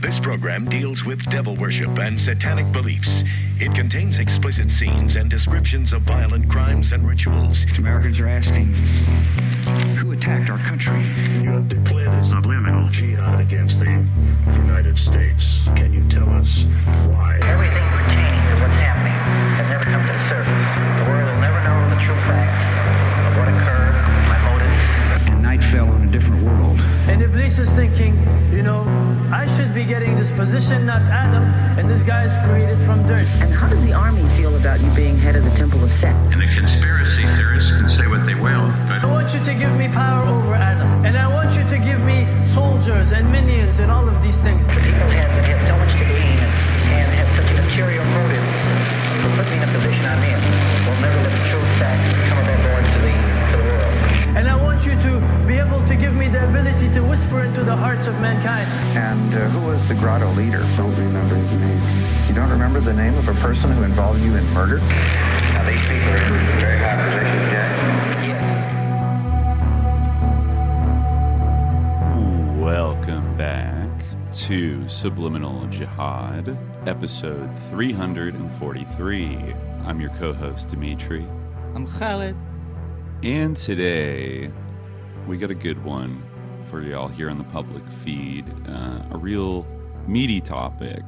This program deals with devil worship and satanic beliefs. It contains explicit scenes and descriptions of violent crimes and rituals. Americans are asking, who attacked our country? You have declared a subliminal jihad against the United States. Can you tell us why? Everything pertaining to what's happening has never come to the surface. The world will never know the true facts of what occurred, my motives. And night fell on a different world. And Iblis is thinking, I should be getting this position, not Adam, and this guy is created from dirt. And how does the army feel about you being head of the temple of Set? And the conspiracy theorists can say what they will, but I want you to give me power over Adam, and I want you to give me soldiers and minions and all of these things. The people have so much to gain and have such an ulterior motive for putting me in a position I'm in. We'll never let the true facts come above board to the world. And I want you to be able to give me the ability to whisper into the hearts of mankind. And who was the grotto leader? Don't remember his name. You don't remember the name of a person who involved you in murder? Now these people are in very high positions, Jack. Yes. Welcome back to Subliminal Jihad, episode 343. I'm your co-host, Dimitri. I'm Khaled. And today, we got a good one for y'all here on the public feed. A real meaty topic.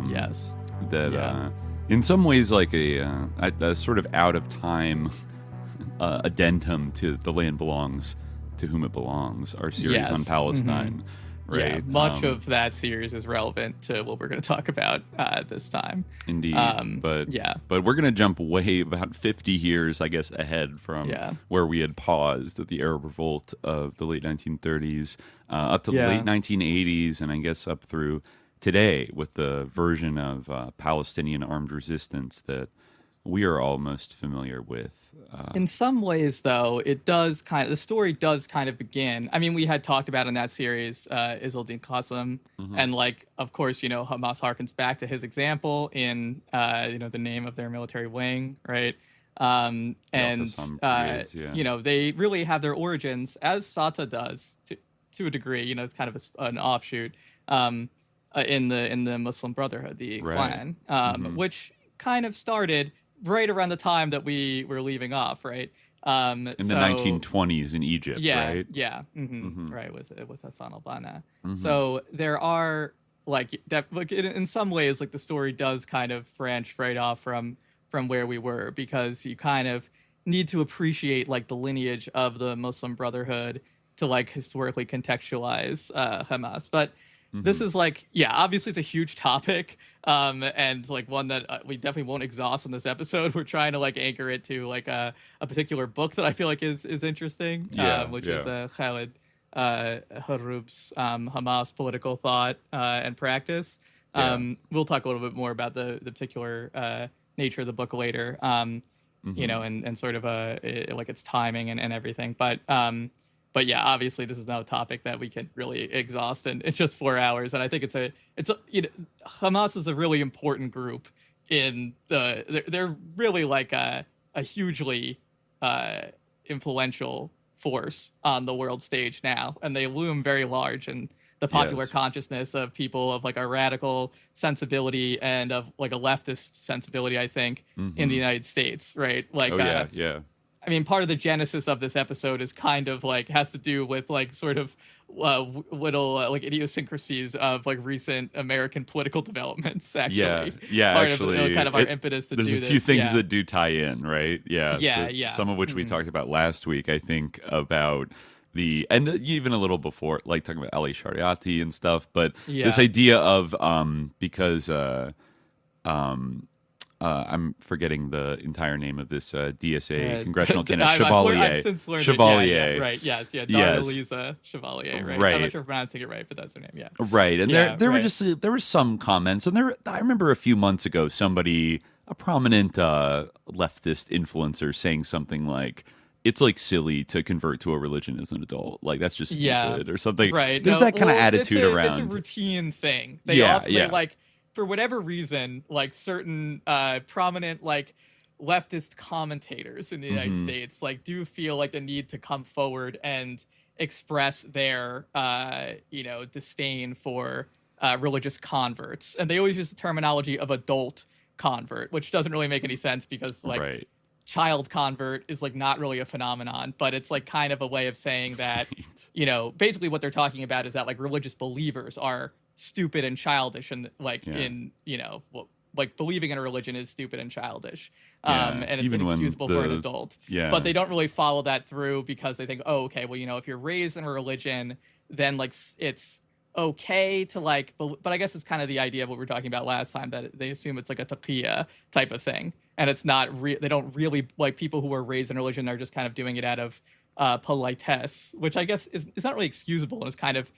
Yes. That, in some ways, like a sort of out-of-time addendum to The Land Belongs to Whom It Belongs, our series on Palestine. Mm-hmm. Right. Yeah, much of that series is relevant to what we're going to talk about this time. Indeed. But we're going to jump way about 50 years, I guess, ahead from where we had paused at the Arab Revolt of the late 1930s, up to the late 1980s, and I guess up through today with the version of Palestinian armed resistance that we are all most familiar with. In some ways, though, the story does kind of begin. I mean, we had talked about in that series, Izzeldin Qasim, and of course, Hamas harkens back to his example in, the name of their military wing, right? They really have their origins, as Fatah does, to a degree. It's kind of an offshoot in the Muslim Brotherhood, the clan, which kind of started right around the time that we were leaving off, right? In the 1920s in Egypt, right? Yeah, right, with Hassan al-Banna. So there are in some ways, the story does kind of branch right off from where we were, because you kind of need to appreciate the lineage of the Muslim Brotherhood to historically contextualize Hamas. But this is obviously it's a huge topic, and one that we definitely won't exhaust in this episode. We're trying to anchor it to a particular book that I feel is interesting, which is Khaled Hroub's Hamas Political Thought and Practice. We'll talk a little bit more about the particular nature of the book later, and sort of its timing and everything, But yeah, obviously this is not a topic that we can really exhaust in just 4 hours. And I think Hamas is a really important group they're really a hugely influential force on the world stage now. And they loom very large in the popular consciousness of people of a radical sensibility and of a leftist sensibility, I think, in the United States, right? I mean, part of the genesis of this episode is kind of has to do with sort of little idiosyncrasies of recent American political developments. Actually, part of kind of our impetus to do this. There's a few things that do tie in, right? Some of which we talked about last week. I think about and even a little before, talking about Ali Shariati and stuff. But this idea of because. I'm forgetting the entire name of this DSA congressional candidate, Chevalier. I've since learned Chevalier. It, right, yes. Darlisa Chevalier, right? I'm not sure if I'm pronouncing it right, but that's her name, yeah. Right, and there were some comments, and I remember a few months ago a prominent leftist influencer saying something like, it's silly to convert to a religion as an adult. That's just stupid or something. Right. There's that kind of attitude around. It's a routine thing. They for whatever reason, certain prominent leftist commentators in the United States do feel the need to come forward and express their disdain for religious converts, and they always use the terminology of adult convert, which doesn't really make any sense because like child convert is like not really a phenomenon, but it's like kind of a way of saying that, you know, basically what they're talking about is that like religious believers are stupid and childish, and like in, you know, like believing in a religion is stupid and childish. And it's inexcusable for an adult. But they don't really follow that through because they think, oh, okay, well, you know, if you're raised in a religion, then like it's okay to like, but I guess it's kind of the idea of what we were talking about last time, that they assume it's like a taqiyya type of thing, and it's not they don't really, like, people who are raised in religion are just kind of doing it out of politesse, which I guess is not really excusable, and it's kind of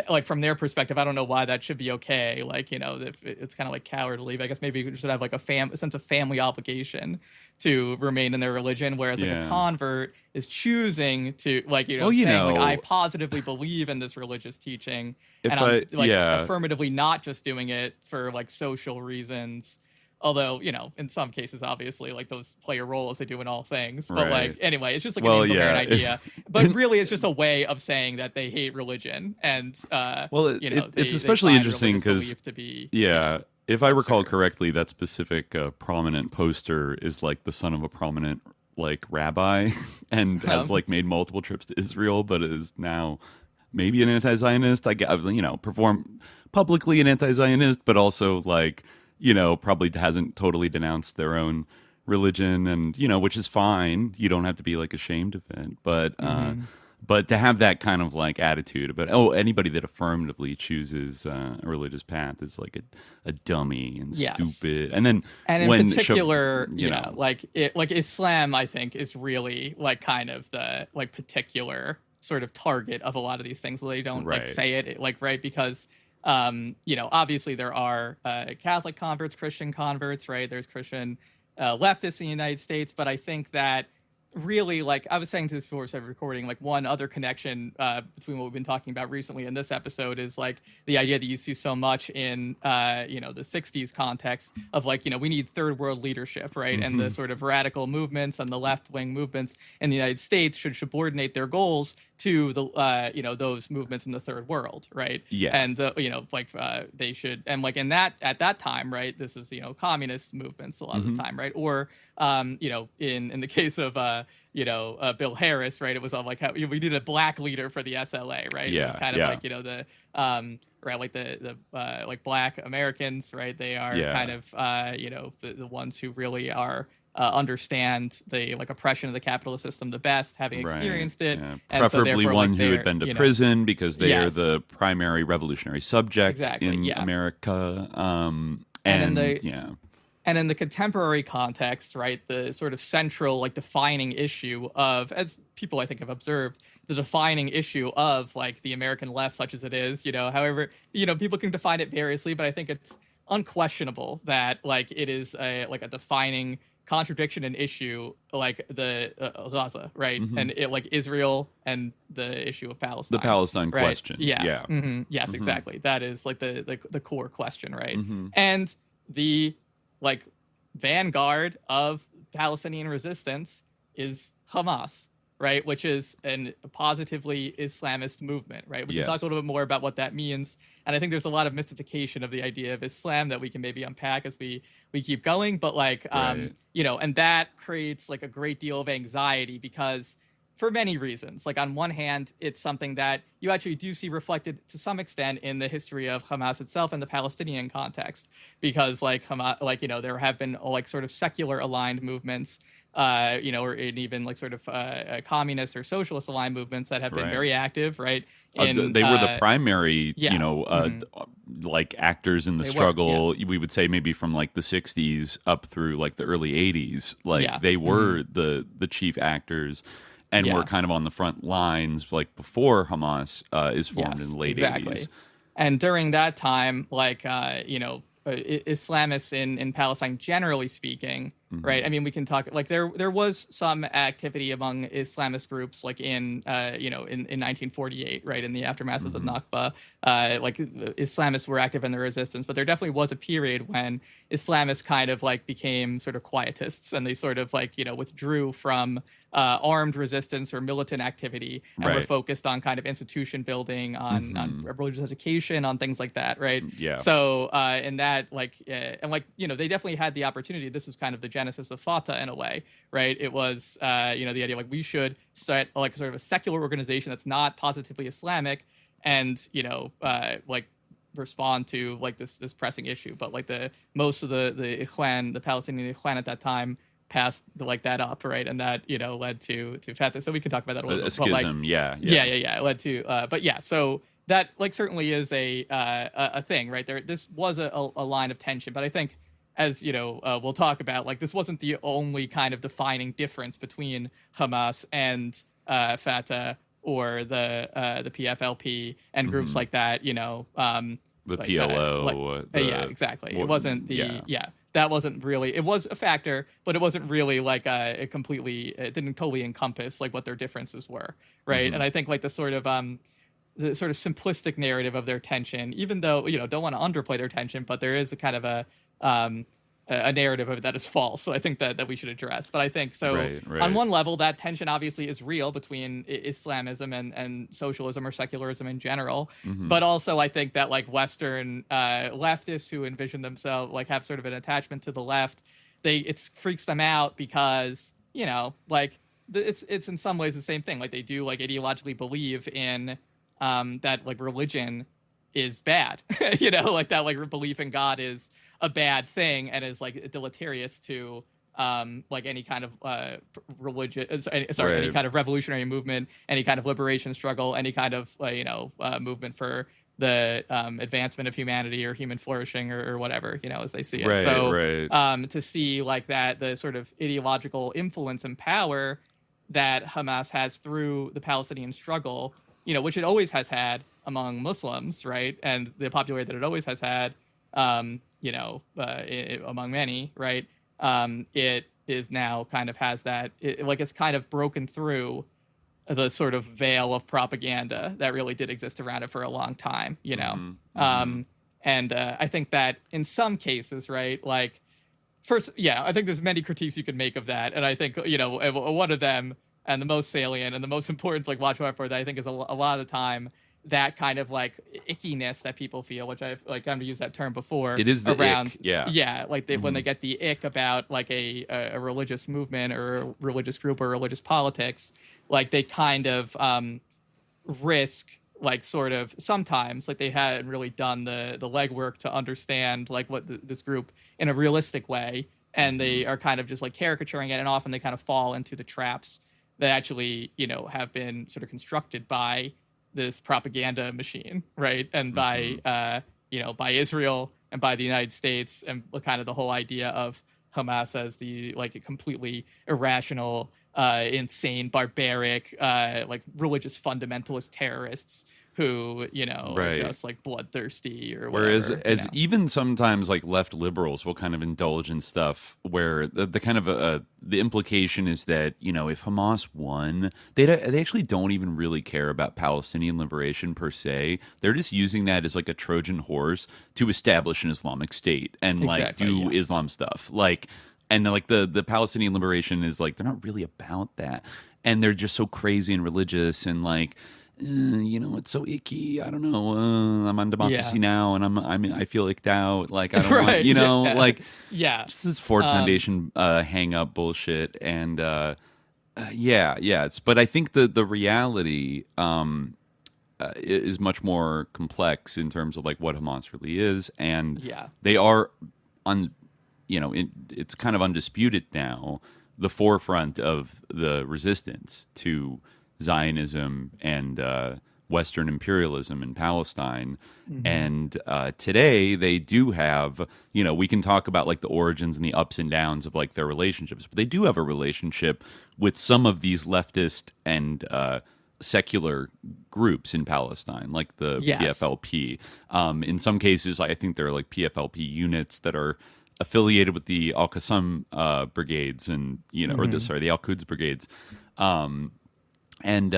like, from their perspective, I don't know why that should be okay. Like, you know, if it's kind of like cowardly. I guess maybe we should have like a sense of family obligation to remain in their religion, whereas like a convert is choosing to, like, you know, saying like, I positively believe in this religious teaching, and I'm like affirmatively not just doing it for like social reasons. Although, you know, in some cases, obviously, like, those play a role as they do in all things. But, like, anyway, it's just like an incoherent idea. But really, it's just a way of saying that they hate religion. And, you know, it's especially interesting because, if I recall correctly, that specific prominent poster is, like, the son of a prominent, like, rabbi and has, like, made multiple trips to Israel, but is now maybe an anti-Zionist. I guess, you know, perform publicly an anti-Zionist, but also, like, you know, probably hasn't totally denounced their own religion, and, you know, which is fine. You don't have to be like ashamed of it, but to have that kind of like attitude about, anybody that affirmatively chooses a religious path is like a dummy and stupid. And then, and in particular, like Islam, I think, is really like kind of the like particular sort of target of a lot of these things. They don't like say it like because. You know, obviously there are Catholic converts, Christian converts, right? There's Christian leftists in the United States, but I think that really, like I was saying to this before we started recording, like one other connection between what we've been talking about recently in this episode is like the idea that you see so much in, you know, the 60s context of like, you know, we need third world leadership, right? And the sort of radical movements and the left-wing movements in the United States should subordinate their goals to the, you know, those movements in the third world, right? And, you know, like they should, and like in that, at that time, right, this is, you know, communist movements a lot of the time, right? Or, you know, in the case of, you know, Bill Harris, right, it was all like how we needed a black leader for the SLA, right? It was kind of like, you know, the, right, like the like black Americans, right? They are kind of, you know, the ones who really are, understand the like oppression of the capitalist system the best, having experienced it, and preferably so one who had been to prison because they are the primary revolutionary subject in America. And in the contemporary context, right, the sort of central like defining issue of, as people I think have observed, the defining issue of like the American left, such as it is, you know, however, you know, people can define it variously, but I think it's unquestionable that like it is a defining contradiction and issue, like the Gaza, right? And it, like Israel and the issue of Palestine, the Palestine question. Yes, exactly. That is like the core question, right? And the like vanguard of Palestinian resistance is Hamas, right? Which is a positively Islamist movement, right? We can talk a little bit more about what that means. And I think there's a lot of mystification of the idea of Islam that we can maybe unpack as we keep going. But like, you know, and that creates like a great deal of anxiety because for many reasons, like on one hand, it's something that you actually do see reflected to some extent in the history of Hamas itself and the Palestinian context, because like Hamas, like, you know, there have been like sort of secular aligned movements, you know, or even like sort of communist or socialist aligned movements that have been very active, right? They were the primary, you know, like actors in the struggle. We would say maybe from like the 60s up through like the early 80s. Like they were the chief actors and were kind of on the front lines like before Hamas is formed in the late 80s. And during that time, like, you know, Islamists in Palestine, generally speaking, right? I mean, we can talk like there was some activity among Islamist groups like in you know in 1948, right, in the aftermath of the Nakba, like Islamists were active in the resistance, but there definitely was a period when Islamists kind of like became sort of quietists, and they sort of like, you know, withdrew from armed resistance or militant activity, and were focused on kind of institution building, on religious education, on things like that, right? Yeah. So in that, like, and like, you know, they definitely had the opportunity. This was kind of the genesis of Fatah in a way, right? It was, you know, the idea like we should start like sort of a secular organization that's not positively Islamic, and, you know, like respond to like this pressing issue. But like most of the Ikhwan, the Palestinian Ikhwan at that time, passed like that up, right? And that, you know, led to Fatah. So we can talk about that a little bit. Schism, but, like, yeah. It led to, but yeah, so that like certainly is a thing, right? This was a line of tension, but I think, as you know, we'll talk about, like, this wasn't the only kind of defining difference between Hamas and Fatah, or the PFLP and groups like that, you know, the like, PLO. Yeah, exactly. It wasn't that wasn't really, it was a factor, but it wasn't really like it didn't totally encompass like what their differences were, right? And I think like the sort of simplistic narrative of their tension, even though, you know, don't want to underplay their tension, but there is a kind of a narrative of it that is false. So I think that we should address. But I think so on one level, that tension obviously is real between Islamism and socialism or secularism in general. But also I think that like Western leftists who envision themselves, like have sort of an attachment to the left, it freaks them out because, you know, like it's in some ways the same thing. Like they do like ideologically believe in that like religion is bad, you know, like that like belief in God is a bad thing and is like deleterious to like any kind of any kind of revolutionary movement, any kind of liberation struggle, any kind of movement for the advancement of humanity or human flourishing or whatever, you know, as they see it. To see like that, the sort of ideological influence and power that Hamas has through the Palestinian struggle, you know, which it always has had among Muslims, right? And the popularity that it always has had, among many, right? It is now kind of has that, it's kind of broken through the sort of veil of propaganda that really did exist around it for a long time, you know? And I think that in some cases, right, like, first, I think there's many critiques you could make of that. And I think, you know, one of them, and the most salient and the most important, like, watch out for that, I think is a lot of the time, that kind of like ickiness that people feel, which I've like kind of used that term before. It is the around, ick, yeah. Like when they get the ick about like a religious movement or a religious group or religious politics, like they kind of risk like sort of sometimes like they hadn't really done the legwork to understand like what this group in a realistic way, and they are kind of just like caricaturing it, and often they kind of fall into the traps that actually, you know, have been sort of constructed by this propaganda machine, right? And by by Israel and by the United States, and kind of the whole idea of Hamas as the like a completely irrational, insane, barbaric, like religious fundamentalist terrorists who, you know, are just like bloodthirsty or whatever. Whereas as even sometimes like left liberals will kind of indulge in stuff where the kind of the implication is that, you know, if Hamas won, they actually don't even really care about Palestinian liberation per se. They're just using that as like a Trojan horse to establish an Islamic State and like do Islam stuff. Like, and like the Palestinian liberation is like, they're not really about that. And they're just so crazy and religious and like, you know, it's so icky. I don't know. I'm on Democracy Now, and I feel icked out. Like I don't want, you know, like just this Ford Foundation hang up bullshit. And but I think the reality is much more complex in terms of like what Hamas really is, and they are it's kind of undisputed now, the forefront of the resistance to Zionism and Western imperialism in Palestine. And today they do have, you know, we can talk about like the origins and the ups and downs of like their relationships, but they do have a relationship with some of these leftist and secular groups in Palestine, like the PFLP. In some cases, I think there are like PFLP units that are affiliated with the Al-Qassam brigades and, you know, or the Al-Quds brigades. And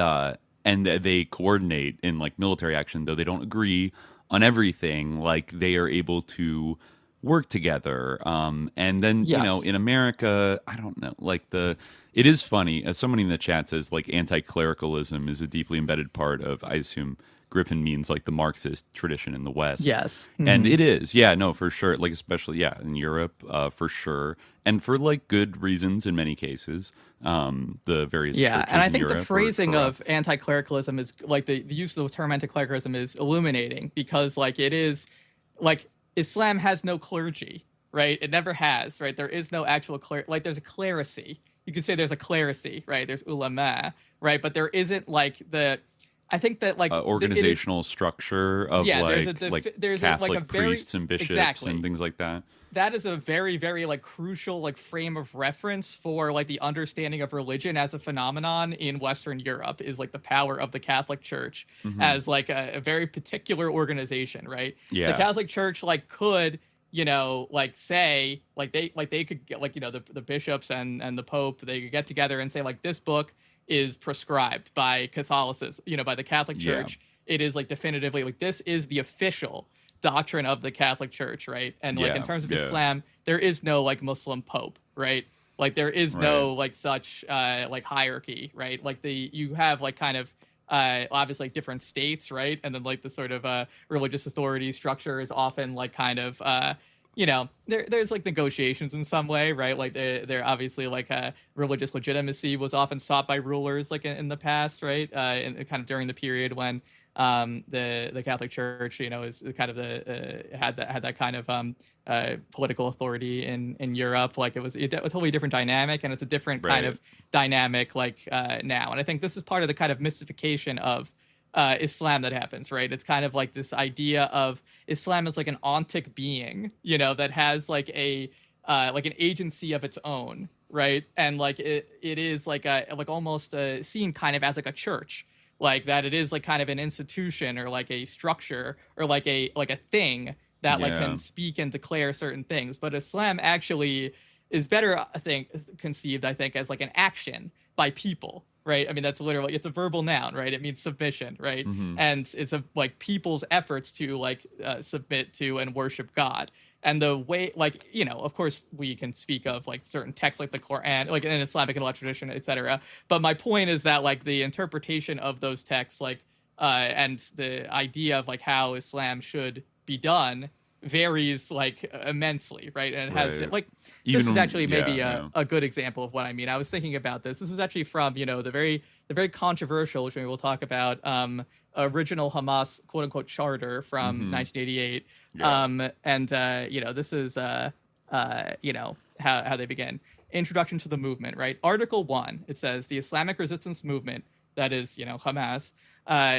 and they coordinate in like military action, though they don't agree on everything. Like they are able to work together. And then, you know, in America, I don't know, like it is funny, as somebody in the chat says, like anti-clericalism is a deeply embedded part of, I assume Griffin means like the Marxist tradition in the West. Yes. And it is. Yeah, no, for sure. Like, especially, in Europe, for sure. And for like good reasons in many cases. The various churches and I think in Europe the phrasing of anti-clericalism is like the use of the term anti-clericalism is illuminating, because like it is like Islam has no clergy, right? It never has, right? There is no actual like there's a clerisy. You could say there's a clerisy, right? There's ulama, right? But there isn't like I think that like organizational structure of there's Catholic priests and bishops and things like that. That is a very, very like crucial like frame of reference for like the understanding of religion as a phenomenon in Western Europe, is like the power of the Catholic Church as like a very particular organization, right? Yeah. The Catholic Church like could, you know, like say like they could get like, you know, the bishops and the Pope, they could get together and say like this book is prescribed by Catholicism, you know, by the Catholic Church. It is like definitively like this is the official doctrine of the Catholic Church, right? And like in terms of Islam, there is no like Muslim Pope, right? Like there is no like such like hierarchy, right? Like you have like kind of obviously like different states, right? And then like the sort of religious authority structure is often like kind of you know, there's like negotiations in some way, right? Like they're obviously like religious legitimacy was often sought by rulers like in the past, right? And kind of during the period when the Catholic Church, you know, is kind of had that kind of political authority in Europe. Like it was a totally different dynamic, and it's a different kind of dynamic like now. And I think this is part of the kind of mystification of Islam that happens, right? It's kind of like this idea of Islam as like an ontic being, you know, that has like an agency of its own, right? And like it is like almost seen kind of as like a church, like that it is like kind of an institution or like a structure or like a thing that like can speak and declare certain things. But Islam actually is better, I think, conceived, I think, as like an action by people. Right. I mean, that's literally, it's a verbal noun, right? It means submission, right? And it's like people's efforts to like submit to and worship God. And the way, like, you know, of course, we can speak of like certain texts like the Quran, like in Islamic intellectual tradition, etc. But my point is that like the interpretation of those texts, like, and the idea of like how Islam should be done varies like immensely, right? And it has like this is actually maybe a good example of what I mean. I was thinking about this. This is actually from, you know, the very controversial, which we will talk about, original Hamas quote unquote charter from 1988. And you know, this is you know how they begin. Introduction to the movement, right? Article 1, it says the Islamic resistance movement, that is, you know, Hamas,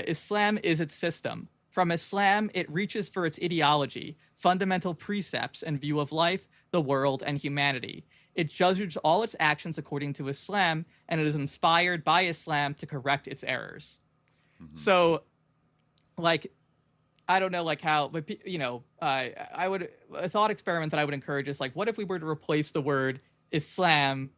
Islam is its system. From Islam, it reaches for its ideology, fundamental precepts and view of life, the world, and humanity. It judges all its actions according to Islam, and it is inspired by Islam to correct its errors. So, like, I don't know, like how, but you know, a thought experiment that I would encourage is like, what if we were to replace the word Islam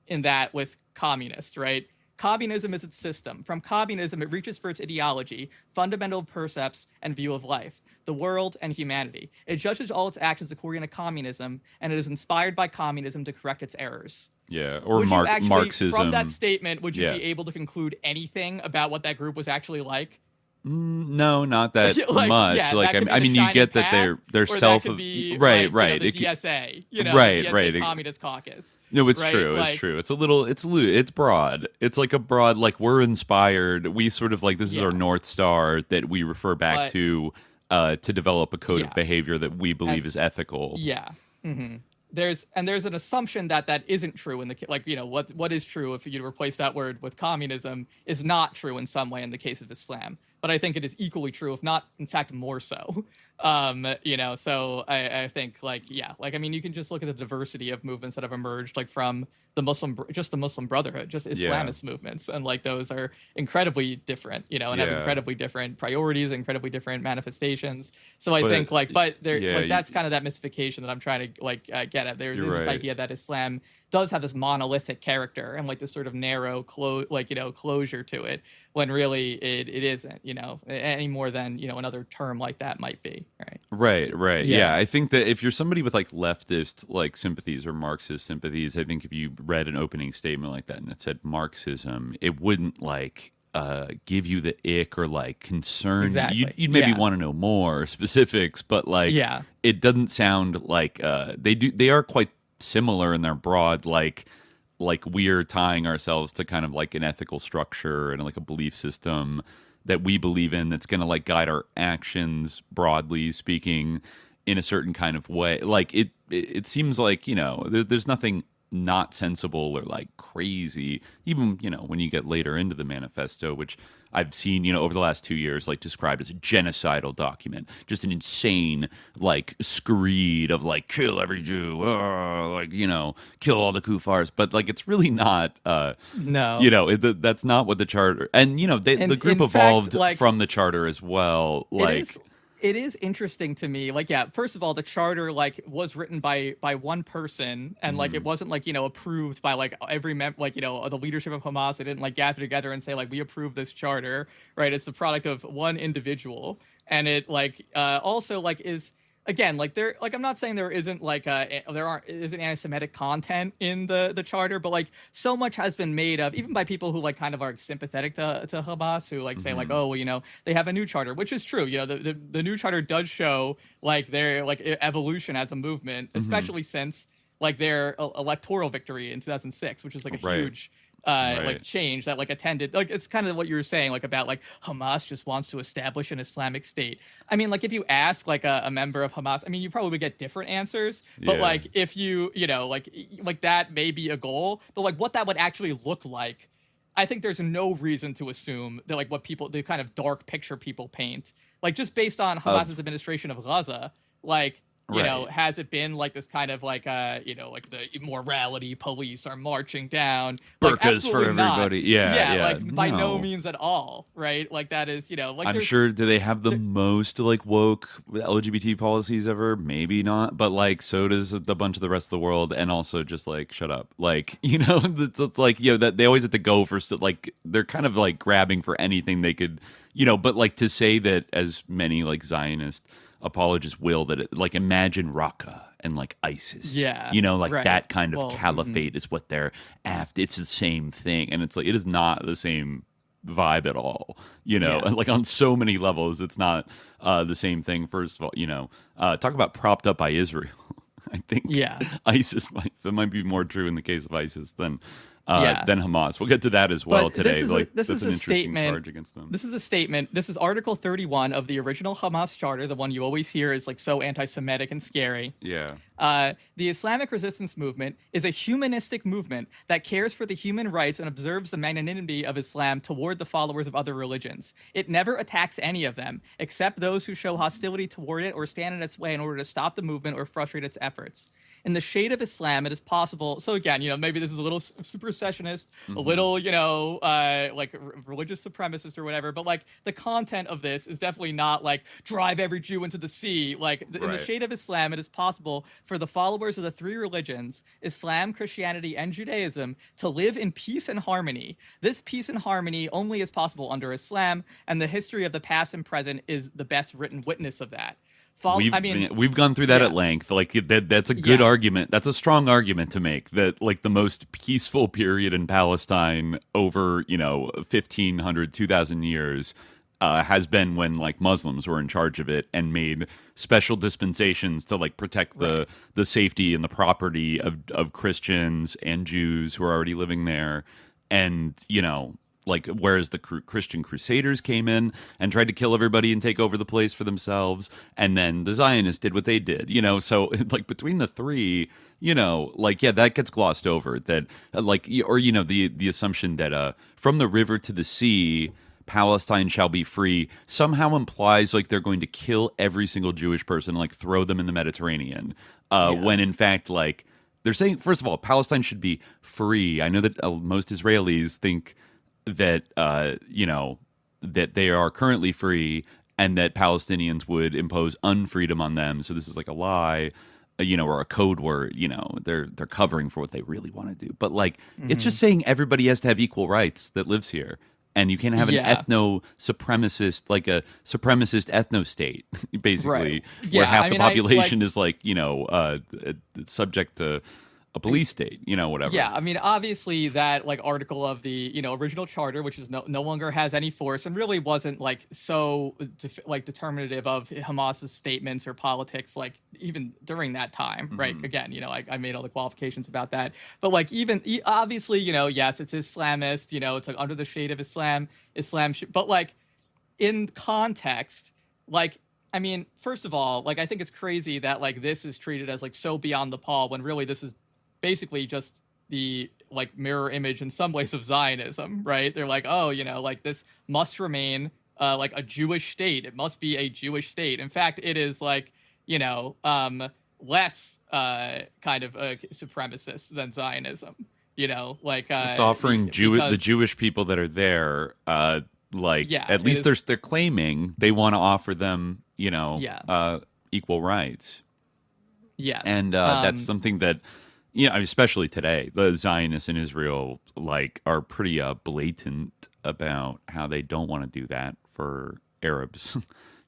in that with communist, right? Communism is its system. From communism, it reaches for its ideology, fundamental precepts, and view of life, the world, and humanity. It judges all its actions according to communism, and it is inspired by communism to correct its errors. Yeah, or Marxism. From that statement, would you be able to conclude anything about what that group was actually like? No, not that much. Yeah, like that I mean, you get that they're self right, right. You know, the DSA, you know, the DSA Communist Caucus. No, it's true. It's true. It's a little. It's broad. It's like a broad. Like we're inspired. We sort of like this is our North Star that we refer back to develop a code of behavior that we believe is ethical. Yeah. There's an assumption that isn't true in the like, you know, what is true if you replace that word with communism is not true in some way in the case of Islam. But I think it is equally true, if not, in fact, more so. So I think I mean, you can just look at the diversity of movements that have emerged, like from the Muslim Brotherhood, just Islamist movements, and like those are incredibly different, and have incredibly different priorities, incredibly different manifestations. So I think that's kind of that mystification that I'm trying to get at. There's this idea that Islam does have this monolithic character and like this sort of narrow closure to it, when really it isn't, any more than another term like that might be. Right. Yeah, I think that if you're somebody with like leftist like sympathies or Marxist sympathies, I think if you read an opening statement like that and it said Marxism, it wouldn't like give you the ick or like concern. Exactly. You'd maybe want to know more specifics, but like it doesn't sound like they are quite similar in their broad like we're tying ourselves to kind of like an ethical structure and like a belief system that we believe in that's going to like guide our actions, broadly speaking, in a certain kind of way. Like it seems like there's nothing not sensible or like crazy, even when you get later into the manifesto, which I've seen over the last 2 years like described as a genocidal document, just an insane like screed of like kill every Jew, kill all the kuffars, but like it's really not no, that's not what the charter, and the group evolved from the charter as well. It is interesting to me, first of all, the charter was written by one person, and it wasn't approved by every the leadership of Hamas. They didn't gather together and say we approve this charter, right? It's the product of one individual, and it also is. Again, I'm not saying there isn't isn't anti-Semitic content in the charter, but so much has been made of, even by people who kind of are sympathetic to Hamas, who say oh well, they have a new charter, which is true. The new charter does show their evolution as a movement, especially since their electoral victory in 2006, which is a huge change that attended. It's kind of what you were saying about Hamas just wants to establish an Islamic state. I mean, if you ask a member of Hamas, I mean, you probably would get different answers, but if you that may be a goal, but what that would actually look like, I think there's no reason to assume that what people, the kind of dark picture people paint, just based on Hamas's administration of Gaza, has it been this kind of the immorality police are marching down, burqas for everybody? By no means at all, right? That is, I'm sure. Do they have the most woke LGBT policies ever? Maybe not, but so does a bunch of the rest of the world, and also just shut up, it's that they always have to go for they're kind of grabbing for anything they could, but to say that, as many Zionist apologists will, that it, imagine Raqqa and ISIS, that kind of caliphate is what they're after. It's the same thing, and it's it is not the same vibe at all, and on so many levels it's not the same thing. First of all, talk about propped up by Israel. I think ISIS might be more true in the case of ISIS than Hamas. We'll get to that as well today. This is an a interesting statement. charge against them. This is a statement. This is Article 31 of the original Hamas charter, the one you always hear is so anti-Semitic and scary. Yeah. The Islamic resistance movement is a humanistic movement that cares for the human rights and observes the magnanimity of Islam toward the followers of other religions. It never attacks any of them, except those who show hostility toward it or stand in its way in order to stop the movement or frustrate its efforts. In the shade of Islam, it is possible. So again, maybe this is a little supersessionist, a little, religious supremacist or whatever. But the content of this is definitely not drive every Jew into the sea. In the shade of Islam, it is possible for the followers of the three religions, Islam, Christianity, and Judaism, to live in peace and harmony. This peace and harmony only is possible under Islam, and the history of the past and present is the best written witness of that. We've gone through that at length. That's a good argument. That's a strong argument to make that the most peaceful period in Palestine over 1,500, 2,000 years has been when Muslims were in charge of it and made special dispensations to protect the safety and the property of Christians and Jews who are already living there, and whereas the Christian Crusaders came in and tried to kill everybody and take over the place for themselves, and then the Zionists did what they did, so between the three, that gets glossed over, that the assumption that from the river to the sea, Palestine shall be free somehow implies like they're going to kill every single Jewish person, like throw them in the Mediterranean. When in fact, like they're saying, first of all, Palestine should be free. I know that most Israelis think that, that they are currently free and that Palestinians would impose unfreedom on them. So this is like a lie, or a code word, they're covering for what they really want to do. But like, it's just saying everybody has to have equal rights that lives here. And you can't have an ethno-supremacist, like a supremacist ethno-state, basically, where half the population is subject to a police state, whatever. Yeah, I mean, obviously that like article of the original charter, which is no longer has any force and really wasn't like so determinative of Hamas's statements or politics, like even during that time, right? Again, I made all the qualifications about that, but like even obviously, yes, it's Islamist, it's like under the shade of Islam, but like in context, like. I mean, first of all, like I think it's crazy that like this is treated as like so beyond the pale when really this is basically just the like mirror image in some ways of Zionism, right? They're like, oh, like this must remain like a Jewish state. It must be a Jewish state. In fact, it is like, less kind of supremacist than Zionism, like it's offering the Jewish people that are there, at least they're claiming they want to offer them, equal rights. Yes. And that's something that, especially today, the Zionists in Israel are pretty blatant about how they don't want to do that for Arabs,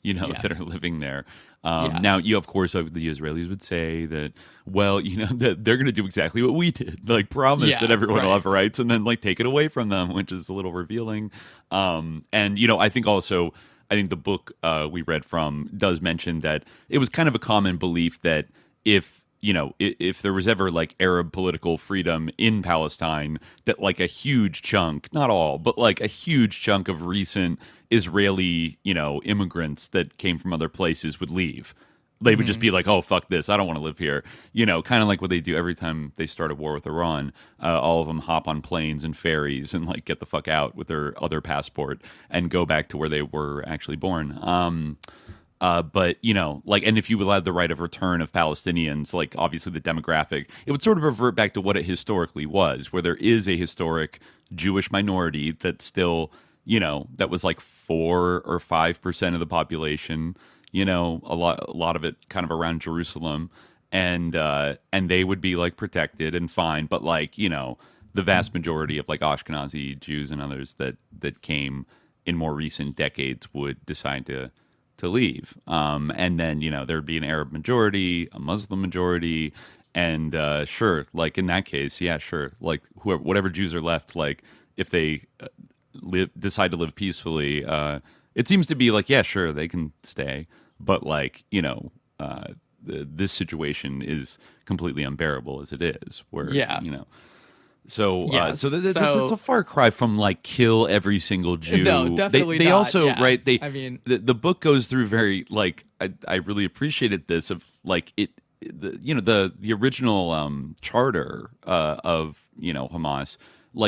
that are living there. Now, of course, the Israelis would say that, well, that they're going to do exactly what we did, like promise that everyone will have rights and then take it away from them, which is a little revealing. And, I think the book we read from does mention that it was kind of a common belief that if there was ever Arab political freedom in Palestine, that a huge chunk, not all, but a huge chunk of recent Israeli, immigrants that came from other places would leave. They would just be like, oh, fuck this. I don't want to live here. Kind of like what they do every time they start a war with Iran. All of them hop on planes and ferries and get the fuck out with their other passport and go back to where they were actually born. But, and if you allowed the right of return of Palestinians, obviously the demographic, it would sort of revert back to what it historically was, where there is a historic Jewish minority that still, that was 4 or 5% of the population, a lot of it kind of around Jerusalem, and they would be protected and fine. But the vast majority of Ashkenazi Jews and others that came in more recent decades would decide to leave. And then, there'd be an Arab majority, a Muslim majority, and sure, in that case, yeah, sure, whatever Jews are left, if they decide to live peacefully, it seems to be yeah, sure, they can stay. But this situation is completely unbearable as it is, where, So, that's a far cry from kill every single Jew. No, definitely they not. Also, yeah. right? I mean, the book goes through very I really appreciated this of the original charter of Hamas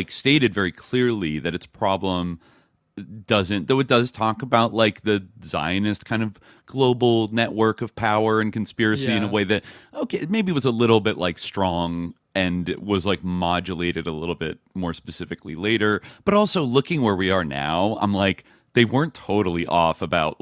stated very clearly that its problem doesn't, though it does talk about the Zionist kind of global network of power and conspiracy in a way that maybe was a little bit strong and was modulated a little bit more specifically later, but also looking where we are now, I'm they weren't totally off about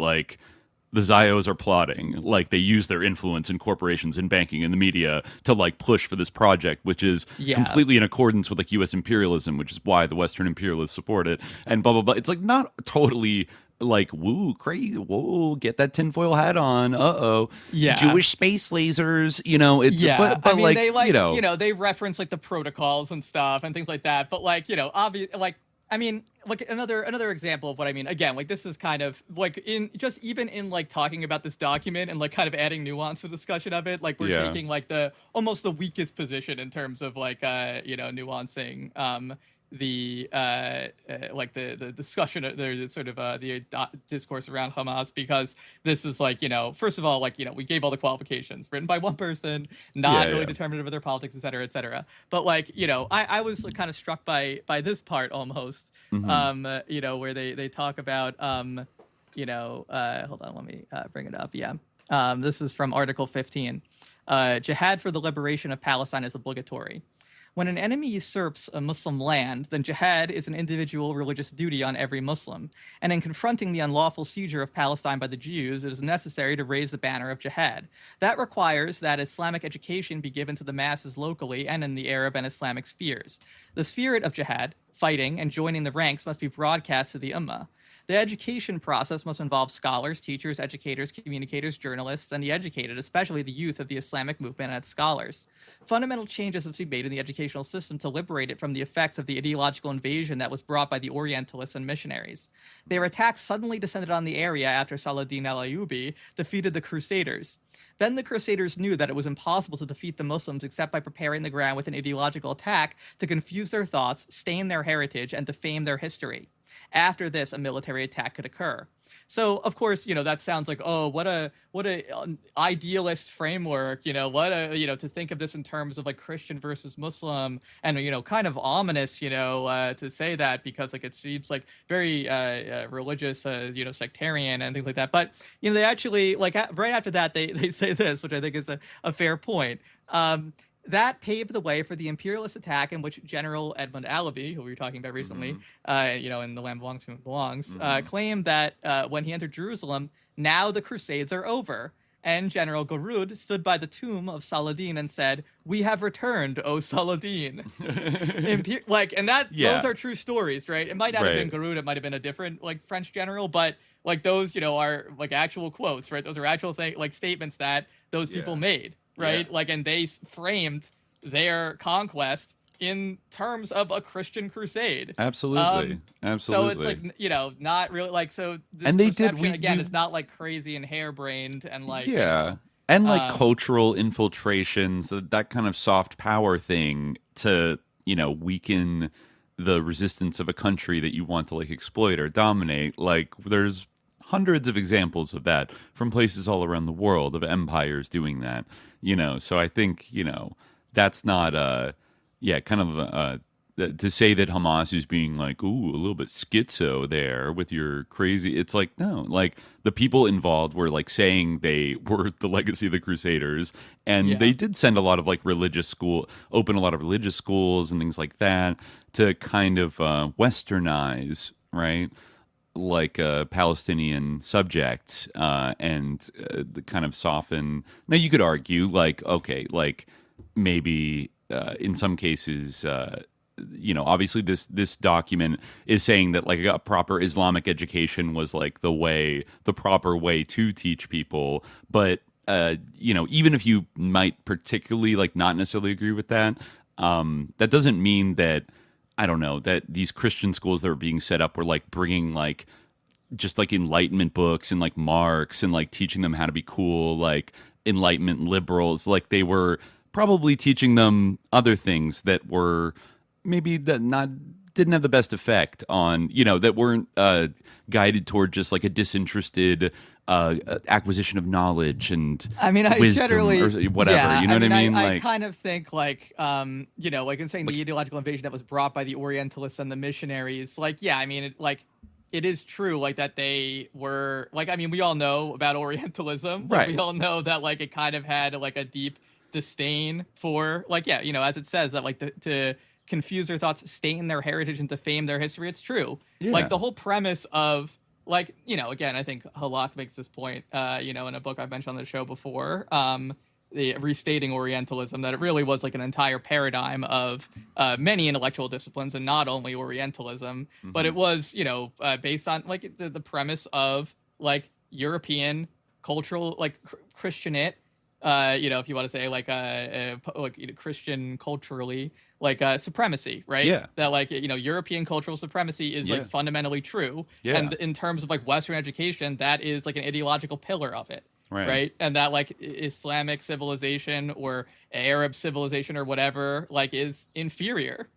the Zios are plotting, they use their influence in corporations and banking and the media to push for this project, which is completely in accordance with U.S. imperialism, which is why the Western imperialists support it, and blah blah blah. It's not totally woo, crazy, whoa, get that tinfoil hat on, Jewish space lasers, it's but I mean, they they reference the protocols and stuff and things like that, but obviously I mean, another example of what I mean. Again, this is kind of in just even in talking about this document and kind of adding nuance to the discussion of it. We're taking the almost the weakest position in terms of nuancing like the discussion, the sort of the discourse around Hamas, because this is like, first of all, like, we gave all the qualifications, written by one person, not really determinative of their politics, et cetera, et cetera. But like, I was like, kind of struck by this part almost, where they talk about, hold on, let me bring it up. Yeah. This is from Article 15. Jihad for the liberation of Palestine is obligatory. When an enemy usurps a Muslim land, then jihad is an individual religious duty on every Muslim. And in confronting the unlawful seizure of Palestine by the Jews, it is necessary to raise the banner of jihad. That requires that Islamic education be given to the masses locally and in the Arab and Islamic spheres. The spirit of jihad, fighting, and joining the ranks must be broadcast to the Ummah. The education process must involve scholars, teachers, educators, communicators, journalists, and the educated, especially the youth of the Islamic movement and its scholars. Fundamental changes must be made in the educational system to liberate it from the effects of the ideological invasion that was brought by the Orientalists and missionaries. Their attacks suddenly descended on the area after Saladin al-Ayyubi defeated the Crusaders. Then the Crusaders knew that it was impossible to defeat the Muslims except by preparing the ground with an ideological attack to confuse their thoughts, stain their heritage, and defame their history. After this, a military attack could occur. So, of course, that sounds like, oh, what a idealist framework, to think of this in terms of like Christian versus Muslim, and, kind of ominous, to say that, because like it seems like very religious, sectarian and things like that. But, they actually, like, right after that, they say this, which I think is a fair point. That paved the way for the imperialist attack in which General Edmund Allaby, who we were talking about recently, in The Land Belongs to Whom It Belongs, claimed that when he entered Jerusalem, now the Crusades are over. And General Garud stood by the tomb of Saladin and said, "We have returned, O Saladin." Those are true stories, right? It might not have been Garud, it might have been a different like French general, but like those, are like actual quotes, right? Those are actual statements that those people made. Right? Yeah. And they framed their conquest in terms of a Christian crusade. Absolutely. So it's like, not really so this and they perception, again, it's not like crazy and harebrained and like, and like cultural infiltrations, that kind of soft power thing to, weaken the resistance of a country that you want to like exploit or dominate. Like there's hundreds of examples of that from places all around the world of empires doing that. So I think, that's not to say that Hamas is being like, ooh, a little bit schizo there with your crazy. It's like, no, like the people involved were like saying they were the legacy of the Crusaders. And they did send a lot of like open a lot of religious schools and things like that to kind of westernize, right? Like a Palestinian subject and the kind of soften. Now you could argue like, okay, like maybe in some cases, obviously this document is saying that like a proper Islamic education was like the proper way to teach people. But, even if you might particularly like not necessarily agree with that, that doesn't mean that, I don't know, that these Christian schools that were being set up were like bringing like just like Enlightenment books and like Marx and like teaching them how to be cool, like Enlightenment liberals. Like they were probably teaching them other things that were maybe didn't have the best effect on, that weren't guided toward just like a disinterested acquisition of knowledge and wisdom generally, or whatever. You know what I mean? I kind of think like, like in saying the ideological invasion that was brought by the Orientalists and the missionaries, like, it is true, like that they were like, we all know about Orientalism, right? We all know that like it kind of had like a deep disdain for like, as it says that like to confuse their thoughts, stain their heritage, and defame their history. It's true. Yeah. Like the whole premise of like, again, I think Halak makes this point, in a book I've mentioned on the show before, the Restating Orientalism, that it really was like an entire paradigm of many intellectual disciplines and not only Orientalism, but it was, based on like the premise of like European cultural, like Christianate, if you want to say like Christian culturally, like supremacy, right? Yeah. That like, European cultural supremacy is like fundamentally true. Yeah. And in terms of like Western education, that is like an ideological pillar of it. Right. And that like Islamic civilization or Arab civilization or whatever, like is inferior.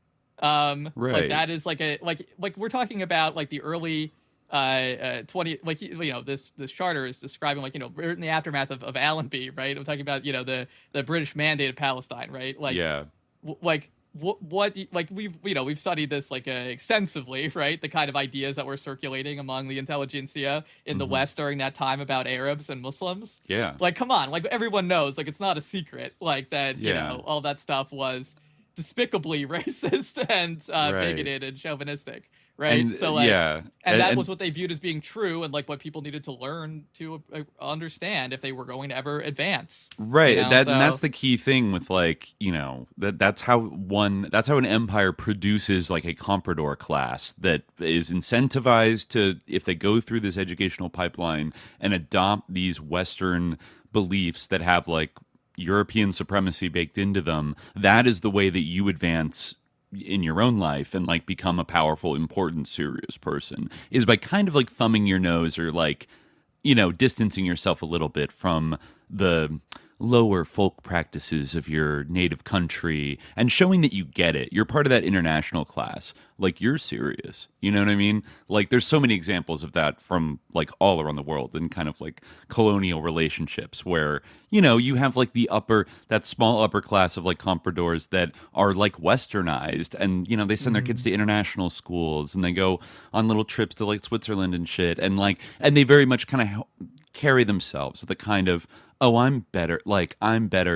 Like that is like we're talking about like the early 20, like, you know, this charter is describing, like, you know, in the aftermath of Allenby, right? I'm talking about, you know, the British mandate of Palestine, right? Like, what like we've studied this like extensively, right? The kind of ideas that were circulating among the intelligentsia in the West during that time about Arabs and Muslims. Yeah. Like, come on, like everyone knows, like it's not a secret, like that, you know, all that stuff was despicably racist and bigoted and chauvinistic. Right. And, so like, and that was what they viewed as being true, and like what people needed to learn to understand if they were going to ever advance. Right. You know? And that's the key thing with, like, you know, that's how an empire produces like a comprador class that is incentivized to, if they go through this educational pipeline and adopt these Western beliefs that have like European supremacy baked into them, that is the way that you advance in your own life and like become a powerful, important, serious person, is by kind of like thumbing your nose or like, you know, distancing yourself a little bit from the lower folk practices of your native country and showing that you get it. You're part of that international class. Like, you're serious. You know what I mean? Like, there's so many examples of that from like all around the world and kind of like colonial relationships where, you know, you have like that small upper class of like compradors that are like westernized, and, you know, they send their kids to international schools and they go on little trips to like Switzerland and shit. And like, and they very much kind of carry themselves with the kind of, oh, I'm better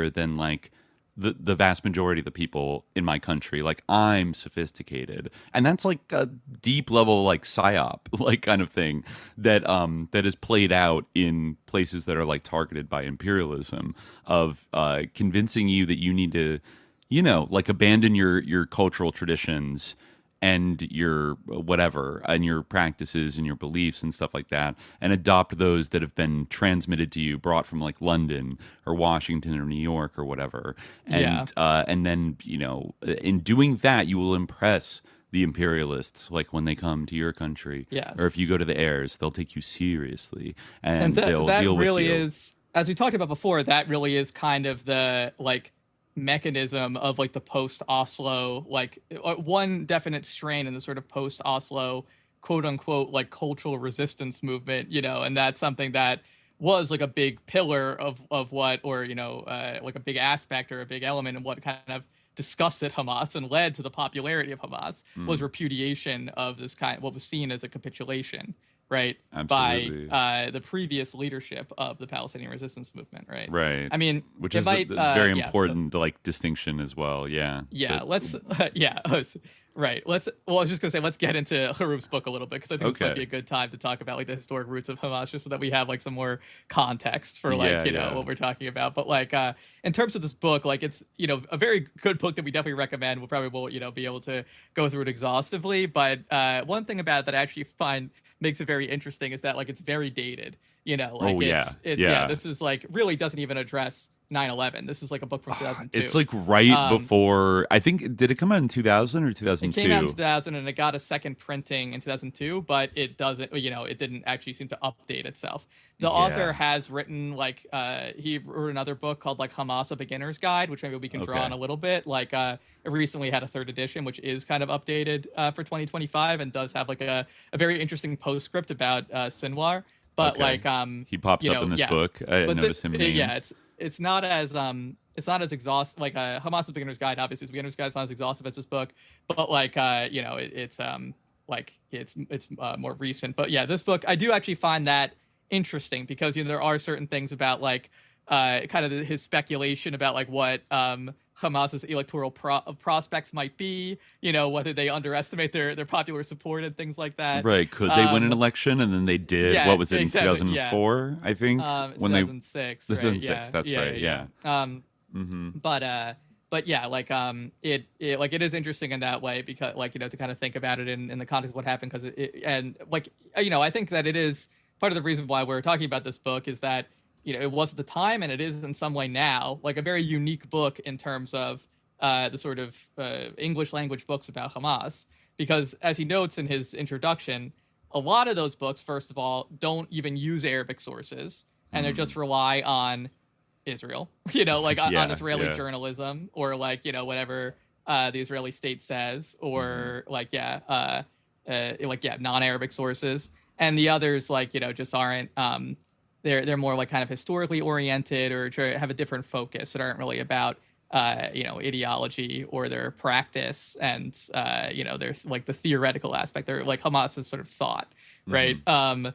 than like the vast majority of the people in my country. Like, I'm sophisticated. And that's like a deep level like psyop like kind of thing that that is played out in places that are like targeted by imperialism, of convincing you that you need to, you know, like abandon your cultural traditions and your whatever, and your practices and your beliefs and stuff like that, and adopt those that have been transmitted to you, brought from like London or Washington or New York or whatever. And then, you know, in doing that, you will impress the imperialists, like when they come to your country. Yes. Or if you go to the heirs, they'll take you seriously and they'll that deal really with you. is, as we talked about before, that really is kind of the like mechanism of like the post-Oslo, like one definite strain in the sort of post-Oslo quote unquote like cultural resistance movement, you know, and that's something that was like a big pillar of what, or, you know, like a big aspect or a big element in what kind of disgusted Hamas and led to the popularity of Hamas, was repudiation of this kind, what was seen as a capitulation, right? Absolutely. By the previous leadership of the Palestinian Resistance movement, right? Right. I mean, which is a very important like distinction as well. Yeah. Yeah. But, Right. Well, I was just gonna say, let's get into Hroub's book a little bit, because I think this might be a good time to talk about like the historic roots of Hamas, just so that we have like some more context for like, you know, what we're talking about. But like, in terms of this book, like it's, you know, a very good book that we definitely recommend. We'll probably won't, you know, be able to go through it exhaustively, but one thing about it that I actually find makes it very interesting is that like it's very dated. You know, like this is like really doesn't even address 9/11. This is like a book from 2002. It's like right before, I think, did it come out in 2000 or 2002? It came out in 2000 and it got a second printing in 2002, but it doesn't, you know, it didn't actually seem to update itself. The author has written like, he wrote another book called like Hamas, a Beginner's Guide, which maybe we can draw on a little bit. Like it recently had a third edition, which is kind of updated for 2025 and does have like a very interesting postscript about Sinwar. But like he pops up in this book. I noticed him named. Yeah, it's not as exhaustive. Like Hamas's Beginner's Guide, obviously, Beginner's Guide is not as exhaustive as this book, but like you know, it's more recent. But yeah, this book I do actually find that interesting, because, you know, there are certain things about like kind of his speculation about like what Hamas's electoral prospects might be, you know, whether they underestimate their popular support and things like that. Right. Could they win an election? And then they did. What was it, in 2004, I think? 2006. 2006, that's right. Yeah. But yeah, like it is interesting in that way, because like, you know, to kind of think about it in the context of what happened, because and like, you know, I think that it is part of the reason why we're talking about this book is that, you know, it was at the time, and it is in some way now, like a very unique book in terms of the sort of English language books about Hamas, because as he notes in his introduction, a lot of those books, first of all, don't even use Arabic sources, and they just rely on Israel, you know, like on Israeli journalism, or like, you know, whatever the Israeli state says, or non-Arabic sources, and the others just aren't. They're more like kind of historically oriented or have a different focus that aren't really about ideology or their practice, and they're like the theoretical aspect. They're like Hamas's sort of thought, right? So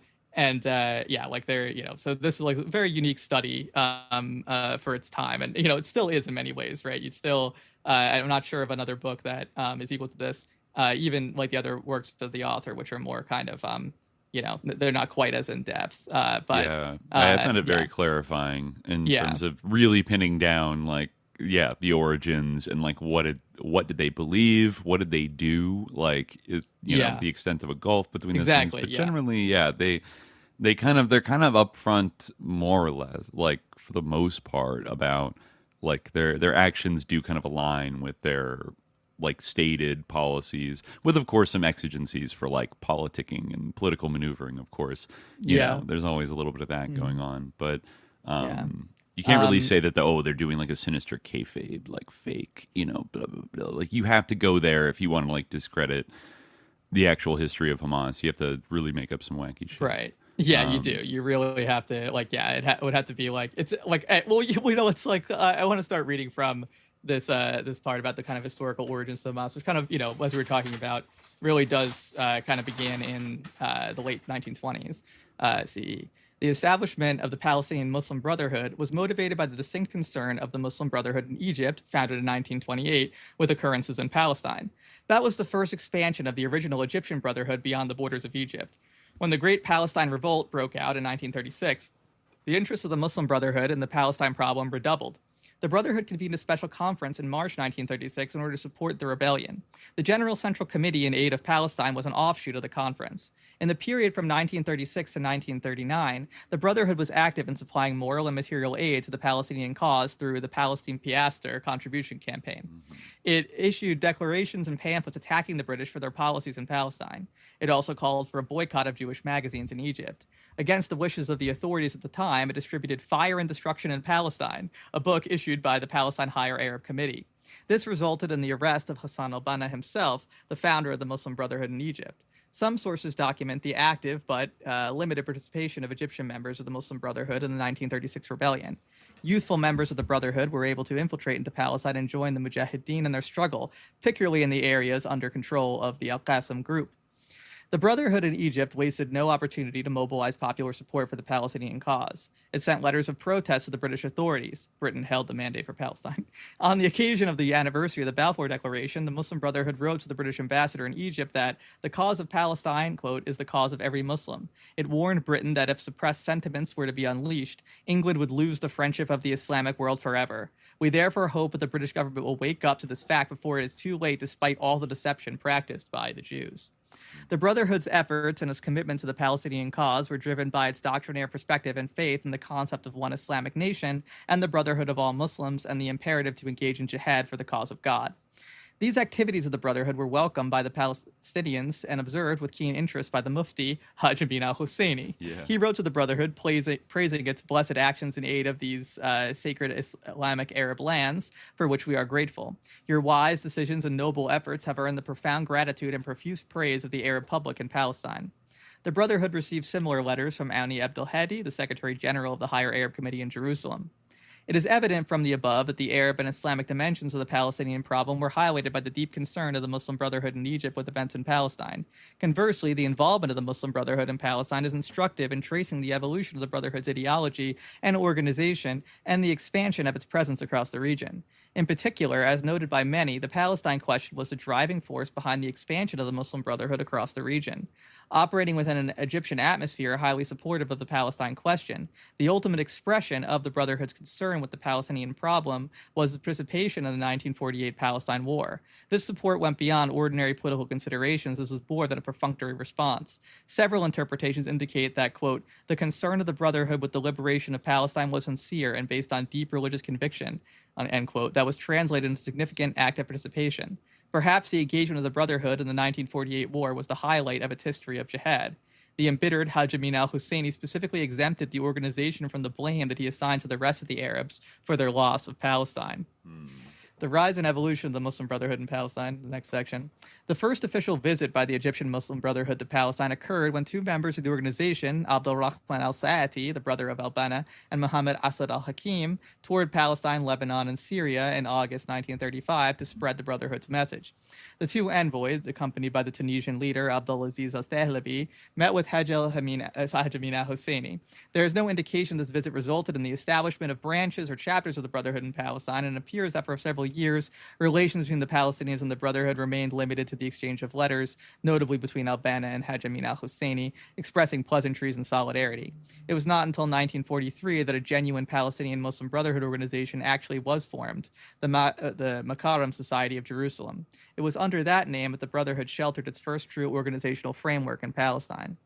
this is like a very unique study for its time, and it still is in many ways, right? You still I'm not sure of another book that is equal to this, even like the other works of the author, which are more kind of they're not quite as in depth, but I found it very clarifying in terms of really pinning down the origins and what did they believe, what did they do, the extent of a gulf between those things. But generally, they're kind of upfront, more or less, for the most part, about their actions do kind of align with their stated policies, with of course some exigencies for politicking and political maneuvering. Of course, you know, there's always a little bit of that going on, but you can't really say that they're doing a sinister kayfabe, fake, blah blah blah. You have to go there if you want to discredit the actual history of Hamas. You have to really make up some wacky shit, right? Yeah, you do. You really have to, it would have to be it's it's I want to start reading from this part about the kind of historical origins of Hamas, which kind of, as we were talking about, really does kind of begin in the late 1920s CE. The establishment of the Palestinian Muslim Brotherhood was motivated by the distinct concern of the Muslim Brotherhood in Egypt, founded in 1928, with occurrences in Palestine. That was the first expansion of the original Egyptian Brotherhood beyond the borders of Egypt. When the Great Palestine Revolt broke out in 1936, the interest of the Muslim Brotherhood in the Palestine problem redoubled. The Brotherhood convened a special conference in March 1936 in order to support the rebellion. The General Central Committee in Aid of Palestine was an offshoot of the conference. In the period from 1936 to 1939, the Brotherhood was active in supplying moral and material aid to the Palestinian cause through the Palestine Piaster contribution campaign. It issued declarations and pamphlets attacking the British for their policies in Palestine. It also called for a boycott of Jewish magazines in Egypt. Against the wishes of the authorities at the time, it distributed Fire and Destruction in Palestine, a book issued by the Palestine Higher Arab Committee. This resulted in the arrest of Hassan al-Banna himself, the founder of the Muslim Brotherhood in Egypt. Some sources document the active but limited participation of Egyptian members of the Muslim Brotherhood in the 1936 rebellion. Youthful members of the Brotherhood were able to infiltrate into Palestine and join the Mujahideen in their struggle, particularly in the areas under control of the Al-Qassam group. The Brotherhood in Egypt wasted no opportunity to mobilize popular support for the Palestinian cause. It sent letters of protest to the British authorities. Britain held the mandate for Palestine. On the occasion of the anniversary of the Balfour Declaration, the Muslim Brotherhood wrote to the British ambassador in Egypt that the cause of Palestine, quote, is the cause of every Muslim. It warned Britain that if suppressed sentiments were to be unleashed, England would lose the friendship of the Islamic world forever. We therefore hope that the British government will wake up to this fact before it is too late, despite all the deception practiced by the Jews. The Brotherhood's efforts and its commitment to the Palestinian cause were driven by its doctrinaire perspective and faith in the concept of one Islamic nation and the brotherhood of all Muslims and the imperative to engage in jihad for the cause of God. These activities of the Brotherhood were welcomed by the Palestinians and observed with keen interest by the Mufti, Hajj Amin al-Husseini. Yeah. He wrote to the Brotherhood praising its blessed actions in aid of these sacred Islamic Arab lands, for which we are grateful. Your wise decisions and noble efforts have earned the profound gratitude and profuse praise of the Arab public in Palestine. The Brotherhood received similar letters from Auni Abdel Hadi, the Secretary General of the Higher Arab Committee in Jerusalem. It is evident from the above that the Arab and Islamic dimensions of the Palestinian problem were highlighted by the deep concern of the Muslim Brotherhood in Egypt with events in Palestine. Conversely, the involvement of the Muslim Brotherhood in Palestine is instructive in tracing the evolution of the Brotherhood's ideology and organization and the expansion of its presence across the region. In particular, as noted by many, the Palestine question was the driving force behind the expansion of the Muslim Brotherhood across the region. Operating within an Egyptian atmosphere highly supportive of the Palestine question, the ultimate expression of the Brotherhood's concern with the Palestinian problem was the participation in the 1948 Palestine War. This support went beyond ordinary political considerations. This was more than a perfunctory response. Several interpretations indicate that, quote, the concern of the Brotherhood with the liberation of Palestine was sincere and based on deep religious conviction, end quote, that was translated into significant active participation. Perhaps the engagement of the Brotherhood in the 1948 war was the highlight of its history of jihad. The embittered Hajj Amin al-Husseini specifically exempted the organization from the blame that he assigned to the rest of the Arabs for their loss of Palestine. The rise and evolution of the Muslim Brotherhood in Palestine, the next section. The first official visit by the Egyptian Muslim Brotherhood to Palestine occurred when two members of the organization, Abdul Rahman al-Sa'ati, the brother of al-Banna, and Muhammad Asad al-Hakim, toured Palestine, Lebanon, and Syria in August 1935 to spread the Brotherhood's message. The two envoys, accompanied by the Tunisian leader Abdulaziz al-Thahlabi, met with Haj al-Amin al-Husseini. There is no indication this visit resulted in the establishment of branches or chapters of the Brotherhood in Palestine, and it appears that for several years, relations between the Palestinians and the Brotherhood remained limited to the exchange of letters, notably between al-Banna and Haj Amin al-Husseini, expressing pleasantries and solidarity. It was not until 1943 that a genuine Palestinian Muslim Brotherhood organization actually was formed, the Makaram Society of Jerusalem. It was under that name that the Brotherhood sheltered its first true organizational framework in Palestine.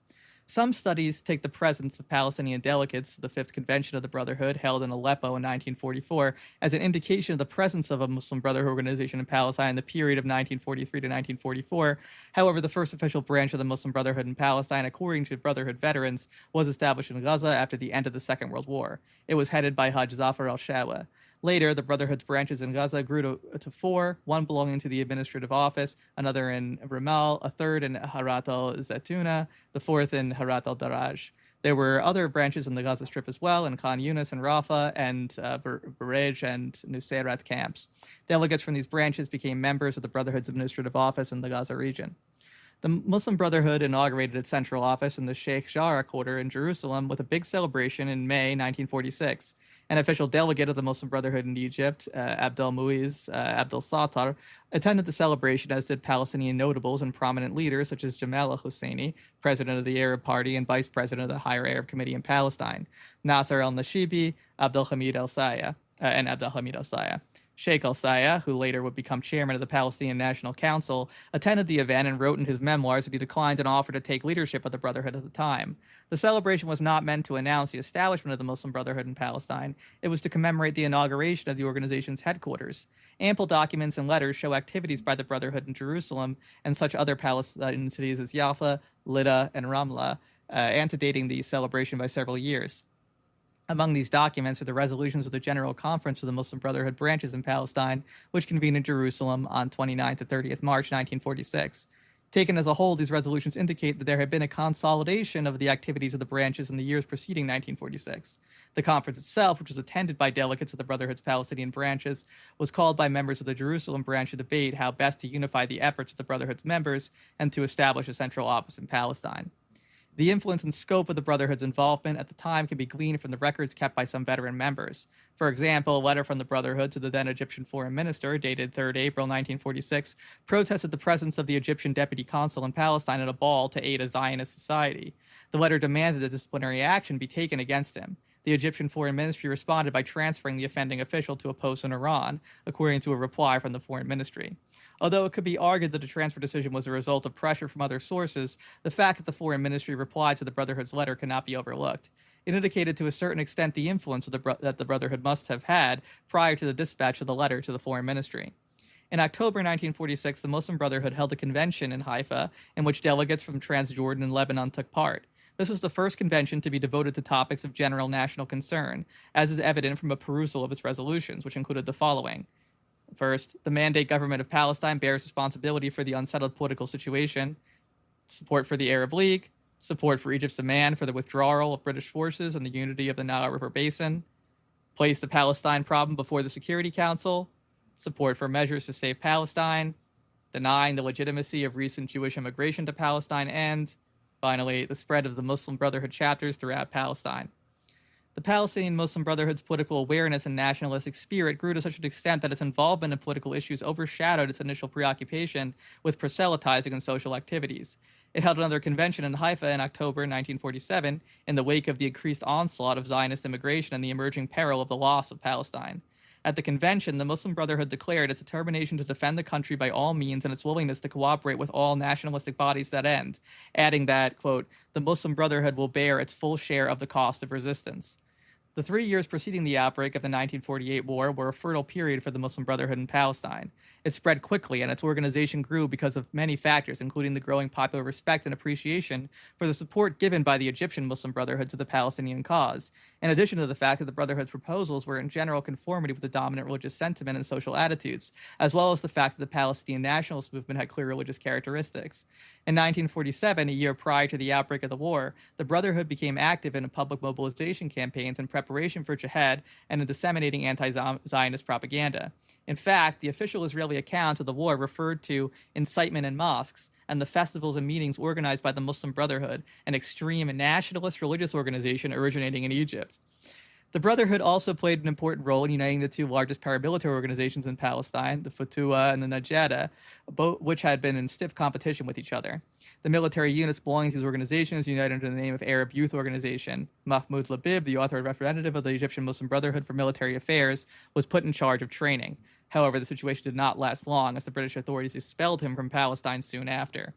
Some studies take the presence of Palestinian delegates to the Fifth Convention of the Brotherhood, held in Aleppo in 1944, as an indication of the presence of a Muslim Brotherhood organization in Palestine in the period of 1943 to 1944. However, the first official branch of the Muslim Brotherhood in Palestine, according to Brotherhood veterans, was established in Gaza after the end of the Second World War. It was headed by Haj Zafar al-Shawa. Later, the Brotherhood's branches in Gaza grew to four, one belonging to the administrative office, another in Ramal, a third in Harat al-Zaytuna, the fourth in Harat al-Daraj. There were other branches in the Gaza Strip as well, in Khan Yunis and Rafah, and Barej and Nusayrat camps. Delegates from these branches became members of the Brotherhood's administrative office in the Gaza region. The Muslim Brotherhood inaugurated its central office in the Sheikh Jarrah quarter in Jerusalem with a big celebration in May 1946. An official delegate of the Muslim Brotherhood in Egypt, Abdel Muiz Abdel Sattar, attended the celebration, as did Palestinian notables and prominent leaders such as Jamal al-Husseini, president of the Arab Party and vice president of the Higher Arab Committee in Palestine, Nasser al-Nashibi, Abdel Hamid al-Saya. Sheikh al-Saya, who later would become chairman of the Palestinian National Council, attended the event and wrote in his memoirs that he declined an offer to take leadership of the Brotherhood at the time. The celebration was not meant to announce the establishment of the Muslim Brotherhood in Palestine. It was to commemorate the inauguration of the organization's headquarters. Ample documents and letters show activities by the Brotherhood in Jerusalem and such other Palestinian cities as Jaffa, Lydda, and Ramla, antedating the celebration by several years. Among these documents are the resolutions of the General Conference of the Muslim Brotherhood branches in Palestine, which convened in Jerusalem on 29th to 30th March 1946. Taken as a whole, these resolutions indicate that there had been a consolidation of the activities of the branches in the years preceding 1946. The conference itself, which was attended by delegates of the Brotherhood's Palestinian branches, was called by members of the Jerusalem branch to debate how best to unify the efforts of the Brotherhood's members and to establish a central office in Palestine. The influence and scope of the Brotherhood's involvement at the time can be gleaned from the records kept by some veteran members. For example, a letter from the Brotherhood to the then Egyptian foreign minister, dated 3rd April 1946, protested the presence of the Egyptian deputy consul in Palestine at a ball to aid a Zionist society. The letter demanded that disciplinary action be taken against him. The Egyptian foreign ministry responded by transferring the offending official to a post in Iran, according to a reply from the foreign ministry. Although it could be argued that the transfer decision was a result of pressure from other sources, the fact that the foreign ministry replied to the Brotherhood's letter cannot be overlooked. It indicated to a certain extent the influence of that the Brotherhood must have had prior to the dispatch of the letter to the foreign ministry. In October 1946, the Muslim Brotherhood held a convention in Haifa in which delegates from Transjordan and Lebanon took part. This was the first convention to be devoted to topics of general national concern, as is evident from a perusal of its resolutions, which included the following. First, the mandate government of Palestine bears responsibility for the unsettled political situation, support for the Arab League, support for Egypt's demand for the withdrawal of British forces and the unity of the Nile River Basin, place the Palestine problem before the Security Council, support for measures to save Palestine, denying the legitimacy of recent Jewish immigration to Palestine, and, finally, the spread of the Muslim Brotherhood chapters throughout Palestine. The Palestinian Muslim Brotherhood's political awareness and nationalistic spirit grew to such an extent that its involvement in political issues overshadowed its initial preoccupation with proselytizing and social activities. It held another convention in Haifa in October 1947 in the wake of the increased onslaught of Zionist immigration and the emerging peril of the loss of Palestine. At the convention, the Muslim Brotherhood declared its determination to defend the country by all means and its willingness to cooperate with all nationalistic bodies to that end, adding that, quote, the Muslim Brotherhood will bear its full share of the cost of resistance. The 3 years preceding the outbreak of the 1948 war were a fertile period for the Muslim Brotherhood in Palestine. It spread quickly, and its organization grew because of many factors, including the growing popular respect and appreciation for the support given by the Egyptian Muslim Brotherhood to the Palestinian cause, in addition to the fact that the Brotherhood's proposals were in general conformity with the dominant religious sentiment and social attitudes, as well as the fact that the Palestinian nationalist movement had clear religious characteristics. In 1947, a year prior to the outbreak of the war, the Brotherhood became active in public mobilization campaigns in preparation for jihad and in disseminating anti-Zionist propaganda. In fact, the official Israeli account of the war referred to incitement in mosques and the festivals and meetings organized by the Muslim Brotherhood, an extreme nationalist religious organization originating in Egypt. The Brotherhood also played an important role in uniting the two largest paramilitary organizations in Palestine, the Fatwa and the Najada, both which had been in stiff competition with each other. The military units belonging to these organizations united under the name of Arab Youth Organization. Mahmoud Labib, the authorized representative of the Egyptian Muslim Brotherhood for Military Affairs, was put in charge of training. However, the situation did not last long, as the British authorities expelled him from Palestine soon after.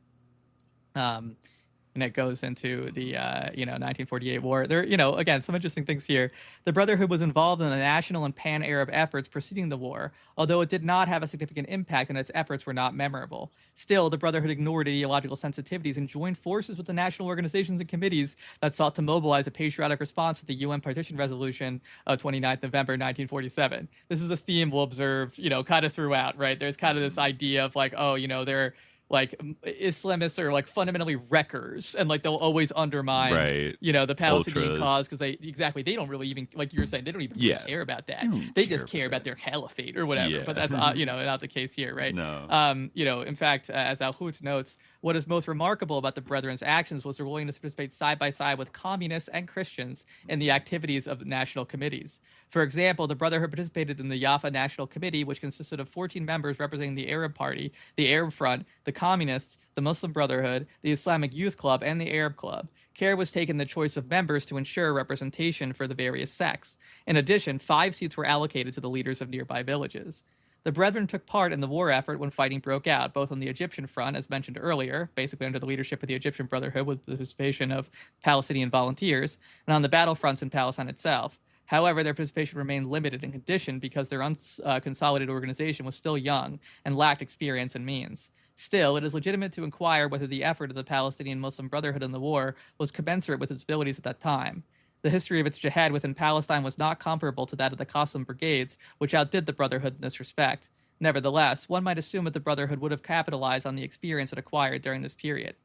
And it goes into the 1948 war. There, again, some interesting things here. The Brotherhood was involved in the national and pan-Arab efforts preceding the war, although it did not have a significant impact and its efforts were not memorable. Still, the Brotherhood ignored ideological sensitivities and joined forces with the national organizations and committees that sought to mobilize a patriotic response to the UN Partition Resolution of 29th November 1947. This is a theme we'll observe, kind of throughout, right? There's kind of this idea of like, they're like Islamists are like fundamentally wreckers, and like they'll always undermine, the Palestinian cause because they don't really even, like you were saying, they don't even really care about that. They just care about their caliphate or whatever. But that's not the case here, right? No. In fact, as Al-Hut notes, what is most remarkable about the Brethren's actions was their willingness to participate side by side with communists and Christians in the activities of the national committees. For example, the Brotherhood participated in the Jaffa National Committee, which consisted of 14 members representing the Arab Party, the Arab Front, the Communists, the Muslim Brotherhood, the Islamic Youth Club, and the Arab Club. Care was taken in the choice of members to ensure representation for the various sects. In addition, 5 seats were allocated to the leaders of nearby villages. The Brethren took part in the war effort when fighting broke out, both on the Egyptian front, as mentioned earlier, basically under the leadership of the Egyptian Brotherhood with the participation of Palestinian volunteers, and on the battlefronts in Palestine itself. However, their participation remained limited and conditioned because their unconsolidated organization was still young and lacked experience and means. Still, it is legitimate to inquire whether the effort of the Palestinian Muslim Brotherhood in the war was commensurate with its abilities at that time. The history of its jihad within Palestine was not comparable to that of the Qassam brigades, which outdid the Brotherhood in this respect. Nevertheless, one might assume that the Brotherhood would have capitalized on the experience it acquired during this period.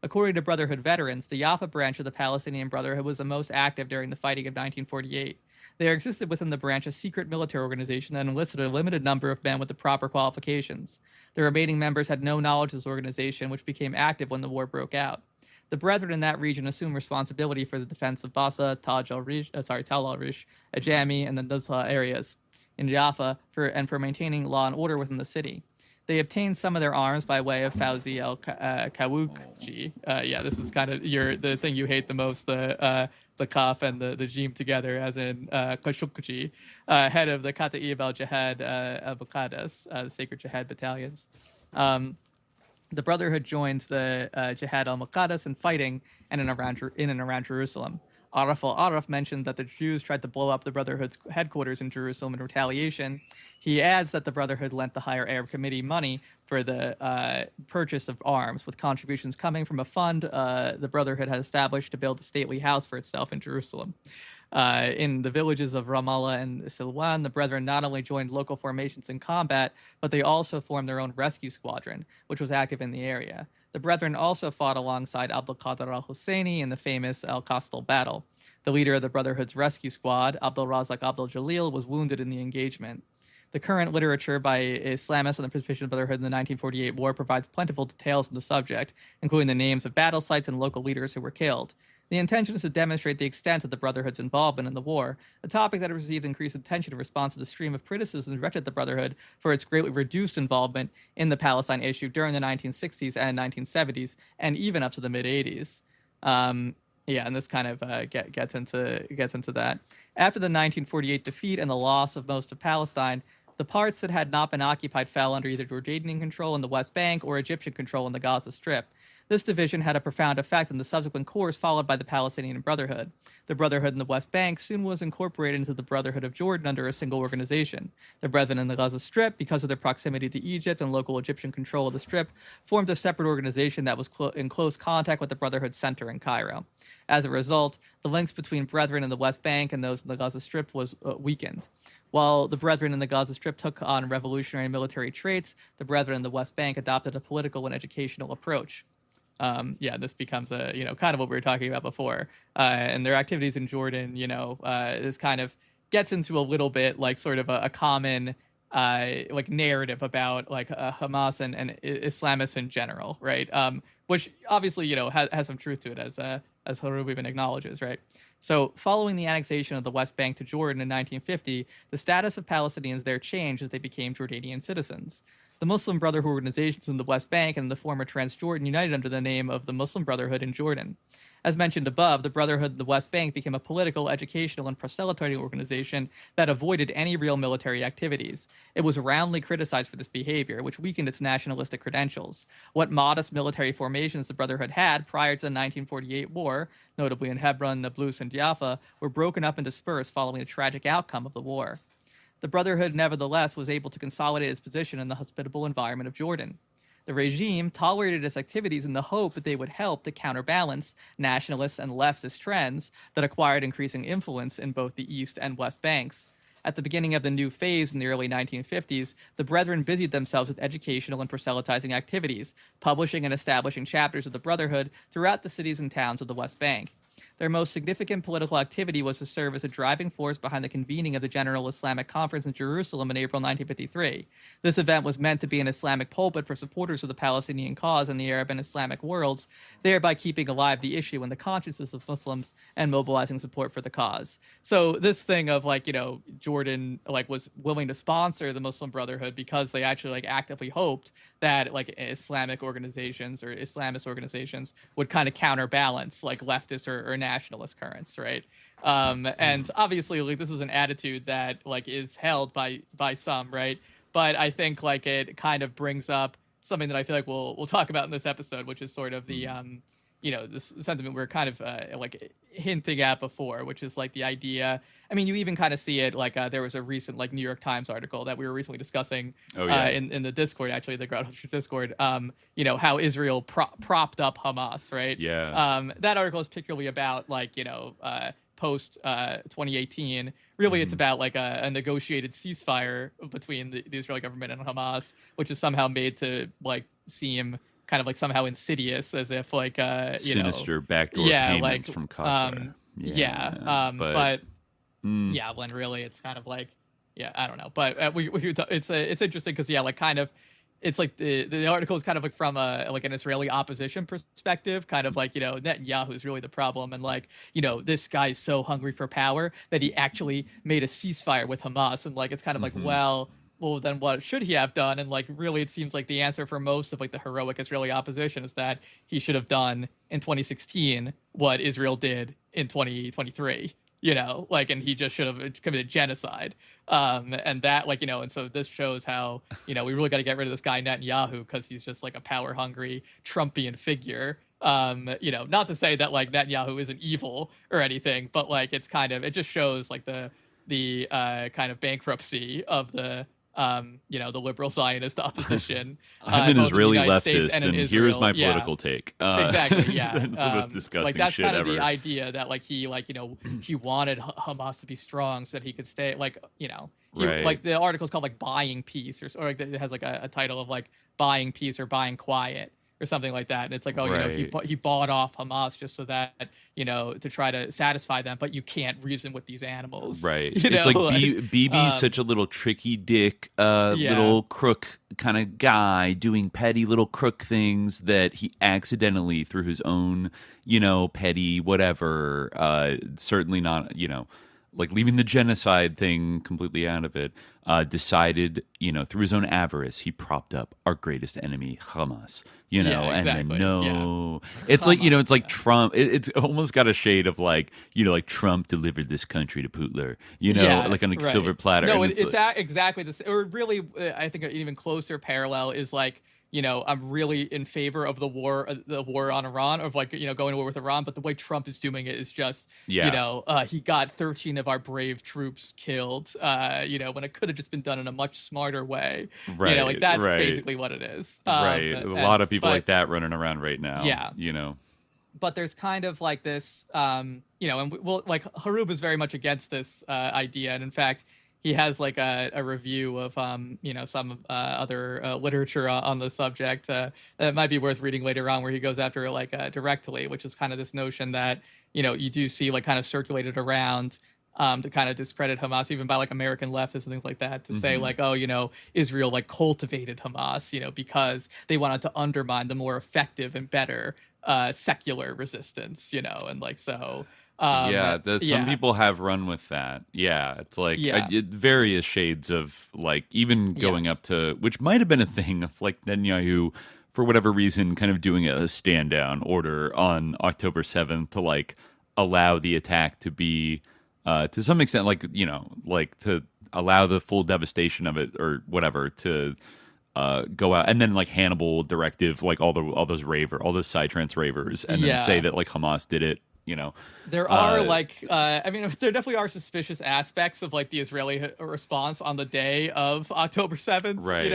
According to Brotherhood veterans, the Jaffa branch of the Palestinian Brotherhood was the most active during the fighting of 1948. There existed within the branch a secret military organization that enlisted a limited number of men with the proper qualifications. The remaining members had no knowledge of this organization, which became active when the war broke out. The Brethren in that region assumed responsibility for the defense of Bassa, Tal al-Rish, Ajami, and the Nuzla areas in Jaffa for maintaining law and order within the city. They obtained some of their arms by way of Fawzi al-Kawukji. This is kind of the thing you hate the most, the Kaf and the Jim together, as in Khashoggi, head of the Kata'ib al-Jihad al-Buqadas, the Sacred Jihad Battalions. The Brotherhood joined the Jihad al-Muqaddas in fighting in and around Jerusalem. Araf al-Araf mentioned that the Jews tried to blow up the Brotherhood's headquarters in Jerusalem in retaliation. He adds that the Brotherhood lent the Higher Arab Committee money for the purchase of arms, with contributions coming from a fund the Brotherhood had established to build a stately house for itself in Jerusalem. In the villages of Ramallah and Silwan, the Brethren not only joined local formations in combat, but they also formed their own rescue squadron, which was active in the area. The Brethren also fought alongside Abdul Qadir al-Husseini in the famous Al-Qastal battle. The leader of the Brotherhood's rescue squad, Abdul Razak Abdul Jalil, was wounded in the engagement. The current literature by Islamists on the participation of the Brotherhood in the 1948 war provides plentiful details on the subject, including the names of battle sites and local leaders who were killed. The intention is to demonstrate the extent of the Brotherhood's involvement in the war, a topic that has received increased attention in response to the stream of criticism directed at the Brotherhood for its greatly reduced involvement in the Palestine issue during the 1960s and 1970s, and even up to the mid-80s. And this kind of gets into that. After the 1948 defeat and the loss of most of Palestine, the parts that had not been occupied fell under either Jordanian control in the West Bank or Egyptian control in the Gaza Strip. This division had a profound effect on the subsequent course followed by the Palestinian Brotherhood. The Brotherhood in the West Bank soon was incorporated into the Brotherhood of Jordan under a single organization. The Brethren in the Gaza Strip, because of their proximity to Egypt and local Egyptian control of the Strip, formed a separate organization that was in close contact with the Brotherhood Center in Cairo. As a result, the links between Brethren in the West Bank and those in the Gaza Strip was weakened. While the Brethren in the Gaza Strip took on revolutionary military traits, the Brethren in the West Bank adopted a political and educational approach. This becomes kind of what we were talking about before. And their activities in Jordan, this kind of gets into a little bit like sort of a common narrative about Hamas and Islamists in general, right? Which obviously, has some truth to it, as Hroub even acknowledges, right? So following the annexation of the West Bank to Jordan in 1950, the status of Palestinians there changed as they became Jordanian citizens. The Muslim Brotherhood organizations in the West Bank and the former Transjordan united under the name of the Muslim Brotherhood in Jordan. As mentioned above, the Brotherhood in the West Bank became a political, educational, and proselytizing organization that avoided any real military activities. It was roundly criticized for this behavior, which weakened its nationalistic credentials. What modest military formations the Brotherhood had prior to the 1948 war, notably in Hebron, Nablus, and Jaffa, were broken up and dispersed following the tragic outcome of the war. The Brotherhood, nevertheless, was able to consolidate its position in the hospitable environment of Jordan. The regime tolerated its activities in the hope that they would help to counterbalance nationalist and leftist trends that acquired increasing influence in both the East and West Banks. At the beginning of the new phase in the early 1950s, the Brethren busied themselves with educational and proselytizing activities, publishing and establishing chapters of the Brotherhood throughout the cities and towns of the West Bank. Their most significant political activity was to serve as a driving force behind the convening of the General Islamic Conference in Jerusalem in April 1953. This event was meant to be an Islamic pulpit for supporters of the Palestinian cause in the Arab and Islamic worlds, thereby keeping alive the issue in the consciousness of Muslims and mobilizing support for the cause. So this thing of Jordan was willing to sponsor the Muslim Brotherhood because they actually actively hoped that Islamic organizations or Islamist organizations would kind of counterbalance leftist or nationalist currents, right? And obviously this is an attitude that is held by some, right? But I think it kind of brings up something that I feel like we'll talk about in this episode, which is sort of the this sentiment we're kind of hinting at before, which is the idea. I mean, you even kind of see it there was a recent New York Times article that we were recently discussing in the Discord, actually, the GWOT Discord. How Israel propped up Hamas, right? Yeah. That article is particularly about post 2018. Really, it's about a negotiated ceasefire between the Israeli government and Hamas, which is somehow made to seem kind of somehow insidious, as if sinister backdoor payments from Qatar. When really it's kind of I don't know. But it's interesting because it's the article is kind of from an Israeli opposition perspective, kind of Netanyahu is really the problem, and this guy is so hungry for power that he actually made a ceasefire with Hamas, and it's kind of well, then what should he have done? And really, it seems the answer for most of the heroic Israeli opposition is that he should have done in 2016 what Israel did in 2023. And he just should have committed genocide. And that, and so this shows how, we really got to get rid of this guy Netanyahu because he's just a power-hungry Trumpian figure. Not to say that Netanyahu isn't evil or anything, but it's kind of, it just shows the kind of bankruptcy of the liberal Zionist opposition. I'm an Israeli leftist, and here's my political take. Exactly, yeah. That's the most disgusting that's shit kind of ever. the idea that he wanted Hamas to be strong so that he could stay Right. The article's called buying peace, or it has a title of buying peace or buying quiet or something like that. And it's he bought off Hamas just so that, to try to satisfy them, but you can't reason with these animals. Right. It's Bibi's such a little tricky dick, little crook kind of guy doing petty little crook things that he accidentally, through his own, petty whatever, certainly not, leaving the genocide thing completely out of it, decided, through his own avarice, he propped up our greatest enemy, Hamas. Exactly. And then it's it's like Trump. It's almost got a shade of Trump delivered this country to Putler, on a silver platter. No, it's exactly this. Or really, I think an even closer parallel is I'm really in favor of the war on Iran, of like, going to war with Iran. But the way Trump is doing it is just, he got 13 of our brave troops killed, when it could have just been done in a much smarter way. Right. That's basically what it is. Right. A lot of people like that running around right now. Yeah. But there's kind of like this, and Hroub is very much against this idea. And in fact, he has like a review of some other literature on the subject that might be worth reading later on, where he goes after it like directly, which is kind of this notion that you do see like kind of circulated around to kind of discredit Hamas, even by like American leftists and things like that, to say like, Israel like cultivated Hamas, because they wanted to undermine the more effective and better secular resistance, and like so. Some people have run with that. Yeah, it's like various shades of like even going up to, which might have been a thing of like Netanyahu, for whatever reason, kind of doing a stand down order on October 7th to like allow the attack to be to some extent like to allow the full devastation of it or whatever to go out, and then like Hannibal directive like all those psytrance ravers, and then say that like Hamas did it. There are there definitely are suspicious aspects of like the Israeli response on the day of October 7th, right.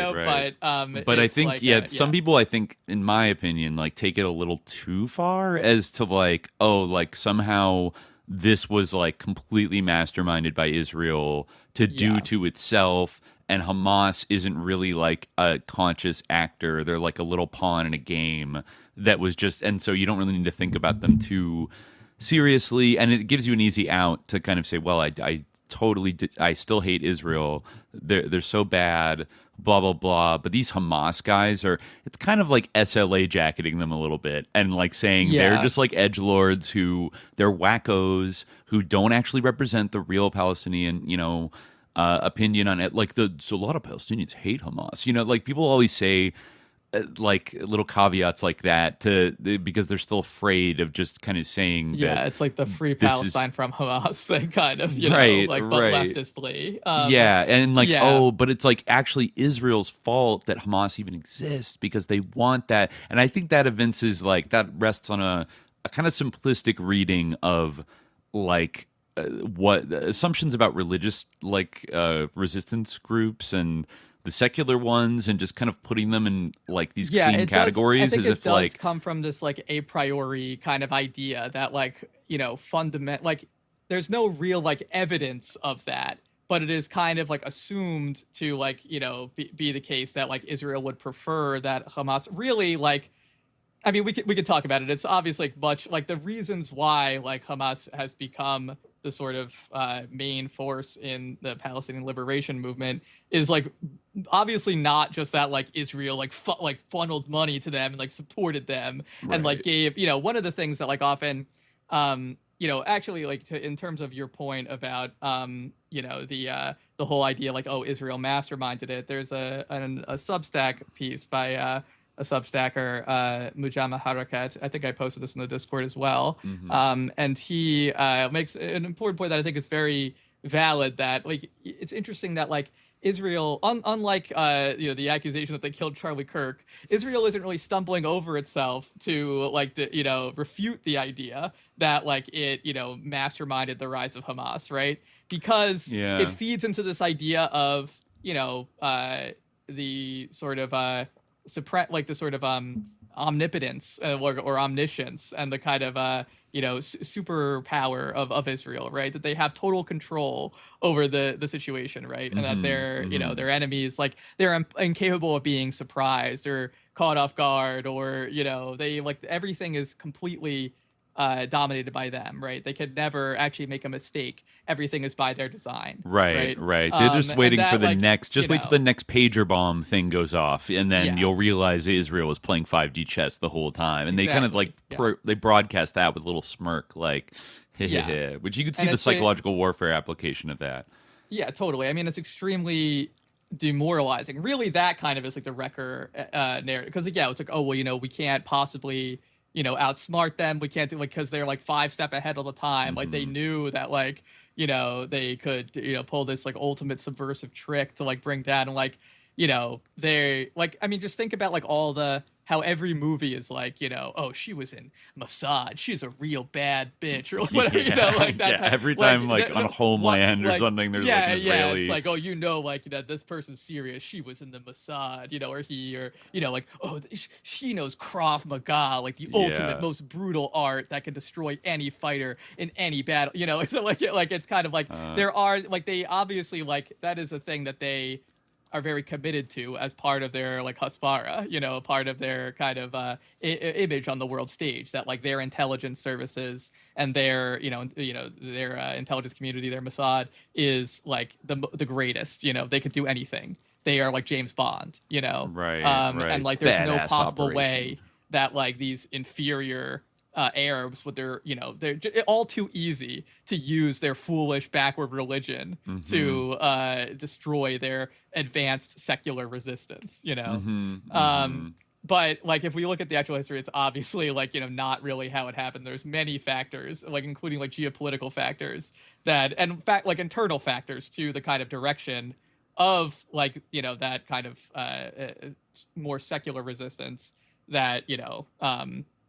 But I think, some people, I think, in my opinion, like take it a little too far as to like, somehow this was like completely masterminded by Israel to do to itself. And Hamas isn't really like a conscious actor. They're like a little pawn in a game that was just, and so you don't really need to think about them too seriously, and it gives you an easy out to kind of say, well, I totally I still hate Israel. They're so bad, blah blah blah. But these Hamas guys it's kind of like SLA jacketing them a little bit and like saying they're just like edgelords they're wackos who don't actually represent the real Palestinian opinion on it. Like so a lot of Palestinians hate Hamas. Like people always say like little caveats like that because they're still afraid of just kind of saying that it's like the free Palestine from Hamas thing, kind of, but leftistly. But it's like actually Israel's fault that Hamas even exists because they want that. And I think that evinces like that rests on a kind of simplistic reading of like what assumptions about religious like resistance groups and the secular ones, and just kind of putting them in like these clean categories. I think it does come from this like a priori kind of idea that like, fundament, like there's no real like evidence of that, but it is kind of like assumed to like, be the case that like Israel would prefer that Hamas really like, I mean, we could talk about it. It's obviously much like the reasons why like Hamas has become the sort of main force in the Palestinian liberation movement is like obviously not just that like Israel like funneled money to them and like supported them and like gave one of the things that like often actually like in terms of your point about the whole idea like, oh, Israel masterminded it. There's a Substack piece by a Substacker, UMMAH-GROUNDED. I think I posted this in the Discord as well. And he makes an important point that I think is very valid, that like it's interesting that like Israel, unlike the accusation that they killed Charlie Kirk, Israel isn't really stumbling over itself to like refute the idea that like it masterminded the rise of Hamas, right? Because it feeds into this idea of the sort of omnipotence or omniscience and the kind of superpower of Israel, right? That they have total control over the situation, right? And that they're their enemies, like they're incapable of being surprised or caught off guard, or they like everything is completely dominated by them, right? They could never actually make a mistake. Everything is by their design. Right. They're just waiting for the next, wait till the next pager bomb thing goes off, and then you'll realize Israel was playing 5D chess the whole time. And they kind of like, they broadcast that with a little smirk, like, which you could see the psychological warfare application of that. Yeah, totally. I mean, it's extremely demoralizing. Really, that kind of is like the Wrecker narrative. Because, it's like, oh, well, we can't possibly outsmart them. We can't do because they're like 5 steps ahead all the time. Like they knew that like, they could, pull this like ultimate subversive trick to like bring down. And like, they're like, I mean, just think about like how every movie is like, oh, she was in Mossad, she's a real bad bitch, or whatever, like that. Yeah, every time like on Homeland or something, there's like an Israeli. It's like, oh, like that this person's serious, she was in the Mossad, or like, oh, she knows Krav Maga, like the ultimate, most brutal art that can destroy any fighter in any battle, so like it's kind of like there are like, they obviously like, that is a thing that they are very committed to as part of their like hasbara, part of their kind of image on the world stage, that like their intelligence services and their their intelligence community, their Mossad, is like the greatest. They could do anything. They are like James Bond, right. And like there's no possible operation. way that like these inferior Arabs with they're all too easy to use their foolish backward religion to destroy their advanced secular resistance, but like if we look at the actual history, it's obviously like not really how it happened. There's many factors, like including like geopolitical factors that, and in fact like internal factors to the kind of direction of like that kind of more secular resistance that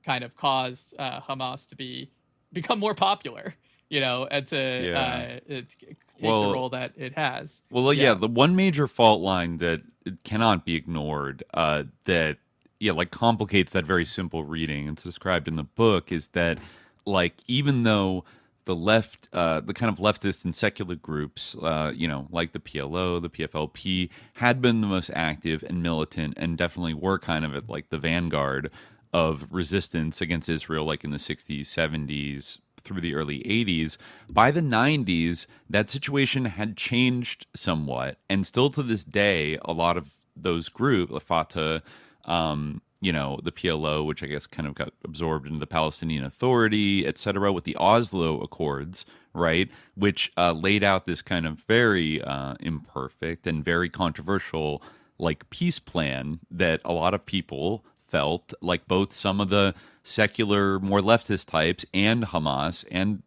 kind of caused Hamas to become more popular, and to take the role that it has. Well, the one major fault line that cannot be ignored, that like complicates that very simple reading, it's described in the book, is that like even though the left, the kind of leftist and secular groups, like the PLO, the PFLP, had been the most active and militant, and definitely were kind of at like the vanguard of resistance against Israel, like in the 60s, 70s, through the early 80s. By the 90s, that situation had changed somewhat. And still to this day, a lot of those groups, Fatah, the PLO, which I guess kind of got absorbed into the Palestinian Authority, et cetera, with the Oslo Accords, right, which laid out this kind of very imperfect and very controversial like peace plan that a lot of people felt, like both some of the secular, more leftist types and Hamas and,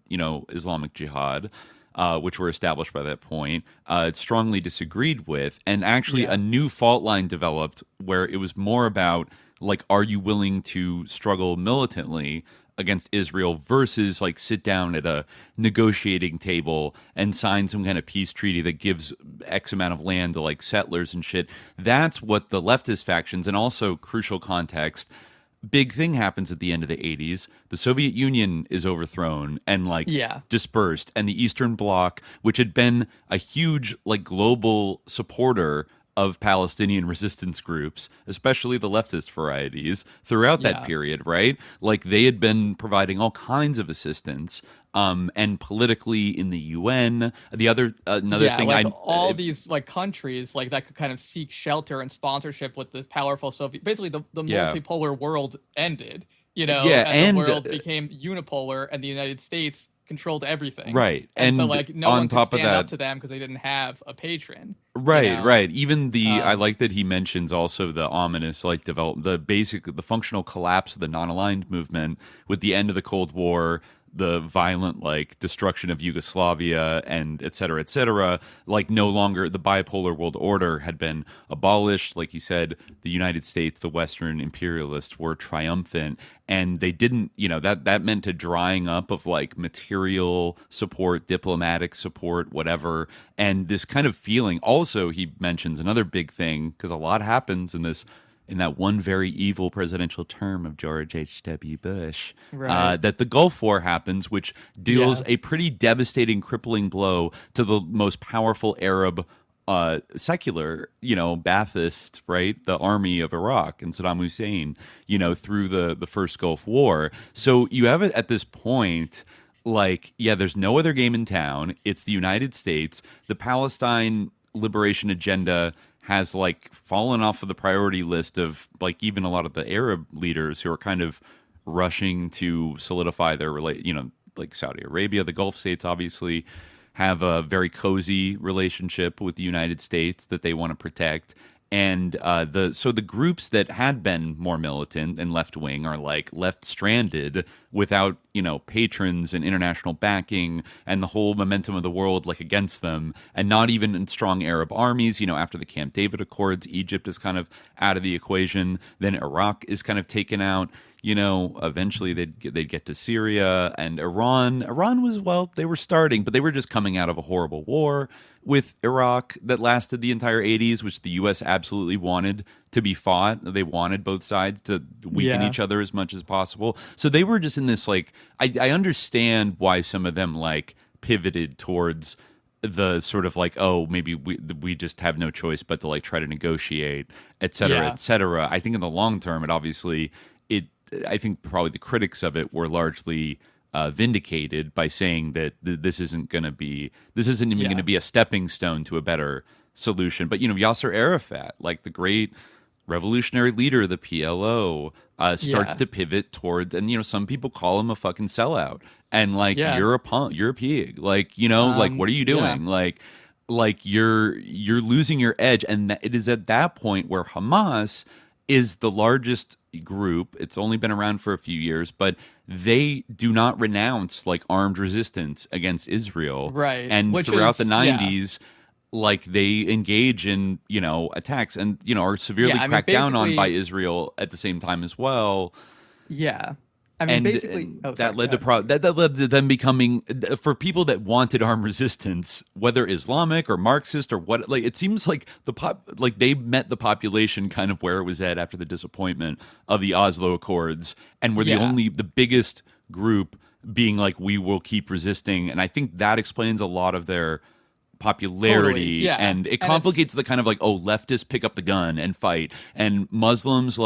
Islamic Jihad, which were established by that point, strongly disagreed with. And actually a new fault line developed where it was more about, like, are you willing to struggle militantly against Israel versus like sit down at a negotiating table and sign some kind of peace treaty that gives X amount of land to like settlers and shit. That's what the leftist factions, and also crucial context, big thing happens at the end of the 80s. The Soviet Union is overthrown and like dispersed, and the Eastern Bloc, which had been a huge like global supporter of Palestinian resistance groups, especially the leftist varieties, throughout that period, right? Like they had been providing all kinds of assistance, and politically in the UN. The other another thing, like all these like countries like that could kind of seek shelter and sponsorship with the powerful Soviet. Basically, the multipolar world ended. And the world became unipolar, and the United States controlled everything, right? And so like no one could stand up to them because they didn't have a patron, right. Even I like that he mentions also the ominous like the functional collapse of the non-aligned movement with the end of the Cold War, the violent like destruction of Yugoslavia, and et cetera, like no longer the bipolar world order had been abolished. Like he said, the United States, the Western imperialists were triumphant, and they didn't, that meant a drying up of like material support, diplomatic support, whatever. And this kind of feeling also, he mentions another big thing, because a lot happens in that one very evil presidential term of George H.W. Bush, that the Gulf War happens, which deals a pretty devastating, crippling blow to the most powerful Arab secular, Ba'athist, right? The army of Iraq and Saddam Hussein, through the first Gulf War. So you have it at this point, like, there's no other game in town. It's the United States. The Palestine liberation agenda has like fallen off of the priority list of like even a lot of the Arab leaders who are kind of rushing to solidify their like Saudi Arabia, the Gulf states obviously have a very cozy relationship with the United States that they want to protect. And the groups that had been more militant and left wing are like left stranded without, patrons and international backing and the whole momentum of the world like against them, and not even in strong Arab armies. After the Camp David Accords, Egypt is kind of out of the equation. Then Iraq is kind of taken out. Eventually they'd get to Syria and Iran. Iran was, they were starting, but they were just coming out of a horrible war with Iraq that lasted the entire 80s, which the U.S. absolutely wanted to be fought. They wanted both sides to weaken each other as much as possible. So they were just in this, I understand why some of them, pivoted towards the sort of maybe we just have no choice but to, try to negotiate, et cetera, et cetera. I think in the long term, I think probably the critics of it were largely vindicated by saying that this isn't even going to be a stepping stone to a better solution. But Yasser Arafat, the great revolutionary leader of the PLO, starts to pivot towards, and some people call him a fucking sellout, and you're a punk, you're a pig, what are you doing? You're losing your edge, and it is at that point where Hamas is the largest group. It's only been around for a few years, but they do not renounce armed resistance against Israel. Right. And throughout the 90s, they engage in, attacks and, are severely cracked down on by Israel at the same time as well. Yeah. I mean, that led to them becoming, for people that wanted armed resistance, whether Islamic or Marxist or what, it seems like they met the population kind of where it was at after the disappointment of the Oslo Accords, and were the biggest group being we will keep resisting. And I think that explains a lot of their popularity, and it complicates the kind of leftists pick up the gun and fight, and Muslims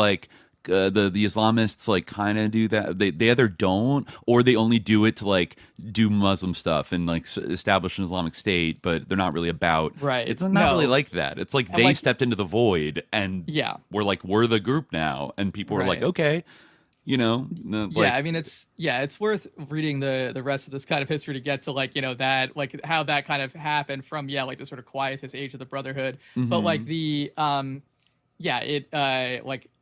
the Islamists kind of do that. They either don't, or they only do it to do Muslim stuff and establish an Islamic State, but they're not really about. Right. It's not really like that. It's they stepped into the void and we're the group now, and people were okay. I mean, it's worth reading the rest of this kind of history to get to that how that kind of happened from the sort of quietist age of the Brotherhood. Mm-hmm. But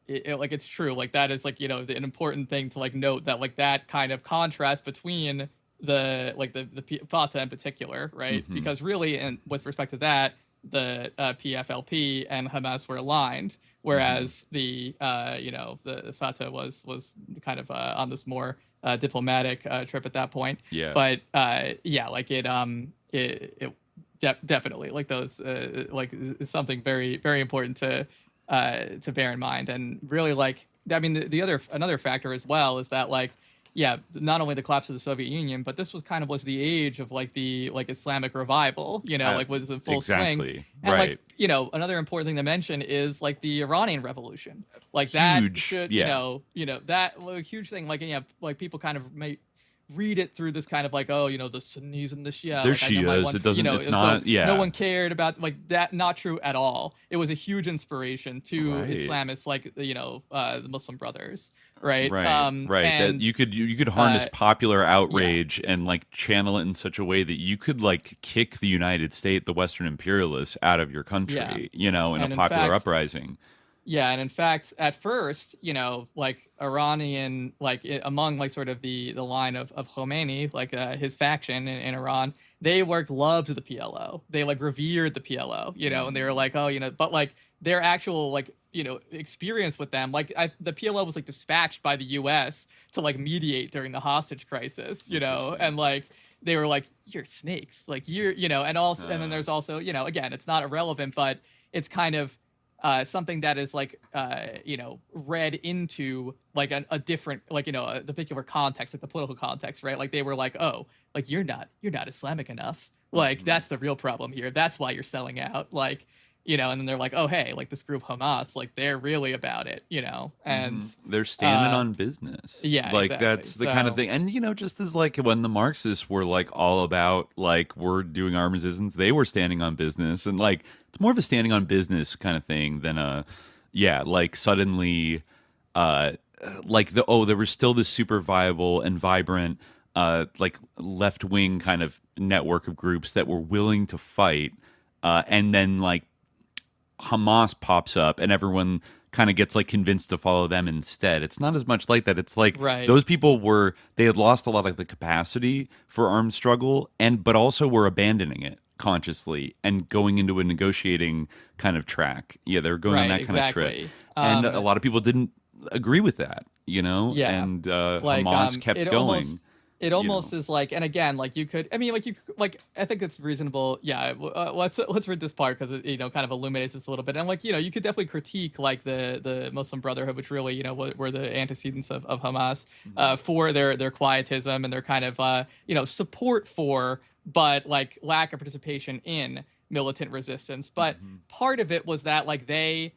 it's true. That is an important thing to note, that that kind of contrast between the Fatah in particular, right? Mm-hmm. Because really, and with respect to that, the PFLP and Hamas were aligned, whereas the Fatah was kind of on this more diplomatic trip at that point. Yeah. But definitely those is something very, very important to bear in mind. And really another factor as well is that not only the collapse of the Soviet Union, but this was the age of the Islamic revival, was in full swing. And right. Another important thing to mention is the Iranian Revolution. That should, that huge thing. People kind of may read it through this kind of the Sunnis and the Shia. They're Shias. It doesn't. It's not. Yeah. No one cared about that. Not true at all. It was a huge inspiration to Islamists, the Muslim Brothers. Right. Right. Right. And, you could harness popular outrage and channel it in such a way that you could kick the United States, the Western imperialists, out of your country. In a popular uprising. Yeah, and in fact, at first, Iranian, among sort of the line of Khomeini, his faction in Iran, they loved the PLO. They revered the PLO, and they were but their actual experience with them, the PLO was dispatched by the U.S. to mediate during the hostage crisis, and they were you're snakes, you're, and also, and then there's also, again, it's not irrelevant, but it's kind of something that is read into a different the particular context, the political context, right? They were oh, you're not Islamic enough, that's the real problem here, that's why you're selling out, and then they're oh, hey, this group Hamas, they're really about it, and they're standing on business. Yeah, exactly. That's the kind of thing. And just as when the Marxists were all about we're doing armed resistance, they were standing on business, and it's more of a standing on business kind of thing than suddenly there was still this super viable and vibrant left wing kind of network of groups that were willing to fight, and then Hamas pops up and everyone kind of gets like convinced to follow them instead. It's not as much like that. It's like those people they had lost a lot of the capacity for armed struggle, but also were abandoning it consciously and going into a negotiating kind of track. Yeah, they're going on that kind of trip. And a lot of people didn't agree with that, and Hamas kept going. It almost is like, and again, like you could, I think it's reasonable. Yeah. Let's read this part because it, kind of illuminates this a little bit. And like, you could definitely critique like the Muslim Brotherhood, which really, were the antecedents of Hamas, for their quietism and their kind of, support for, but like lack of participation in militant resistance. But part of it was that like they,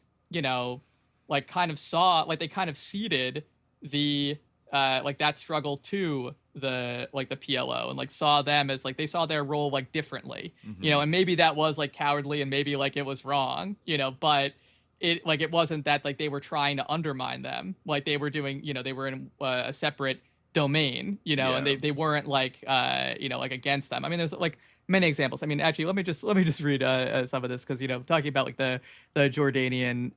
like kind of saw, like they kind of ceded the, like that struggle to the PLO and like saw them as like they saw their role like differently, and maybe that was like cowardly and maybe like it was wrong, but it wasn't that like they were trying to undermine them, like they were doing, they were in a separate domain, and they weren't like like against them. I mean, there's like many examples. I mean, actually, let me just read some of this because talking about like the Jordanian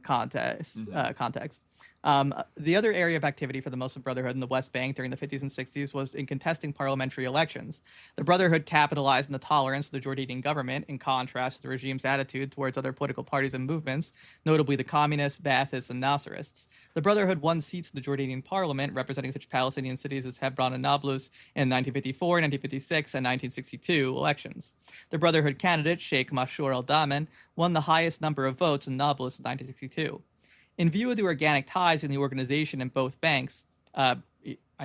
context. The other area of activity for the Muslim Brotherhood in the West Bank during the 50s and 60s was in contesting parliamentary elections. The Brotherhood capitalized on the tolerance of the Jordanian government, in contrast to the regime's attitude towards other political parties and movements, notably the communists, Baathists, and Nasserists. The Brotherhood won seats in the Jordanian parliament, representing such Palestinian cities as Hebron and Nablus in 1954, 1956, and 1962 elections. The Brotherhood candidate, Sheikh Mashur al-Daman, won the highest number of votes in Nablus in 1962. In view of the organic ties in the organization in both banks, I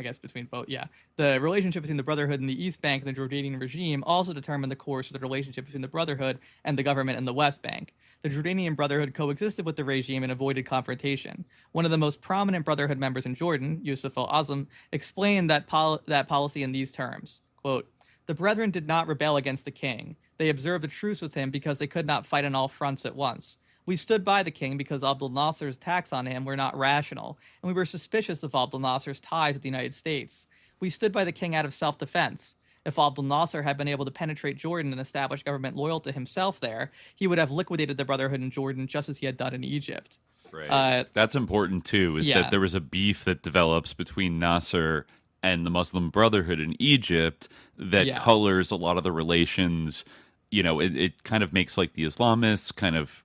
guess between both, the relationship between the Brotherhood and the East Bank and the Jordanian regime also determined the course of the relationship between the Brotherhood and the government in the West Bank. The Jordanian Brotherhood coexisted with the regime and avoided confrontation. One of the most prominent Brotherhood members in Jordan, Yusuf al-Azam, explained that policy in these terms, quote, "The Brethren did not rebel against the king. They observed a truce with him because they could not fight on all fronts at once. We stood by the king because Abdel Nasser's attacks on him were not rational, and we were suspicious of Abdel Nasser's ties with the United States. We stood by the king out of self-defense. If Abdel Nasser had been able to penetrate Jordan and establish government loyal to himself there, he would have liquidated the Brotherhood in Jordan just as he had done in Egypt." Right. That's important too, is that there was a beef that develops between Nasser and the Muslim Brotherhood in Egypt that colors a lot of the relations. It kind of makes like the Islamists kind of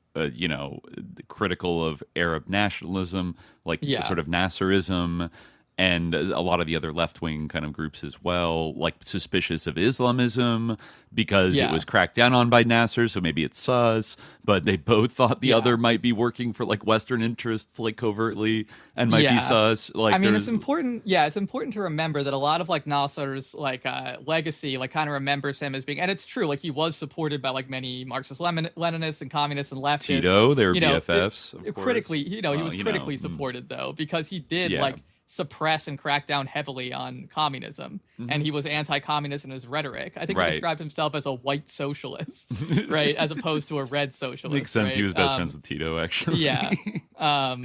critical of Arab nationalism, like sort of Nasserism, and a lot of the other left-wing kind of groups as well, like suspicious of Islamism because it was cracked down on by Nasser, so maybe it's sus, but they both thought the other might be working for like Western interests, like covertly, and might be sus. Like, I mean, it's important. Yeah, it's important to remember that a lot of like Nasser's like legacy, like kind of remembers him as being, and it's true, like he was supported by like many Marxist Leninists and communists and leftists. Tito, they were BFFs. Critically, he was critically supported though because he did like suppress and crack down heavily on communism, and he was anti-communist in his rhetoric. I think he described himself as a white socialist, right, as opposed to a red socialist. Makes sense. Right? He was best friends with Tito, actually. Yeah. A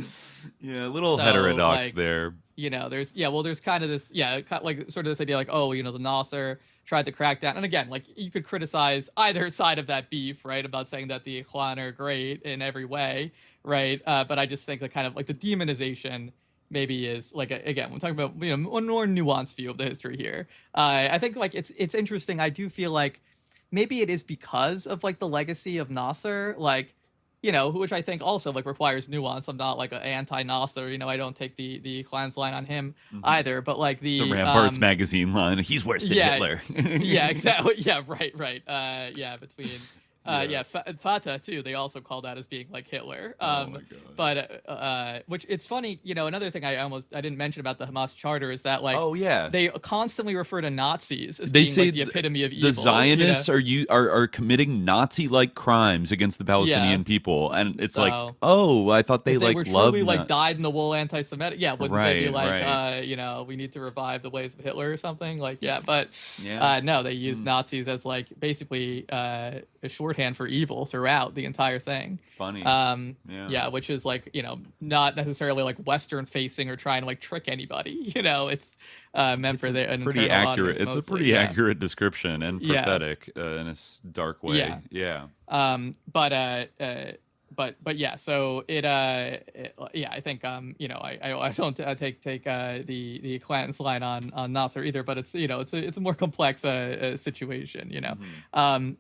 little heterodox like, there. There's kind of this, like sort of this idea, like, the Nasser tried to crack down, and again, like you could criticize either side of that beef, right, about saying that the Ikhwan are great in every way, right, but I just think that kind of like the demonization maybe is like again we're talking about a more nuanced view of the history here. I think like it's interesting. I do feel like maybe it is because of like the legacy of Nasser, like which I think also like requires nuance. I'm not like an anti-Nasser, I don't take the Klan's line on him either, but like the Ramparts magazine line, he's worse than Hitler. Exactly. Right. Between Fatah too. They also call that as being like Hitler. Oh my God. But which it's funny, another thing I didn't mention about the Hamas charter is that like they constantly refer to Nazis as being like the epitome of evil. The Zionists are committing Nazi-like crimes against the Palestinian people, and it's like, I thought they like loved like died in the wool anti-Semitic. Yeah, wouldn't they be like, we need to revive the ways of Hitler or something? Like, no, they use Nazis as like basically a short shorthand for evil throughout the entire thing. Funny. Yeah, which is like, not necessarily like Western facing or trying to like trick anybody. It's meant for the pretty accurate. It's a pretty accurate description and prophetic in a dark way. Yeah. But yeah, so I think I don't take the Clanton's line on Nasser either, but it's it's a more complex situation, Hroub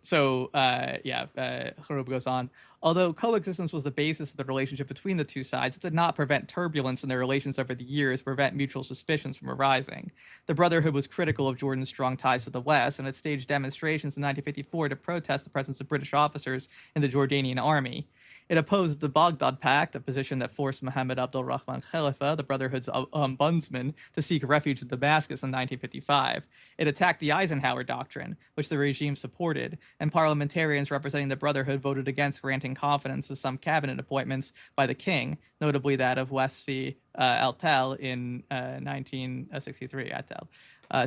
goes on. Although coexistence was the basis of the relationship between the two sides, it did not prevent turbulence in their relations over the years, prevent mutual suspicions from arising. The Brotherhood was critical of Jordan's strong ties to the West, and it staged demonstrations in 1954 to protest the presence of British officers in the Jordanian army. It opposed the Baghdad Pact, a position that forced Mohammed Abdul Rahman Khalifa, the Brotherhood's ombudsman, to seek refuge in Damascus in 1955. It attacked the Eisenhower Doctrine, which the regime supported, and parliamentarians representing the Brotherhood voted against granting confidence to some cabinet appointments by the king, notably that of Wasfi Al-Tal in 1963.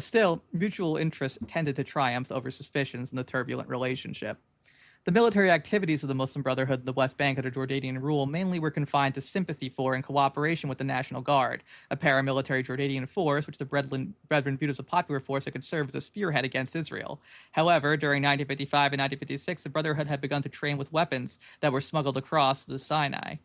Still, mutual interest tended to triumph over suspicions in the turbulent relationship. The military activities of the Muslim Brotherhood in the West Bank under Jordanian rule mainly were confined to sympathy for and cooperation with the National Guard, a paramilitary Jordanian force which the Brethren viewed as a popular force that could serve as a spearhead against Israel. However, during 1955 and 1956, the Brotherhood had begun to train with weapons that were smuggled across the Sinai.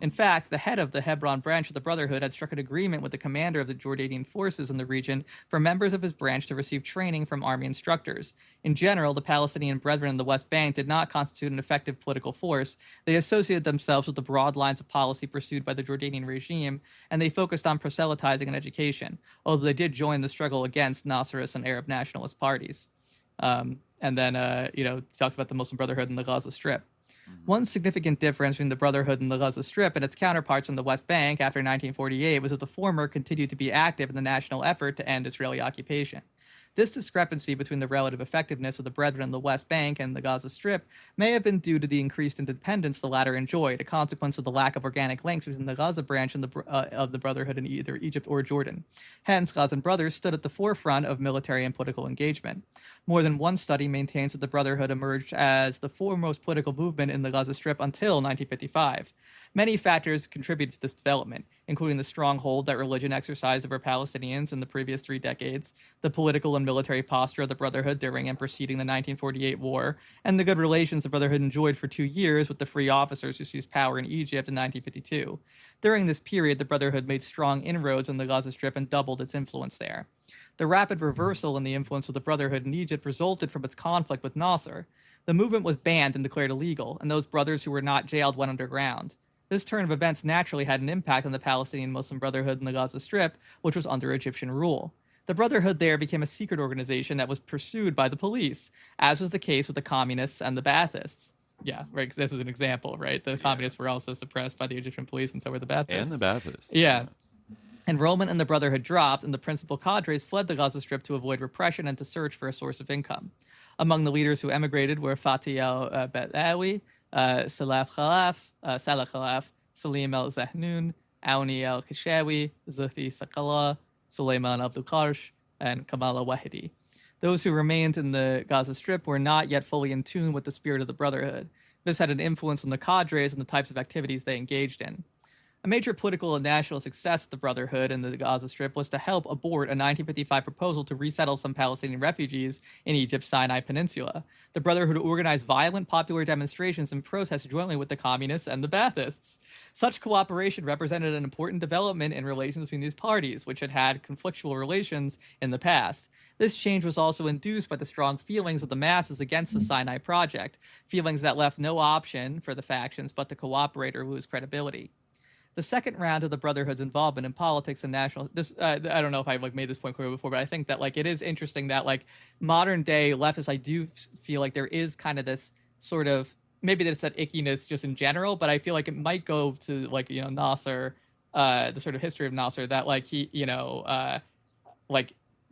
In fact, the head of the Hebron branch of the Brotherhood had struck an agreement with the commander of the Jordanian forces in the region for members of his branch to receive training from army instructors. In general, the Palestinian Brethren in the West Bank did not constitute an effective political force. They associated themselves with the broad lines of policy pursued by the Jordanian regime, and they focused on proselytizing and education, although they did join the struggle against Nasserist and Arab nationalist parties. And then, talks about the Muslim Brotherhood in the Gaza Strip. One significant difference between the Brotherhood in the Gaza Strip and its counterparts in the West Bank after 1948 was that the former continued to be active in the national effort to end Israeli occupation. This discrepancy between the relative effectiveness of the Brethren in the West Bank and the Gaza Strip may have been due to the increased independence the latter enjoyed, a consequence of the lack of organic links between the Gaza branch and of the Brotherhood in either Egypt or Jordan. Hence, Gazan brothers stood at the forefront of military and political engagement. More than one study maintains that the Brotherhood emerged as the foremost political movement in the Gaza Strip until 1955. Many factors contributed to this development, including the strong hold that religion exercised over Palestinians in the previous 3 decades, the political and military posture of the Brotherhood during and preceding the 1948 war, and the good relations the Brotherhood enjoyed for 2 years with the free officers who seized power in Egypt in 1952. During this period, the Brotherhood made strong inroads on the Gaza Strip and doubled its influence there. The rapid reversal in the influence of the Brotherhood in Egypt resulted from its conflict with Nasser. The movement was banned and declared illegal, and those brothers who were not jailed went underground. This turn of events naturally had an impact on the Palestinian Muslim Brotherhood in the Gaza Strip, which was under Egyptian rule. The Brotherhood there became a secret organization that was pursued by the police, as was the case with the communists and the Baathists. Yeah, right, 'cause this is an example, right? The communists were also suppressed by the Egyptian police, and so were the Baathists. And the Baathists. Yeah. Enrollment in the Brotherhood dropped, and the principal cadres fled the Gaza Strip to avoid repression and to search for a source of income. Among the leaders who emigrated were Fatih al-Badawi, Salah Khalaf, Salim al-Zahnoun, Aouni al-Kishawi, Zuhri Sakala, Suleiman Abdul Karsh, and Kamal al-Wahidi. Those who remained in the Gaza Strip were not yet fully in tune with the spirit of the Brotherhood. This had an influence on the cadres and the types of activities they engaged in. A major political and national success of the Brotherhood in the Gaza Strip was to help abort a 1955 proposal to resettle some Palestinian refugees in Egypt's Sinai Peninsula. The Brotherhood organized violent popular demonstrations and protests jointly with the communists and the Baathists. Such cooperation represented an important development in relations between these parties, which had had conflictual relations in the past. This change was also induced by the strong feelings of the masses against the Sinai Project, feelings that left no option for the factions but to cooperate or lose credibility. The second round of the Brotherhood's involvement in politics and national... I don't know if I've made this point clear before, but I think that it is interesting that modern day leftists, I do feel like there is kind of this sort of... Maybe there's that ickiness just in general, but I feel like it might go to Nasser, the sort of history of Nasser, that he,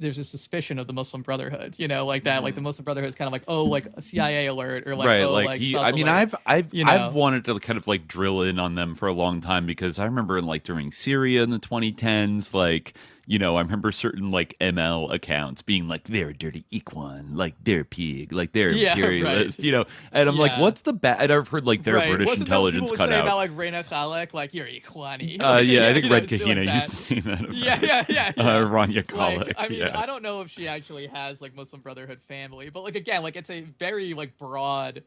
there's a suspicion of the Muslim Brotherhood, that the Muslim Brotherhood is kind of a CIA alert or right. I've wanted to kind of drill in on them for a long time because I remember during Syria in the 2010s, you know, I remember certain like ML accounts being like, they're a dirty equine, like they're pig, like they're imperialist, you know. And I'm like, what's the bad? And I've heard like their British intelligence cut out. About like Reina Khalek, like you're equine. Yeah, I think Red Kahina used to say that. About, Rania Khalek. Like, I mean, I don't know if she actually has like Muslim Brotherhood family, but like again, like it's a very like broad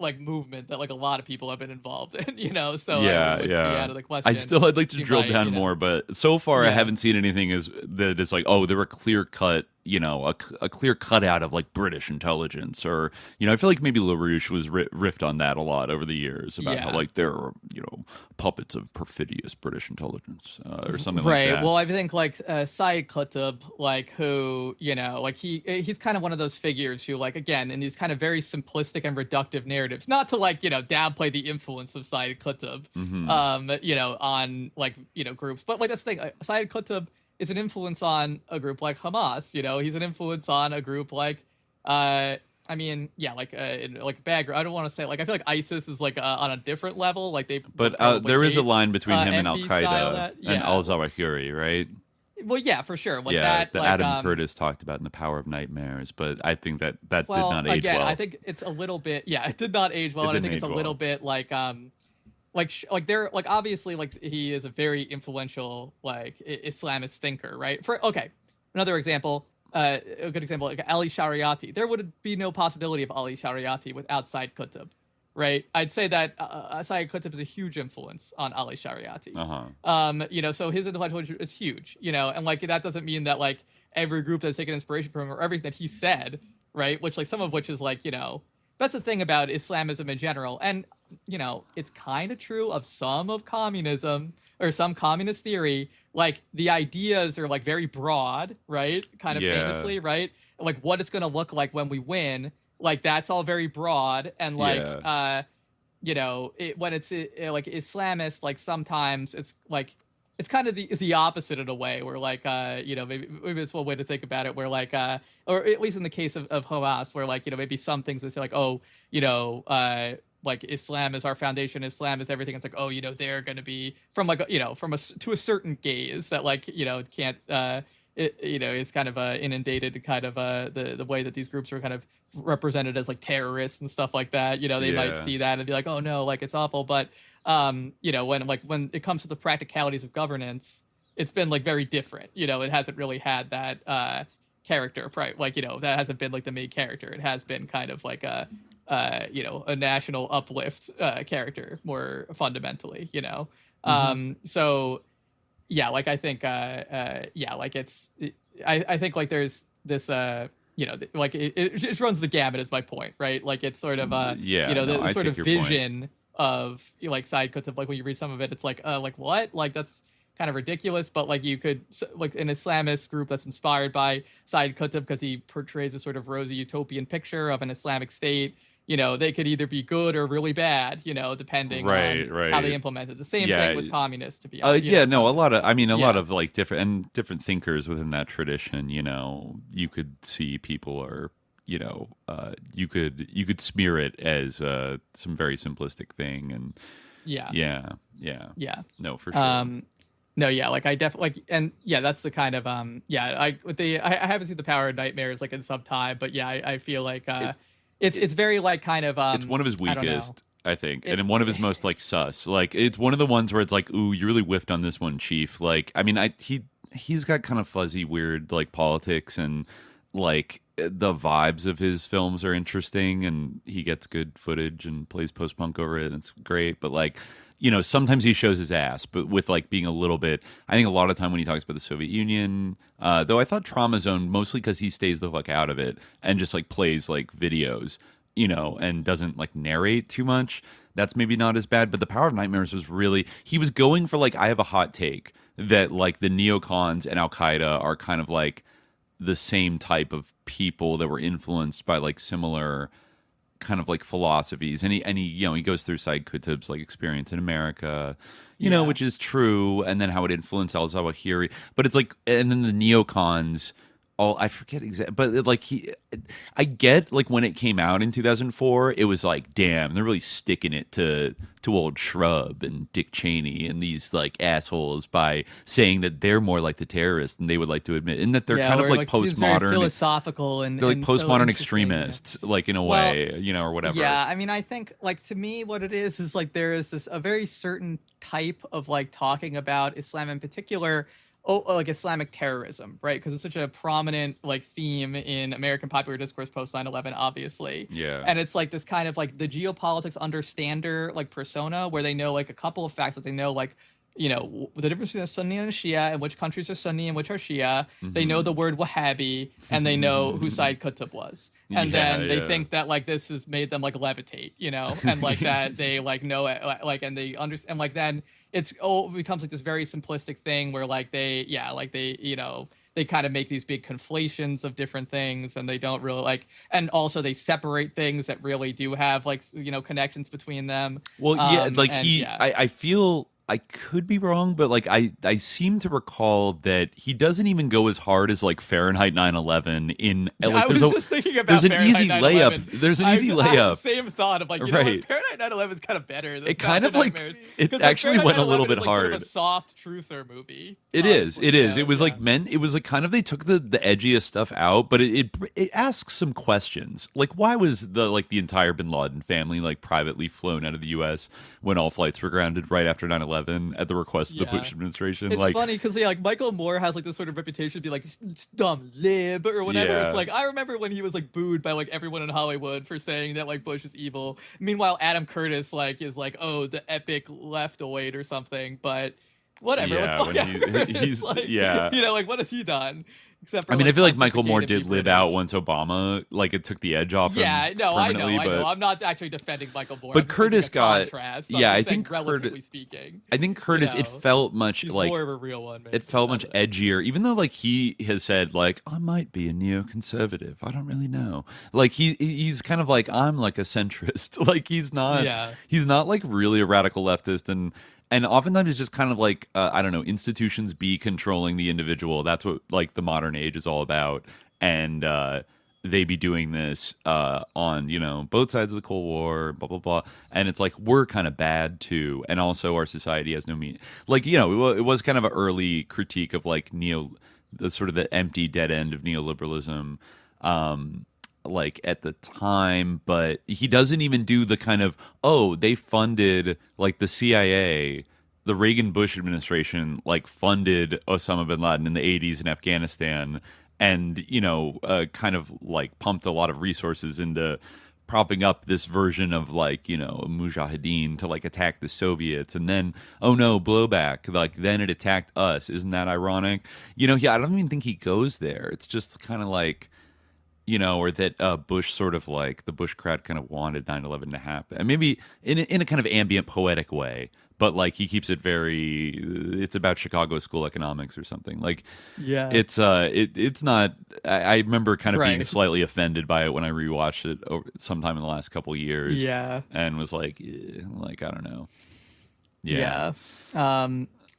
like movement that like a lot of people have been involved in, you know. So out of the question. I'd like to drill down more, but so far I haven't seen anything that is like, oh, there were clear cut, you know, a clear cutout of like British intelligence, or you know, I feel like maybe LaRouche was riffed on that a lot over the years about how like there are, you know, puppets of perfidious British intelligence or something like that. Well, I think like Saeed Qutb, like who, you know, like he's kind of one of those figures who like, again, in these kind of very simplistic and reductive narratives, not to like, you know, downplay the influence of Saeed Qutb, you know, on like, you know, groups, but like that's the thing, Saeed Qutb is an influence on a group like Hamas, you know. He's an influence on a group like, I mean, like background. I don't want to say like, I feel like ISIS is like on a different level, like they. But there is a line between him and Al Qaeda and Al Zawahiri, right? Well, yeah, for sure. Like that like, Adam Curtis talked about in The Power of Nightmares, but I think that did not age well. I think it's a little bit. Yeah, it did not age well, and I think it's a little bit like like they're like obviously like he is a very influential like Islamist thinker, right? Another example, a good example, like Ali Shariati. There would be no possibility of Ali Shariati without Saeed Qutb, right? I'd say that Saeed Qutb is a huge influence on Ali Shariati. You know, so his intellectual is huge, you know, and like that doesn't mean that like every group that's taken inspiration from him or everything that he said, right? Which like some of which is like, you know, that's the thing about Islamism in general. And, you know, it's kind of true of some of communism or some communist theory. Like the ideas are like very broad, right? Kind of famously, right? Like what it's going to look like when we win. Like that's all very broad. And like, you know, when it's like Islamist, like sometimes it's like, it's kind of the opposite in a way where like, you know, maybe it's one way to think about it where like, or at least in the case of Hamas where like, you know, maybe some things they say like, oh, you know, like Islam is our foundation, Islam is everything. It's like, oh, you know, they're going to be from like, you know, to a certain gaze that like, you know, can't, you know, is kind of inundated kind of the way that these groups are kind of represented as like terrorists and stuff like that. You know, they might see that and be like, oh no, like it's awful. But, you know, when it comes to the practicalities of governance, it's been like very different. You know, it hasn't really had that character, right? Like, you know, that hasn't been like the main character. It has been kind of like a, you know, a national uplift character more fundamentally, you know. So yeah, like I think like I think like there's this you know, like it just runs the gamut is my point, right? Like it's sort of you know, the sort of vision point of like Saeed Qutb, like when you read some of it, it's like what? Like that's kind of ridiculous, but like you could like an Islamist group that's inspired by Saeed Qutb because he portrays a sort of rosy utopian picture of an Islamic state. You know, they could either be good or really bad, you know, depending on how they implement it. The same thing with communists, to be honest. A lot of like different thinkers within that tradition, you know, you could see people are, you know, you could smear it as some very simplistic thing. And no, for sure. No, yeah, like I definitely like, and yeah, that's the kind of I haven't seen The Power of Nightmares like in some time, but yeah, I feel like it's very like kind of it's one of his weakest, I think, and one of his most like sus. Like it's one of the ones where it's like, ooh, you really whiffed on this one, Chief. Like, I mean, he's got kind of fuzzy, weird like politics, and like the vibes of his films are interesting, and he gets good footage and plays post punk over it, and it's great. But like, you know, sometimes he shows his ass, but with like being a little bit, I think a lot of time when he talks about the Soviet Union, though I thought Trauma Zone, mostly because he stays the fuck out of it and just like plays like videos, you know, and doesn't like narrate too much. That's maybe not as bad, but The Power of Nightmares was really, he was going for like, I have a hot take that like the neocons and Al Qaeda are kind of like the same type of people that were influenced by like similar kind of like philosophies, and he you know, he goes through Saeed Qutb's like experience in America, you know, which is true, and then how it influenced al-Zawahiri. But it's like, and then the neocons I forget exactly, but like I get like when it came out in 2004, it was like, damn, they're really sticking it to old Shrub and Dick Cheney and these like assholes by saying that they're more like the terrorists than they would like to admit, and that they're kind of like postmodern, philosophical, and they're like postmodern so extremists, like in a way, or whatever. Yeah, I mean, I think like to me, what it is like there is a very certain type of like talking about Islam in particular. Like Islamic terrorism, right? Because it's such a prominent like theme in American popular discourse post 9/11, obviously. Yeah. And it's like this kind of like the geopolitics understander like persona where they know like a couple of facts that they know like, the difference between a Sunni and a Shia and which countries are Sunni and which are Shia. Mm-hmm. They know the word Wahhabi and they know who Sayyid Qutb was. And then they think that like this has made them like levitate, and like that they like know it, like, and they understand, like then it becomes like this very simplistic thing where like they kind of make these big conflations of different things and they don't really like, and also they separate things that really do have like, connections between them. Well, I feel I could be wrong, but like I seem to recall that he doesn't even go as hard as like Fahrenheit 9/11 in like I was just thinking about there's an Fahrenheit easy 9/11. layup. There's an easy I had layup. the same thought of like, right. Fahrenheit 9/11 is kind of better. It kind of like it actually went a little bit hard. Sort of a soft truther movie. It is. It was like it was like kind of they took the edgiest stuff out, but it asks some questions. Like why was the entire Bin Laden family like privately flown out of the U.S. when all flights were grounded right after 9/11 at the request of the Bush administration? It's funny because like Michael Moore has like this sort of reputation to be like dumb lib or whatever. Yeah. It's like I remember when he was like booed by like everyone in Hollywood for saying that like Bush is evil. Meanwhile, Adam Curtis like is like, oh, the epic leftoid or something, but whatever. Yeah, when he's like, like what has he done? Except for, I feel like Michael Moore did lib out once Obama, like it took the edge off him. I know. I'm not actually defending Michael Moore. But Curtis got, I think relatively speaking. I think Curtis, it felt much like more of a real one. It felt much edgier, even though like he has said like I might be a neoconservative. I don't really know. Like he's kind of like I'm like a centrist. Like he's not like really a radical leftist and oftentimes it's just kind of like, I don't know, institutions be controlling the individual. That's what like the modern age is all about. And they be doing this on, both sides of the Cold War, blah, blah, blah. And it's like, we're kind of bad too. And also our society has no meaning. Like, it was kind of an early critique of like the sort of the empty dead end of neoliberalism. Like at the time, but he doesn't even do the kind of, they funded like the CIA, the Reagan Bush administration, like funded Osama bin Laden in the 80s in Afghanistan and, kind of like pumped a lot of resources into propping up this version of like, Mujahideen to like attack the Soviets. And then, oh no, blowback. Like then it attacked us. Isn't that ironic? I don't even think he goes there. It's just kind of like, or that Bush sort of like the Bush crowd kind of wanted 9/11 to happen. And maybe in a kind of ambient, poetic way, but like he keeps it it's about Chicago school economics or something. Like, it's not. I remember kind of being slightly offended by it when I rewatched it sometime in the last couple of years. Yeah, and was like I don't know. Yeah.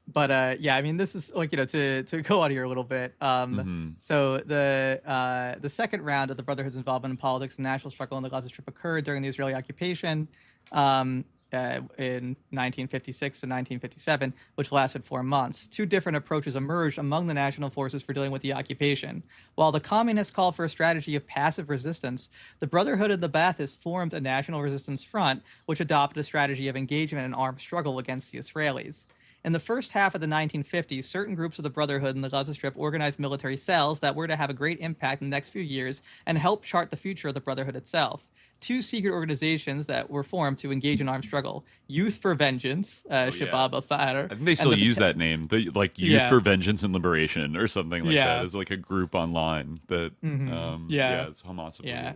But I mean, this is like to go on here a little bit. So the second round of the Brotherhood's involvement in politics and national struggle in the Gaza Strip occurred during the Israeli occupation in 1956 to 1957, which lasted 4 months. Two different approaches emerged among the national forces for dealing with the occupation. While the communists called for a strategy of passive resistance, the Brotherhood and the Baathists formed a national resistance front, which adopted a strategy of engagement in armed struggle against the Israelis. In the first half of the 1950s, certain groups of the Brotherhood in the Gaza Strip organized military cells that were to have a great impact in the next few years and help chart the future of the Brotherhood itself. Two secret organizations that were formed to engage in armed struggle: Youth for Vengeance, Shabab al-Tha'ar. I think they still use that name, Youth for Vengeance and Liberation or something like that. It's like a group online that, it's Hamas. Yeah.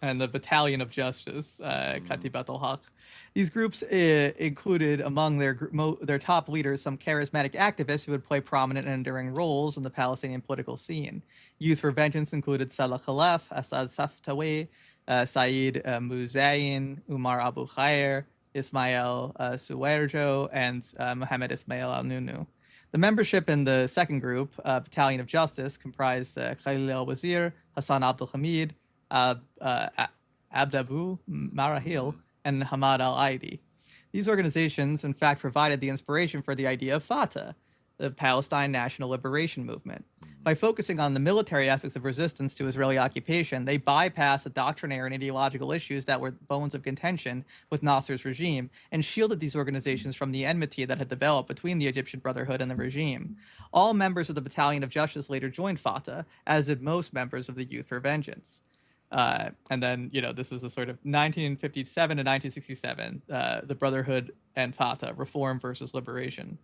And the Battalion of Justice, Katibat al-Haq. These groups included among their top leaders some charismatic activists who would play prominent and enduring roles in the Palestinian political scene. Youth for Vengeance included Salah Khalaf, Asad Saftawi, Saeed Muzayin, Umar Abu Khair, Ismail Suwairjo, and Mohammed Ismail al-Nunu. The membership in the second group, Battalion of Justice, comprised Khalil al-Wazir, Hassan Abdul Hamid, Abdabu Marahil, and Hamad al-Aidi. These organizations, in fact, provided the inspiration for the idea of Fatah, the Palestine National Liberation Movement. By focusing on the military ethics of resistance to Israeli occupation, they bypassed the doctrinaire and ideological issues that were bones of contention with Nasser's regime and shielded these organizations from the enmity that had developed between the Egyptian Brotherhood and the regime. All members of the Battalion of Justice later joined Fatah, as did most members of the Youth for Vengeance. And then, this is a sort of 1957 to 1967, the Brotherhood and Fatah, reform versus liberation.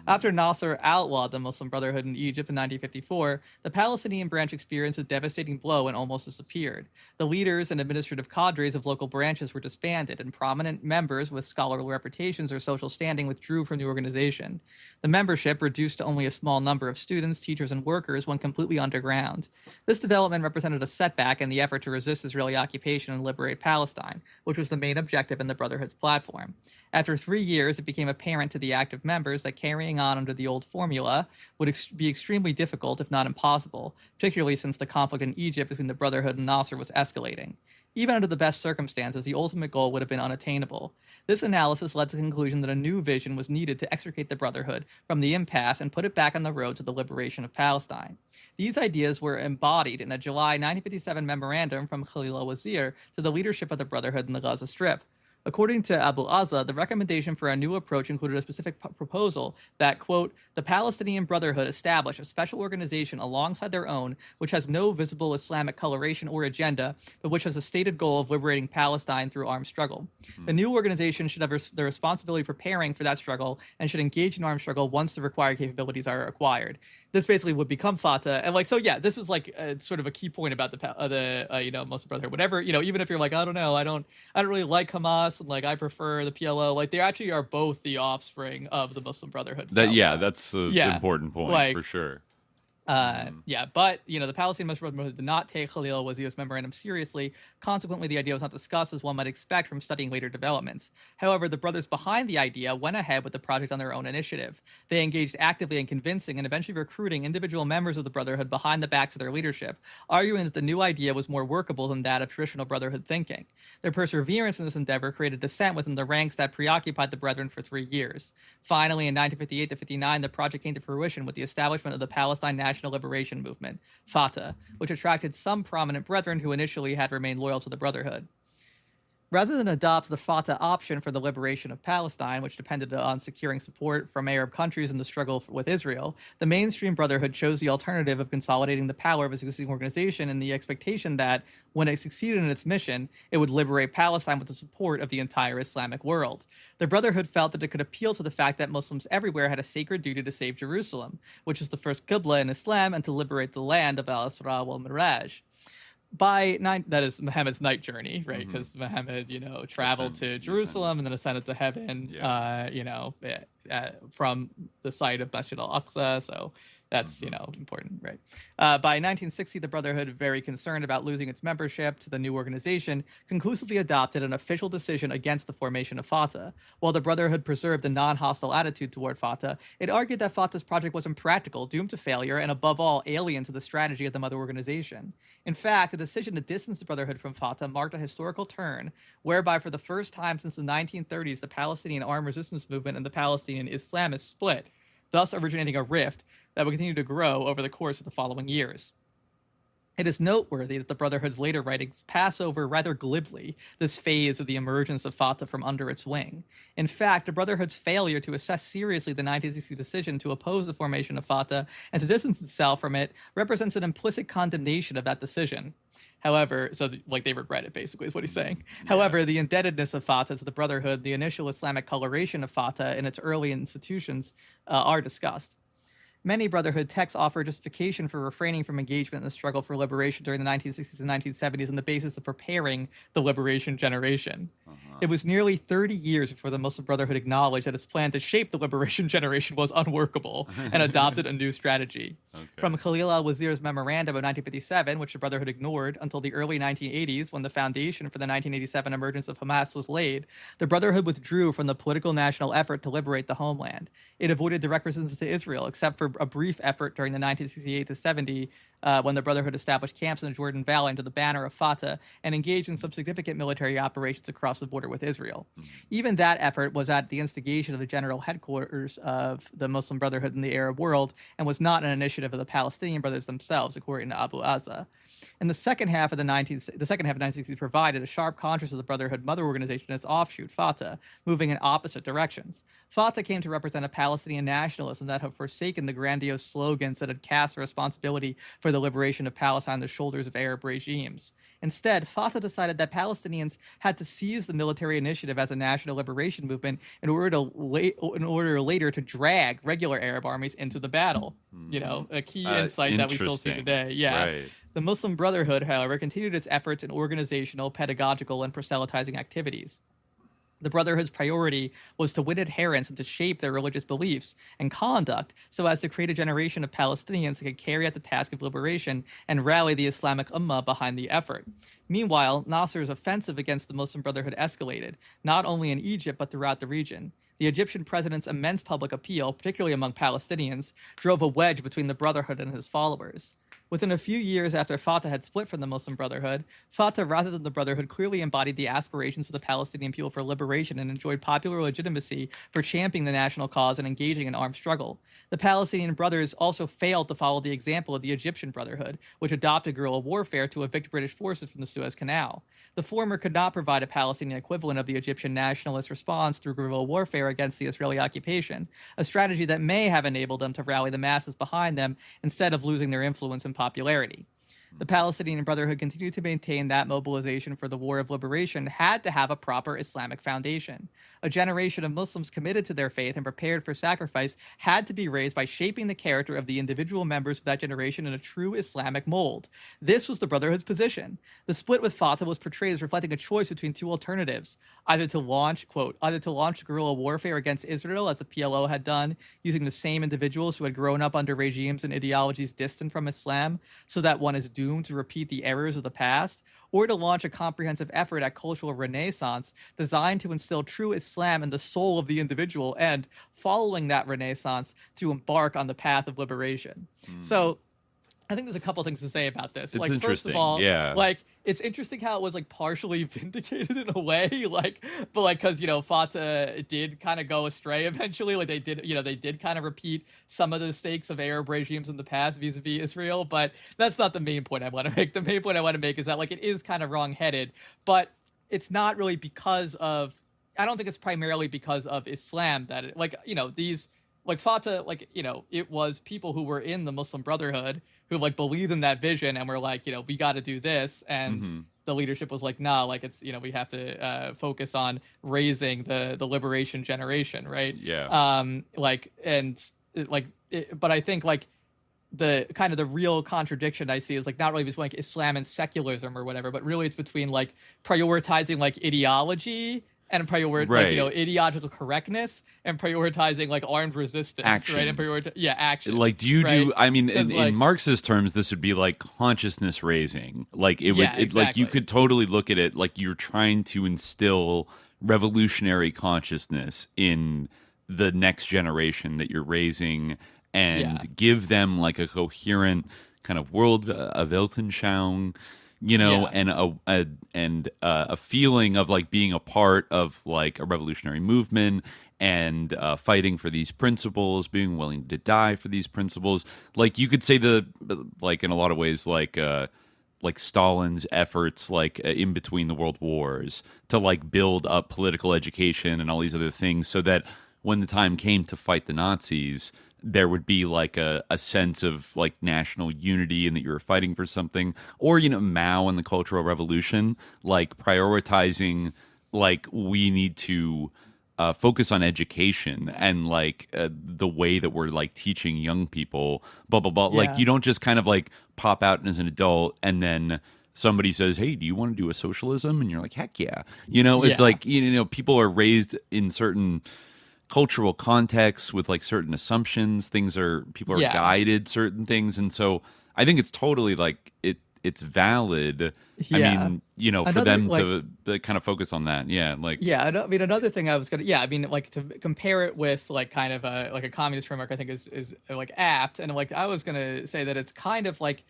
After Nasser outlawed the Muslim Brotherhood in Egypt in 1954, the Palestinian branch experienced a devastating blow and almost disappeared. The leaders and administrative cadres of local branches were disbanded, and prominent members with scholarly reputations or social standing withdrew from the organization. The membership reduced to only a small number of students, teachers, and workers went completely underground. This development represented a setback in the effort to resist Israeli occupation and liberate Palestine, which was the main objective in the Brotherhood's platform. After 3 years, it became apparent to the active members that carrying on under the old formula would be extremely difficult, if not impossible, particularly since the conflict in Egypt between the Brotherhood and Nasser was escalating. Even under the best circumstances, the ultimate goal would have been unattainable. This analysis led to the conclusion that a new vision was needed to extricate the Brotherhood from the impasse and put it back on the road to the liberation of Palestine. These ideas were embodied in a July 1957 memorandum from Khalil al-Wazir to the leadership of the Brotherhood in the Gaza Strip. According to Abu Azza, the recommendation for a new approach included a specific proposal that, quote, the Palestinian Brotherhood establish a special organization alongside their own, which has no visible Islamic coloration or agenda, but which has a stated goal of liberating Palestine through armed struggle. The new organization should have the responsibility of preparing for that struggle and should engage in armed struggle once the required capabilities are acquired. This basically would become Fatah, and this is sort of a key point about the Muslim Brotherhood. Whatever, even if you're like, I don't know, I don't really like Hamas, and I prefer the PLO. They actually are both the offspring of the Muslim Brotherhood. That's an important point for sure. But the Palestinian Muslim Brotherhood did not take Khalil al-Wazir's memorandum seriously. Consequently, the idea was not discussed as one might expect from studying later developments. However, the brothers behind the idea went ahead with the project on their own initiative. They engaged actively in convincing and eventually recruiting individual members of the Brotherhood behind the backs of their leadership, arguing that the new idea was more workable than that of traditional Brotherhood thinking. Their perseverance in this endeavor created dissent within the ranks that preoccupied the Brethren for 3 years. Finally, in 1958 to 59, the project came to fruition with the establishment of the Palestine National Liberation Movement, Fatah, which attracted some prominent Brethren who initially had remained loyal to the Brotherhood. Rather than adopt the Fatah option for the liberation of Palestine, which depended on securing support from Arab countries in the struggle with Israel, the mainstream Brotherhood chose the alternative of consolidating the power of its existing organization in the expectation that, when it succeeded in its mission, it would liberate Palestine with the support of the entire Islamic world. The Brotherhood felt that it could appeal to the fact that Muslims everywhere had a sacred duty to save Jerusalem, which is the first Qibla in Islam, and to liberate the land of Al-Isra wal-Miraj. That is Muhammad's night journey, right? Because Muhammad, traveled to Jerusalem and then ascended to heaven, from the site of Masjid al-Aqsa. So that's, important, right? By 1960, the Brotherhood, very concerned about losing its membership to the new organization, conclusively adopted an official decision against the formation of Fatah. While the Brotherhood preserved a non-hostile attitude toward Fatah, it argued that Fatah's project was impractical, doomed to failure, and above all, alien to the strategy of the mother organization. In fact, the decision to distance the Brotherhood from Fatah marked a historical turn, whereby for the first time since the 1930s, the Palestinian armed resistance movement and the Palestinian Islamists split, thus originating a rift that would continue to grow over the course of the following years. It is noteworthy that the Brotherhood's later writings pass over rather glibly this phase of the emergence of Fatah from under its wing. In fact, the Brotherhood's failure to assess seriously the 1960 decision to oppose the formation of Fatah and to distance itself from it represents an implicit condemnation of that decision. However, they regret it, basically, is what he's saying. Yeah. However, the indebtedness of Fatah to the Brotherhood, the initial Islamic coloration of Fatah and its early institutions are discussed. Many Brotherhood texts offer justification for refraining from engagement in the struggle for liberation during the 1960s and 1970s on the basis of preparing the liberation generation. It was nearly 30 years before the Muslim Brotherhood acknowledged that its plan to shape the liberation generation was unworkable and adopted a new strategy. From Khalil al-Wazir's memorandum of 1957, which the Brotherhood ignored until the early 1980s when the foundation for the 1987 emergence of Hamas was laid, the Brotherhood withdrew from the political national effort to liberate the homeland. It avoided direct resistance to Israel, except for a brief effort during the 1968 to 70 when the Brotherhood established camps in the Jordan Valley under the banner of Fatah and engaged in some significant military operations across the border with Israel. Even that effort was at the instigation of the general headquarters of the Muslim Brotherhood in the Arab world and was not an initiative of the Palestinian brothers themselves, according to Abu Azza. In the second half of the 1960s provided a sharp contrast of the Brotherhood mother organization and its offshoot, Fatah, moving in opposite directions. Fatah came to represent a Palestinian nationalism that had forsaken the grandiose slogans that had cast the responsibility for the liberation of Palestine on the shoulders of Arab regimes. Instead, Fatah decided that Palestinians had to seize the military initiative as a national liberation movement in order later to drag regular Arab armies into the battle. You know, a key insight that we still see today. Yeah. Right. The Muslim Brotherhood, however, continued its efforts in organizational, pedagogical, and proselytizing activities. The Brotherhood's priority was to win adherents and to shape their religious beliefs and conduct so as to create a generation of Palestinians that could carry out the task of liberation and rally the Islamic Ummah behind the effort. Meanwhile, Nasser's offensive against the Muslim Brotherhood escalated, not only in Egypt but throughout the region. The Egyptian president's immense public appeal, particularly among Palestinians, drove a wedge between the Brotherhood and his followers. Within a few years after Fatah had split from the Muslim Brotherhood, Fatah, rather than the Brotherhood, clearly embodied the aspirations of the Palestinian people for liberation and enjoyed popular legitimacy for championing the national cause and engaging in armed struggle. The Palestinian Brothers also failed to follow the example of the Egyptian Brotherhood, which adopted guerrilla warfare to evict British forces from the Suez Canal. The former could not provide a Palestinian equivalent of the Egyptian nationalist response through guerrilla warfare against the Israeli occupation, a strategy that may have enabled them to rally the masses behind them instead of losing their influence and popularity. The Palestinian Brotherhood continued to maintain that mobilization for the war of liberation had to have a proper Islamic foundation. A generation of Muslims committed to their faith and prepared for sacrifice had to be raised by shaping the character of the individual members of that generation in a true Islamic mold. This was the Brotherhood's position. The split with Fatah was portrayed as reflecting a choice between two alternatives, either to launch guerrilla warfare against Israel, as the PLO had done, using the same individuals who had grown up under regimes and ideologies distant from Islam, so that one is doomed to repeat the errors of the past, or to launch a comprehensive effort at cultural renaissance designed to instill true Islam in the soul of the individual and, following that renaissance, to embark on the path of liberation. So I think there's a couple things to say about this. It's first of all, it's interesting how it was partially vindicated in a way, because Fatah did kind of go astray eventually. They did kind of repeat some of the mistakes of Arab regimes in the past vis-a-vis Israel. But that's not the main point I want to make. The main point I want to make is that it is kind of wrong-headed, but it's not really because of. I don't think it's primarily because of Islam that Fatah, it was people who were in the Muslim Brotherhood who believed in that vision and were we got to do this. And the leadership was nah, it's, we have to focus on raising the liberation generation. Right. Yeah. But I think the kind of the real contradiction I see is not really between Islam and secularism or whatever, but really it's between prioritizing ideology and ideological correctness and prioritizing armed resistance, action. Right? And action. In Marxist terms, this would be consciousness raising. You could totally look at it you're trying to instill revolutionary consciousness in the next generation that you're raising and give them a coherent kind of world of Weltanschauung. And a feeling of being a part of a revolutionary movement and fighting for these principles, being willing to die for these principles. You could say in a lot of ways, Stalin's efforts, in between the world wars to build up political education and all these other things, so that when the time came to fight the Nazis, there would be a sense of national unity and that you were fighting for something. Or, Mao and the Cultural Revolution, prioritizing we need to focus on education and like the way that we're like teaching young people, blah blah blah. Like you don't just kind of like pop out as an adult and then somebody says, "Hey, do you want to do a socialism?" And you're like, "Heck yeah!" It's like people are raised in certain cultural contexts with like certain assumptions. People are guided certain things, and so I think it's totally like it's valid. I mean, for them to kind of focus on that. Yeah. Like, I mean, another thing I was going to, like to compare it with like kind of a communist framework, I think is like apt. And like, I was going to say that it's kind of like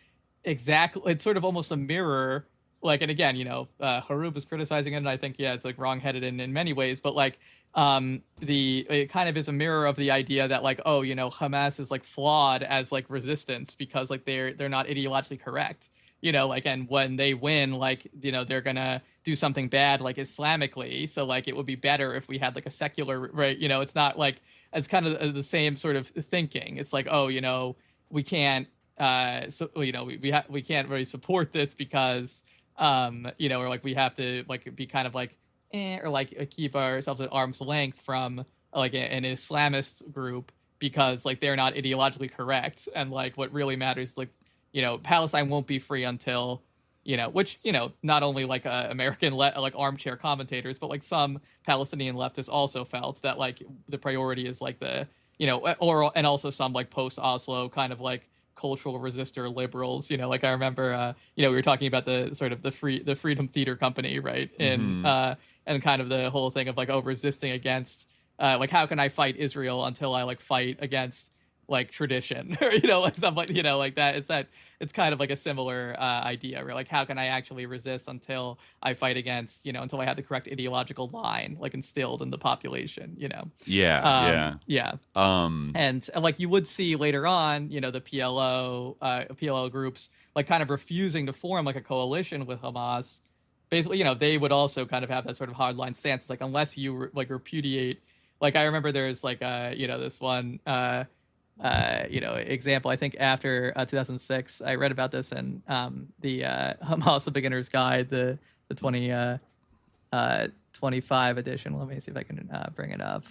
it's sort of almost a mirror. Like, and again, Hroub is criticizing it, and I think, it's like wrongheaded in many ways, but like, it kind of is a mirror of the idea that like, Hamas is like flawed as like resistance because like they're not ideologically correct. Like, and when they win, like, they're gonna do something bad, like Islamically. So like, it would be better if we had like a secular, right? It's not like, it's kind of the same sort of thinking. It's like, we can't, we can't really support this because, or like we have to like be kind of like, or like keep ourselves at arm's length from like an Islamist group because like they're not ideologically correct. And like, what really matters, like, Palestine won't be free until, which, not only like American like armchair commentators, but like some Palestinian leftists also felt that like the priority is like the, and also some like post-Oslo kind of like cultural resistor liberals, like I remember, we were talking about the sort of the Freedom Theater Company, right? And kind of the whole thing of like, resisting against, like, how can I fight Israel until I like fight against like tradition or like stuff like like that. It's kind of like a similar idea where like, how can I actually resist until I fight against until I have the correct ideological line like instilled in the population. And like you would see later on the PLO groups like kind of refusing to form like a coalition with Hamas. Basically they would also kind of have that sort of hardline stance. It's like, unless you like repudiate, like I remember there's like this one example. I think after 2006, I read about this in the Hamas: A Beginner's Guide, the 2025 edition. Let me see if I can bring it up.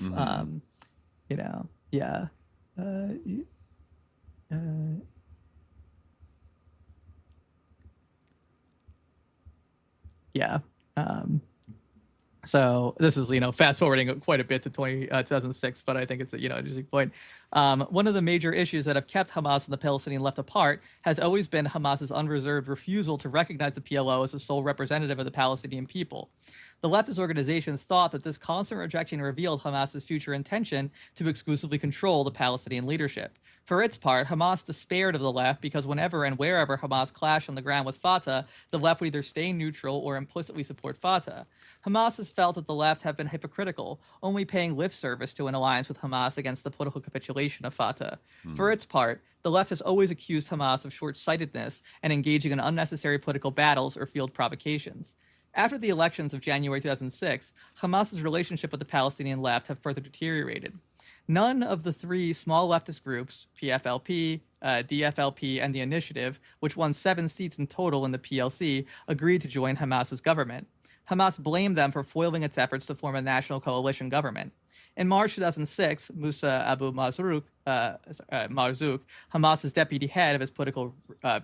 So this is, fast forwarding quite a bit to 2006, but I think it's an interesting point. One of the major issues that have kept Hamas and the Palestinian left apart has always been Hamas's unreserved refusal to recognize the PLO as the sole representative of the Palestinian people. The leftist organizations thought that this constant rejection revealed Hamas's future intention to exclusively control the Palestinian leadership. For its part, Hamas despaired of the left because whenever and wherever Hamas clashed on the ground with Fatah, the left would either stay neutral or implicitly support Fatah. Hamas has felt that the left have been hypocritical, only paying lip service to an alliance with Hamas against the political capitulation of Fatah. For its part, the left has always accused Hamas of short-sightedness and engaging in unnecessary political battles or field provocations. After the elections of January 2006, Hamas's relationship with the Palestinian left have further deteriorated. None of the three small leftist groups, PFLP, DFLP, and the Initiative, which won 7 seats in total in the PLC, agreed to join Hamas's government. Hamas blamed them for foiling its efforts to form a national coalition government. In March 2006, Musa Abu Marzouk, Hamas's deputy head of his political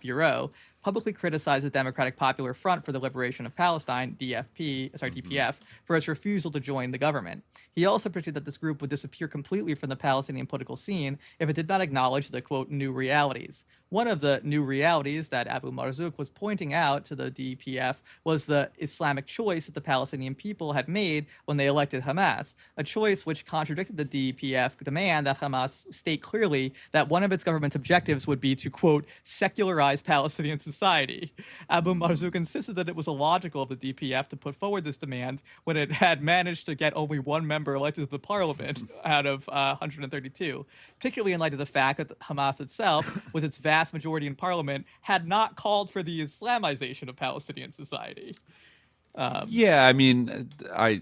bureau, publicly criticized the Democratic Popular Front for the Liberation of Palestine, DPF, for its refusal to join the government. He also predicted that this group would disappear completely from the Palestinian political scene if it did not acknowledge the, quote, new realities. One of the new realities that Abu Marzouk was pointing out to the DPF was the Islamic choice that the Palestinian people had made when they elected Hamas, a choice which contradicted the DPF demand that Hamas state clearly that one of its government's objectives would be to, quote, secularize Palestinian society. Abu Marzouk insisted that it was illogical of the DPF to put forward this demand when it had managed to get only one member elected to the parliament out of 132, particularly in light of the fact that Hamas itself, with its vast majority in parliament, had not called for the Islamization of Palestinian society. I mean, I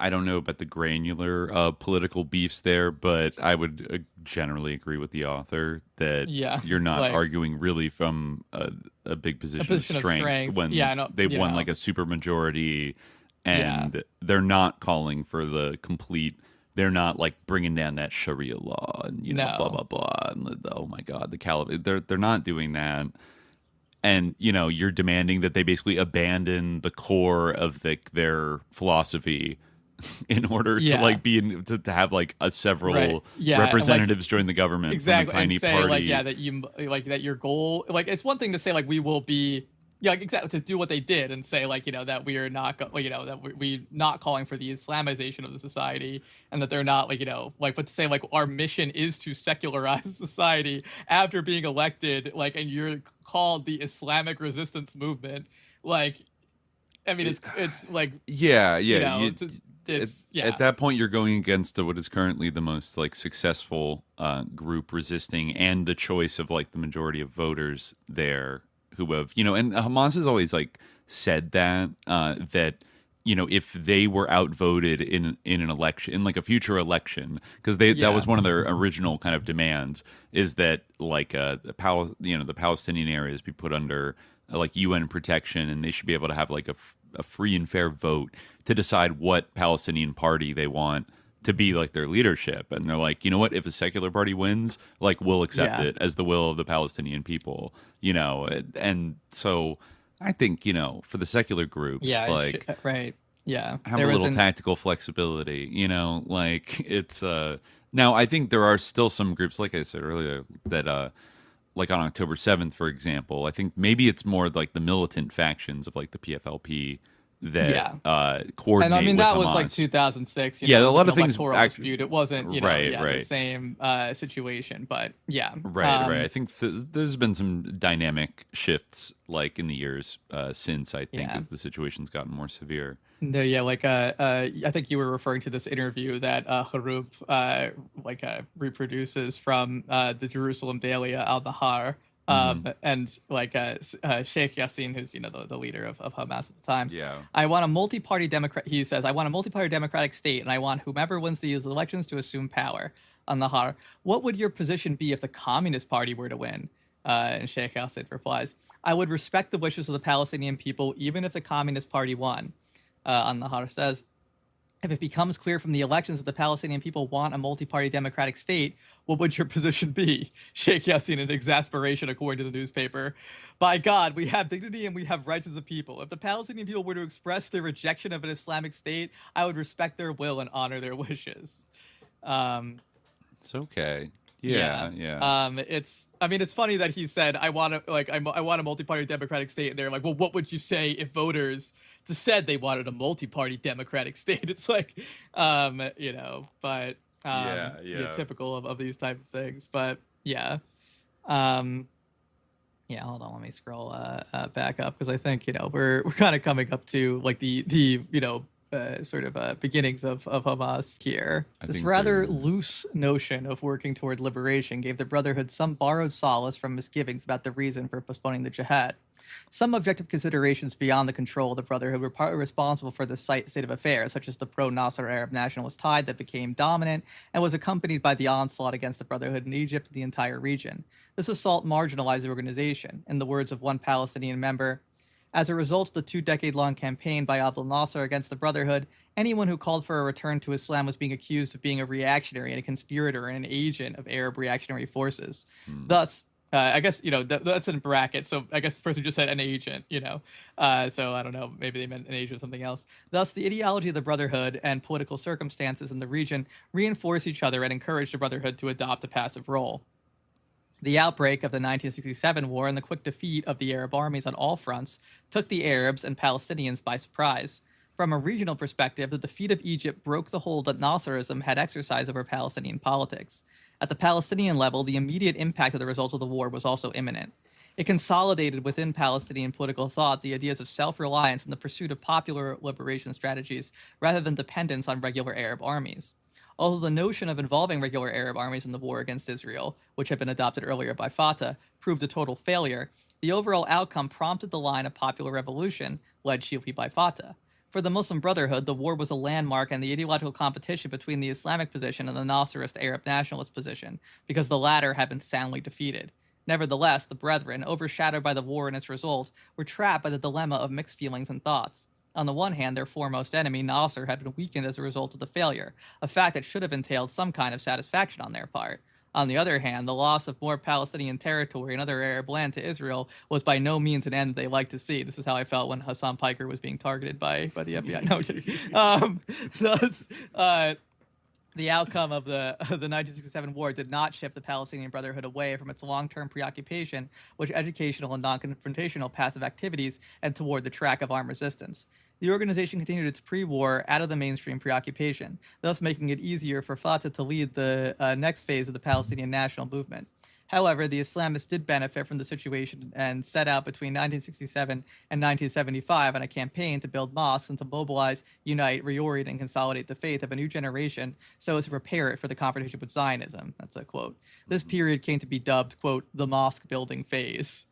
don't know about the granular political beefs there, but I would generally agree with the author that you're not arguing really from a big position of strength when they've won like a super majority and they're not calling for the complete. They're not like bringing down that Sharia law and blah blah blah and oh my God, the caliphate. They're not doing that. And you're demanding that they basically abandon the core of their philosophy in order to like to have like a several representatives join the government from a tiny and say, party. That your goal, like, it's one thing to say like we will be exactly to do what they did and say like that we are not that we not calling for the Islamization of the society, and that they're not but to say like our mission is to secularize society after being elected, like, and you're called the Islamic Resistance Movement, like, I mean it's like at that point you're going against what is currently the most like successful group resisting, and the choice of like the majority of voters there who have and Hamas has always like said that that if they were outvoted in an election, in like a future election, because that was one of their original kind of demands, is that like the Palestinian areas be put under like UN protection, and they should be able to have like a free and fair vote to decide what Palestinian party they want to be like their leadership. And they're like, what, if a secular party wins, like, we'll accept it as the will of the Palestinian people, and so I think for the secular groups, have a little tactical flexibility, like it's now I think there are still some groups, like I said earlier, that like on October 7th, for example, I think maybe it's more like the militant factions of like the PFLP that coordinate. And I mean that with was Hamas. Like 2006. A lot of things dispute. It wasn't the same situation, but right. I think there's been some dynamic shifts like in the years since, I think, as the situation's gotten more severe. No, I think you were referring to this interview that Hroub reproduces from the Jerusalem daily Al-Nahar. And like Sheikh Yassin, who's the leader of Hamas at the time. I want a multi-party democrat. He says, I want a multi-party democratic state, and I want whomever wins these elections to assume power. On Nahar, what would your position be if the Communist Party were to win? And Sheikh Yassin replies, I would respect the wishes of the Palestinian people, even if the Communist Party won. On Nahar says, if it becomes clear from the elections that the Palestinian people want a multi-party democratic state, what would your position be? Sheikh Yassin in exasperation, according to the newspaper. By God, we have dignity and we have rights as a people. If the Palestinian people were to express their rejection of an Islamic state, I would respect their will and honor their wishes. It's okay. Yeah. It's funny that he said, I want a multi-party democratic state. And they're like, well, what would you say if voters said they wanted a multi-party democratic state? It's like, typical of these type of things. But hold on, let me scroll back up, because I think we're kind of coming up to like the beginnings of Hamas here. This rather loose notion of working toward liberation gave the Brotherhood some borrowed solace from misgivings about the reason for postponing the jihad. Some objective considerations beyond the control of the Brotherhood were partly responsible for the state of affairs, such as the pro-Nasser Arab nationalist tide that became dominant and was accompanied by the onslaught against the Brotherhood in Egypt and the entire region. This assault marginalized the organization. In the words of one Palestinian member, as a result of the 2-decade-long campaign by Abdel Nasser against the Brotherhood, anyone who called for a return to Islam was being accused of being a reactionary and a conspirator and an agent of Arab reactionary forces. Thus, I guess, that's in brackets, so I guess this person just said an agent, so I don't know, maybe they meant an agent or something else. Thus, the ideology of the Brotherhood and political circumstances in the region reinforce each other and encourage the Brotherhood to adopt a passive role. The outbreak of the 1967 war and the quick defeat of the Arab armies on all fronts took the Arabs and Palestinians by surprise. From a regional perspective, the defeat of Egypt broke the hold that Nasserism had exercised over Palestinian politics. At the Palestinian level, the immediate impact of the results of the war was also imminent. It consolidated within Palestinian political thought the ideas of self-reliance and the pursuit of popular liberation strategies rather than dependence on regular Arab armies. Although the notion of involving regular Arab armies in the war against Israel, which had been adopted earlier by Fatah, proved a total failure, the overall outcome prompted the line of popular revolution, led chiefly by Fatah. For the Muslim Brotherhood, the war was a landmark in the ideological competition between the Islamic position and the Nasserist Arab nationalist position, because the latter had been soundly defeated. Nevertheless, the Brethren, overshadowed by the war and its result, were trapped by the dilemma of mixed feelings and thoughts. On the one hand, their foremost enemy, Nasser, had been weakened as a result of the failure, a fact that should have entailed some kind of satisfaction on their part. On the other hand, the loss of more Palestinian territory and other Arab land to Israel was by no means an end they liked to see. This is how I felt when Hassan Piker was being targeted by the FBI. No, I'm kidding. The outcome of the 1967 war did not shift the Palestinian Brotherhood away from its long-term preoccupation with educational and non-confrontational passive activities and toward the track of armed resistance. The organization continued its pre-war out of the mainstream preoccupation, thus making it easier for Fatah to lead the next phase of the Palestinian national movement. However, the Islamists did benefit from the situation and set out between 1967 and 1975 on a campaign to build mosques and to mobilize, unite, reorient, and consolidate the faith of a new generation so as to prepare it for the confrontation with Zionism. That's a quote. This period came to be dubbed, quote, the mosque-building phase.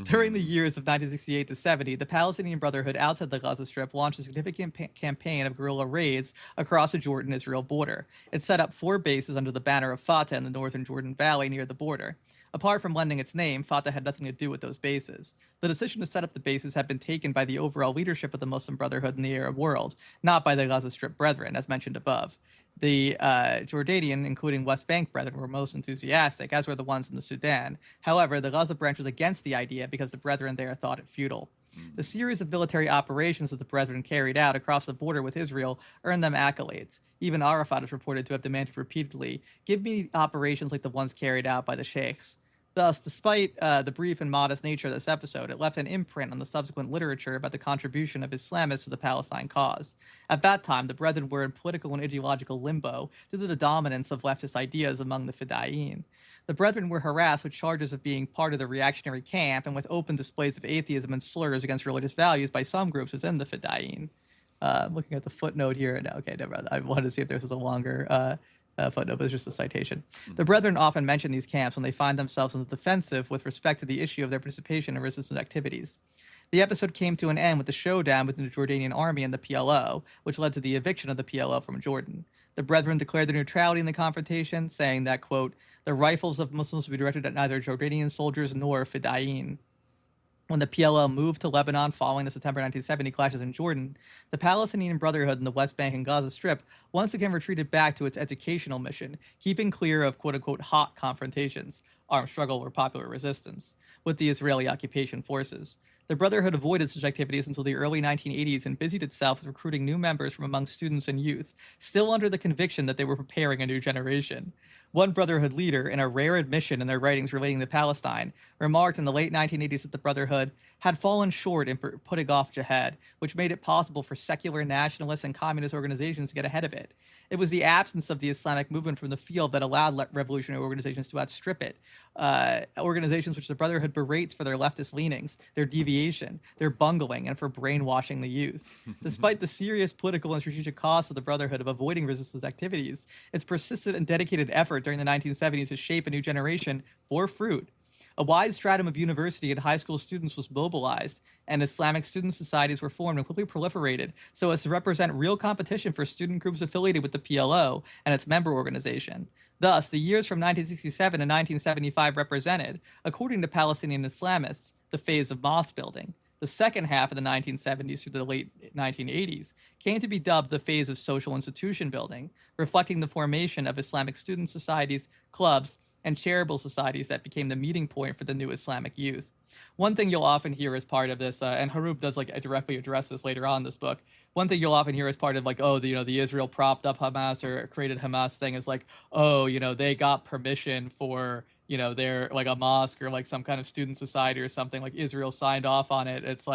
During the years of 1968 to 70, the Palestinian Brotherhood outside the Gaza Strip launched a significant campaign of guerrilla raids across the Jordan-Israel border. It set up 4 bases under the banner of Fatah in the northern Jordan Valley near the border. Apart from lending its name, Fatah had nothing to do with those bases. The decision to set up the bases had been taken by the overall leadership of the Muslim Brotherhood in the Arab world, not by the Gaza Strip Brethren, as mentioned above. The Jordanian, including West Bank Brethren, were most enthusiastic, as were the ones in the Sudan. However, the Gaza branch was against the idea because the Brethren there thought it futile. The series of military operations that the Brethren carried out across the border with Israel earned them accolades. Even Arafat is reported to have demanded repeatedly, "Give me operations like the ones carried out by the sheikhs." Thus, despite the brief and modest nature of this episode, it left an imprint on the subsequent literature about the contribution of Islamists to the Palestine cause. At that time, the Brethren were in political and ideological limbo due to the dominance of leftist ideas among the Fedayeen. The Brethren were harassed with charges of being part of the reactionary camp and with open displays of atheism and slurs against religious values by some groups within the Fedayeen. Looking at the footnote here, no, okay, never, I wanted to see if there was a longer footnote, but it's just a citation. The Brethren often mention these camps when they find themselves on the defensive with respect to the issue of their participation in resistance activities. The episode came to an end with the showdown between the Jordanian army and the PLO, which led to the eviction of the PLO from Jordan. The Brethren declared their neutrality in the confrontation, saying that, quote, the rifles of Muslims would be directed at neither Jordanian soldiers nor Fedayeen. When the PLO moved to Lebanon following the September 1970 clashes in Jordan, the Palestinian Brotherhood in the West Bank and Gaza Strip once again retreated back to its educational mission, keeping clear of quote-unquote hot confrontations, armed struggle or popular resistance, with the Israeli occupation forces. The Brotherhood avoided such activities until the early 1980s and busied itself with recruiting new members from among students and youth, still under the conviction that they were preparing a new generation. One Brotherhood leader, in a rare admission in their writings relating to Palestine, remarked in the late 1980s that the Brotherhood had fallen short in putting off jihad, which made it possible for secular nationalist and communist organizations to get ahead of it. It was the absence of the Islamic movement from the field that allowed revolutionary organizations to outstrip it. Organizations which the Brotherhood berates for their leftist leanings, their deviation, their bungling, and for brainwashing the youth. Despite the serious political and strategic costs of the Brotherhood of avoiding resistance activities, its persistent and dedicated effort during the 1970s to shape a new generation bore fruit. A wide stratum of university and high school students was mobilized, and Islamic student societies were formed and quickly proliferated so as to represent real competition for student groups affiliated with the PLO and its member organization. Thus, the years from 1967 to 1975 represented, according to Palestinian Islamists, the phase of mosque building. The second half of the 1970s through the late 1980s came to be dubbed the phase of social institution building, reflecting the formation of Islamic student societies, clubs, and charitable societies that became the meeting point for the new Islamic youth. One thing you'll often hear as part of this, and Hroub does directly address this later on in this book, one thing you'll often hear as part of the Israel propped up Hamas or created Hamas thing is they got permission for, their a mosque or some kind of student society or something, Israel signed off on it. It's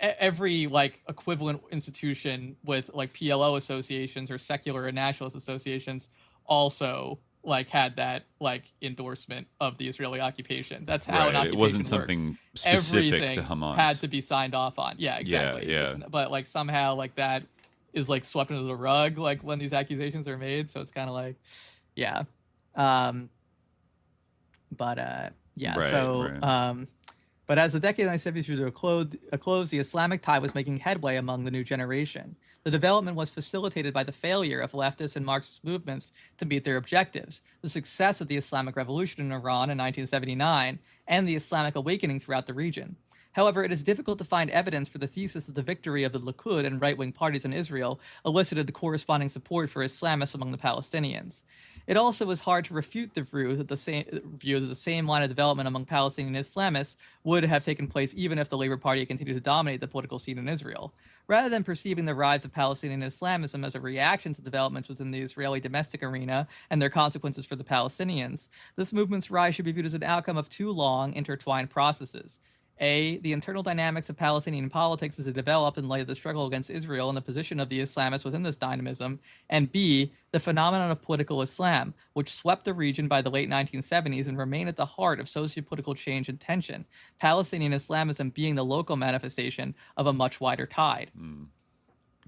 every equivalent institution with PLO associations or secular and nationalist associations also had that endorsement of the Israeli occupation. That's how an occupation it wasn't works. Something specific Everything to Hamas had to be signed off on. Yeah, exactly. Yeah. But somehow that is swept under the rug when these accusations are made. So it's kind of yeah. Right. But as the decade of the 1970s drew to a close, the Islamic tide was making headway among the new generation. The development was facilitated by the failure of leftist and Marxist movements to meet their objectives, the success of the Islamic Revolution in Iran in 1979, and the Islamic awakening throughout the region. However, it is difficult to find evidence for the thesis that the victory of the Likud and right-wing parties in Israel elicited the corresponding support for Islamists among the Palestinians. It also is hard to refute the view that the same line of development among Palestinian Islamists would have taken place even if the Labour Party continued to dominate the political scene in Israel. Rather than perceiving the rise of Palestinian Islamism as a reaction to developments within the Israeli domestic arena and their consequences for the Palestinians, this movement's rise should be viewed as an outcome of two long, intertwined processes. A, the internal dynamics of Palestinian politics as it developed in light of the struggle against Israel and the position of the Islamists within this dynamism, and B, the phenomenon of political Islam, which swept the region by the late 1970s and remained at the heart of socio-political change and tension, Palestinian Islamism being the local manifestation of a much wider tide.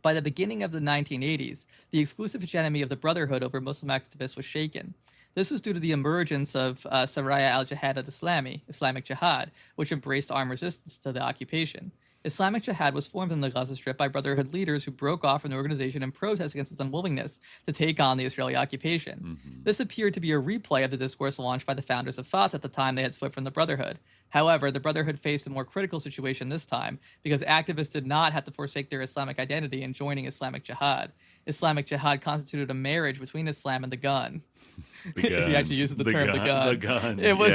By the beginning of the 1980s, the exclusive hegemony of the Brotherhood over Muslim activists was shaken. This was due to the emergence of Saraya al-Jihad al-Islami, Islamic Jihad, which embraced armed resistance to the occupation. Islamic Jihad was formed in the Gaza Strip by Brotherhood leaders who broke off from the organization in protest against its unwillingness to take on the Israeli occupation. This appeared to be a replay of the discourse launched by the founders of Fatah at the time they had split from the Brotherhood. However, the Brotherhood faced a more critical situation this time because activists did not have to forsake their Islamic identity in joining Islamic Jihad. Islamic Jihad constituted a marriage between Islam and the gun. The gun. He actually uses the term gun, the gun. The gun. It was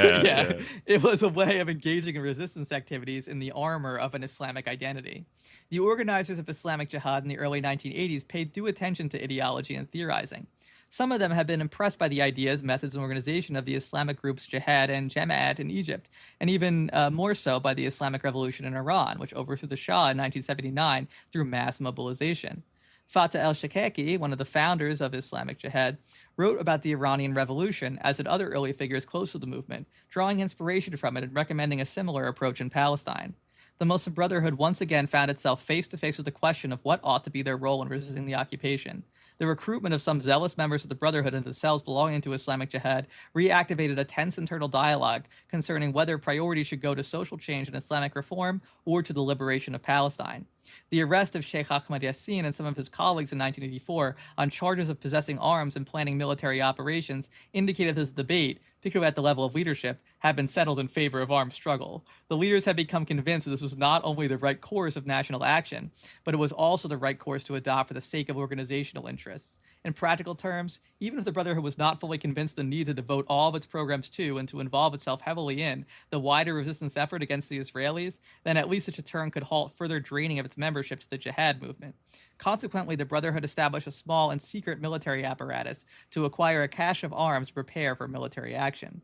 It was a way of engaging in resistance activities in the armor of an Islamic identity. The organizers of Islamic Jihad in the early 1980s paid due attention to ideology and theorizing. Some of them have been impressed by the ideas, methods, and organization of the Islamic groups Jihad and Jama'at in Egypt, and even more so by the Islamic Revolution in Iran, which overthrew the Shah in 1979 through mass mobilization. Fatah el-Shakaki, one of the founders of Islamic Jihad, wrote about the Iranian Revolution, as did other early figures close to the movement, drawing inspiration from it and recommending a similar approach in Palestine. The Muslim Brotherhood once again found itself face-to-face with the question of what ought to be their role in resisting the occupation. The recruitment of some zealous members of the Brotherhood into cells belonging to Islamic Jihad reactivated a tense internal dialogue concerning whether priority should go to social change and Islamic reform or to the liberation of Palestine. The arrest of Sheikh Ahmad Yassin and some of his colleagues in 1984 on charges of possessing arms and planning military operations indicated that the debate, particularly at the level of leadership, had been settled in favor of armed struggle. The leaders had become convinced that this was not only the right course of national action, but it was also the right course to adopt for the sake of organizational interests. In practical terms, even if the Brotherhood was not fully convinced of the need to devote all of its programs to and to involve itself heavily in the wider resistance effort against the Israelis, then at least such a turn could halt further draining of its membership to the jihad movement. Consequently, the Brotherhood established a small and secret military apparatus to acquire a cache of arms to prepare for military action.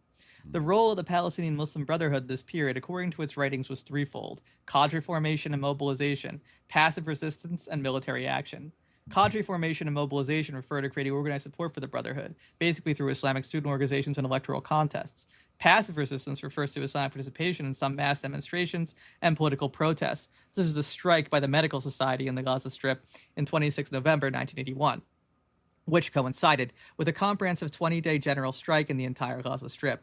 The role of the Palestinian Muslim Brotherhood this period, according to its writings, was threefold: cadre formation and mobilization, passive resistance, and military action. Cadre formation and mobilization refer to creating organized support for the Brotherhood, basically through Islamic student organizations and electoral contests. Passive resistance refers to Islamic participation in some mass demonstrations and political protests. This is the strike by the Medical Society in the Gaza Strip in 26 November 1981, which coincided with a comprehensive 20-day general strike in the entire Gaza Strip.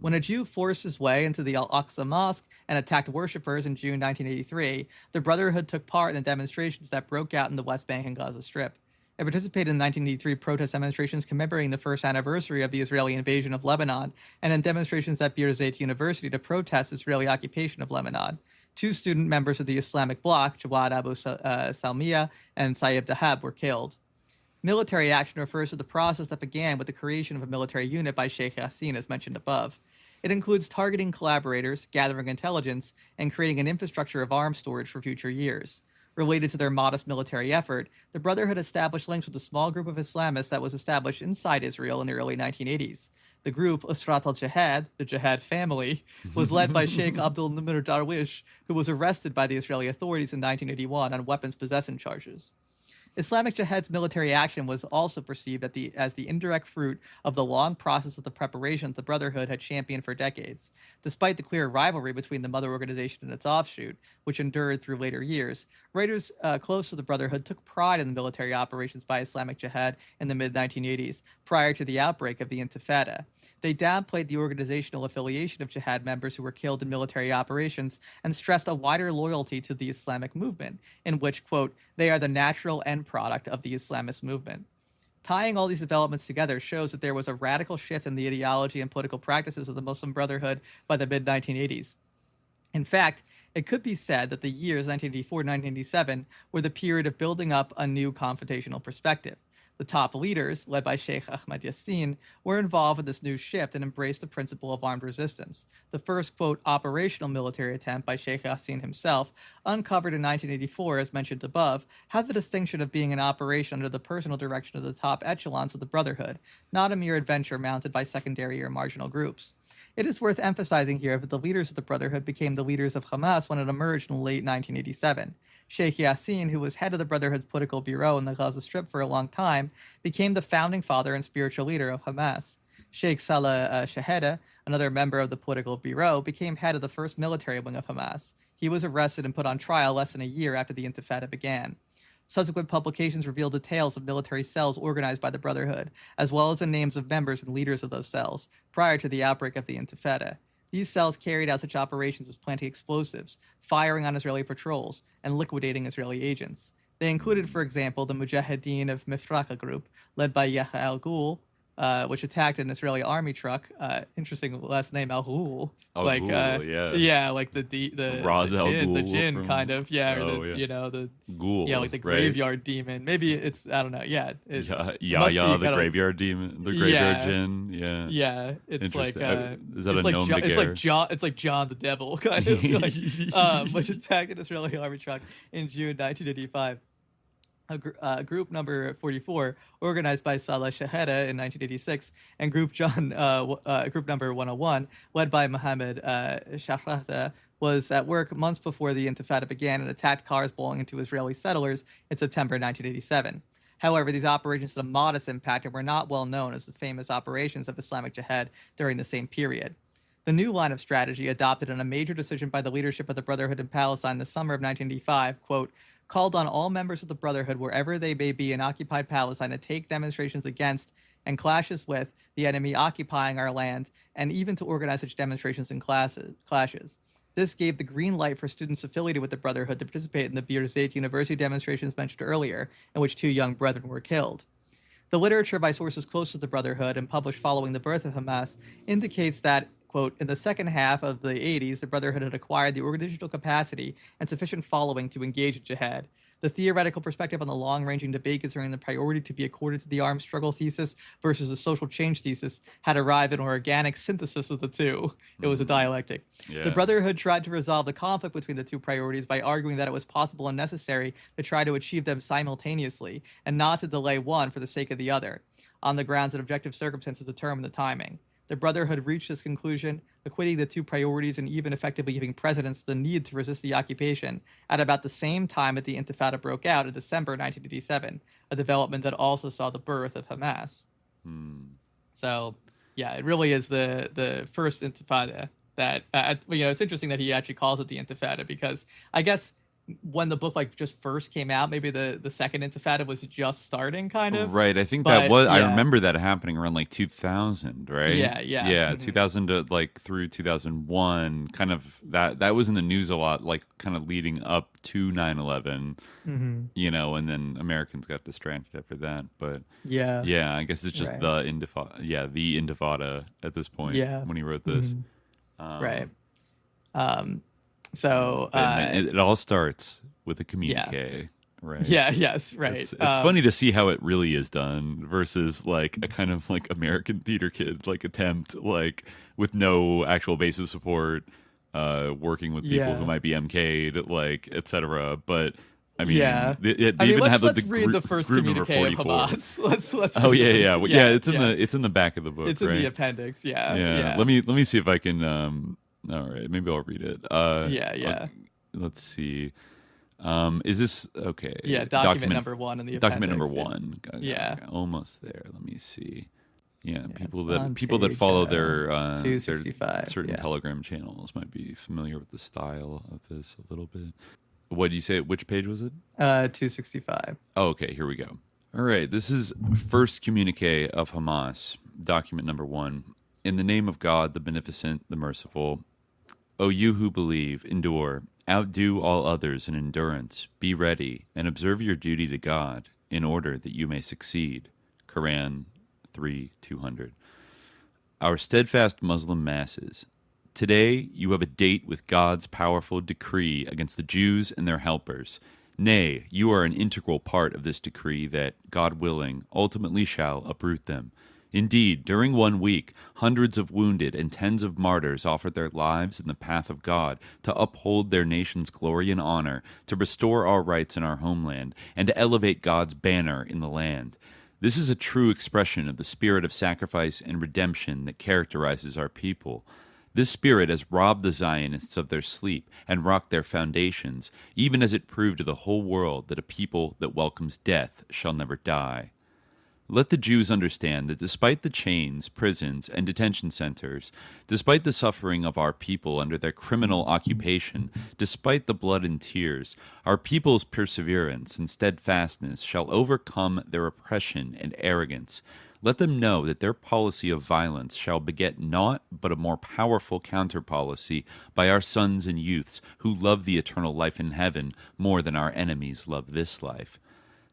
When a Jew forced his way into the Al-Aqsa Mosque and attacked worshippers in June 1983, the Brotherhood took part in the demonstrations that broke out in the West Bank and Gaza Strip. It participated in 1983 protest demonstrations commemorating the first anniversary of the Israeli invasion of Lebanon, and in demonstrations at Bir Zayt University to protest Israeli occupation of Lebanon. Two student members of the Islamic Bloc, Jawad Abu Salmiya and Sayyid Dahab, were killed. Military action refers to the process that began with the creation of a military unit by Sheikh Yassin, as mentioned above. It includes targeting collaborators, gathering intelligence, and creating an infrastructure of arms storage for future years. Related to their modest military effort, the Brotherhood established links with a small group of Islamists that was established inside Israel in the early 1980s. The group, Usrat al-Jihad, the Jihad family, was led by Sheikh Abdul Nimr Darwish, who was arrested by the Israeli authorities in 1981 on weapons possession charges. Islamic Jihad's military action was also perceived as the indirect fruit of the long process of the preparation that the Brotherhood had championed for decades. Despite the clear rivalry between the mother organization and its offshoot, which endured through later years, writers close to the Brotherhood took pride in the military operations by Islamic Jihad in the mid-1980s, prior to the outbreak of the Intifada. They downplayed the organizational affiliation of Jihad members who were killed in military operations and stressed a wider loyalty to the Islamic movement, in which, quote, they are the natural end product of the Islamist movement. Tying all these developments together shows that there was a radical shift in the ideology and political practices of the Muslim Brotherhood by the mid-1980s. In fact, it could be said that the years 1984 and 1987 were the period of building up a new confrontational perspective. The top leaders, led by Sheikh Ahmad Yassin, were involved in this new shift and embraced the principle of armed resistance. The first, quote, operational military attempt by Sheikh Yassin himself, uncovered in 1984, as mentioned above, had the distinction of being an operation under the personal direction of the top echelons of the Brotherhood, not a mere adventure mounted by secondary or marginal groups. It is worth emphasizing here that the leaders of the Brotherhood became the leaders of Hamas when it emerged in late 1987. Sheikh Yassin, who was head of the Brotherhood's political bureau in the Gaza Strip for a long time, became the founding father and spiritual leader of Hamas. Sheikh Salah Shaheda, another member of the political bureau, became head of the first military wing of Hamas. He was arrested and put on trial less than a year after the Intifada began. Subsequent publications reveal details of military cells organized by the Brotherhood, as well as the names of members and leaders of those cells, prior to the outbreak of the Intifada. These cells carried out such operations as planting explosives, firing on Israeli patrols, and liquidating Israeli agents. They included, for example, the Mujahideen of Mifraq group, led by Yahya al-Ghul, which attacked an Israeli army truck. Interesting last name, al-Ghul. Like, yeah, like the jinn kind of, the Ghoul, yeah, like the graveyard demon. Maybe it's, I don't know, the graveyard demon, the graveyard jinn, yeah. It's like is that it's like John the Devil kind of, which attacked an Israeli army truck in June 1985. Group number 44, organized by Salah Shaheda in 1986, and group number 101, led by Mohammed Shahrata, was at work months before the Intifada began and attacked cars belonging to Israeli settlers in September 1987. However, these operations had a modest impact and were not well known as the famous operations of Islamic Jihad during the same period. The new line of strategy, adopted in a major decision by the leadership of the Brotherhood in Palestine the summer of 1985, quote, called on all members of the Brotherhood, wherever they may be in occupied Palestine, to take demonstrations against and clashes with the enemy occupying our land, and even to organize such demonstrations and clashes. This gave the green light for students affiliated with the Brotherhood to participate in the Birzeit University demonstrations mentioned earlier, in which 2 young brethren were killed. The literature by sources close to the Brotherhood and published following the birth of Hamas indicates that, quote, in the second half of the 80s, the Brotherhood had acquired the organizational capacity and sufficient following to engage in jihad. The theoretical perspective on the long-ranging debate concerning the priority to be accorded to the armed struggle thesis versus the social change thesis had arrived at an organic synthesis of the two. It was a dialectic. Yeah. The Brotherhood tried to resolve the conflict between the two priorities by arguing that it was possible and necessary to try to achieve them simultaneously and not to delay one for the sake of the other, on the grounds that objective circumstances determine the timing. The Brotherhood reached this conclusion, equating the two priorities and even effectively giving precedence to the need to resist the occupation at about the same time that the Intifada broke out in December 1987, a development that also saw the birth of Hamas. So, yeah, it really is the first Intifada that, it's interesting that he actually calls it the Intifada, because I guess when the book just first came out, maybe the second Intifada was just starting, kind of. Right. I think that was. Yeah. I remember that happening around 2000, right? Yeah. Mm-hmm. 2000 to through 2001. Kind of that was in the news a lot, kind of leading up to 9/11. Mm-hmm. And then Americans got distracted after that. But yeah, I guess it's just the Intifada. Yeah, the Intifada at this point. Yeah. When he wrote this. Mm-hmm. Right. So it all starts with a communique, right? Yeah, yes, right. It's funny to see how it really is done versus a kind of American theater kid attempt with no actual base of support, working with people who might be MK'd, etc. But I mean, let's read the first communique of Hamas. Let's it's in the back of the book. It's in the appendix. Yeah. Let me see if I can. All right, maybe I'll read it. Let's see. Is this okay? Yeah, document number 1 in the appendix. Document number 1. Yeah, almost there. Let me see. Yeah, people that follow their 265 certain Telegram channels might be familiar with the style of this a little bit. What do you say? Which page was it? 265. Oh, okay. Here we go. All right, this is first communique of Hamas, document number 1. In the name of God, the beneficent, the merciful. O you who believe, endure, outdo all others in endurance, be ready, and observe your duty to God, in order that you may succeed. Quran 3:200. Our steadfast Muslim masses, Today you have a date with God's powerful decree against the Jews and their helpers. Nay, you are an integral part of this decree that, God willing, ultimately shall uproot them. Indeed, during 1 week, hundreds of wounded and tens of martyrs offered their lives in the path of God to uphold their nation's glory and honor, to restore our rights in our homeland, and to elevate God's banner in the land. This is a true expression of the spirit of sacrifice and redemption that characterizes our people. This spirit has robbed the Zionists of their sleep and rocked their foundations, even as it proved to the whole world that a people that welcomes death shall never die. Let the Jews understand that despite the chains, prisons, and detention centers, despite the suffering of our people under their criminal occupation, despite the blood and tears, our people's perseverance and steadfastness shall overcome their oppression and arrogance. Let them know that their policy of violence shall beget naught but a more powerful counter-policy by our sons and youths who love the eternal life in heaven more than our enemies love this life.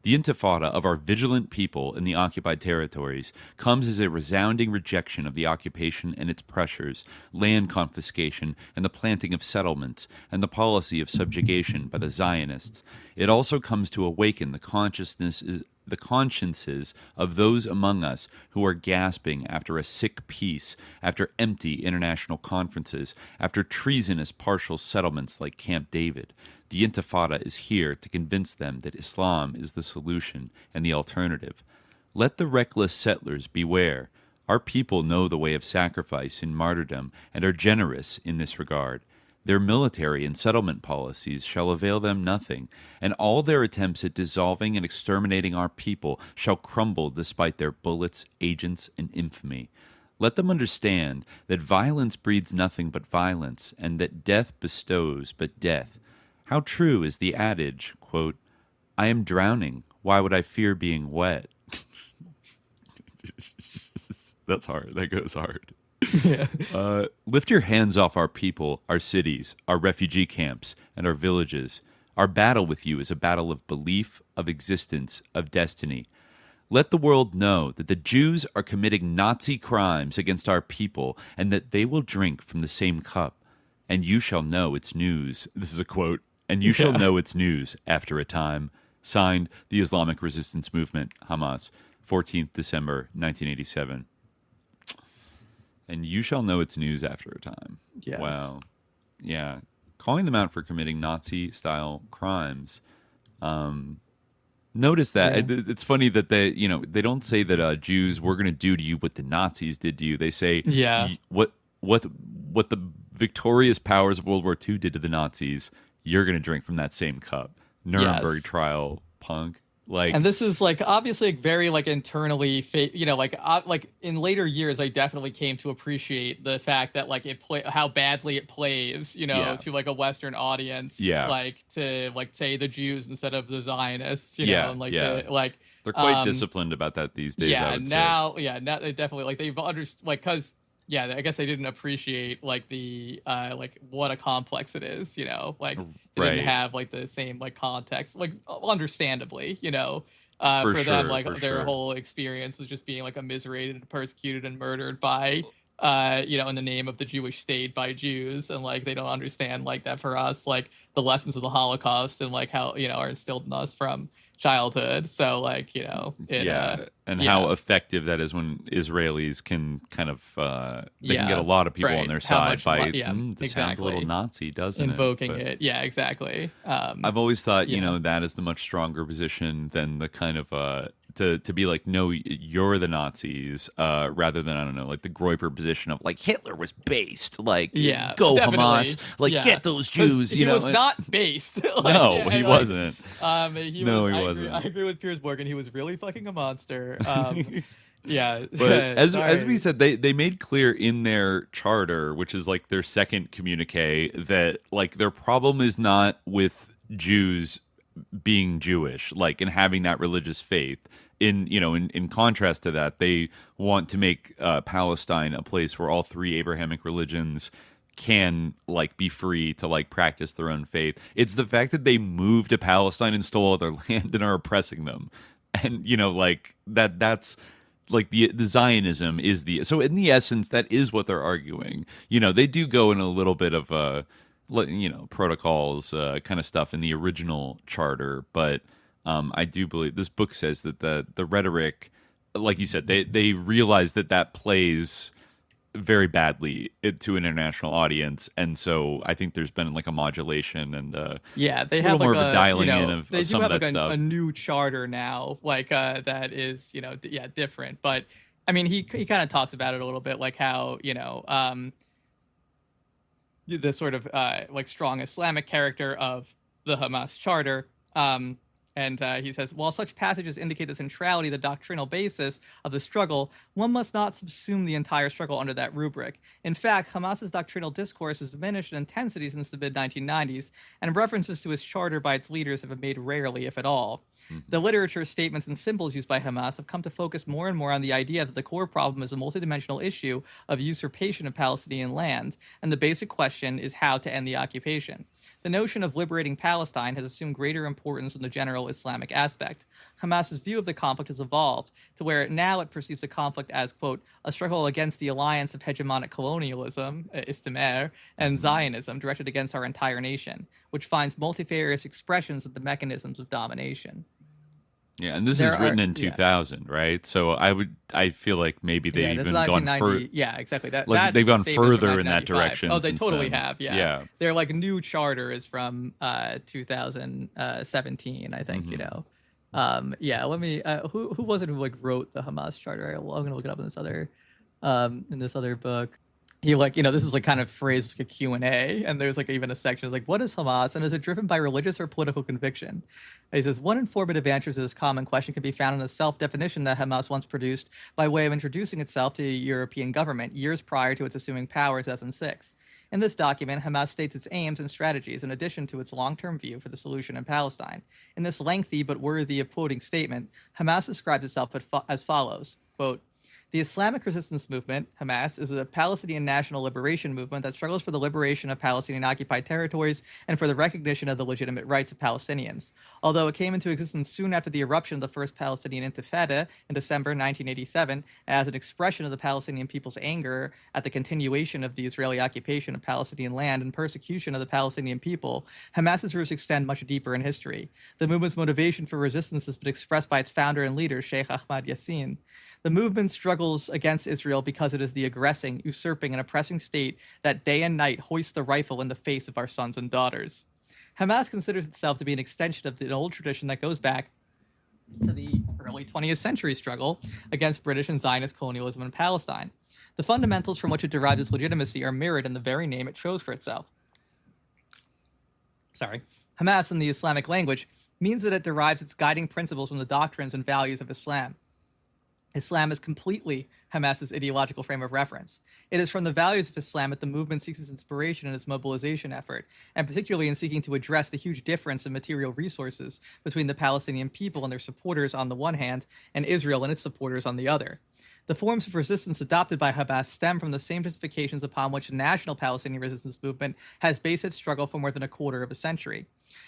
The intifada of our vigilant people in the occupied territories comes as a resounding rejection of the occupation and its pressures, land confiscation, and the planting of settlements, and the policy of subjugation by the Zionists. It also comes to awaken the consciences of those among us who are gasping after a sick peace, after empty international conferences, after treasonous partial settlements like Camp David. The Intifada is here to convince them that Islam is the solution and the alternative. Let the reckless settlers beware. Our people know the way of sacrifice and martyrdom and are generous in this regard. Their military and settlement policies shall avail them nothing, and all their attempts at dissolving and exterminating our people shall crumble despite their bullets, agents, and infamy. Let them understand that violence breeds nothing but violence, and that death bestows but death. How true is the adage, quote, I am drowning, why would I fear being wet? That's hard. That goes hard. Yeah. Lift your hands off our people, our cities, our refugee camps, and our villages. Our battle with you is a battle of belief, of existence, of destiny. Let the world know that the Jews are committing Nazi crimes against our people and that they will drink from the same cup. And you shall know its news. This is a quote. And you shall know its news after a time. Signed, the Islamic Resistance Movement, Hamas, 14th December, 1987. And you shall know its news after a time. Yes. Wow. Yeah. Calling them out for committing Nazi-style crimes. Notice that. Yeah. It's funny that they don't say that Jews were going to do to you what the Nazis did to you. They say, what the victorious powers of World War II did to the Nazis, you're going to drink from that same cup. Nuremberg trial, punk. And this is obviously very internally, in later years, I definitely came to appreciate the fact that how badly it plays, to a Western audience, to say the Jews instead of the Zionists, they're quite disciplined about that these days. Yeah, now they definitely they've understood because. Yeah, I guess I didn't appreciate the what a complex it is, it didn't have the same context, understandably, for them, their whole experience was just being immiserated, persecuted, and murdered by in the name of the Jewish state by Jews, and they don't understand that for us, the lessons of the Holocaust and how are instilled in us from childhood. So how effective that is when Israelis can kind of they can get a lot of people on their side by this sounds a little Nazi, doesn't invoking it? But yeah, exactly. I've always thought that is the much stronger position than the kind of to be no, you're the Nazis, rather than, I don't know, the Groyper position of Hitler was based, go definitely. Hamas, get those Jews, he was not based. No, he wasn't. He wasn't. I agree with Piers Morgan. He was really fucking a monster. Yeah, but as we said, they made clear in their charter, which is their second communique, that their problem is not with Jews being Jewish, and having that religious faith. In contrast to that, they want to make Palestine a place where all three Abrahamic religions can be free to practice their own faith. It's the fact that they moved to Palestine and stole all their land and are oppressing them, and that's like the Zionism is so in the essence that is what they're arguing. They do go in a little bit of protocols kind of stuff in the original charter, but I do believe this book says that the rhetoric, like you said, they realize that plays very badly to an international audience, and so I think there's been like a modulation and they have more of a dialing in of some of that stuff. A new charter now, that is different. But I mean, he kind of talks about it a little bit, like how the sort of strong Islamic character of the Hamas charter. And he says, while such passages indicate the centrality, the doctrinal basis of the struggle, one must not subsume the entire struggle under that rubric. In fact, Hamas's doctrinal discourse has diminished in intensity since the mid-1990s, and references to its charter by its leaders have been made rarely, if at all. The literature, statements, and symbols used by Hamas have come to focus more and more on the idea that the core problem is a multidimensional issue of usurpation of Palestinian land, and the basic question is how to end the occupation. The notion of liberating Palestine has assumed greater importance than the general Islamic aspect. Hamas's view of the conflict has evolved to where now it perceives the conflict as, quote, a struggle against the alliance of hegemonic colonialism, istimar, and Zionism directed against our entire nation, which finds multifarious expressions of the mechanisms of domination. Yeah, and this is written in 2000, right? So I feel like maybe they've even gone further. Yeah, exactly. They've gone further in that direction. Oh, they totally then. have. Yeah. Their new charter is from 2017, I think. Let me. Who was it who wrote the Hamas charter? I'm gonna look it up in this other book. He this is kind of phrased like a Q&A, and there's even a section what is Hamas, and is it driven by religious or political conviction? And he says, one informative answer to this common question can be found in a self-definition that Hamas once produced by way of introducing itself to the European government years prior to its assuming power in 2006. In this document, Hamas states its aims and strategies in addition to its long-term view for the solution in Palestine. In this lengthy but worthy of quoting statement, Hamas describes itself as follows, quote, the Islamic Resistance Movement, Hamas, is a Palestinian national liberation movement that struggles for the liberation of Palestinian-occupied territories and for the recognition of the legitimate rights of Palestinians. Although it came into existence soon after the eruption of the First Palestinian Intifada in December 1987, as an expression of the Palestinian people's anger at the continuation of the Israeli occupation of Palestinian land and persecution of the Palestinian people, Hamas's roots extend much deeper in history. The movement's motivation for resistance has been expressed by its founder and leader, Sheikh Ahmad Yassin. The movement struggles against Israel because it is the aggressing, usurping, and oppressing state that day and night hoists the rifle in the face of our sons and daughters. Hamas considers itself to be an extension of an old tradition that goes back to the early 20th century struggle against British and Zionist colonialism in Palestine. The fundamentals from which it derives its legitimacy are mirrored in the very name it chose for itself. Hamas in the Islamic language means that it derives its guiding principles from the doctrines and values of Islam. Islam is completely Hamas's ideological frame of reference. It is from the values of Islam that the movement seeks its inspiration in its mobilization effort, and particularly in seeking to address the huge difference in material resources between the Palestinian people and their supporters on the one hand, and Israel and its supporters on the other. The forms of resistance adopted by Hamas stem from the same justifications upon which the National Palestinian Resistance Movement has based its struggle for more than a quarter of a century.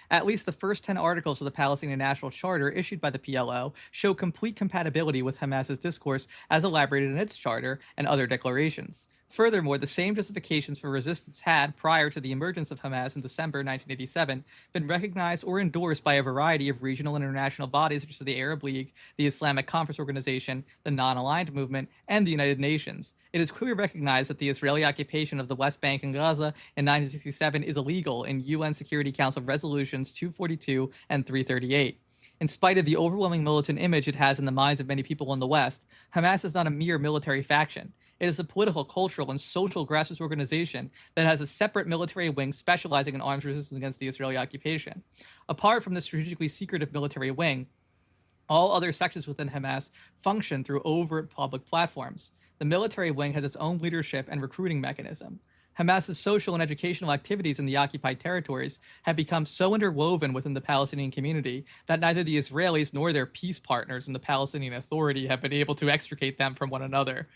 At least the first 10 articles of the Palestinian National Charter issued by the PLO show complete compatibility with Hamas's discourse as elaborated in its charter and other declarations. Furthermore, the same justifications for resistance had, prior to the emergence of Hamas in December 1987, been recognized or endorsed by a variety of regional and international bodies such as the Arab League, the Islamic Conference Organization, the Non-Aligned Movement, and the United Nations. It is clearly recognized that the Israeli occupation of the West Bank and Gaza in 1967 is illegal in UN Security Council Resolutions 242 and 338. In spite of the overwhelming militant image it has in the minds of many people in the West, Hamas is not a mere military faction. It is a political, cultural, and social grassroots organization that has a separate military wing specializing in arms resistance against the Israeli occupation. Apart from the strategically secretive military wing, all other sections within Hamas function through overt public platforms. The military wing has its own leadership and recruiting mechanism. Hamas's social and educational activities in the occupied territories have become so interwoven within the Palestinian community that neither the Israelis nor their peace partners in the Palestinian Authority have been able to extricate them from one another.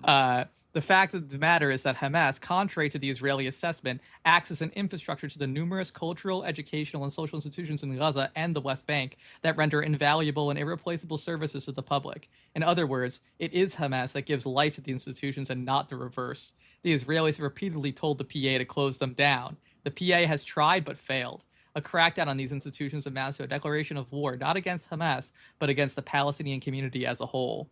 The fact of the matter is that Hamas, contrary to the Israeli assessment, acts as an infrastructure to the numerous cultural, educational, and social institutions in Gaza and the West Bank that render invaluable and irreplaceable services to the public. In other words, it is Hamas that gives life to the institutions and not the reverse. The Israelis have repeatedly told the PA to close them down. The PA has tried but failed. A crackdown on these institutions amounts to a declaration of war, not against Hamas, but against the Palestinian community as a whole.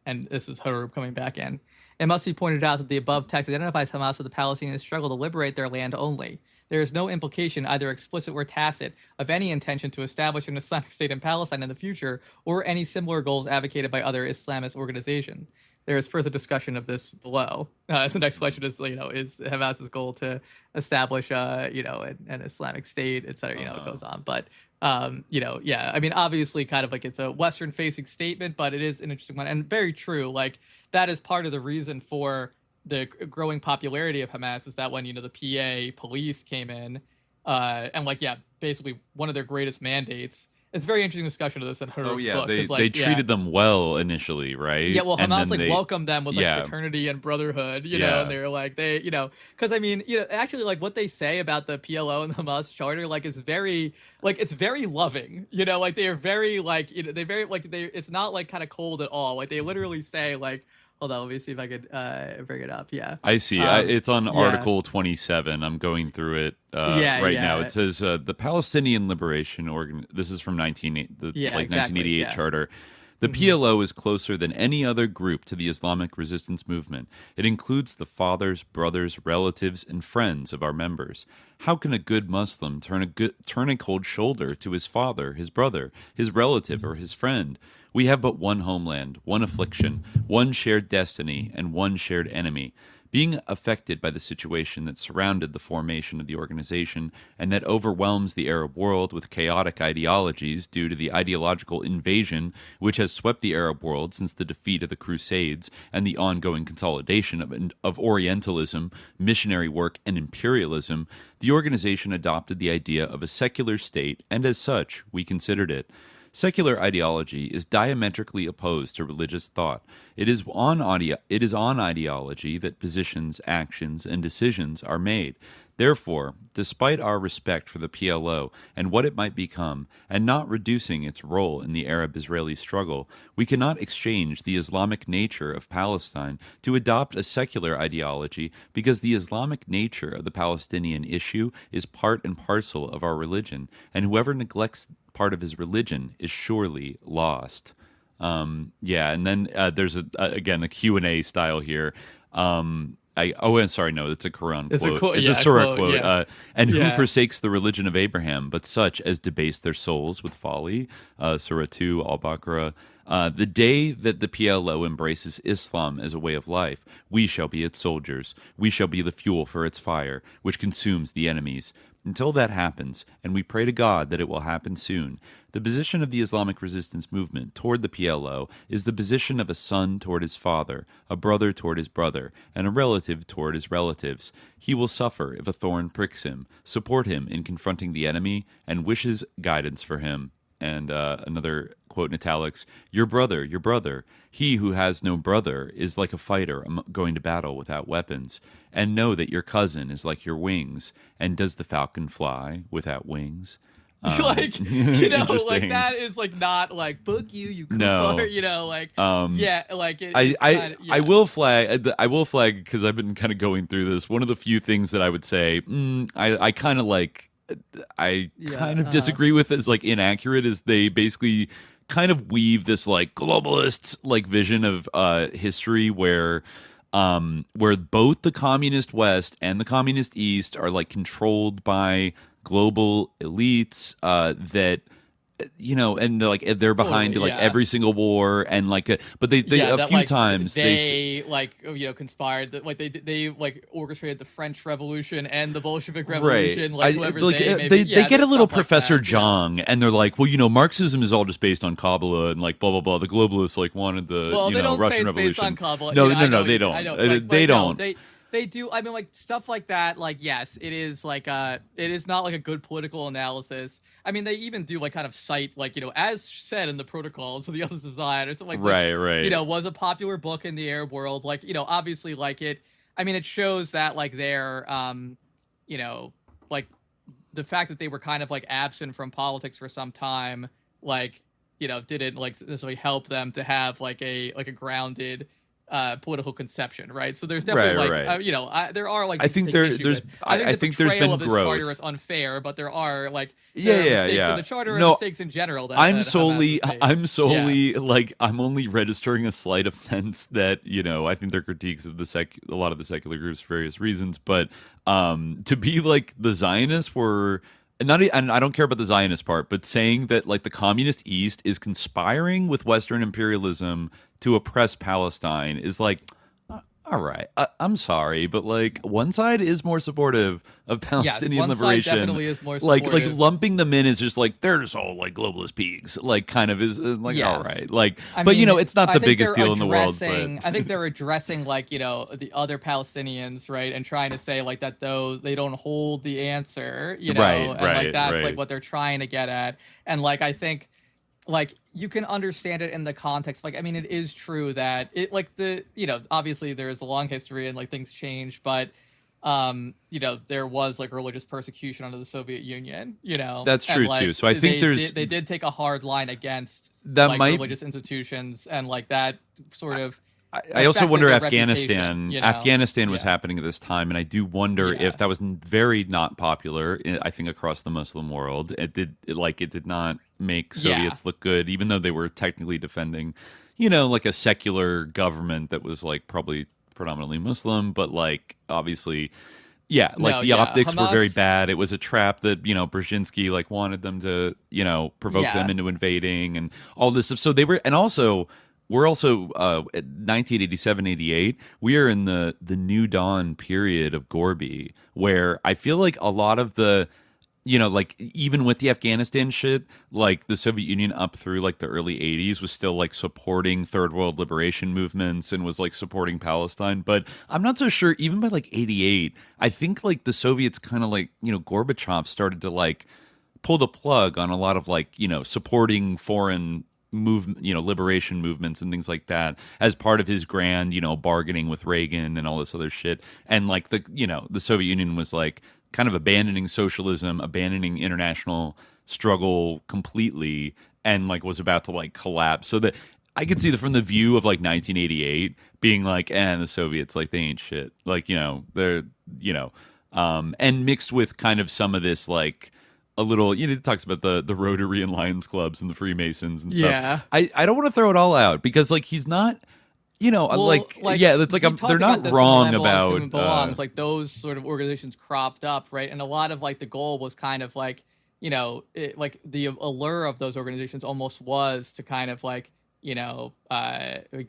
And this is Hroub coming back in. It must be pointed out that the above text identifies Hamas with the Palestinian struggle to liberate their land only. There is no implication, either explicit or tacit, of any intention to establish an Islamic State in Palestine in the future, or any similar goals advocated by other Islamist organizations. There is further discussion of this below. The next question is, is Hamas's goal to establish, an Islamic State, et cetera, it goes on. But, obviously kind of like it's a Western-facing statement, but it is an interesting one and very true. Like, that is part of the reason for the growing popularity of Hamas is that when, the PA police came in and basically one of their greatest mandates. It's a very interesting discussion of this in Hroub's book. They treated them well initially, right? Yeah, well, Hamas welcomed them with fraternity and brotherhood, know, and they're like because actually what they say about the PLO and the Hamas charter is very it's very loving, they are very they very it's not kind of cold at all. They literally say hold on, let me see if I could bring it up. Yeah, I see. It's on Article 27. I'm going through it now. It says the Palestinian Liberation Organ. This is from 1988 charter. The PLO is closer than any other group to the Islamic resistance movement. It includes the fathers, brothers, relatives, and friends of our members. How can a good Muslim turn a cold shoulder to his father, his brother, his relative, or his friend? We have but one homeland, one affliction, one shared destiny, and one shared enemy. Being affected by the situation that surrounded the formation of the organization and that overwhelms the Arab world with chaotic ideologies due to the ideological invasion which has swept the Arab world since the defeat of the Crusades and the ongoing consolidation of Orientalism, missionary work, and imperialism, the organization adopted the idea of a secular state, and as such, we considered it. Secular ideology is diametrically opposed to religious thought. It is on ideology that positions, actions, and decisions are made. Therefore, despite our respect for the PLO and what it might become, and not reducing its role in the Arab-Israeli struggle, we cannot exchange the Islamic nature of Palestine to adopt a secular ideology because the Islamic nature of the Palestinian issue is part and parcel of our religion, and whoever neglects part of his religion is surely lost. And then there's a Q&A style here. It's a Quran quote. It's a Surah quote. Yeah. Who forsakes the religion of Abraham, but such as debase their souls with folly? Surah 2, Al-Baqarah. The day that the PLO embraces Islam as a way of life, we shall be its soldiers. We shall be the fuel for its fire, which consumes the enemies. Until that happens, and we pray to God that it will happen soon, the position of the Islamic resistance movement toward the PLO is the position of a son toward his father, a brother toward his brother, and a relative toward his relatives. He will suffer if a thorn pricks him, support him in confronting the enemy, and wishes guidance for him. And another quote in italics, your brother, he who has no brother is like a fighter going to battle without weapons. And know that your cousin is like your wings. And does the falcon fly without wings? That is not fuck you no. I will flag because I've been kind of going through this. One of the few things that I would say I kind of disagree with as inaccurate is they basically kind of weave this globalist vision of history where both the communist West and the communist East are controlled by global elites that and they're behind every single war, and but they a few times they conspired that they orchestrated the French Revolution and the Bolshevik Revolution, right? They get a little Professor Zhang, and they're like, well, Marxism is all just based on Kabbalah and blah blah blah. The globalists they wanted the don't Russian say it's Revolution. Based on Kabbalah. No, they don't. They don't. They do. I mean, stuff like that. Yes, it is it is not a good political analysis. I mean, they even do kind of cite as said in the Protocols of the Others of Zion or something right. Was a popular book in the Arab world. Obviously, it. I mean, it shows that their the fact that they were kind of absent from politics for some time, didn't necessarily help them to have a grounded political conception, right? So there's definitely there are I think there's I think there's been of this growth. Charter is unfair, but there are mistakes in the charter and mistakes in general. I'm solely I'm only registering a slight offense that I think their critiques of a lot of the secular groups for various reasons, but to be the Zionists were. And I don't care about the Zionist part, but saying that the communist East is conspiring with Western imperialism to oppress Palestine is all right. I'm sorry, but one side is more supportive of Palestinian liberation. Side definitely is more supportive. Lumping them in is just they're just all globalist pigs. Kind of is all right. It's not the biggest deal in the world. But I think they're addressing the other Palestinians, right, and trying to say that they don't hold the answer, right, that's what they're trying to get at, and I think. You can understand it in the context. I mean, it is true that it obviously there is a long history and things change, but there was religious persecution under the Soviet Union, That's true too. So I think they did take a hard line against religious institutions and that sort of. I also wonder Afghanistan. Afghanistan was happening at this time, and I do wonder if that was very not popular. I think across the Muslim world, it did not make Soviets look good, even though they were technically defending, a secular government that was probably predominantly Muslim, but obviously. Yeah, the optics Hamas, were very bad. It was a trap that, Brzezinski wanted them to, provoke them into invading and all this stuff. So they were, and also. We're also at 1987-88. We are in the New Dawn period of Gorby, where I feel a lot of the, even with the Afghanistan shit, the Soviet Union up through the early 80s was still supporting third world liberation movements and was supporting Palestine. But I'm not so sure. Even by 88, I think the Soviets kind of Gorbachev started to pull the plug on a lot of supporting foreign liberation movements and things like that as part of his grand, bargaining with Reagan and all this other shit. And the Soviet Union was kind of abandoning socialism, abandoning international struggle completely, and was about to collapse. So that I could see that from the view of 1988 being the Soviets, they ain't shit. They're, and mixed with kind of some of this a little, it talks about the Rotary and Lions clubs and the Freemasons and stuff. Yeah. I don't want to throw it all out because he's not, they're not wrong about belongs. Those sort of organizations cropped up, right? And a lot of the goal was kind of the allure of those organizations almost was to kind of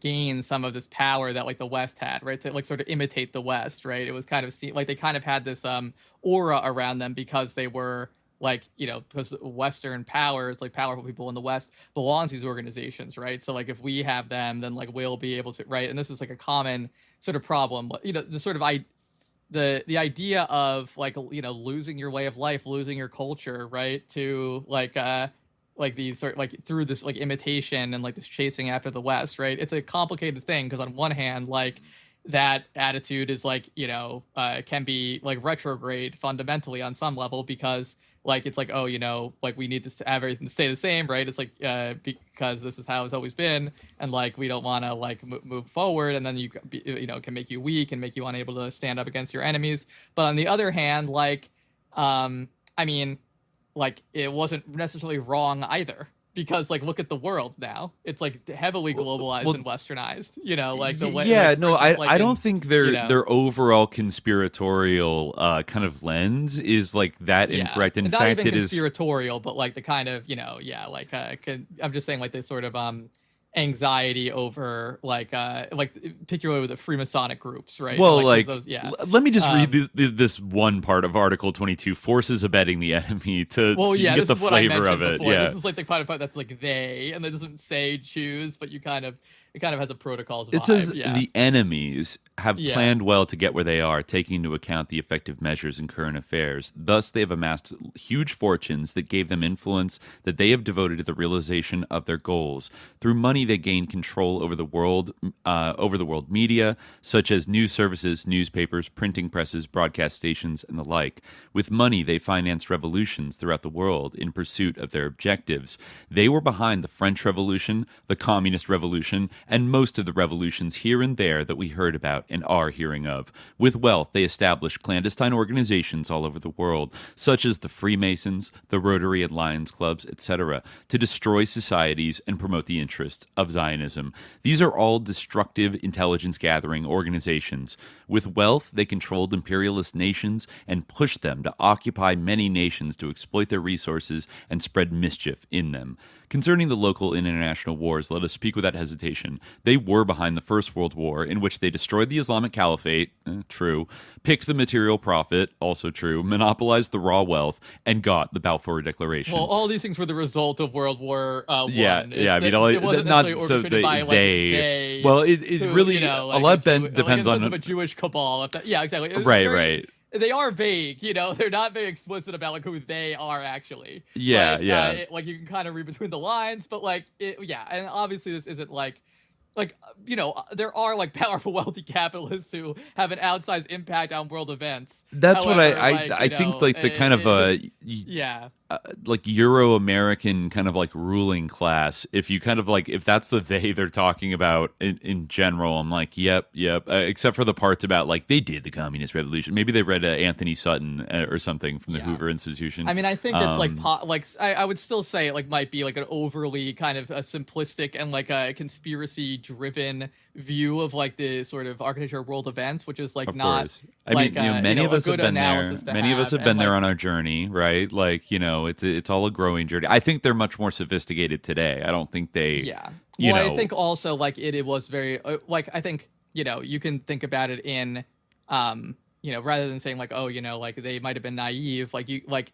gain some of this power that the West had, right? To sort of imitate the West, right? It was kind of they kind of had this aura around them because they were because Western powers, powerful people in the West belong to these organizations, right? So if we have them, then we'll be able to, right? And this is a common sort of problem, the sort of the idea of losing your way of life, losing your culture, right? To these sort through this imitation and this chasing after the West, right? It's a complicated thing because on one hand, that attitude is can be retrograde fundamentally on some level because it's we need to have everything stay the same, right? It's because this is how it's always been, and we don't want to move forward, and then can make you weak and make you unable to stand up against your enemies. But on the other hand, it wasn't necessarily wrong either, because like look at the world now, it's like heavily globalized and westernized, you know, like the way I don't think their overall conspiratorial kind of lens is like that incorrect. In not fact, even it conspiratorial, but like the kind of, you know, I'm just saying like the sort of anxiety over like particularly with the Freemasonic groups, right? Well, let me just read this one part of Article 22: forces abetting the enemy to get the flavor of it. Before. Yeah, this is like the kind of part that's like they, and it doesn't say choose, but it kind of has a protocols vibe. It says the enemies have planned well to get where they are, taking into account the effective measures in current affairs. Thus, they have amassed huge fortunes that gave them influence that they have devoted to the realization of their goals. Through money, they gain control over the world media, such as news services, newspapers, printing presses, broadcast stations, and the like. With money, they financed revolutions throughout the world in pursuit of their objectives. They were behind the French Revolution, the Communist Revolution, and most of the revolutions here and there that we heard about and are hearing of. With wealth, they established clandestine organizations all over the world, such as the Freemasons, the Rotary and Lions Clubs, etc., to destroy societies and promote the interests of Zionism. These are all destructive intelligence-gathering organizations. With wealth, they controlled imperialist nations and pushed them to occupy many nations to exploit their resources and spread mischief in them. Concerning the local and international wars, let us speak without hesitation. They were behind the First World War, in which they destroyed the Islamic Caliphate, true, picked the material profit, also true, monopolized the raw wealth, and got the Balfour Declaration. Well, all these things were the result of World War I. Yeah, I mean, it wasn't not so they. Well, it really, you know, like a lot depends on a Jewish cabal. Exactly. Right. They are vague, you know. They're not very explicit about like who they are actually. Yeah. Like you can kind of read between the lines, but like, and obviously this isn't like, you know, there are like powerful, wealthy capitalists who have an outsized impact on world events. That's However, what I think like the kind of like Euro-American kind of like ruling class. If you kind of like, if that's the they're talking about in general, I'm like, yep. Except for the parts about like they did the communist revolution. Maybe they read Anthony Sutton or something from the Hoover Institution. I mean, I think it's like I would still say it like might be like an overly kind of a simplistic and like a conspiracy-driven view of like the sort of architecture of world events, which is like not. I mean, you know, many of us have been there. Many of us have been there on our journey, right? Like, you know, it's all a growing journey. I think they're much more sophisticated today. I don't think they. Yeah. Well, I think also like it was very like I think, you know, you can think about it in, you know, rather than saying like, oh, you know, like they might have been naive, like you like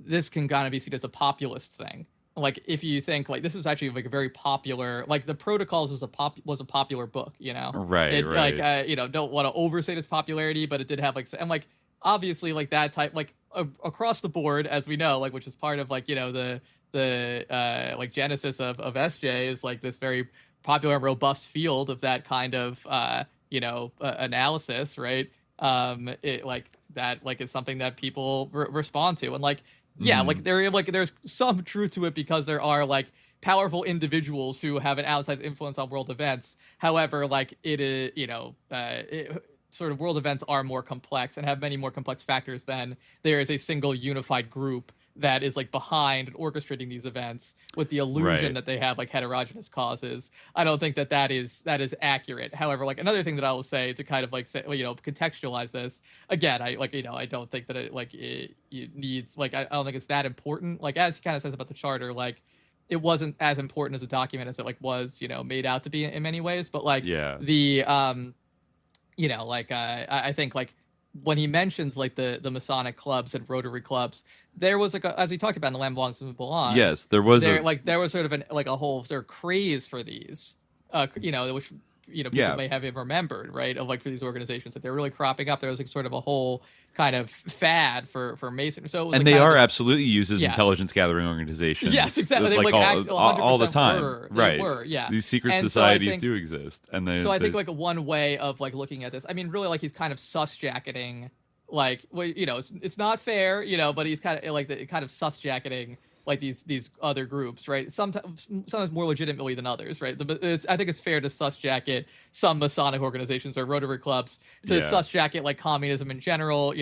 this can kind of be seen as a populist thing. Like if you think like this is actually like a very popular, like the Protocols was a popular book, you know, right. Like you know, don't want to overstate its popularity, but it did have like, and like obviously like that type like across the board, as we know, like which is part of like, you know, the like genesis of SJ is like this very popular and robust field of that kind of you know analysis, right? It like that like is something that people respond to, and like. Yeah, like there's some truth to it because there are like powerful individuals who have an outsized influence on world events. However, like it is, you know, sort of world events are more complex and have many more complex factors than there is a single unified group that is like behind and orchestrating these events with the illusion that they have like heterogeneous causes. I don't think that is accurate. However, like another thing that I will say to kind of like say, you know, contextualize this again, I like, you know, I don't think that it needs like, I don't think it's that important. Like as he kind of says about the charter, like it wasn't as important as a document as it like was, you know, made out to be in many ways. But like the, you know, like I think like when he mentions like the Masonic clubs and Rotary clubs, there was like as we talked about in the Land Belongs to Whom It Belongs. Yes, there was there was sort of a whole sort of craze for these, you know, which you know people may have remembered, right? Of like for these organizations that they're really cropping up. There was like sort of a whole kind of fad for Masonry. So it was, and like, they are absolutely used as intelligence gathering organizations. Yes, exactly. Like all the time, right? They were, yeah. These secret societies do exist, and I think like one way of like looking at this, I mean, really like he's kind of sus-jacketing. Like, well, you know, it's not fair, you know, but he's kind of like kind of sus-jacketing these other groups, right? Sometimes more legitimately than others, right? I think it's fair to sus jacket some Masonic organizations or Rotary clubs to sus jacket like communism in general,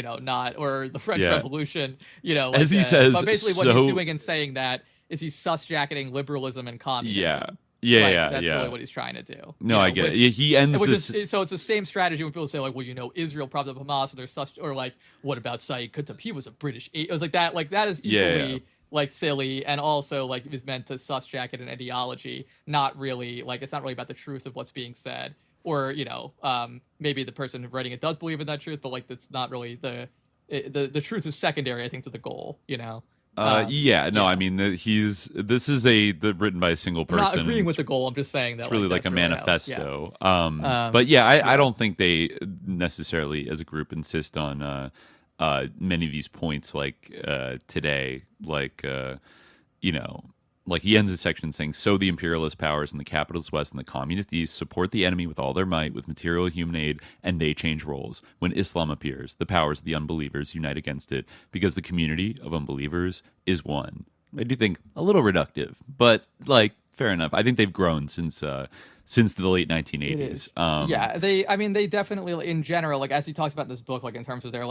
or the French Revolution, as he says. But basically, what he's doing in saying that is he's sus jacketing liberalism and communism. That's really what he's trying to do. No, I get it. He ends this. So it's the same strategy when people say like, well, Israel propped up Hamas, and there's such, or like, what about Saeed Qutb? He was a British. It was like that. Like that is equally like silly, and also like it was meant to sus jacket an ideology. Not really like it's not really about the truth of what's being said, or maybe the person writing it does believe in that truth, but like that's not really the truth is secondary, I think, to the goal. I mean, this is written by a single person. I'm not agreeing with the goal. I'm just saying that it's really like a manifesto. But I don't think they necessarily, as a group, insist on many of these points like today. Like he ends his section saying, so the imperialist powers in the capitalist West and the communist East support the enemy with all their might, with material human aid, and they change roles. When Islam appears, the powers of the unbelievers unite against it because the community of unbelievers is one. I do think a little reductive, but like fair enough. I think they've grown since the late 1980s. They definitely, in general, like as he talks about in this book, like in terms of their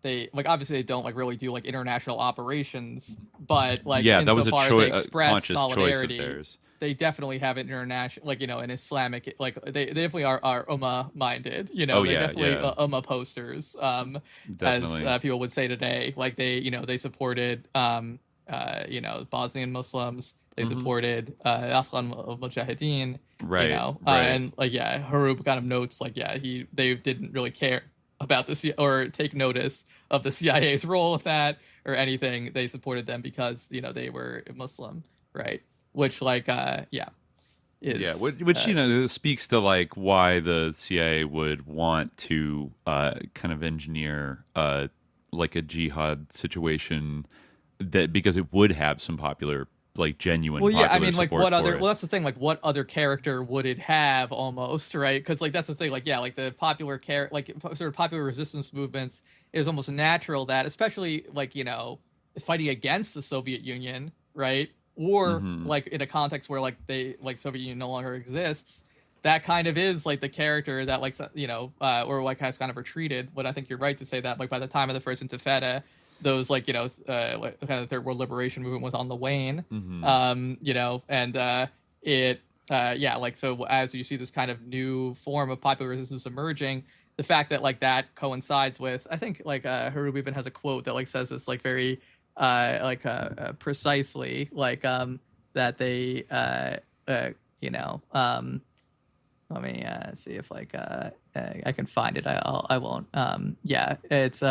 they like obviously they don't like really do like international operations, but like that was as they express solidarity, choice of theirs. They definitely have international, like an Islamic, like they definitely are Ummah minded. They definitely Ummah posters, as people would say today. Like they supported Bosnian Muslims. They supported Afghan Mujahideen. Right. And Hroub kind of notes they didn't really care about or take notice of the CIA's role with that or anything. They supported them because they were Muslim, right? Which which speaks to like why the CIA would want to kind of engineer like a jihad situation, that because it would have some popular, like genuine that's the thing, like what other character would it have, almost, right? Because like that's the thing, like the popular sort of popular resistance movements, is almost natural that, especially like fighting against the Soviet Union, right? Or like in a context where like Soviet Union no longer exists, that kind of is like the character that or like has kind of retreated. But I think you're right to say that like by the time of the First Intifada, those kind of Third World Liberation movement was on the wane, so as you see this kind of new form of popular resistance emerging, the fact that like that coincides with, I think like Hroub even has a quote that like says this like very precisely, like that they let me see if like I can find it. I won't. It's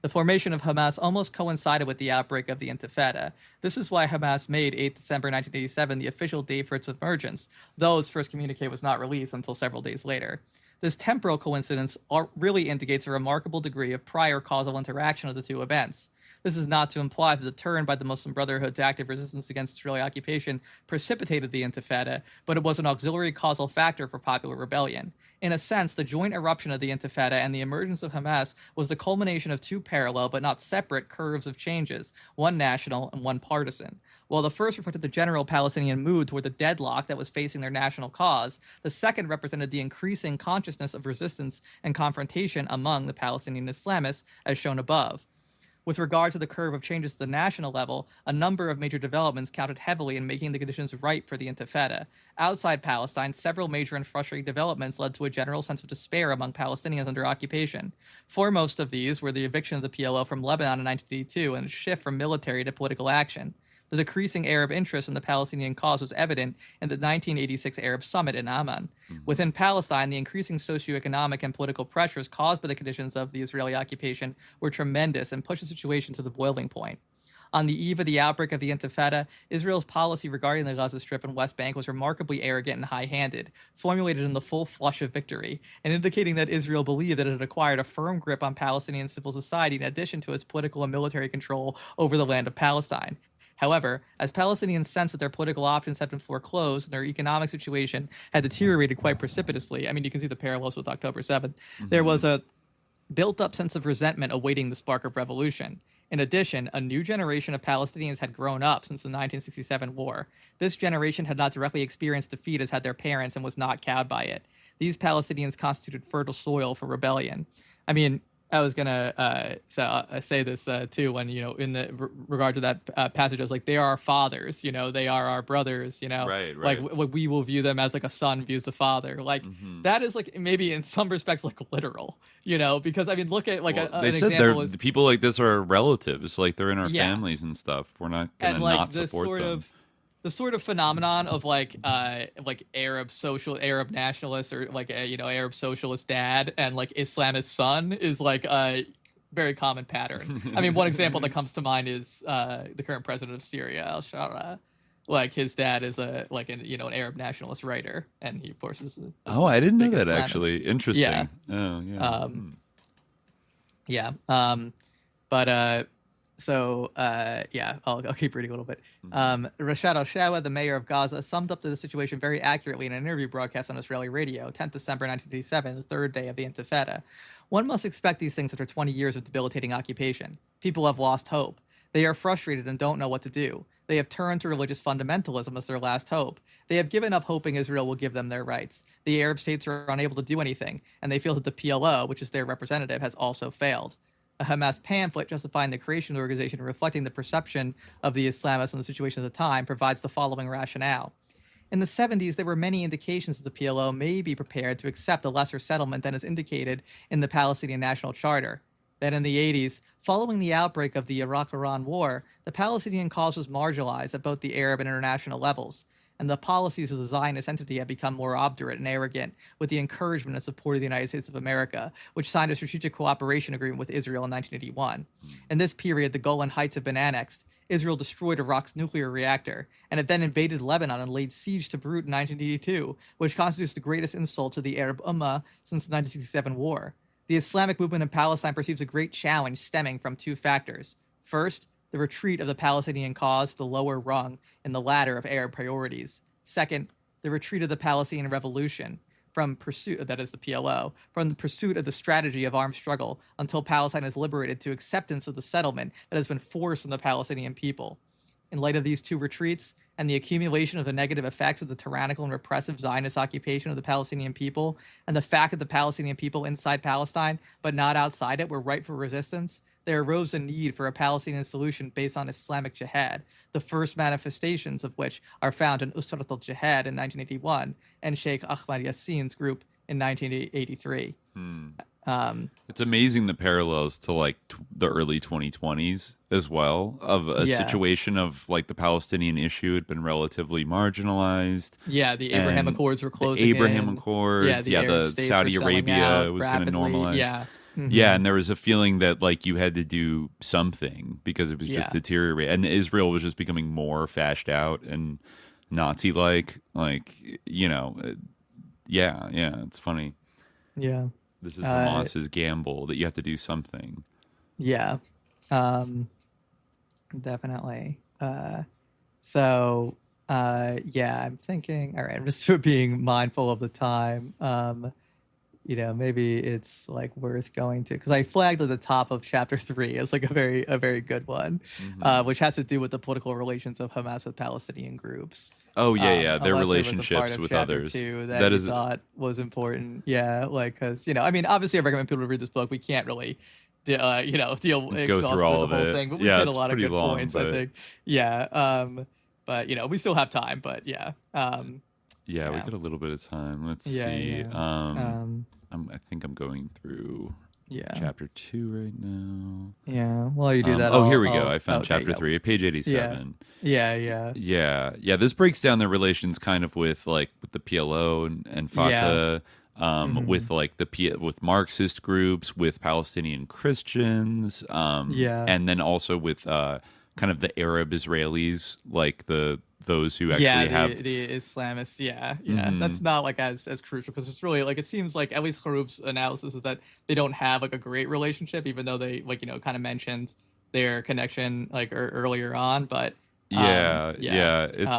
the formation of Hamas almost coincided with the outbreak of the Intifada. This is why Hamas made 8 December 1987 the official date for its emergence, though its first communique was not released until several days later. This temporal coincidence really indicates a remarkable degree of prior causal interaction of the two events. This is not to imply that the turn by the Muslim Brotherhood's active resistance against Israeli occupation precipitated the Intifada, but it was an auxiliary causal factor for popular rebellion. In a sense, the joint eruption of the Intifada and the emergence of Hamas was the culmination of two parallel but not separate curves of changes, one national and one partisan. While the first reflected the general Palestinian mood toward the deadlock that was facing their national cause, the second represented the increasing consciousness of resistance and confrontation among the Palestinian Islamists, as shown above. With regard to the curve of changes at the national level, a number of major developments counted heavily in making the conditions ripe for the Intifada. Outside Palestine, several major and frustrating developments led to a general sense of despair among Palestinians under occupation. Foremost of these were the eviction of the PLO from Lebanon in 1982 and a shift from military to political action. The decreasing Arab interest in the Palestinian cause was evident in the 1986 Arab Summit in Amman. Within Palestine, the increasing socioeconomic and political pressures caused by the conditions of the Israeli occupation were tremendous and pushed the situation to the boiling point. On the eve of the outbreak of the Intifada, Israel's policy regarding the Gaza Strip and West Bank was remarkably arrogant and high-handed, formulated in the full flush of victory, and indicating that Israel believed that it had acquired a firm grip on Palestinian civil society in addition to its political and military control over the land of Palestine. However, as Palestinians sensed that their political options had been foreclosed and their economic situation had deteriorated quite precipitously, I mean, you can see the parallels with October 7th, there was a built-up sense of resentment awaiting the spark of revolution. In addition, a new generation of Palestinians had grown up since the 1967 war. This generation had not directly experienced defeat as had their parents and was not cowed by it. These Palestinians constituted fertile soil for rebellion. I mean, I was gonna say this too when in the regard to that passage. I was like, they are our fathers, they are our brothers, right. Like we will view them as like a son views the father. Like that is like maybe in some respects like literal, because I mean look at like they an said example is people like this are relatives, like they're in our families and stuff. We're not gonna and, like, not support them. The sort of phenomenon of like Arab nationalist or like Arab socialist dad and like Islamist son is like a very common pattern. I mean, one example that comes to mind is the current president of Syria, al-Shara. Like his dad is an Arab nationalist writer, and he of course is I didn't know that Islamist. Actually. Interesting. Yeah. Oh yeah. I'll keep reading a little bit. Rashad al-Shawa, the mayor of Gaza, summed up the situation very accurately in an interview broadcast on Israeli radio, 10th December 1987, the third day of the Intifada. One must expect these things after 20 years of debilitating occupation. People have lost hope. They are frustrated and don't know what to do. They have turned to religious fundamentalism as their last hope. They have given up hoping Israel will give them their rights. The Arab states are unable to do anything, and they feel that the PLO, which is their representative, has also failed. A Hamas pamphlet justifying the creation of the organization and reflecting the perception of the Islamists and the situation at the time provides the following rationale. In the 70s, there were many indications that the PLO may be prepared to accept a lesser settlement than is indicated in the Palestinian National Charter. Then in the 80s, following the outbreak of the Iraq-Iran war, the Palestinian cause was marginalized at both the Arab and international levels, and the policies of the Zionist entity have become more obdurate and arrogant with the encouragement and support of the United States of America, which signed a strategic cooperation agreement with Israel in 1981. In this period, the Golan Heights have been annexed. Israel destroyed Iraq's nuclear reactor, and it then invaded Lebanon and laid siege to Beirut in 1982, which constitutes the greatest insult to the Arab Ummah since the 1967 war. The Islamic movement in Palestine perceives a great challenge stemming from two factors. First, the retreat of the Palestinian cause to the lower rung in the ladder of Arab priorities. Second, the retreat of the Palestinian revolution from pursuit, that is the PLO, from the pursuit of the strategy of armed struggle until Palestine is liberated to acceptance of the settlement that has been forced on the Palestinian people. In light of these two retreats and the accumulation of the negative effects of the tyrannical and repressive Zionist occupation of the Palestinian people, and the fact that the Palestinian people inside Palestine, but not outside it, were ripe for resistance, there arose a need for a Palestinian solution based on Islamic jihad, the first manifestations of which are found in Usrat al-Jihad in 1981 and Sheikh Ahmad Yassin's group in 1983. It's amazing the parallels to like the early 2020s as well, of a situation of like the Palestinian issue had been relatively marginalized. Yeah, the Abraham Accords were closing the Abraham Accords, the Saudi Arabia was going to normalize. Yeah. Yeah, and there was a feeling that like you had to do something because it was just deteriorating, and Israel was just becoming more fashed out and Nazi-like. It's funny. Yeah, this is Hamas's gamble that you have to do something. Yeah, definitely. I'm thinking. All right, I'm just being mindful of the time. Maybe it's like worth going to, because I flagged at the top of chapter 3 as like a very good one, which has to do with the political relations of Hamas with Palestinian groups. Oh yeah, their relationships with others. That is thought was important. Yeah, like because obviously I recommend people to read this book. We can't really, deal go through all with the whole thing, but we hit a lot of good points. I think. Yeah, but we still have time. But yeah. We got a little bit of time. Let's see. I think I'm going through chapter 2 right now. Yeah. While you do that. Here we go. I found chapter 3, page 87. Yeah. This breaks down the relations kind of with the PLO and Fatah, with with Marxist groups, with Palestinian Christians, and then also with kind of the Arab Israelis, like those who actually have the Islamists. That's not like as crucial, because it's really like it seems like at least Hroub's analysis is that they don't have like a great relationship, even though they kind of mentioned their connection earlier on. But it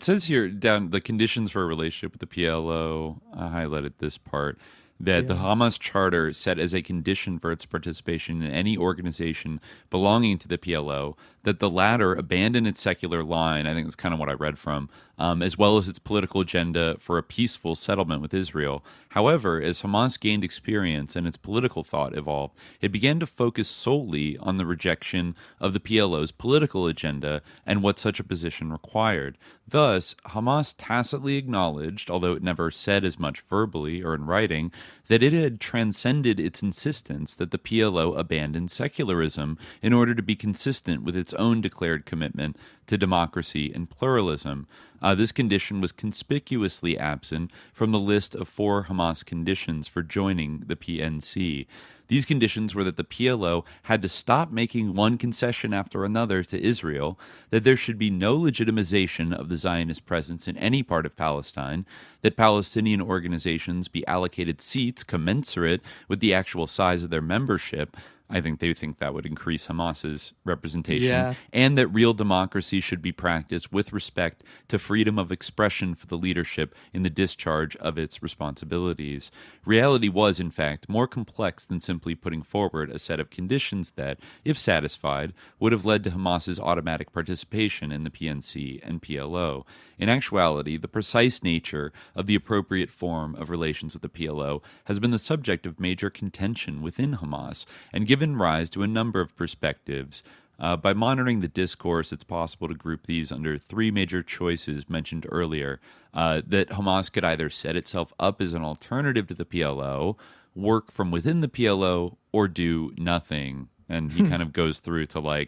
says here down the conditions for a relationship with the PLO. I highlighted this part. that the Hamas charter set as a condition for its participation in any organization belonging to the PLO that the latter abandon its secular line, I think that's kind of what I read from, as well as its political agenda for a peaceful settlement with Israel. However, as Hamas gained experience and its political thought evolved, it began to focus solely on the rejection of the PLO's political agenda and what such a position required. Thus, Hamas tacitly acknowledged, although it never said as much verbally or in writing, that it had transcended its insistence that the PLO abandon secularism in order to be consistent with its own declared commitment to democracy and pluralism. This condition was conspicuously absent from the list of 4 Hamas conditions for joining the PNC. These conditions were that the PLO had to stop making one concession after another to Israel, that there should be no legitimization of the Zionist presence in any part of Palestine, that Palestinian organizations be allocated seats commensurate with the actual size of their membership. I think they think that would increase Hamas's representation, and that real democracy should be practiced with respect to freedom of expression for the leadership in the discharge of its responsibilities. Reality was, in fact, more complex than simply putting forward a set of conditions that, if satisfied, would have led to Hamas's automatic participation in the PNC and PLO. In actuality, the precise nature of the appropriate form of relations with the PLO has been the subject of major contention within Hamas and given rise to a number of perspectives. By monitoring the discourse, it's possible to group these under 3 major choices mentioned earlier, that Hamas could either set itself up as an alternative to the PLO, work from within the PLO, or do nothing. And he kind of goes through to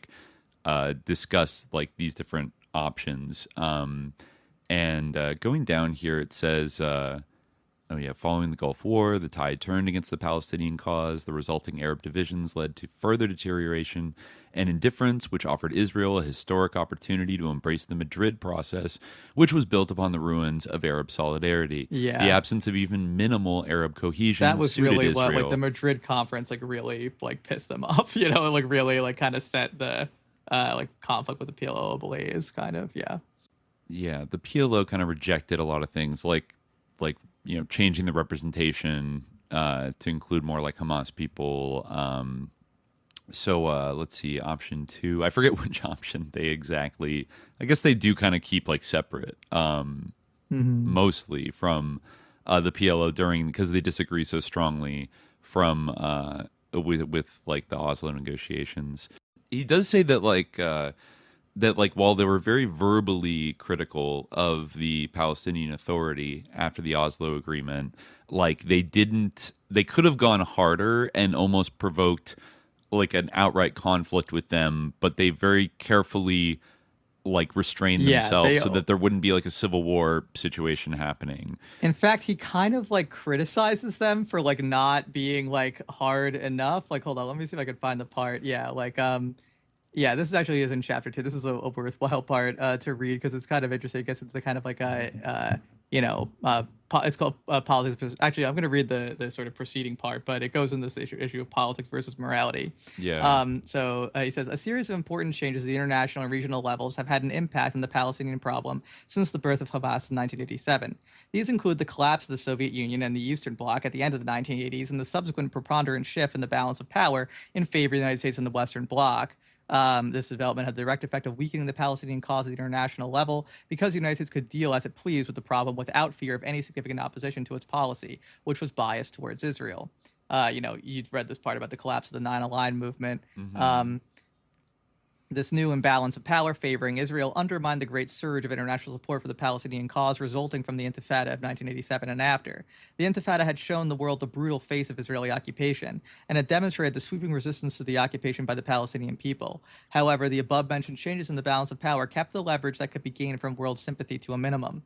discuss these different options. And going down here, it says, following the Gulf War, the tide turned against the Palestinian cause. The resulting Arab divisions led to further deterioration and indifference, which offered Israel a historic opportunity to embrace the Madrid process, which was built upon the ruins of Arab solidarity. The absence of even minimal Arab cohesion that was suited really Israel. what the Madrid conference really pissed them off. Really kind of set the conflict with the PLO ablaze. Yeah, the PLO kind of rejected a lot of things, changing the representation to include more Hamas people. So let's see, option 2. I forget which option they exactly. I guess they do kind of keep separate, mostly from the PLO because they disagree so strongly from with the Oslo negotiations. He does say that that while they were very verbally critical of the Palestinian Authority after the Oslo agreement, they could have gone harder and almost provoked an outright conflict with them, but they very carefully restrained themselves so that there wouldn't be a civil war situation happening. In fact, he kind of criticizes them for not being hard enough. Hold on, let me see if I can find the part. This actually is in chapter 2. This is a worthwhile part to read because it's kind of interesting. It gets into the kind of it's called politics. Actually, I'm going to read the sort of preceding part, but it goes in this issue of politics versus morality. So he says, a series of important changes at the international and regional levels have had an impact on the Palestinian problem since the birth of Hamas in 1987. These include the collapse of the Soviet Union and the Eastern Bloc at the end of the 1980s and the subsequent preponderant shift in the balance of power in favor of the United States and the Western Bloc. This development had the direct effect of weakening the Palestinian cause at the international level because the United States could deal as it pleased with the problem without fear of any significant opposition to its policy, which was biased towards Israel. You'd read this part about the collapse of the Nine Aligned movement. This new imbalance of power favoring Israel undermined the great surge of international support for the Palestinian cause resulting from the Intifada of 1987 and after. The Intifada had shown the world the brutal face of Israeli occupation, and had demonstrated the sweeping resistance to the occupation by the Palestinian people. However, the above-mentioned changes in the balance of power kept the leverage that could be gained from world sympathy to a minimum.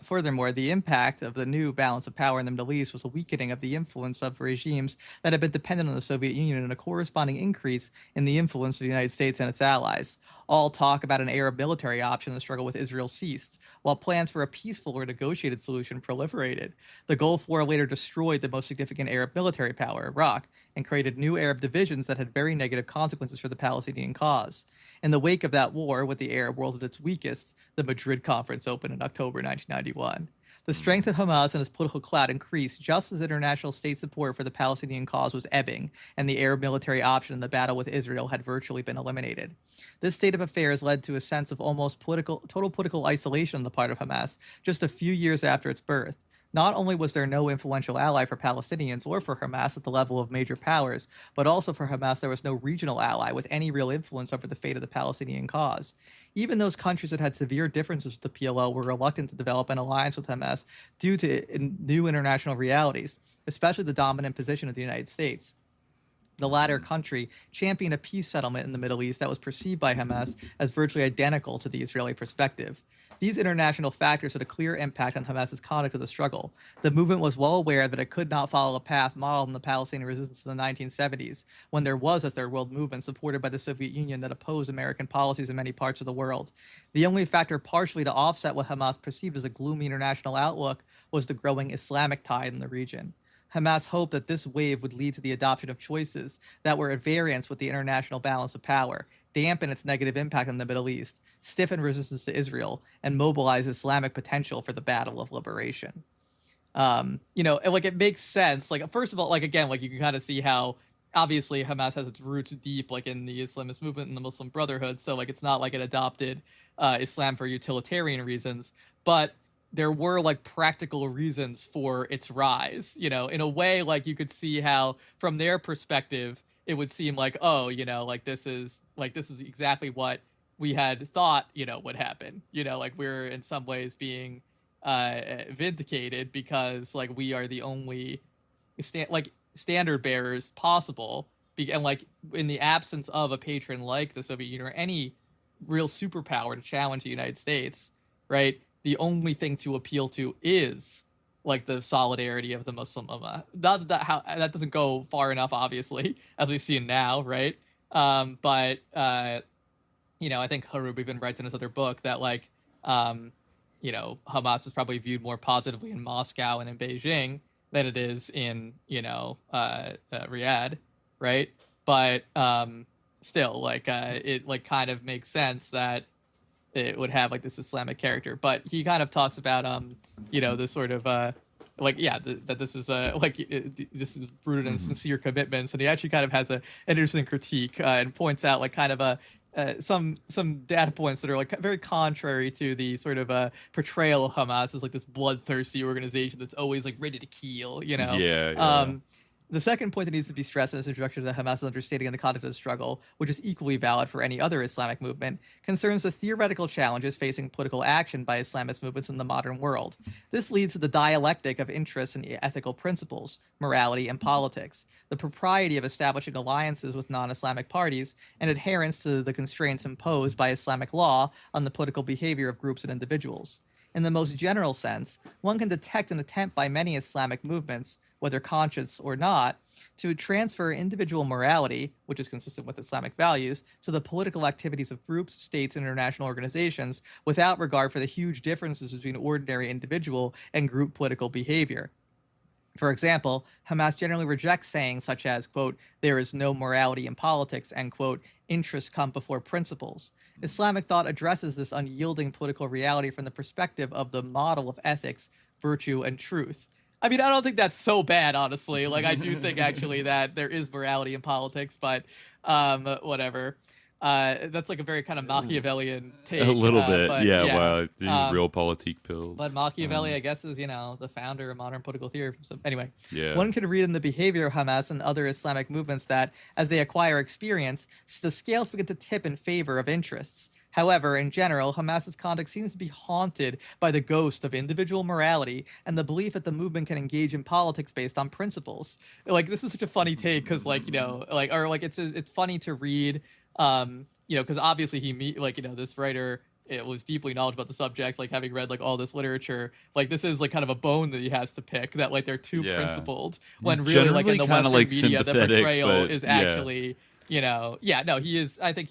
Furthermore, the impact of the new balance of power in the Middle East was a weakening of the influence of regimes that had been dependent on the Soviet Union and a corresponding increase in the influence of the United States and its allies. All talk about an Arab military option in the struggle with Israel ceased, while plans for a peaceful or negotiated solution proliferated. The Gulf War later destroyed the most significant Arab military power, Iraq, and created new Arab divisions that had very negative consequences for the Palestinian cause. In the wake of that war, with the Arab world at its weakest, the Madrid Conference opened in October 1991. The strength of Hamas and its political clout increased just as international state support for the Palestinian cause was ebbing, and the Arab military option in the battle with Israel had virtually been eliminated. This state of affairs led to a sense of almost total political isolation on the part of Hamas just a few years after its birth. Not only was there no influential ally for Palestinians or for Hamas at the level of major powers, but also for Hamas there was no regional ally with any real influence over the fate of the Palestinian cause. Even those countries that had severe differences with the PLO were reluctant to develop an alliance with Hamas due to new international realities, especially the dominant position of the United States. The latter country championed a peace settlement in the Middle East that was perceived by Hamas as virtually identical to the Israeli perspective. These international factors had a clear impact on Hamas's conduct of the struggle. The movement was well aware that it could not follow a path modeled in the Palestinian Resistance in the 1970s, when there was a Third World movement supported by the Soviet Union that opposed American policies in many parts of the world. The only factor partially to offset what Hamas perceived as a gloomy international outlook was the growing Islamic tide in the region. Hamas hoped that this wave would lead to the adoption of choices that were at variance with the international balance of power, dampen its negative impact in the Middle East, stiffen resistance to Israel, and mobilize Islamic potential for the battle of liberation. It makes sense. First of all, again, you can kind of see how obviously Hamas has its roots deep, in the Islamist movement and the Muslim Brotherhood. So, it's not like it adopted Islam for utilitarian reasons, but there were practical reasons for its rise. In a way, you could see how from their perspective, it would seem this is exactly what we had thought, would happen. We're in some ways being vindicated because we are the only standard bearers possible. And in the absence of a patron like the Soviet Union or any real superpower to challenge the United States, right? The only thing to appeal to is the solidarity of the Muslim Ummah. Not that doesn't go far enough, obviously, as we've seen now, right? But I think Hroub even writes in his other book that Hamas is probably viewed more positively in Moscow and in Beijing than it is in Riyadh, right? But still, it kind of makes sense that it would have this Islamic character. But he kind of talks about this sort of that this is this is rooted in sincere commitments, and he actually kind of has an interesting critique and points out some data points that are very contrary to the sort of portrayal of Hamas as this bloodthirsty organization that's always ready to kill, The second point that needs to be stressed in this introduction to Hamas's understanding in the context of the struggle, which is equally valid for any other Islamic movement, concerns the theoretical challenges facing political action by Islamist movements in the modern world. This leads to the dialectic of interests and ethical principles, morality, and politics, the propriety of establishing alliances with non-Islamic parties, and adherence to the constraints imposed by Islamic law on the political behavior of groups and individuals. In the most general sense, one can detect an attempt by many Islamic movements, whether conscious or not, to transfer individual morality, which is consistent with Islamic values, to the political activities of groups, states, and international organizations without regard for the huge differences between ordinary individual and group political behavior. For example, Hamas generally rejects sayings such as, quote, there is no morality in politics, and, quote, interests come before principles. Islamic thought addresses this unyielding political reality from the perspective of the model of ethics, virtue, and truth. I mean, I don't think that's so bad, honestly. I do think, actually, that there is morality in politics, but whatever. That's a very kind of Machiavellian take. A little bit, but, wow. These real politique pills. But Machiavelli, I guess, is, the founder of modern political theory. So, anyway, yeah. One can read in the behavior of Hamas and other Islamic movements that, as they acquire experience, the scales begin to tip in favor of interests. However, in general, Hamas's conduct seems to be haunted by the ghost of individual morality and the belief that the movement can engage in politics based on principles. This is such a funny take because, it's funny to read, because obviously this writer, it was deeply knowledgeable about the subject, having read all this literature. This is kind of a bone that he has to pick, that they're too principled, when really in the Western media the portrayal is actually he is, I think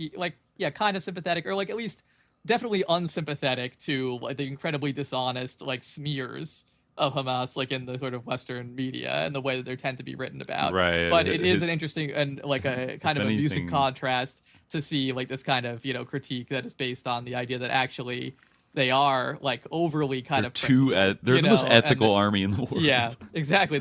kind of sympathetic, or at least definitely unsympathetic to the incredibly dishonest smears of Hamas in the sort of Western media and the way that they tend to be written about. Right. But it is an interesting and a kind of amusing contrast to see this kind of critique that is based on the idea that actually they are like overly kind of they're the most ethical army in the world. Yeah, exactly.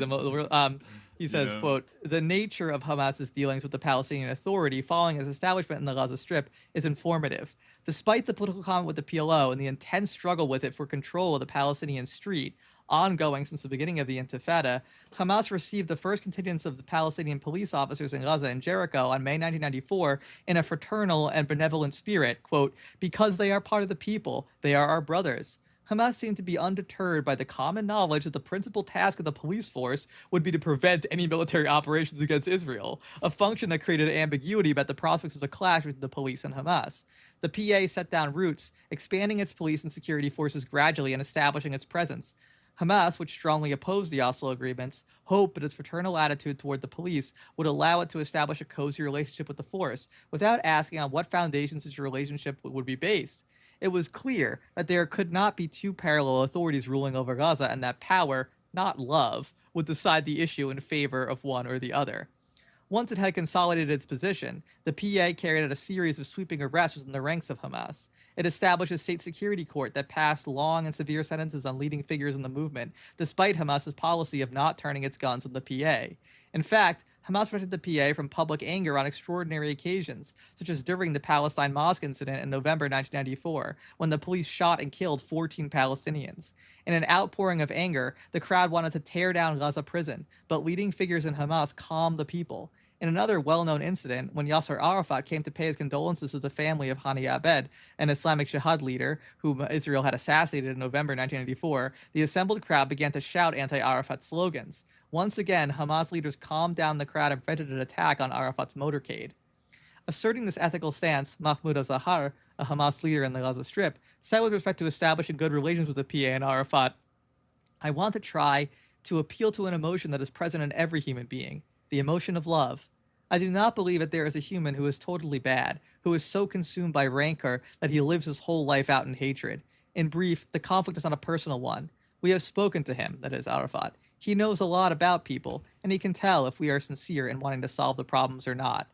He says, quote, "The nature of Hamas's dealings with the Palestinian Authority following its establishment in the Gaza Strip is informative. Despite the political conflict with the PLO and the intense struggle with it for control of the Palestinian street, ongoing since the beginning of the Intifada, Hamas received the first contingents of the Palestinian police officers in Gaza and Jericho on May 1994 in a fraternal and benevolent spirit, quote, because they are part of the people, they are our brothers. Hamas seemed to be undeterred by the common knowledge that the principal task of the police force would be to prevent any military operations against Israel, a function that created ambiguity about the prospects of a clash between the police and Hamas. The PA set down roots, expanding its police and security forces gradually and establishing its presence. Hamas, which strongly opposed the Oslo agreements, hoped that its fraternal attitude toward the police would allow it to establish a cozy relationship with the force, without asking on what foundations such a relationship would be based. It was clear that there could not be two parallel authorities ruling over Gaza, and that power, not love, would decide the issue in favor of one or the other. Once it had consolidated its position, the PA carried out a series of sweeping arrests within the ranks of Hamas. It established a state security court that passed long and severe sentences on leading figures in the movement, despite Hamas's policy of not turning its guns on the PA. In fact, Hamas protected the PA from public anger on extraordinary occasions, such as during the Palestine mosque incident in November 1994, when the police shot and killed 14 Palestinians. In an outpouring of anger, the crowd wanted to tear down Gaza prison, but leading figures in Hamas calmed the people. In another well-known incident, when Yasser Arafat came to pay his condolences to the family of Hani Abed, an Islamic Jihad leader whom Israel had assassinated in November 1994, the assembled crowd began to shout anti-Arafat slogans. Once again, Hamas leaders calmed down the crowd and prevented an attack on Arafat's motorcade. Asserting this ethical stance, Mahmoud al-Zahar, a Hamas leader in the Gaza Strip, said with respect to establishing good relations with the PA and Arafat, "I want to try to appeal to an emotion that is present in every human being, the emotion of love. I do not believe that there is a human who is totally bad, who is so consumed by rancor that he lives his whole life out in hatred. In brief, the conflict is not a personal one. We have spoken to him," that is Arafat. "He knows a lot about people, and he can tell if we are sincere in wanting to solve the problems or not."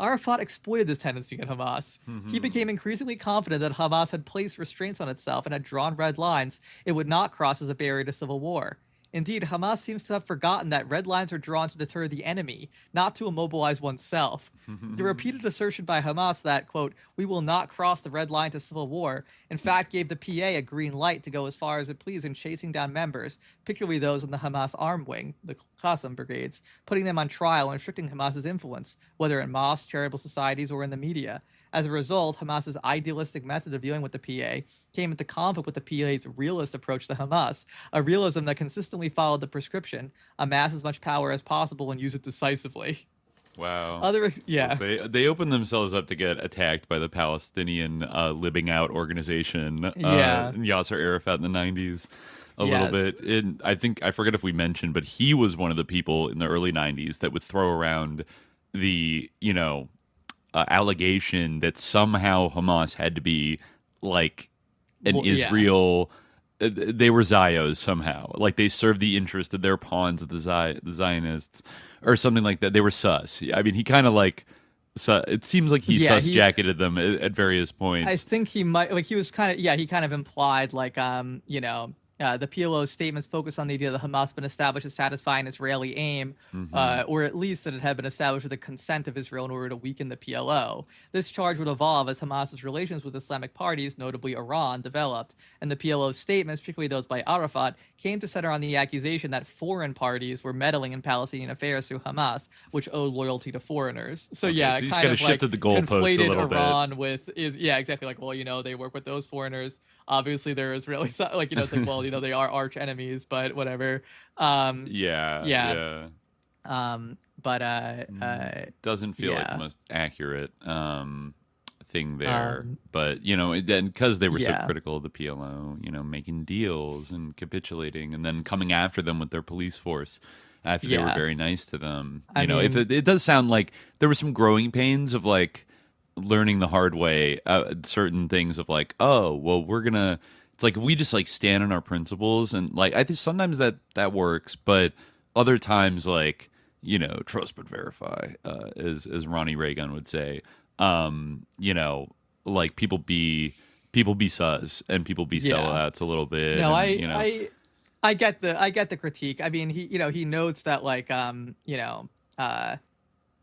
Arafat exploited this tendency in Hamas. He became increasingly confident that Hamas had placed restraints on itself and had drawn red lines it would not cross as a barrier to civil war. Indeed, Hamas seems to have forgotten that red lines are drawn to deter the enemy, not to immobilize oneself. The repeated assertion by Hamas that, quote, "we will not cross the red line to civil war," in fact gave the PA a green light to go as far as it pleased in chasing down members, particularly those in the Hamas armed wing, the Qassam brigades, putting them on trial and restricting Hamas's influence, whether in mosques, charitable societies, or in the media. As a result, Hamas's idealistic method of dealing with the PA came into conflict with the PA's realist approach to Hamas, a realism that consistently followed the prescription: amass as much power as possible and use it decisively. Wow. They opened themselves up to get attacked by the Palestinian Living Out organization, Yasser Arafat in the 90s. A little bit. And I forget if we mentioned, but he was one of the people in the early 90s that would throw around the, allegation that somehow Hamas had to be like an Israel. They were Zios somehow. Like they served the interest of their pawns of the Zionists or something like that. They were sus. I mean, he kind of like, it seems like he sus-jacketed them at various points. I think he might, like he was kind of, he kind of implied like, the PLO's statements focus on the idea that Hamas has been established to satisfy an Israeli aim, or at least that it had been established with the consent of Israel in order to weaken the PLO. This charge would evolve as Hamas's relations with Islamic parties, notably Iran, developed, and the PLO's statements, particularly those by Arafat, came to center on the accusation that foreign parties were meddling in Palestinian affairs through Hamas, which owed loyalty to foreigners. So so he's kind of shifted the goalposts a little Iran bit. with exactly, like, well, they work with those foreigners. Obviously, they're Israeli, it's like, well, they are arch enemies, but whatever. But doesn't feel like the most accurate thing there. But then because they were so critical of the PLO, making deals and capitulating, and then coming after them with their police force after they were very nice to them. If it does sound like there were some growing pains of like learning the hard way certain things of like, oh well, it's like if we just like stand on our principles, and like I think sometimes that works, but other times like trust but verify, as Ronnie Reagan would say, like people be people be sus and people be sellouts a little bit. No, and, I get the critique. I mean, he notes that like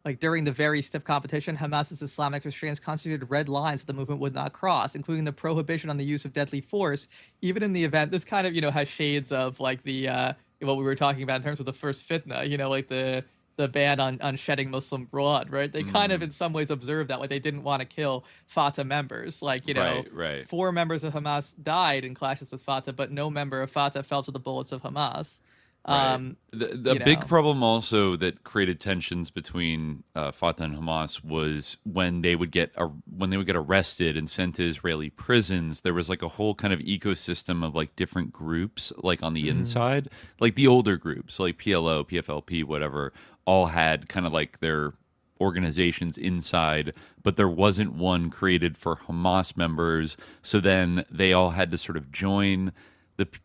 like during the very stiff competition, Hamas's Islamic restraints constituted red lines that the movement would not cross, including the prohibition on the use of deadly force, even in the event. This kind of has shades of like the what we were talking about in terms of the first fitna, like the ban on shedding Muslim blood, right? They kind of in some ways observed that, like they didn't want to kill Fatah members. Like, 4 members of Hamas died in clashes with Fatah, but no member of Fatah fell to the bullets of Hamas. Right. The big problem also that created tensions between Fatah and Hamas was when they would get arrested and sent to Israeli prisons. There was like a whole kind of ecosystem of like different groups, like on the inside, like the older groups, like PLO, PFLP, whatever, all had kind of like their organizations inside, but there wasn't one created for Hamas members. So then they all had to sort of join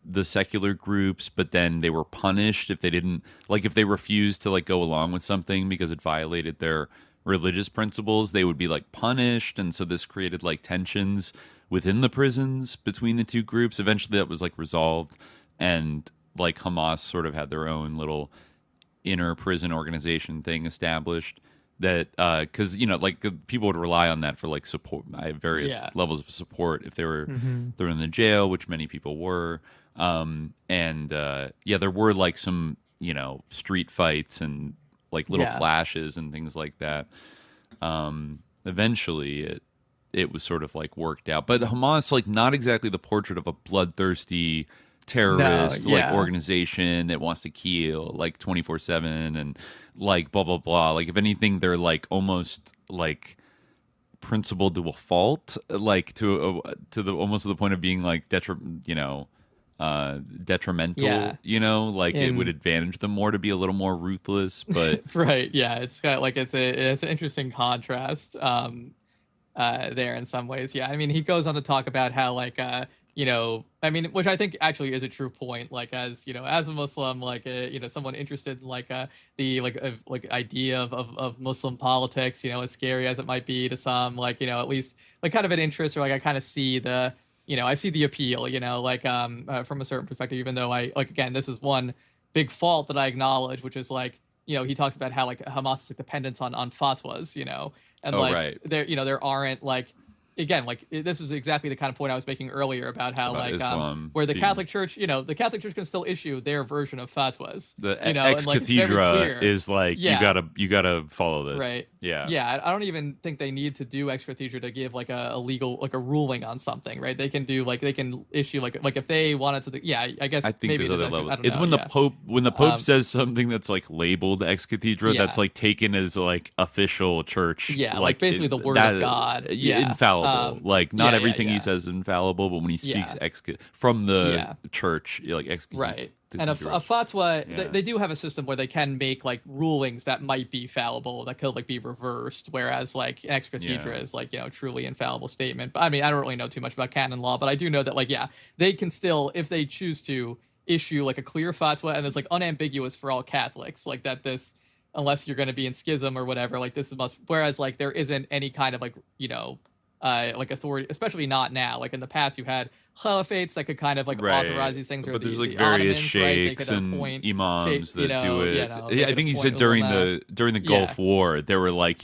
the secular groups, but then they were punished if they didn't, like if they refused to like go along with something because it violated their religious principles, they would be like punished. And so this created like tensions within the prisons between the two groups. Eventually that was like resolved, and like Hamas sort of had their own little inner prison organization thing established that because like people would rely on that for like support, various levels of support if they were they're in the jail, which many people were, and there were like some street fights and like little clashes and things like that. Eventually it was sort of like worked out, but Hamas, like not exactly the portrait of a bloodthirsty terrorist like organization that wants to kill like 24/7 and like blah blah blah. Like if anything, they're like almost like principled to a fault, like to the almost to the point of being like detrimental. Like it would advantage them more to be a little more ruthless, but right, it's got like it's an interesting contrast there in some ways. I mean, he goes on to talk about how like I mean, which I think actually is a true point. Like, as as a Muslim, like, someone interested in like the idea of Muslim politics, as scary as it might be to some, like, at least like kind of an interest, or like I kind of see the, I see the appeal, like from a certain perspective, even though I like, again, this is one big fault that I acknowledge, which is like, he talks about how like Hamas is like dependent on fatwas, and there aren't like, again, like this is exactly the kind of point I was making earlier about how about like Islam where the Catholic Church, the Catholic Church can still issue their version of fatwas. The ex cathedra is like you gotta follow this, right? I don't even think they need to do ex cathedra to give like a legal like a ruling on something, right? They can do like they can issue like if they wanted to. I guess I think maybe there's other levels. It's know, when the Pope says something that's like labeled ex cathedra, that's like taken as like official church, like basically the word of God, infallible. Like not everything he says is infallible, but when he speaks from the church, like right. And a fatwa, they do have a system where they can make like rulings that might be fallible, that could like be reversed, whereas like an ex cathedra is like truly infallible statement. But I mean, I don't really know too much about canon law, but I do know that like they can still, if they choose to, issue like a clear fatwa and it's like unambiguous for all Catholics, like that this, unless you're going to be in schism or whatever, like this is must. Whereas like there isn't any kind of like like authority, especially not now. Like in the past, you had caliphates that could kind of like authorize these things, but there's like various sheikhs and imams that do it. I think he said during the Gulf War there were like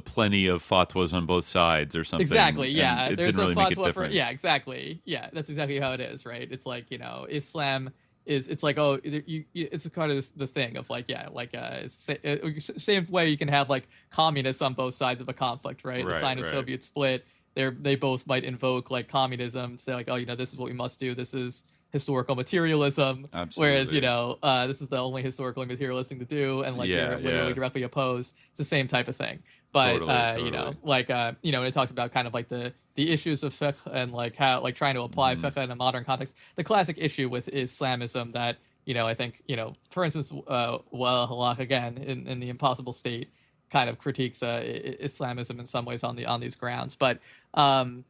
plenty of fatwas on both sides or something. Exactly. It there's didn't really a make a fatwa difference. exactly. That's exactly how it is, right? It's like Islam is, it's like it's kind of the thing of like same way you can have like communists on both sides of a conflict, right? The sign of Soviet split. They both might invoke like communism, say like, this is what we must do. This is historical materialism. Absolutely. Whereas this is the only historical and materialist thing to do, and like they're literally directly opposed. It's the same type of thing. But totally. when it talks about kind of like the issues of fiqh and like how like trying to apply fiqh in a modern context, the classic issue with Islamism that I think for instance, halak again in the Impossible State kind of critiques Islamism in some ways on these grounds. But I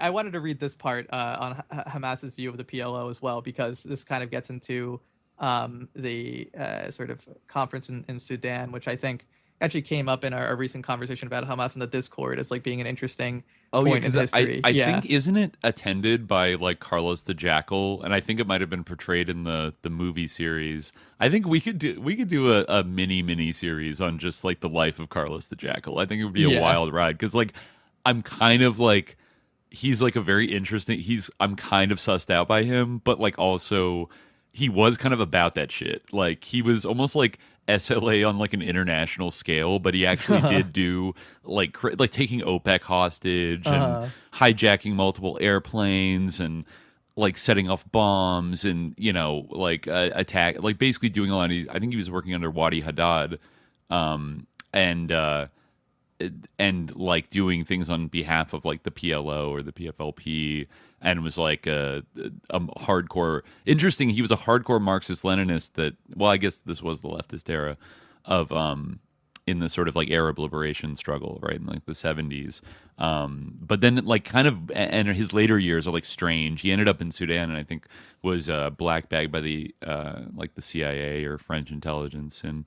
wanted to read this part on Hamas's view of the PLO as well, because this kind of gets into the sort of conference in Sudan, which I think actually came up in our recent conversation about Hamas in the Discord as like being an interesting point in history. I think, isn't it attended by like Carlos the Jackal? And I think it might have been portrayed in the movie series. I think we could do a mini series on just like the life of Carlos the Jackal. I think it would be a wild ride, because like I'm kind of like, he's like a very interesting, I'm kind of sussed out by him, but like also he was kind of about that shit. Like he was almost like SLA on like an international scale, but he actually did do like taking OPEC hostage and hijacking multiple airplanes and like setting off bombs and, you know, like attack, like basically doing a lot of, I think he was working under Wadi Haddad, and like doing things on behalf of like the PLO or the PFLP, and was like a hardcore, interesting, he was a hardcore Marxist Leninist that, well, I guess this was the leftist era of in the sort of like Arab liberation struggle, right, in like the 70s, but then like kind of, and his later years are like strange. He ended up in Sudan and I think was black bagged by the like the CIA or French intelligence and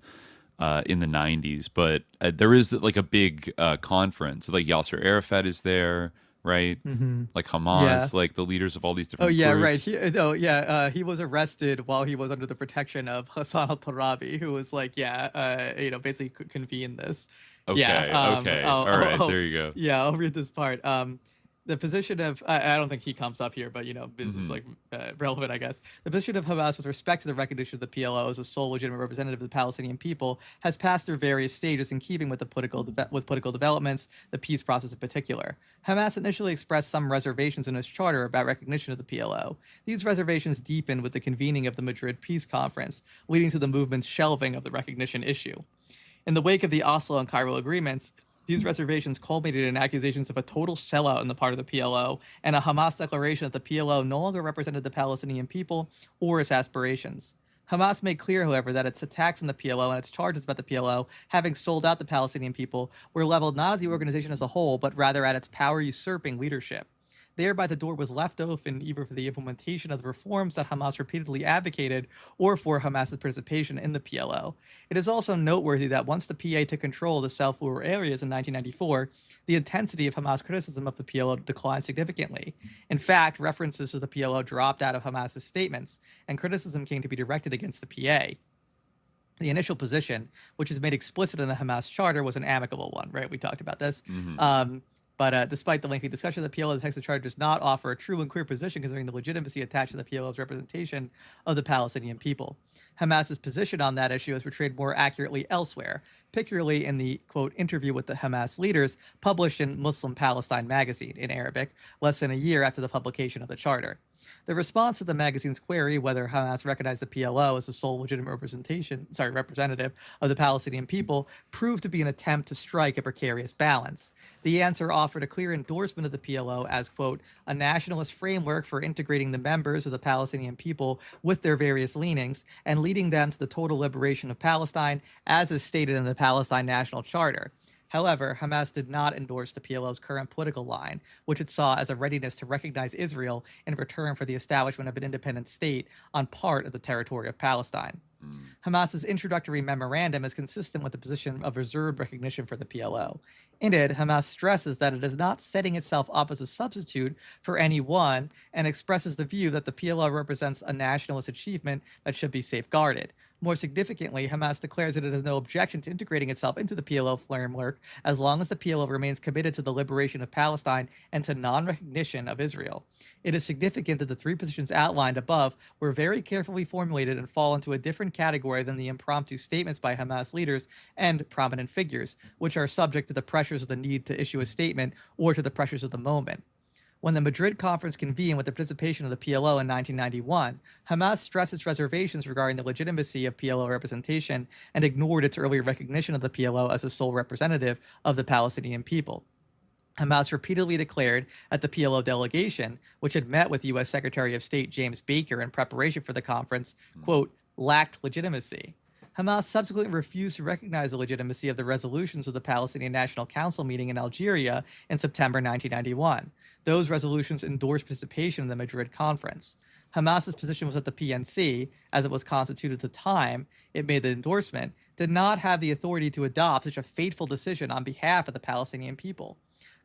in the 90s, but there is like a big conference, like Yasser Arafat is there, right? Like Hamas, like the leaders of all these different groups. Right. He was arrested while he was under the protection of Hassan al-Turabi, who was like, basically convened this. Okay. All right, there you go. Yeah, I'll read this part. The position of, I don't think he comes up here, but, you know, this is like relevant, I guess. The position of Hamas with respect to the recognition of the PLO as a sole legitimate representative of the Palestinian people has passed through various stages in keeping with the political developments, the peace process in particular. Hamas initially expressed some reservations in its charter about recognition of the PLO. These reservations deepened with the convening of the Madrid Peace Conference, leading to the movement's shelving of the recognition issue. In the wake of the Oslo and Cairo agreements, these reservations culminated in accusations of a total sellout on the part of the PLO and a Hamas declaration that the PLO no longer represented the Palestinian people or its aspirations. Hamas made clear, however, that its attacks on the PLO and its charges about the PLO having sold out the Palestinian people were leveled not at the organization as a whole, but rather at its power-usurping leadership. Thereby, the door was left open either for the implementation of the reforms that Hamas repeatedly advocated or for Hamas's participation in the PLO. It is also noteworthy that once the PA took control of the self-rule areas in 1994, the intensity of Hamas criticism of the PLO declined significantly. In fact, references to the PLO dropped out of Hamas's statements, and criticism came to be directed against the PA. The initial position, which is made explicit in the Hamas charter, was an amicable one, right? We talked about this. But despite the lengthy discussion of the PLO, the text of the charter does not offer a true and clear position concerning the legitimacy attached to the PLO's representation of the Palestinian people. Hamas's position on that issue is portrayed more accurately elsewhere, particularly in the, quote, interview with the Hamas leaders published in Muslim Palestine magazine in Arabic, less than a year after the publication of the charter. The response to the magazine's query whether Hamas recognized the PLO as the sole legitimate representative of the Palestinian people proved to be an attempt to strike a precarious balance. The answer offered a clear endorsement of the PLO as, quote, a nationalist framework for integrating the members of the Palestinian people with their various leanings and leading them to the total liberation of Palestine, as is stated in the Palestine National Charter. However, Hamas did not endorse the PLO's current political line, which it saw as a readiness to recognize Israel in return for the establishment of an independent state on part of the territory of Palestine. Hamas's introductory memorandum is consistent with the position of reserved recognition for the PLO. In it, Hamas stresses that it is not setting itself up as a substitute for anyone and expresses the view that the PLO represents a nationalist achievement that should be safeguarded. More significantly, Hamas declares that it has no objection to integrating itself into the PLO framework as long as the PLO remains committed to the liberation of Palestine and to non-recognition of Israel. It is significant that the three positions outlined above were very carefully formulated and fall into a different category than the impromptu statements by Hamas leaders and prominent figures, which are subject to the pressures of the need to issue a statement or to the pressures of the moment. When the Madrid conference convened with the participation of the PLO in 1991, Hamas stressed its reservations regarding the legitimacy of PLO representation and ignored its earlier recognition of the PLO as the sole representative of the Palestinian people. Hamas repeatedly declared at the PLO delegation, which had met with U.S. Secretary of State James Baker in preparation for the conference, quote, lacked legitimacy. Hamas subsequently refused to recognize the legitimacy of the resolutions of the Palestinian National Council meeting in Algeria in September 1991. Those resolutions endorsed participation in the Madrid conference. Hamas's position was that the PNC, as it was constituted at the time it made the endorsement, did not have the authority to adopt such a fateful decision on behalf of the Palestinian people.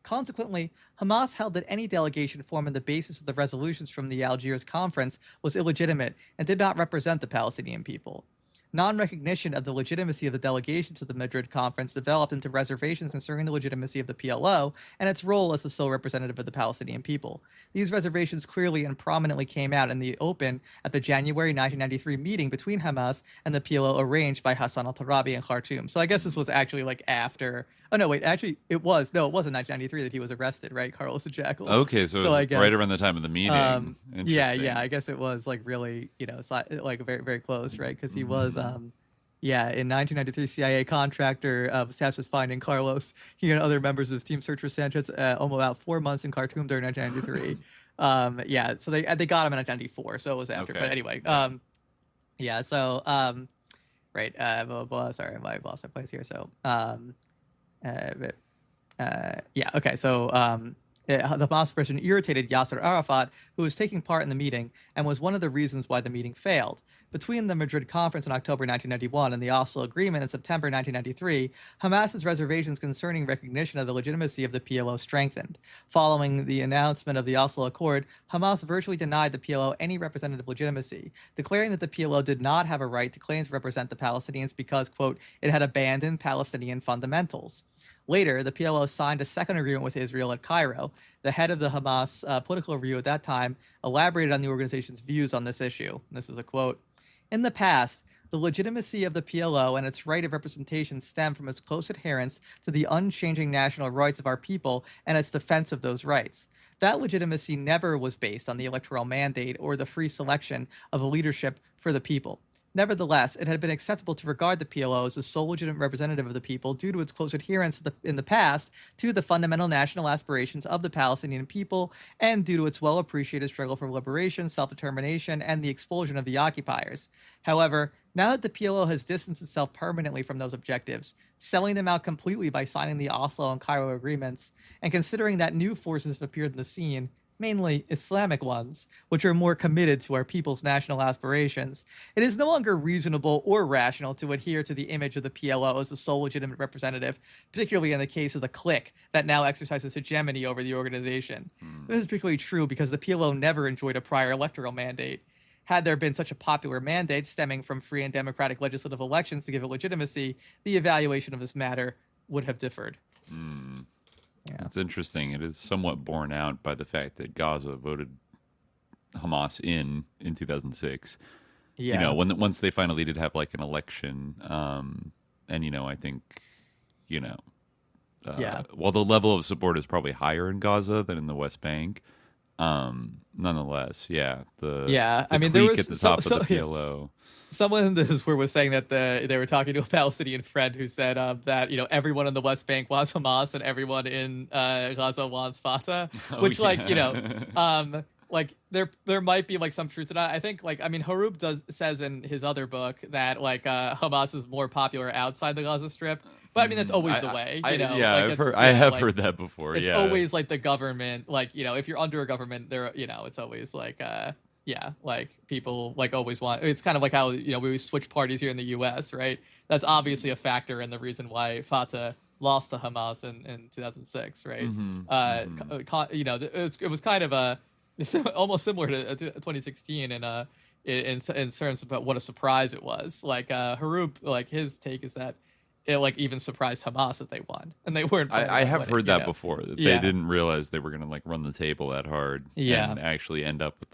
Consequently, Hamas held that any delegation forming the basis of the resolutions from the Algiers Conference was illegitimate and did not represent the Palestinian people. Non-recognition of the legitimacy of the delegation to the Madrid Conference developed into reservations concerning the legitimacy of the PLO and its role as the sole representative of the Palestinian people. These reservations clearly and prominently came out in the open at the January 1993 meeting between Hamas and the PLO arranged by Hassan al-Turabi in Khartoum. So I guess this was actually like after... Oh, no, wait, actually, it was. No, it wasn't 1993 that he was arrested, right? Carlos the Jackal. Okay, so it was right around the time of the meeting. Yeah, I guess it was like really, like very, very close, right? Because he was, in 1993, CIA contractor was tasked with finding Carlos. He and other members of his team searched for Sanchez almost about 4 months in Khartoum during 1993. So they got him in 1994, so it was after. Okay. But anyway, sorry, I lost my place here. So, the Hamas president irritated Yasser Arafat, who was taking part in the meeting and was one of the reasons why the meeting failed. Between the Madrid Conference in October 1991 and the Oslo Agreement in September 1993, Hamas's reservations concerning recognition of the legitimacy of the PLO strengthened. Following the announcement of the Oslo Accord, Hamas virtually denied the PLO any representative legitimacy, declaring that the PLO did not have a right to claim to represent the Palestinians because, quote, it had abandoned Palestinian fundamentals. Later, the PLO signed a second agreement with Israel at Cairo. The head of the Hamas political review at that time elaborated on the organization's views on this issue. This is a quote. In the past, the legitimacy of the PLO and its right of representation stem from its close adherence to the unchanging national rights of our people and its defense of those rights. That legitimacy never was based on the electoral mandate or the free selection of a leadership for the people. Nevertheless, it had been acceptable to regard the PLO as the sole legitimate representative of the people due to its close adherence in the past to the fundamental national aspirations of the Palestinian people and due to its well-appreciated struggle for liberation, self-determination, and the expulsion of the occupiers. However, now that the PLO has distanced itself permanently from those objectives, selling them out completely by signing the Oslo and Cairo agreements, and considering that new forces have appeared in the scene, mainly Islamic ones, which are more committed to our people's national aspirations, it is no longer reasonable or rational to adhere to the image of the PLO as the sole legitimate representative, particularly in the case of the clique that now exercises hegemony over the organization. This is particularly true because the PLO never enjoyed a prior electoral mandate. Had there been such a popular mandate stemming from free and democratic legislative elections to give it legitimacy, the evaluation of this matter would have differed. Yeah. It's interesting. It is somewhat borne out by the fact that Gaza voted Hamas in 2006. Yeah. Once they finally did have like an election, and I think, while the level of support is probably higher in Gaza than in the West Bank, nonetheless, there was at the top of the PLO. Someone in this was saying that they were talking to a Palestinian friend who said that everyone in the West Bank wants Hamas and everyone in Gaza wants Fatah, which there might be like some truth to that. I think Hroub says in his other book that Hamas is more popular outside the Gaza Strip. But that's always the way, I have heard that before. It's always like the government, if you're under a government, it's always people always want. It's kind of like how we always switch parties here in the U.S. Right? That's obviously a factor in the reason why Fatah lost to Hamas in 2006. Right? It was kind of almost similar to 2016 in terms about what a surprise it was. Hroub, his take is that it even surprised Hamas that they won, and they weren't. I have heard that before. That they didn't realize they were going to run the table that hard, and actually end up with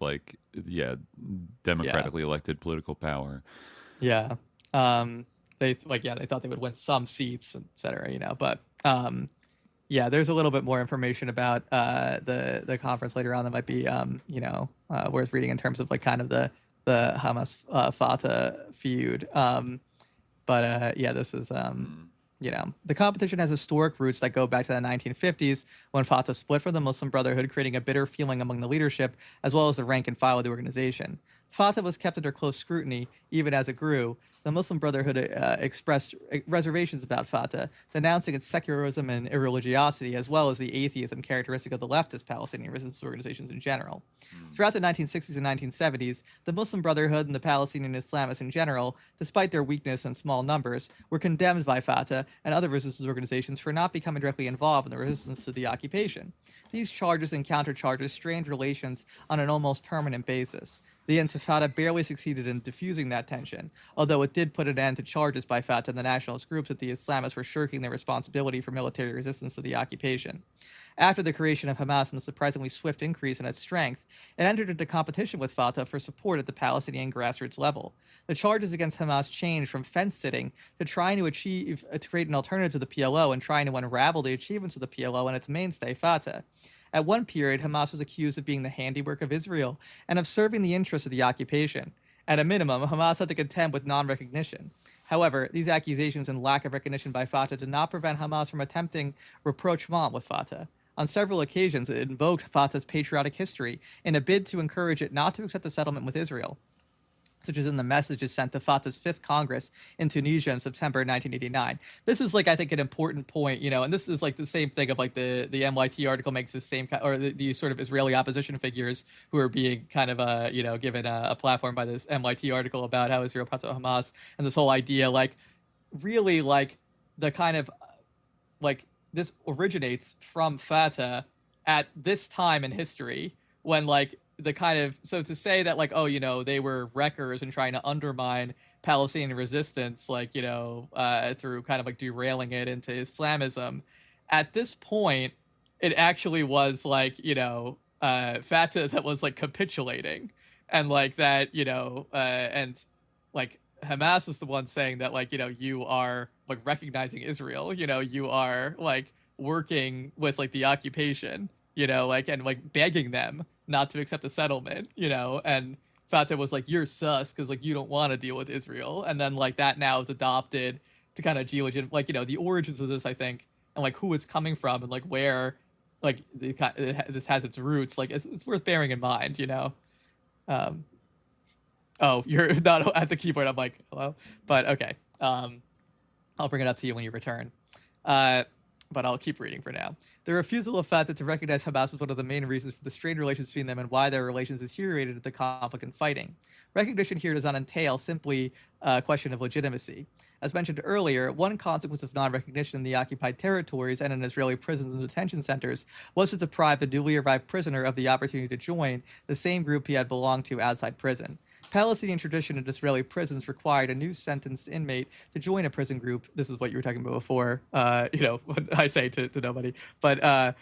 democratically elected political power. Yeah, they thought they would win some seats, etc. But there's a little bit more information about the conference later on that might be worth reading in terms of the Hamas Fatah feud. This is, the competition has historic roots that go back to the 1950s when Fatah split from the Muslim Brotherhood, creating a bitter feeling among the leadership as well as the rank and file of the organization. Fatah was kept under close scrutiny even as it grew. The Muslim Brotherhood expressed reservations about Fatah, denouncing its secularism and irreligiosity, as well as the atheism characteristic of the leftist Palestinian resistance organizations in general. Throughout the 1960s and 1970s, the Muslim Brotherhood and the Palestinian Islamists in general, despite their weakness and small numbers, were condemned by Fatah and other resistance organizations for not becoming directly involved in the resistance to the occupation. These charges and countercharges strained relations on an almost permanent basis. The Intifada barely succeeded in diffusing that tension, although it did put an end to charges by Fatah and the nationalist groups that the Islamists were shirking their responsibility for military resistance to the occupation. After the creation of Hamas and the surprisingly swift increase in its strength, it entered into competition with Fatah for support at the Palestinian grassroots level. The charges against Hamas changed from fence-sitting to trying to create an alternative to the PLO and trying to unravel the achievements of the PLO and its mainstay, Fatah. At one period, Hamas was accused of being the handiwork of Israel and of serving the interests of the occupation. At a minimum, Hamas had to contend with non-recognition. However, these accusations and lack of recognition by Fatah did not prevent Hamas from attempting rapprochement with Fatah. On several occasions, it invoked Fatah's patriotic history in a bid to encourage it not to accept a settlement with Israel, such as in the messages sent to Fatah's Fifth Congress in Tunisia in September 1989. This is, like, I think, an important point, you know, and this is, like, the same thing of, like, the MIT article makes the same, or the sort of Israeli opposition figures who are being kind of, you know, given a platform by this MIT article about how Israel fought Hamas, and this whole idea, like, really, like, the kind of, like, this originates from Fatah at this time in history when, like, the kind of, so to say that, like, oh, you know, they were wreckers and trying to undermine Palestinian resistance, like, you know, through kind of like derailing it into Islamism. At this point, it actually was like, you know, Fatah that was like capitulating, and like that, you know, and like Hamas was the one saying that, like, you know, you are like recognizing Israel, you know, you are like working with like the occupation, you know, like, and like begging them not to accept a settlement, you know, and Fatah was like, you're sus because like you don't want to deal with Israel, and then like that now is adopted to kind of geolegit, like, you know, the origins of this, I think, and like who it's coming from and like where like this has its roots, like it's worth bearing in mind, you know. Oh, you're not at the keyboard. I'm like, hello, but okay. I'll bring it up to you when you return. But I'll keep reading for now. The refusal of Fatah to recognize Hamas is one of the main reasons for the strained relations between them and why their relations deteriorated at the conflict and fighting. Recognition here does not entail simply a question of legitimacy. As mentioned earlier, one consequence of non-recognition in the occupied territories and in Israeli prisons and detention centers was to deprive the newly arrived prisoner of the opportunity to join the same group he had belonged to outside prison. Palestinian tradition in Israeli prisons required a new sentenced inmate to join a prison group. This is what you were talking about before, you know, what I say to nobody. But identify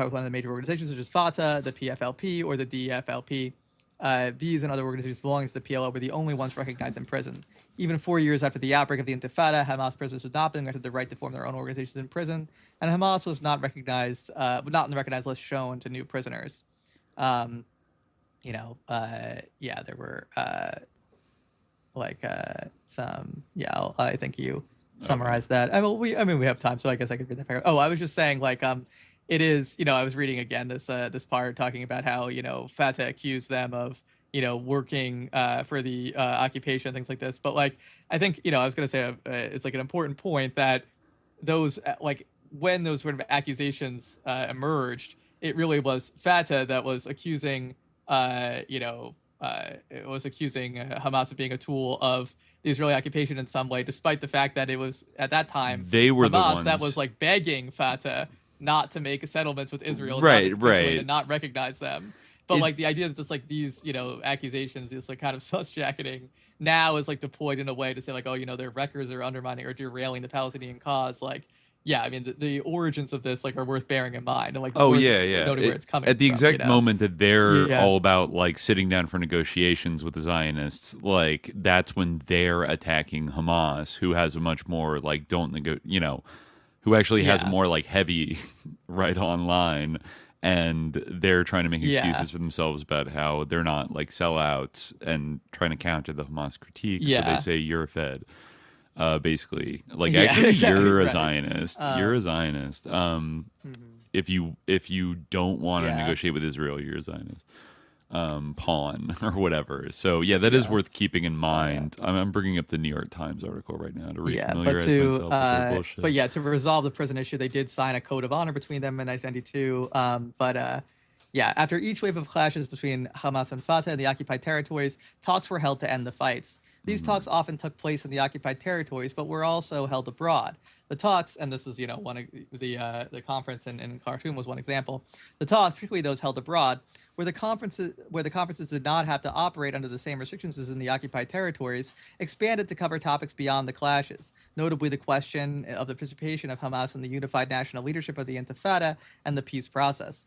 with one of the major organizations such as Fatah, the PFLP, or the DFLP. These and other organizations belonging to the PLO were the only ones recognized in prison. Even 4 years after the outbreak of the Intifada, Hamas prisoners had not been granted the right to form their own organizations in prison, and Hamas was not recognized, not in the recognized list shown to new prisoners. You know, there were some. Yeah, I think you summarized that. I mean, we have time, so I guess I could read that paragraph. Oh, I was just saying, like, it is. You know, I was reading again this part talking about how, you know, Fatah accused them of, you know, working for the occupation, things like this. But like, I think, you know, I was gonna say it's like an important point that those when those sort of accusations emerged, it really was Fatah that was accusing. It was accusing Hamas of being a tool of the Israeli occupation in some way, despite the fact that it was, at that time, they were Hamas the ones that was like begging Fatah not to make settlements with Israel, right, and not recognize them. But like the idea that this, like, these, you know, accusations, this like kind of sus-jacketing now is like deployed in a way to say like, oh, you know, their wreckers are undermining or derailing the Palestinian cause, like. Yeah, I mean, the origins of this, like, are worth bearing in mind, and like, noting where it's coming at the from, exact you know? moment that they're all about like sitting down for negotiations with the Zionists, like that's when they're attacking Hamas, who has a much more like who actually has a more like heavy right on line, and they're trying to make excuses for themselves about how they're not like sellouts and trying to counter the Hamas critique. So they say you're fed. Basically, like, actually, exactly, you're a Zionist. You're a Zionist. If you don't want to negotiate with Israel, you're a Zionist. pawn or whatever. So yeah, that is worth keeping in mind. I'm bringing up the New York Times article right now to refamiliarize myself with their bullshit. But yeah, to resolve the prison issue, they did sign a code of honor between them in 1992. After each wave of clashes between Hamas and Fatah in the occupied territories, talks were held to end the fights. These talks often took place in the occupied territories, but were also held abroad. The talks, and this is one of the conference in Khartoum was one example. The talks, particularly those held abroad, where the conferences did not have to operate under the same restrictions as in the occupied territories, expanded to cover topics beyond the clashes, notably the question of the participation of Hamas in the unified national leadership of the Intifada and the peace process.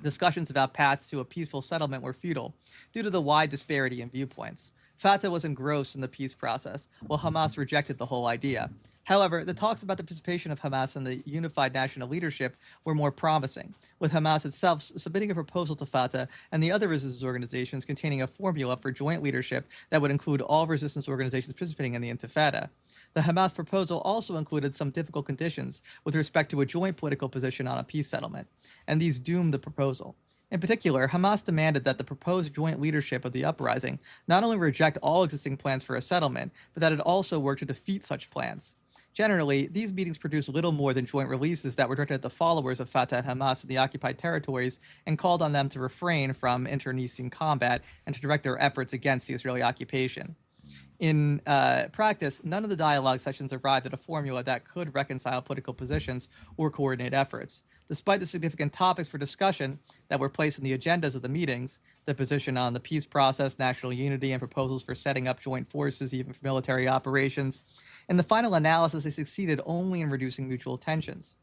Discussions about paths to a peaceful settlement were futile due to the wide disparity in viewpoints. Fatah was engrossed in the peace process, while Hamas rejected the whole idea. However, the talks about the participation of Hamas in the unified national leadership were more promising, with Hamas itself submitting a proposal to Fatah and the other resistance organizations containing a formula for joint leadership that would include all resistance organizations participating in the Intifada. The Hamas proposal also included some difficult conditions with respect to a joint political position on a peace settlement, and these doomed the proposal. In particular, Hamas demanded that the proposed joint leadership of the uprising not only reject all existing plans for a settlement, but that it also work to defeat such plans. Generally, these meetings produced little more than joint releases that were directed at the followers of Fatah and Hamas in the occupied territories and called on them to refrain from internecine combat and to direct their efforts against the Israeli occupation. In practice, none of the dialogue sessions arrived at a formula that could reconcile political positions or coordinate efforts. Despite the significant topics for discussion that were placed in the agendas of the meetings, the position on the peace process, national unity, and proposals for setting up joint forces, even for military operations, in the final analysis, they succeeded only in reducing mutual tensions.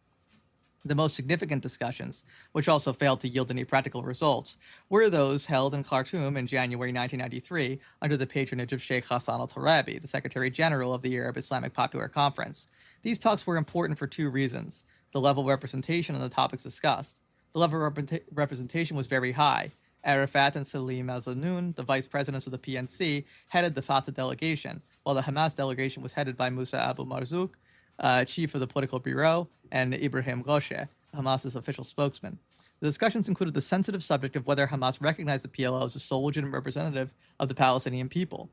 The most significant discussions, which also failed to yield any practical results, were those held in Khartoum in January 1993 under the patronage of Sheikh Hassan al-Turabi, the Secretary General of the Arab Islamic Popular Conference. These talks were important for two reasons: the level of representation on the topics discussed. The level of representation was very high. Arafat and Salim al-Zanoun, the vice presidents of the PNC, headed the Fatah delegation, while the Hamas delegation was headed by Musa Abu Marzouk, chief of the political bureau, and Ibrahim Ghosheh, Hamas's official spokesman. The discussions included the sensitive subject of whether Hamas recognized the PLO as the sole legitimate representative of the Palestinian people.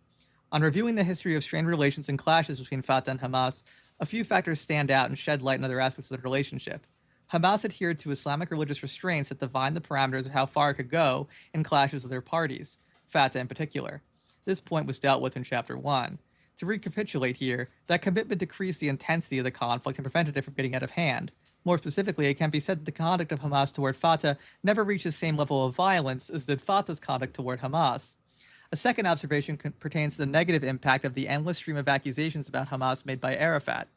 On reviewing the history of strained relations and clashes between Fatah and Hamas, a few factors stand out and shed light on other aspects of the relationship. Hamas adhered to Islamic religious restraints that defined the parameters of how far it could go in clashes with their parties, Fatah in particular. This point was dealt with in Chapter 1. To recapitulate here, that commitment decreased the intensity of the conflict and prevented it from getting out of hand. More specifically, it can be said that the conduct of Hamas toward Fatah never reached the same level of violence as did Fatah's conduct toward Hamas. A second observation pertains to the negative impact of the endless stream of accusations about Hamas made by Arafat.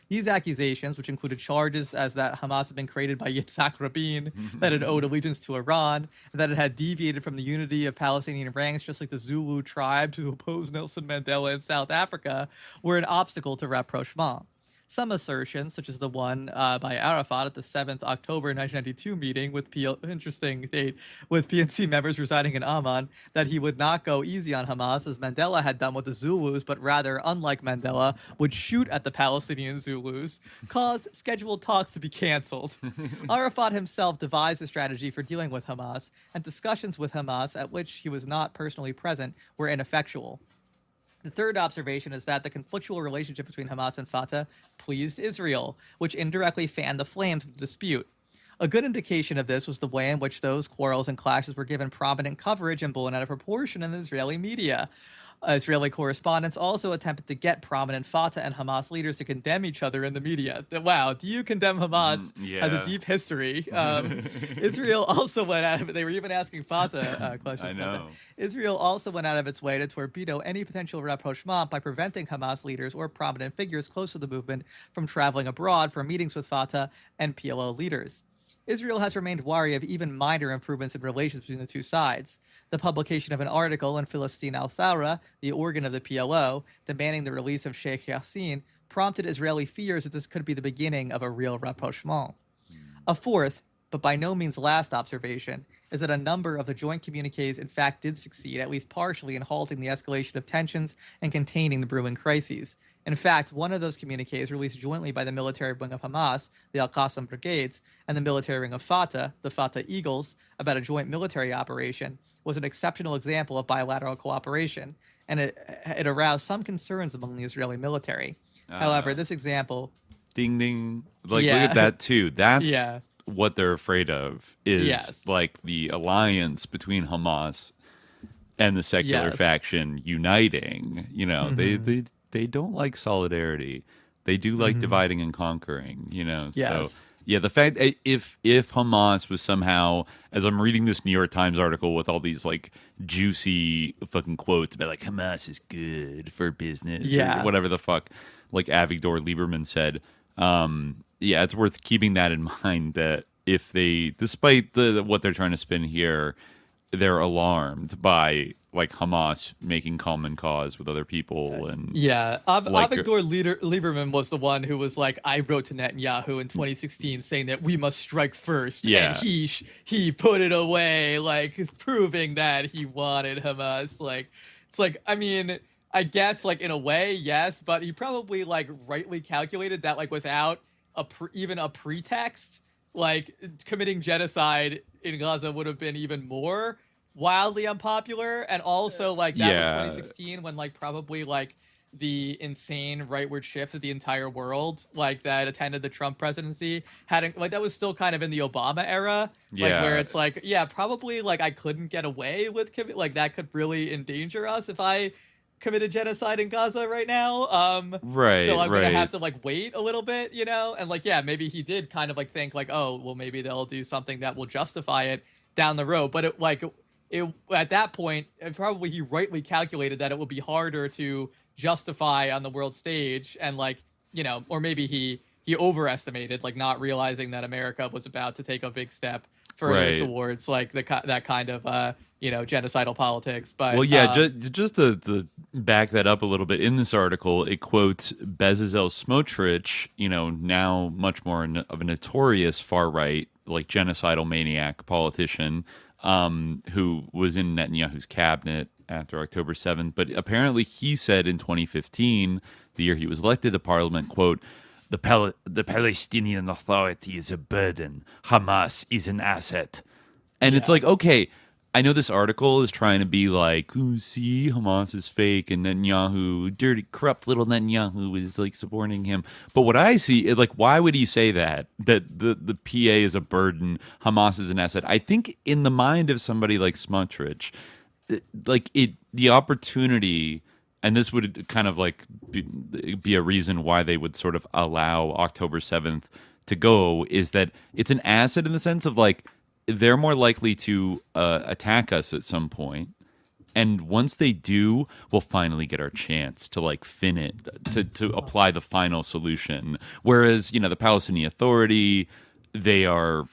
These accusations, which included charges as that Hamas had been created by Yitzhak Rabin, that it owed allegiance to Iran, and that it had deviated from the unity of Palestinian ranks, just like the Zulu tribe to oppose Nelson Mandela in South Africa, were an obstacle to rapprochement. Some assertions, such as the one by Arafat at the 7th October 1992 meeting with interesting date, with PNC members residing in Amman, that he would not go easy on Hamas as Mandela had done with the Zulus, but rather, unlike Mandela, would shoot at the Palestinian Zulus, caused scheduled talks to be canceled. Arafat himself devised a strategy for dealing with Hamas, and discussions with Hamas, at which he was not personally present, were ineffectual. The third observation is that the conflictual relationship between Hamas and Fatah pleased Israel, which indirectly fanned the flames of the dispute. A good indication of this was the way in which those quarrels and clashes were given prominent coverage and blown out of proportion in the Israeli media. Israeli correspondents also attempted to get prominent Fatah and Hamas leaders to condemn each other in the media. Wow, do you condemn Hamas? Has a deep history. Israel also went out of it. They were even asking Fatah questions. I know. Israel also went out of its way to torpedo any potential rapprochement by preventing Hamas leaders or prominent figures close to the movement from traveling abroad for meetings with Fatah and PLO leaders. Israel has remained wary of even minor improvements in relations between the two sides. The publication of an article in Philistine Al-Thawra, the organ of the PLO, demanding the release of Sheikh Yassin, prompted Israeli fears that this could be the beginning of a real rapprochement. A fourth, but by no means last observation, is that a number of the joint communiques in fact did succeed, at least partially, in halting the escalation of tensions and containing the brewing crises. In fact, one of those communiques released jointly by the military wing of Hamas, the Al-Qassam Brigades, and the military wing of Fatah, the Fatah Eagles, about a joint military operation, was an exceptional example of bilateral cooperation, and it aroused some concerns among the Israeli military. However, this example... Ding, ding. Like, look at that, too. That's what they're afraid of, is, like, the alliance between Hamas and the secular faction uniting. You know, they don't like solidarity. They do like dividing and conquering, you know. So yeah, the fact if Hamas was somehow, as I'm reading this New York Times article with all these like juicy fucking quotes about like Hamas is good for business or whatever the fuck, like Avigdor Lieberman said, it's worth keeping that in mind, that if they, despite what they're trying to spin here, they're alarmed by like Hamas making common cause with other people. And Avigdor Lieberman was the one who was like, I wrote to Netanyahu in 2016 saying that we must strike first, and he put it away, like proving that he wanted Hamas. Like, it's like, I mean, I guess like in a way, yes, but he probably like rightly calculated that like without even a pretext, like committing genocide in Gaza would have been even more wildly unpopular. And also like that was 2016 when like probably like the insane rightward shift of the entire world like that attended the Trump presidency hadn't, like that was still kind of in the Obama era, like where it's like probably like I couldn't get away with like that could really endanger us if I committed genocide in Gaza right now. So I'm gonna have to like wait a little bit, you know? And like, maybe he did kind of like think like, oh, well, maybe they'll do something that will justify it down the road. But it at that point, probably he rightly calculated that it would be harder to justify on the world stage, and like, you know, or maybe he overestimated, like not realizing that America was about to take a big step further towards like that kind of you know, genocidal politics. But just to back that up a little bit, in this article it quotes Bezalel Smotrich, you know, now much more of a notorious far right like genocidal maniac politician, who was in Netanyahu's cabinet after October 7th. But apparently he said in 2015, the year he was elected to parliament, quote, the Palestinian Authority is a burden. Hamas is an asset. And it's like, okay, I know this article is trying to be like, oh, see, Hamas is fake and Netanyahu, dirty, corrupt little Netanyahu is like supporting him. But what I see is like, why would he say that the PA is a burden, Hamas is an asset? I think in the mind of somebody like Smotrich, like the opportunity, and this would kind of like be a reason why they would sort of allow October 7th to go, is that it's an asset in the sense of like, they're more likely to attack us at some point, and once they do, we'll finally get our chance to like to apply the final solution. Whereas, you know, the Palestinian Authority, they are,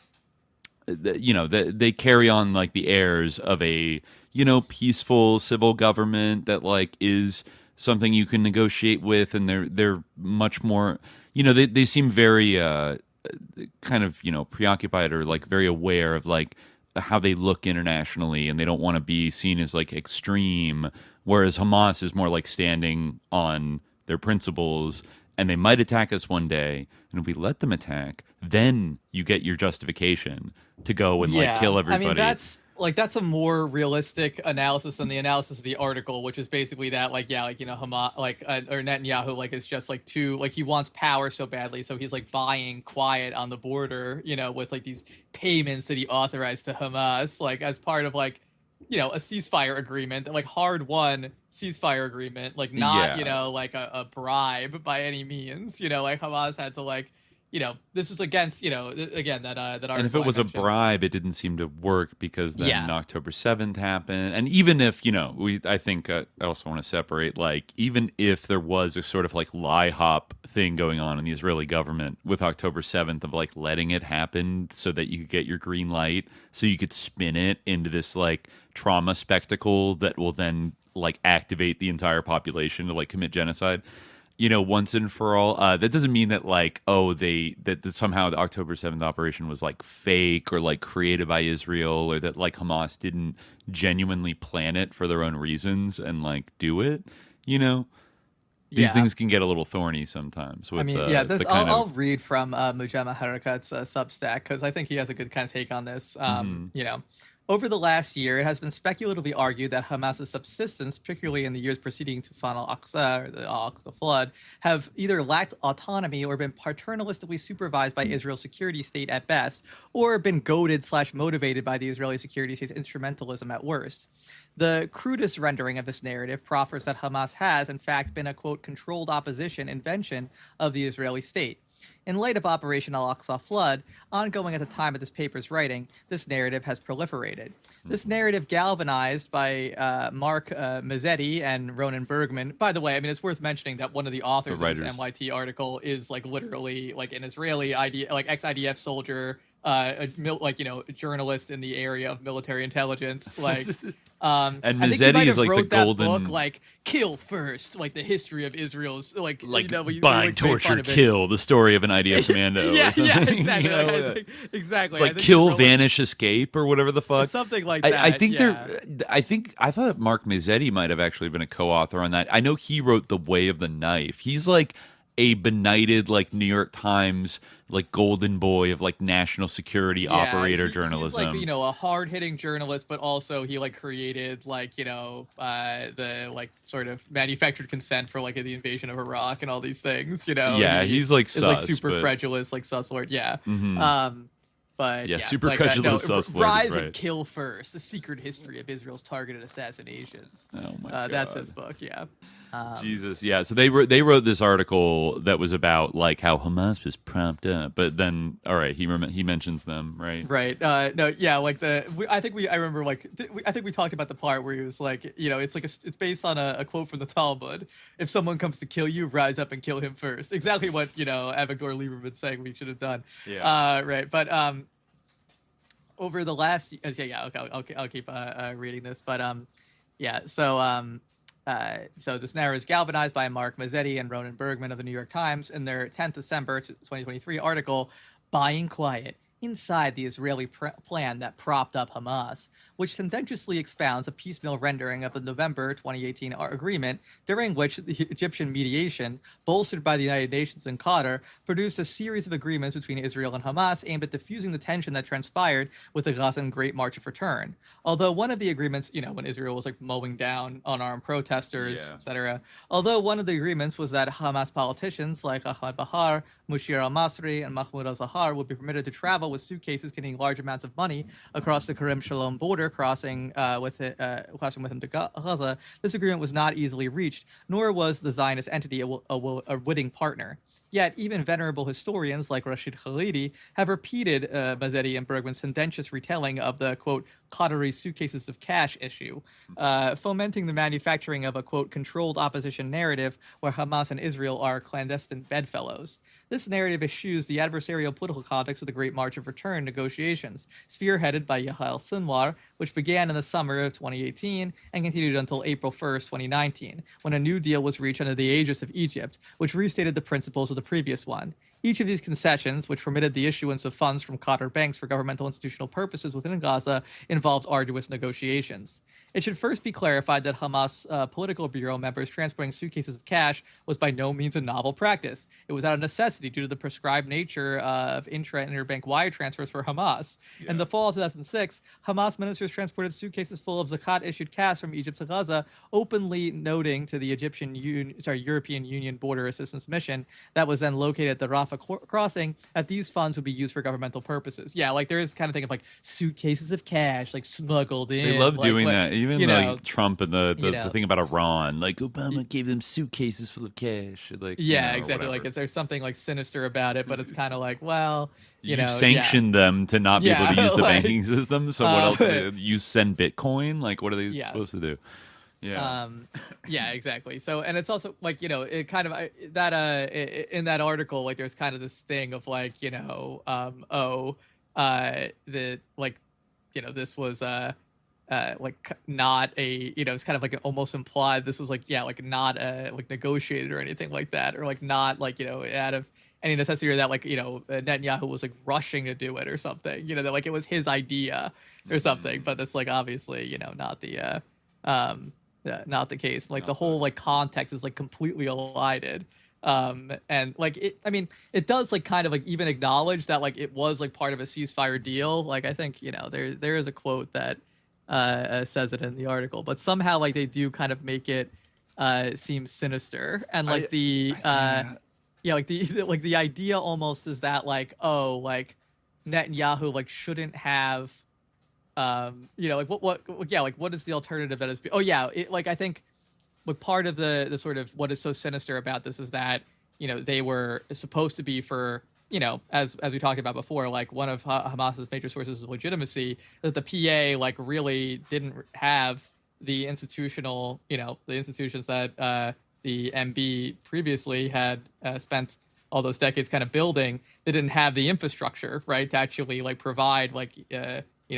you know, they carry on like the airs of a, you know, peaceful civil government that like is something you can negotiate with, and they're much more, you know, they seem very kind of, you know, preoccupied or like very aware of like how they look internationally, and they don't want to be seen as like extreme, whereas Hamas is more like standing on their principles, and they might attack us one day, and if we let them attack, then you get your justification to go and like kill everybody. I mean, that's a more realistic analysis than the analysis of the article, which is basically that, like, you know, Hamas, like, or Netanyahu, like, is just like too, like, he wants power so badly, so he's like buying quiet on the border, you know, with like these payments that he authorized to Hamas, like, as part of like, you know, a ceasefire agreement, like hard-won ceasefire agreement, like not, you know, like a bribe by any means, you know, like Hamas had to like, you know, this is against, you know, again, that article. And if it was a bribe, it didn't seem to work, because then October 7th happened. And even if, you know, I think I also want to separate, like, even if there was a sort of like lie hop thing going on in the Israeli government with October 7th of like letting it happen so that you could get your green light, so you could spin it into this like trauma spectacle that will then like activate the entire population to like commit genocide, you know, once and for all. That doesn't mean that like, oh, that somehow the October 7th operation was like fake or like created by Israel, or that like Hamas didn't genuinely plan it for their own reasons and like do it, you know? These things can get a little thorny sometimes. With, I'll read from Mujahid Harakat's Substack, because I think he has a good kind of take on this. You know, Over the last year, it has been speculatively argued that Hamas's subsistence, particularly in the years preceding Tufan al-Aqsa, or the Al-Aqsa flood, have either lacked autonomy or been paternalistically supervised by Israel's security state at best, or been goaded/motivated by the Israeli security state's instrumentalism at worst. The crudest rendering of this narrative proffers that Hamas has, in fact, been a, quote, controlled opposition invention of the Israeli state. In light of Operation Al-Aqsa Flood, ongoing at the time of this paper's writing, this narrative has proliferated. This narrative, galvanized by Mark Mazzetti and Ronan Bergman. By the way, I mean, it's worth mentioning that one of the authors of this MIT article is like literally like an Israeli ex-IDF soldier, a journalist in the area of military intelligence, like. And Mazzetti is like the golden book, like Kill First, like the history of Israel's bind, torture, kill, the story of an IDF commando. Yeah, or something. exactly. Exactly. It's like kill, vanish, escape, or whatever the fuck. Something like that. I thought Mark Mazzetti might have actually been a co-author on that. I know he wrote The Way of the Knife. He's like a benighted like New York Times like golden boy of like national security operator journalism. He's like, a hard-hitting journalist, but also he like created like, the like sort of manufactured consent for like the invasion of Iraq and all these things, Yeah, he's like sus, like super credulous, like sus lord. Yeah. Mm-hmm. But super like credulous sus lord. Rise right. and Kill First: The Secret History of Israel's Targeted Assassinations. Oh my God. That's his book. Yeah. Jesus, yeah. So they wrote this article that was about like how Hamas was propped up, but then all right, he mentions them, right? Right. No, yeah. Like I think we talked about the part where he was like, it's based on a quote from the Talmud. If someone comes to kill you, rise up and kill him first. Exactly what Avigdor Lieberman's saying we should have done. Yeah. Right. But over the last okay, I'll keep reading this. But So this narrative is galvanized by Mark Mazzetti and Ronan Bergman of the New York Times in their 10th December 2023 article, Buying Quiet, Inside the Israeli Plan That Propped Up Hamas, which tendentiously expounds a piecemeal rendering of the November 2018 agreement, during which the Egyptian mediation, bolstered by the United Nations and Qatar, produced a series of agreements between Israel and Hamas aimed at diffusing the tension that transpired with the Gazan Great March of Return. Although one of the agreements, when Israel was like mowing down unarmed protesters, etc. Although one of the agreements was that Hamas politicians like Ahmad Bahar, Mushir al-Masri, and Mahmoud al-Zahar would be permitted to travel with suitcases containing large amounts of money across the Kerem Shalom border, crossing with him to Gaza. This agreement was not easily reached, nor was the Zionist entity a witting partner. Yet, even venerable historians like Rashid Khalidi have repeated Mazzetti and Bergman's tendentious retelling of the, quote, Qatari suitcases of cash issue, fomenting the manufacturing of a, quote, controlled opposition narrative where Hamas and Israel are clandestine bedfellows. This narrative eschews the adversarial political context of the Great March of Return negotiations, spearheaded by Yael Sinwar, which began in the summer of 2018 and continued until April 1st, 2019, when a new deal was reached under the aegis of Egypt, which restated the principles of the previous one. Each of these concessions, which permitted the issuance of funds from Qatar banks for governmental institutional purposes within Gaza, involved arduous negotiations. It should first be clarified that Hamas political bureau members transporting suitcases of cash was by no means a novel practice. It was out of necessity due to the prescribed nature of intra- and interbank wire transfers for Hamas. In the fall of 2006, Hamas ministers transported suitcases full of zakat-issued cash from Egypt to Gaza, openly noting to the European Union Border Assistance Mission that was then located at the Rafah crossing that these funds would be used for governmental purposes. Yeah, like there is kind of thing of like suitcases of cash like smuggled in. They love doing that. Even like Trump and the thing about Iran, like Obama gave them suitcases full of cash. Like exactly. Whatever. Like there's something like sinister about it, but it's kind of like, well, you sanctioned them to not be able to use the banking system. So what else? You send Bitcoin? Like what are they supposed to do? Yeah. Exactly. So, and it's also like, it kind of that in that article, like there's kind of this thing of like, this was like not a, it's kind of like almost implied this was like, not like negotiated or anything like that, or like not like, out of any necessity, or that like, Netanyahu was like rushing to do it or something, that like it was his idea or something, but that's like obviously, not the case. Like the whole like context is like completely elided. And like it does like kind of like even acknowledge that like it was like part of a ceasefire deal. Like I think there is a quote that says it in the article, but somehow like they do kind of make it seem sinister, and like the idea almost is that like, oh, like Netanyahu like shouldn't have what is the alternative that is I think like part of the sort of what is so sinister about this is that they were supposed to be for as we talked about before, like one of Hamas's major sources of legitimacy, that the PA like really didn't have the institutional the institutions that the MB previously had spent all those decades kind of building. They didn't have the infrastructure, right, to actually like provide like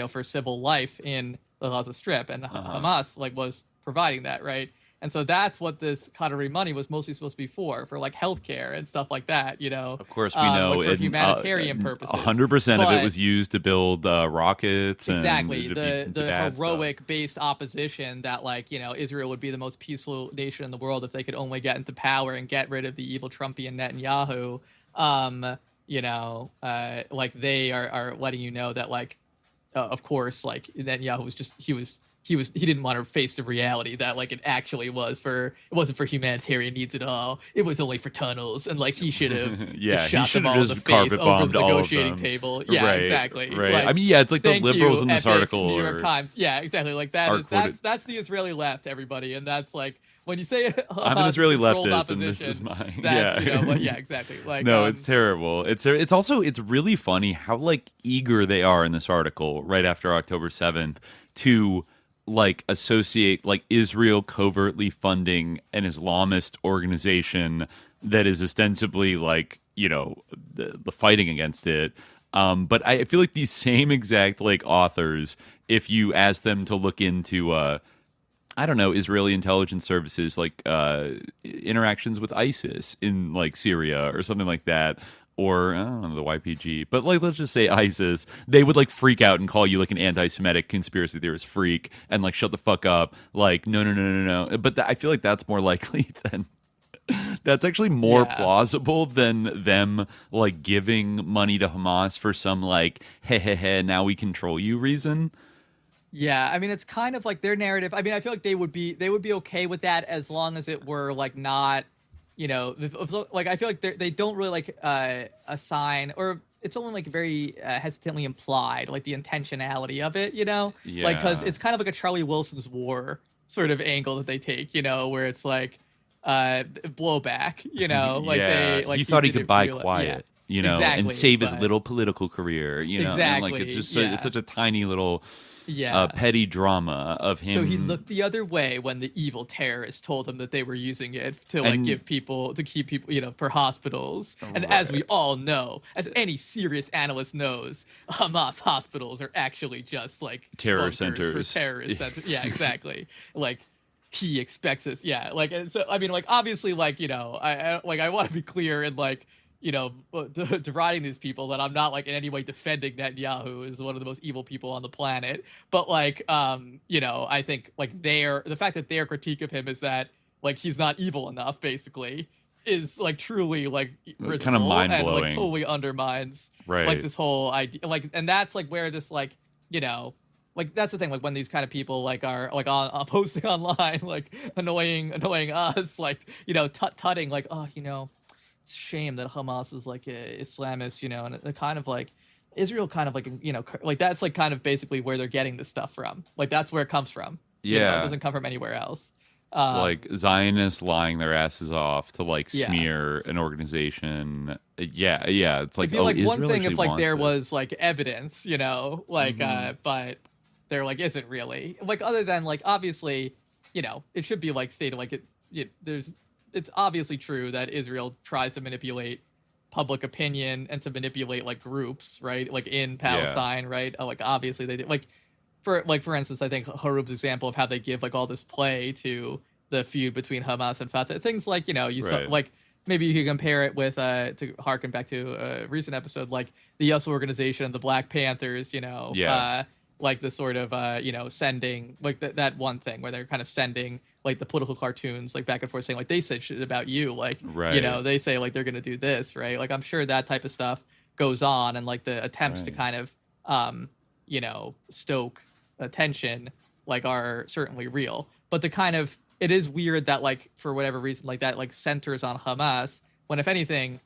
for civil life in the Gaza Strip, and Hamas like was providing that, right? And so that's what this Qatari money was mostly supposed to be for like healthcare and stuff like that, Of course, we know like for humanitarian purposes. 100% of it was used to build rockets. Exactly, and the heroic-based opposition that like Israel would be the most peaceful nation in the world if they could only get into power and get rid of the evil Trumpian Netanyahu. Like they are letting that like, of course, like Netanyahu was just he didn't want to face the reality that like it actually wasn't for humanitarian needs at all. It was only for tunnels, and like he should have shot them all in the face over the negotiating table. Yeah, right, exactly. Right. Like, I mean, it's like the liberals in this article. New York Times. Yeah, exactly. Like that's the Israeli left, everybody, and that's like when you say I'm an Israeli leftist, and this is mine. Exactly. Like no, it's terrible. It's really funny how like eager they are in this article right after October 7th to like associate like Israel covertly funding an Islamist organization that is ostensibly like the fighting against it. But I feel like these same exact like authors, if you ask them to look into I don't know, Israeli intelligence services like interactions with ISIS in like Syria or something like that, or I don't know, the YPG, but like let's just say ISIS, they would like freak out and call you like an anti-Semitic conspiracy theorist freak and like shut the fuck up. Like no. But I feel like that's more likely than that's actually more plausible than them like giving money to Hamas for some like now we control you reason. Yeah, I mean it's kind of like their narrative. I mean I feel like they would be okay with that as long as it were like not. Like I feel like they don't really like assign, or it's only like very hesitantly implied, like the intentionality of it, like because it's kind of like a Charlie Wilson's War sort of angle that they take, where it's like blowback, like they like he thought he could buy quiet, exactly, and save his little political career, exactly, and like it's just it's such a tiny little. Petty drama of him. So he looked the other way when the evil terrorists told him that they were using it to like keep people, for hospitals. And as we all know, as any serious analyst knows, Hamas hospitals are actually just like terror centers for terrorist centers. Yeah, exactly. Like he expects us. Yeah, like and so I mean, like obviously, like I want to be clear and like. Deriding these people, that I'm not like in any way defending Netanyahu is one of the most evil people on the planet. But like, I think like the fact that their critique of him is that like he's not evil enough, basically, is like truly like kind of mind blowing, and like totally undermines like this whole idea. Like, and that's like where this like like that's the thing. Like when these kind of people like are like on posting online, like annoying us, like tutting like it's a shame that Hamas is like Islamist, and it kind of like Israel kind of like, like that's like kind of basically where they're getting this stuff from. Like that's where it comes from. Yeah. It doesn't come from anywhere else. Like Zionists lying their asses off to like smear an organization. Yeah. It's like, it'd be like one thing if like there was like evidence, but there like isn't really. Like other than like obviously, it should be like stated like it's obviously true that Israel tries to manipulate public opinion and to manipulate like groups, right? Like in Palestine, right? Like obviously they do. Like for instance, I think Hroub's example of how they give like all this play to the feud between Hamas and Fatah, things like saw like maybe you could compare it with to harken back to a recent episode, like the US organization and the Black Panthers, like the sort of sending like that one thing where they're kind of sending like the political cartoons, like back and forth saying like they said shit about you, like you know, they say like they're gonna do this, right? Like I'm sure that type of stuff goes on, and like the attempts to kind of you know, stoke tension like are certainly real. But the kind of, it is weird that like for whatever reason like that like centers on Hamas, when if anything,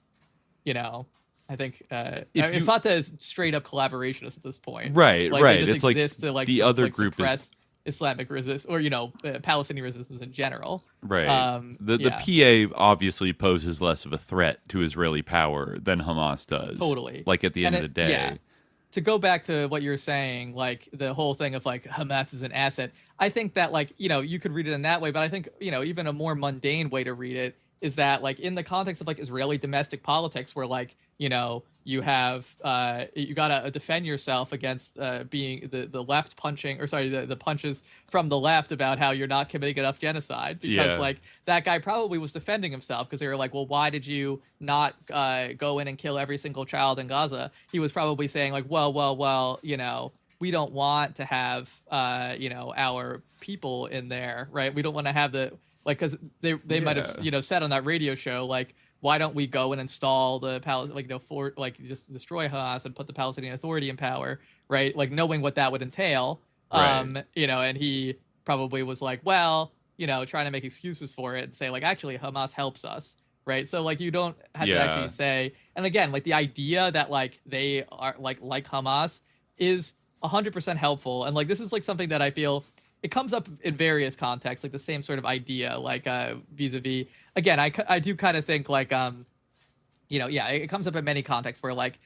you know, I think Fatah is straight up collaborationist at this point, right? Like, right. They just it's exist like to like the other group is Islamic resistance, or you know, Palestinian resistance in general. Right. The PA obviously poses less of a threat to Israeli power than Hamas does. Totally. Like at the end of the day. Yeah. To go back to what you're saying, like the whole thing of like Hamas is an asset, I think that like, you know, you could read it in that way, but I think, you know, even a more mundane way to read it is that like in the context of like Israeli domestic politics, where like, you know, you have you gotta defend yourself against being the left punching, or sorry, the punches from the left about how you're not committing enough genocide, because like that guy probably was defending himself because they were like, well, why did you not go in and kill every single child in Gaza? He was probably saying like, well, you know, we don't want to have you know, our people in there, right? We don't want to have the like, because they might have, you know, said on that radio show like, why don't we go and install the like, you know, for like just destroy Hamas and put the Palestinian Authority in power, right? Like knowing what that would entail, you know, and he probably was like, well, you know, trying to make excuses for it and say like, actually Hamas helps us, right? So like you don't have to actually say, and again, like the idea that like they are like Hamas is 100% helpful, and like this is like something that I feel it comes up in various contexts, like the same sort of idea, like vis-a-vis. Again, I do kind of think like, you know, it comes up in many contexts where like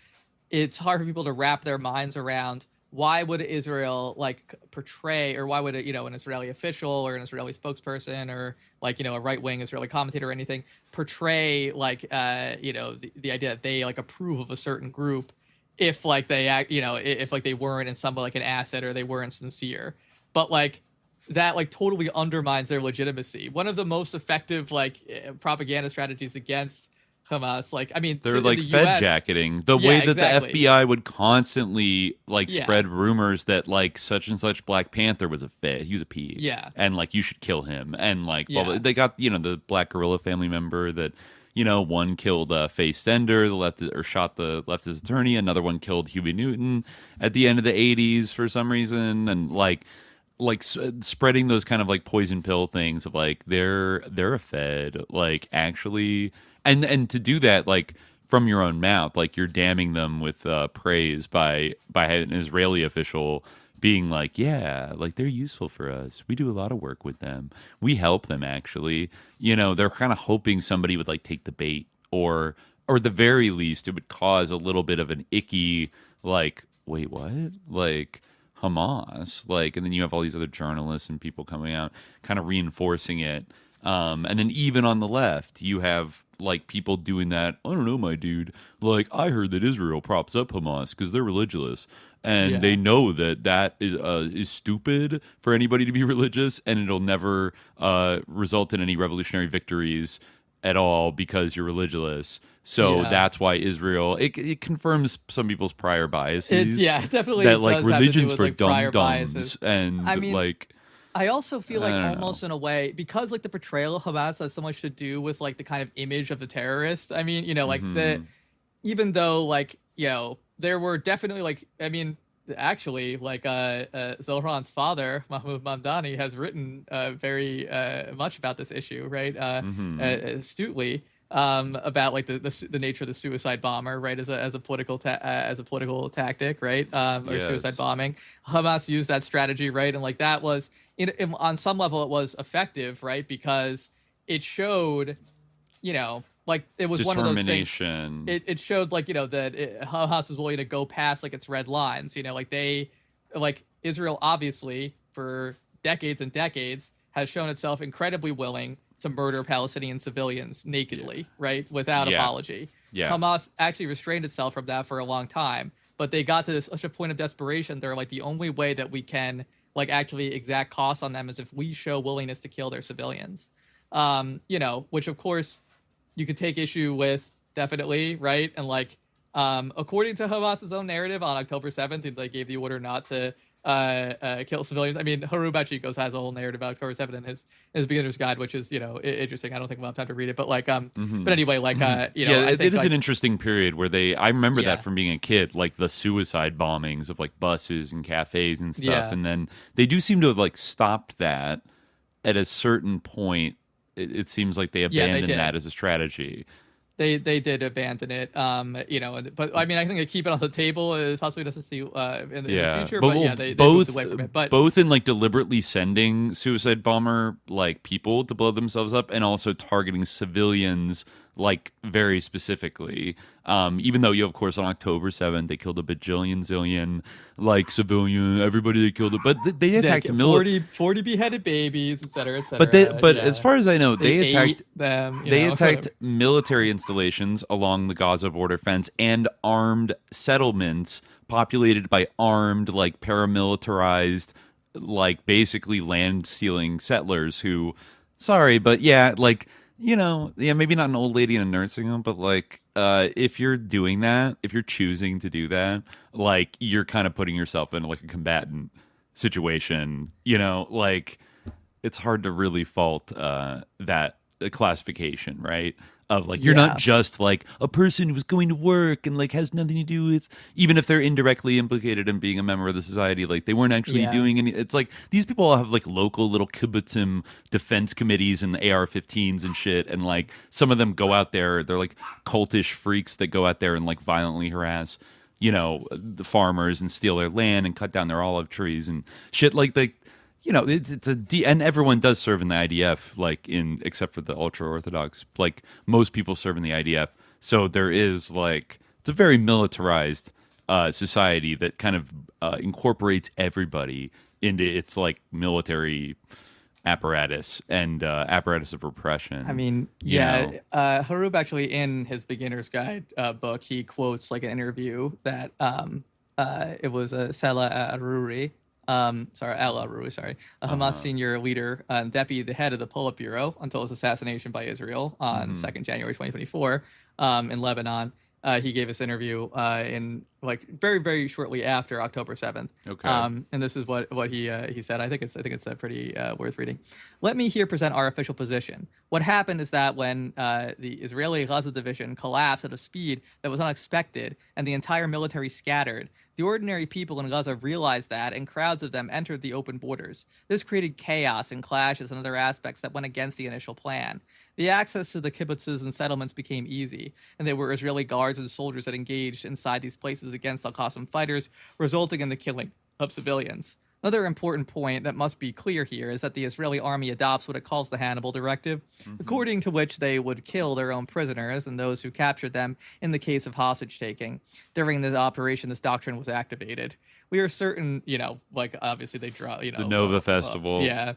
it's hard for people to wrap their minds around why would Israel like portray, or why would it, you know, an Israeli official or an Israeli spokesperson or like, you know, a right-wing Israeli commentator or anything portray like, you know, the idea that they like approve of a certain group if like they act, you know, if like they weren't in some like an asset or they weren't sincere. But like that like totally undermines their legitimacy. One of the most effective like propaganda strategies against Hamas, like I mean, they're like Fed jacketing the way that the FBI would constantly like spread rumors that like such and such Black Panther was a Fed, he was a P, and like you should kill him, and like they got, you know, the Black Guerrilla family member that, you know, one killed Faye Stender, shot the leftist attorney, another one killed Huey Newton at the end of the 80s for some reason, and like spreading those kind of like poison pill things of like they're a Fed, like actually, and to do that like from your own mouth, like you're damning them with praise by an Israeli official being like, yeah, like they're useful for us, we do a lot of work with them, we help them actually, you know, they're kind of hoping somebody would like take the bait, or at the very least it would cause a little bit of an icky like, wait, what, like Hamas, like, and then you have all these other journalists and people coming out kind of reinforcing it, and then even on the left you have like people doing that, I don't know, my dude, like I heard that Israel props up Hamas because they're religious, and they know that is stupid for anybody to be religious, and it'll never result in any revolutionary victories at all because you're religious. So that's why Israel, it confirms some people's prior biases. It definitely that like does religion's have to do with, for like, dumb prior dumbs, biases. and I mean, like I also feel like almost in a way, because like the portrayal of Hamas has so much to do with like the kind of image of the terrorist. I mean, you know, like even though like, you know, there were definitely like, I mean, actually like Zohran's father, Mahmoud Mamdani, has written very much about this issue, right? Astutely. About like the nature of the suicide bomber, right, as a political tactic, right, or suicide bombing. Hamas used that strategy, right, and like that was on some level it was effective, right, because it showed, you know, like it was one of those things. It showed like, you know, that Hamas was willing to go past like its red lines, you know, like they, like Israel obviously for decades and decades has shown itself incredibly willing to murder Palestinian civilians nakedly, right, without apology. Hamas actually restrained itself from that for a long time, but they got to such a point of desperation. They're like, the only way that we can like actually exact costs on them is if we show willingness to kill their civilians. You know, which of course you could take issue with, definitely, right? And like, according to Hamas's own narrative, on October 7th, they gave the order not to kill civilians. I mean, Hroub actually has a whole narrative about October 7 in his beginner's guide, which is, interesting. I don't think we'll have time to read it, but like, but anyway, like, I think it is an interesting period where I remember that from being a kid, like the suicide bombings of like buses and cafes and stuff. And then they do seem to have like stopped that at a certain point. It seems like they abandoned that as a strategy. They did abandon it, but I mean, I think they keep it on the table possibly just to see in the future. But they moved away from it. But both in like deliberately sending suicide bomber like people to blow themselves up, and also targeting civilians like very specifically. Even though of course on October 7th they killed a bajillion zillion like civilian everybody they killed it, but they attacked 40 beheaded babies, etc., etc. But as far as I know, they attacked them. They attacked military installations along the Gaza border fence and armed settlements populated by armed like paramilitarized like basically land stealing settlers who, sorry, but maybe not an old lady in a nursing home, but like if you're doing that, if you're choosing to do that, like you're kind of putting yourself in like a combatant situation, like it's hard to really fault that classification, right? Of like you're not just like a person who's going to work and like has nothing to do with, even if they're indirectly implicated in being a member of the society, like they weren't actually doing any. It's like these people all have like local little kibbutzim defense committees and AR-15s and shit, and like some of them go out there, they're like cultish freaks that go out there and like violently harass the farmers and steal their land and cut down their olive trees and shit like and everyone does serve in the IDF, like except for the ultra orthodox, like most people serve in the IDF. So there is like, it's a very militarized society that kind of incorporates everybody into its like military apparatus and apparatus of repression. I mean, Hroub actually in his beginner's guide book, he quotes like an interview that it was Salah al-Aruri, Hamas senior leader, deputy the head of the Politburo until his assassination by Israel on 2nd January 2024 in Lebanon. He gave this interview in like very, very shortly after October 7th. Okay. And this is what he said. I think it's pretty worth reading. Let me here present our official position. What happened is that when the Israeli Gaza division collapsed at a speed that was unexpected and the entire military scattered, the ordinary people in Gaza realized that, and crowds of them entered the open borders. This created chaos and clashes and other aspects that went against the initial plan. The access to the kibbutzes and settlements became easy, and there were Israeli guards and soldiers that engaged inside these places against Al-Qassam fighters, resulting in the killing of civilians. Another important point that must be clear here is that the Israeli army adopts what it calls the Hannibal Directive, according to which they would kill their own prisoners and those who captured them in the case of hostage-taking. During the operation, this doctrine was activated. We are certain, like obviously they draw, the Nova Festival. Yeah.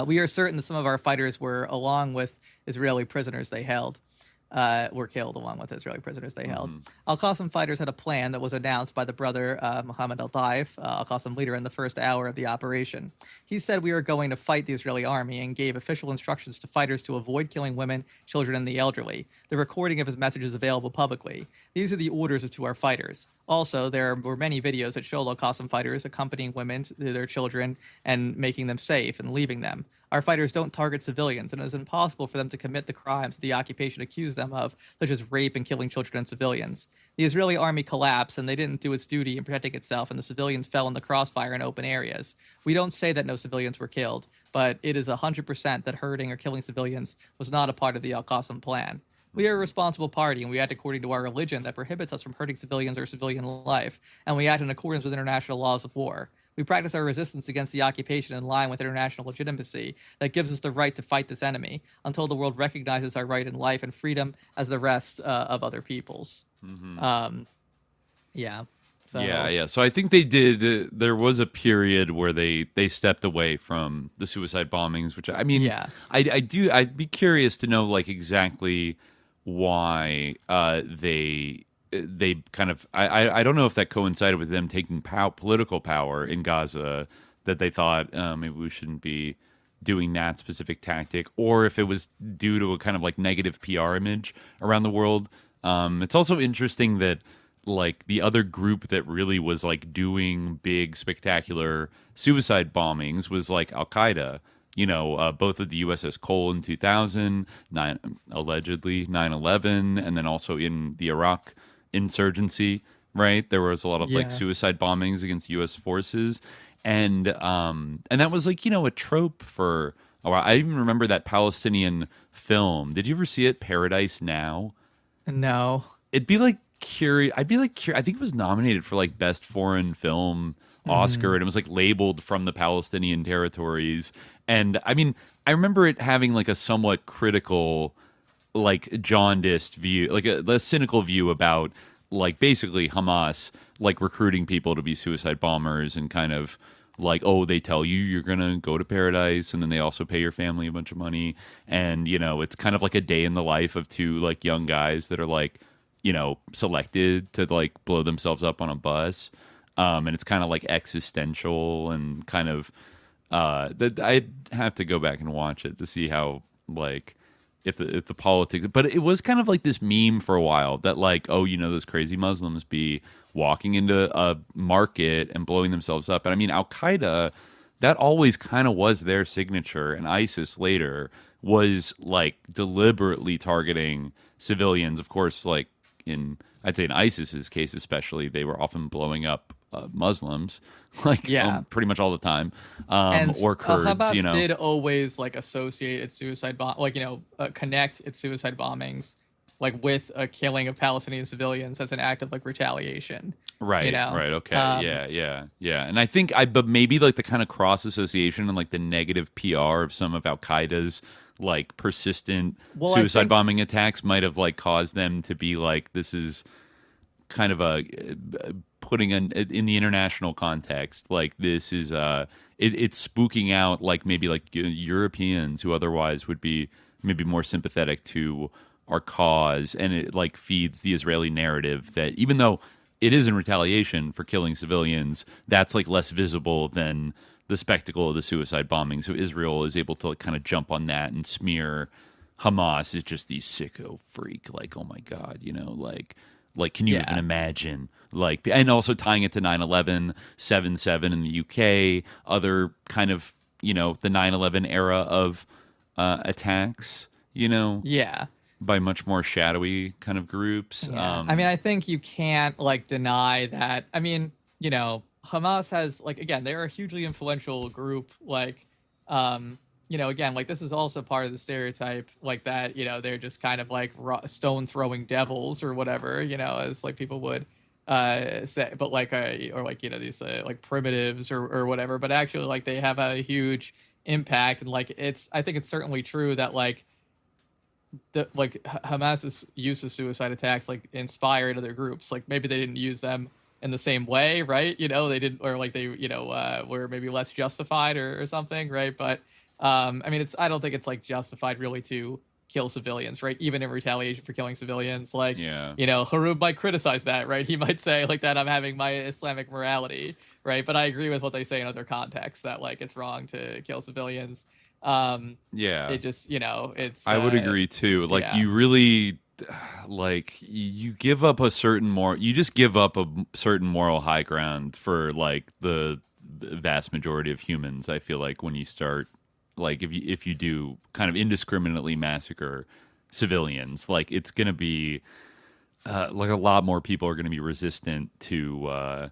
We are certain that some of our fighters were, along with Israeli prisoners they held, were killed along with Israeli prisoners they held. Al-Qassam fighters had a plan that was announced by the brother Mohammed al-Taif, Al-Qassam leader, in the first hour of the operation. He said, "We are going to fight the Israeli army," and gave official instructions to fighters to avoid killing women, children, and the elderly. The recording of his message is available publicly. These are the orders to our fighters. Also, there were many videos that show Al-Qassam fighters accompanying women to their children and making them safe and leaving them. Our fighters don't target civilians, and it is impossible for them to commit the crimes that the occupation accused them of, such as rape and killing children and civilians. The Israeli army collapsed, and they didn't do its duty in protecting itself, and the civilians fell in the crossfire in open areas. We don't say that no civilians were killed, but it is 100% that hurting or killing civilians was not a part of the Al-Qassam plan. We are a responsible party, and we act according to our religion that prohibits us from hurting civilians or civilian life, and we act in accordance with international laws of war. We practice our resistance against the occupation in line with international legitimacy that gives us the right to fight this enemy until the world recognizes our right in life and freedom as the rest of other peoples. So I think they did. There was a period where they stepped away from the suicide bombings, which I mean, I'd be curious to know like exactly why they kind of I don't know if that coincided with them taking political power in Gaza, that they thought maybe we shouldn't be doing that specific tactic, or if it was due to a kind of like negative PR image around the world. It's also interesting that like the other group that really was like doing big spectacular suicide bombings was like Al-Qaeda. Both of the USS Cole in 2000, allegedly 9/11, and then also in the Iraq insurgency, right? There was a lot of like suicide bombings against U.S. forces. And that was like, a trope for a while. I even remember that Palestinian film. Did you ever see it, Paradise Now? No. I'd be like curious. I think it was nominated for like Best Foreign Film Oscar, and it was like labeled from the Palestinian territories. And I mean, I remember it having like a somewhat critical, like jaundiced view, like a cynical view about like basically Hamas like recruiting people to be suicide bombers and kind of like, oh, they tell you you're going to go to paradise, and then they also pay your family a bunch of money. And, it's kind of like a day in the life of two like young guys that are like, selected to like blow themselves up on a bus. And it's kind of like existential and kind of I'd have to go back and watch it to see how like if the politics, but it was kind of like this meme for a while that like, oh, those crazy Muslims be walking into a market and blowing themselves up. And I mean, Al-Qaeda, that always kind of was their signature, and ISIS later was like deliberately targeting civilians. Of course, like I'd say in ISIS's case especially, they were often blowing up Muslims, like pretty much all the time, or Kurds. Hamas did always like associate its suicide connect its suicide bombings like with a killing of Palestinian civilians as an act of like retaliation. Right. Right. Okay. Yeah. And I think but maybe like the kind of cross association and like the negative PR of some of Al Qaeda's like persistent suicide bombing attacks might have like caused them to be like, this is kind of a putting in the international context, like this is it's spooking out like maybe like Europeans who otherwise would be maybe more sympathetic to our cause, and it like feeds the Israeli narrative that even though it is in retaliation for killing civilians, that's like less visible than the spectacle of the suicide bombing. So Israel is able to like kind of jump on that and smear Hamas as just these sicko freak, like, oh my God, like can you even imagine? Like, and also tying it to 9/11, 7/7 in the UK, other kind of, the 9/11 era of attacks, by much more shadowy kind of groups. Yeah. I mean, I think you can't like deny that. I mean, Hamas has like, again, they're a hugely influential group. Like, again, like this is also part of the stereotype, like that, they're just kind of like stone throwing devils or whatever, as like people would say, but like, or like, these like primitives or whatever, but actually like they have a huge impact. And like, I think it's certainly true that like, Hamas's use of suicide attacks like inspired other groups. Like maybe they didn't use them in the same way, right? They didn't, or like they, were maybe less justified or something, right? But I mean, I don't think it's like justified really to kill civilians, right? Even in retaliation for killing civilians, like, Hroub might criticize that, right? He might say like that I'm having my Islamic morality, right? But I agree with what they say in other contexts that like it's wrong to kill civilians. It just, it's I would agree too. Like you really like you give up you just give up a certain moral high ground for like the vast majority of humans. I feel like when you start like if you do kind of indiscriminately massacre civilians, like it's gonna be like a lot more people are gonna be resistant to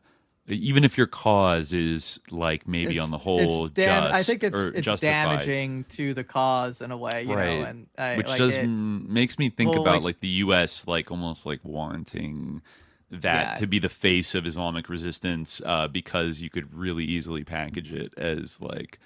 even if your cause is like maybe on the whole just I think it's justified. Damaging to the cause in a way, you know, and which like makes me think about like the U.S. like almost like wanting that to be the face of Islamic resistance because you could really easily package it as like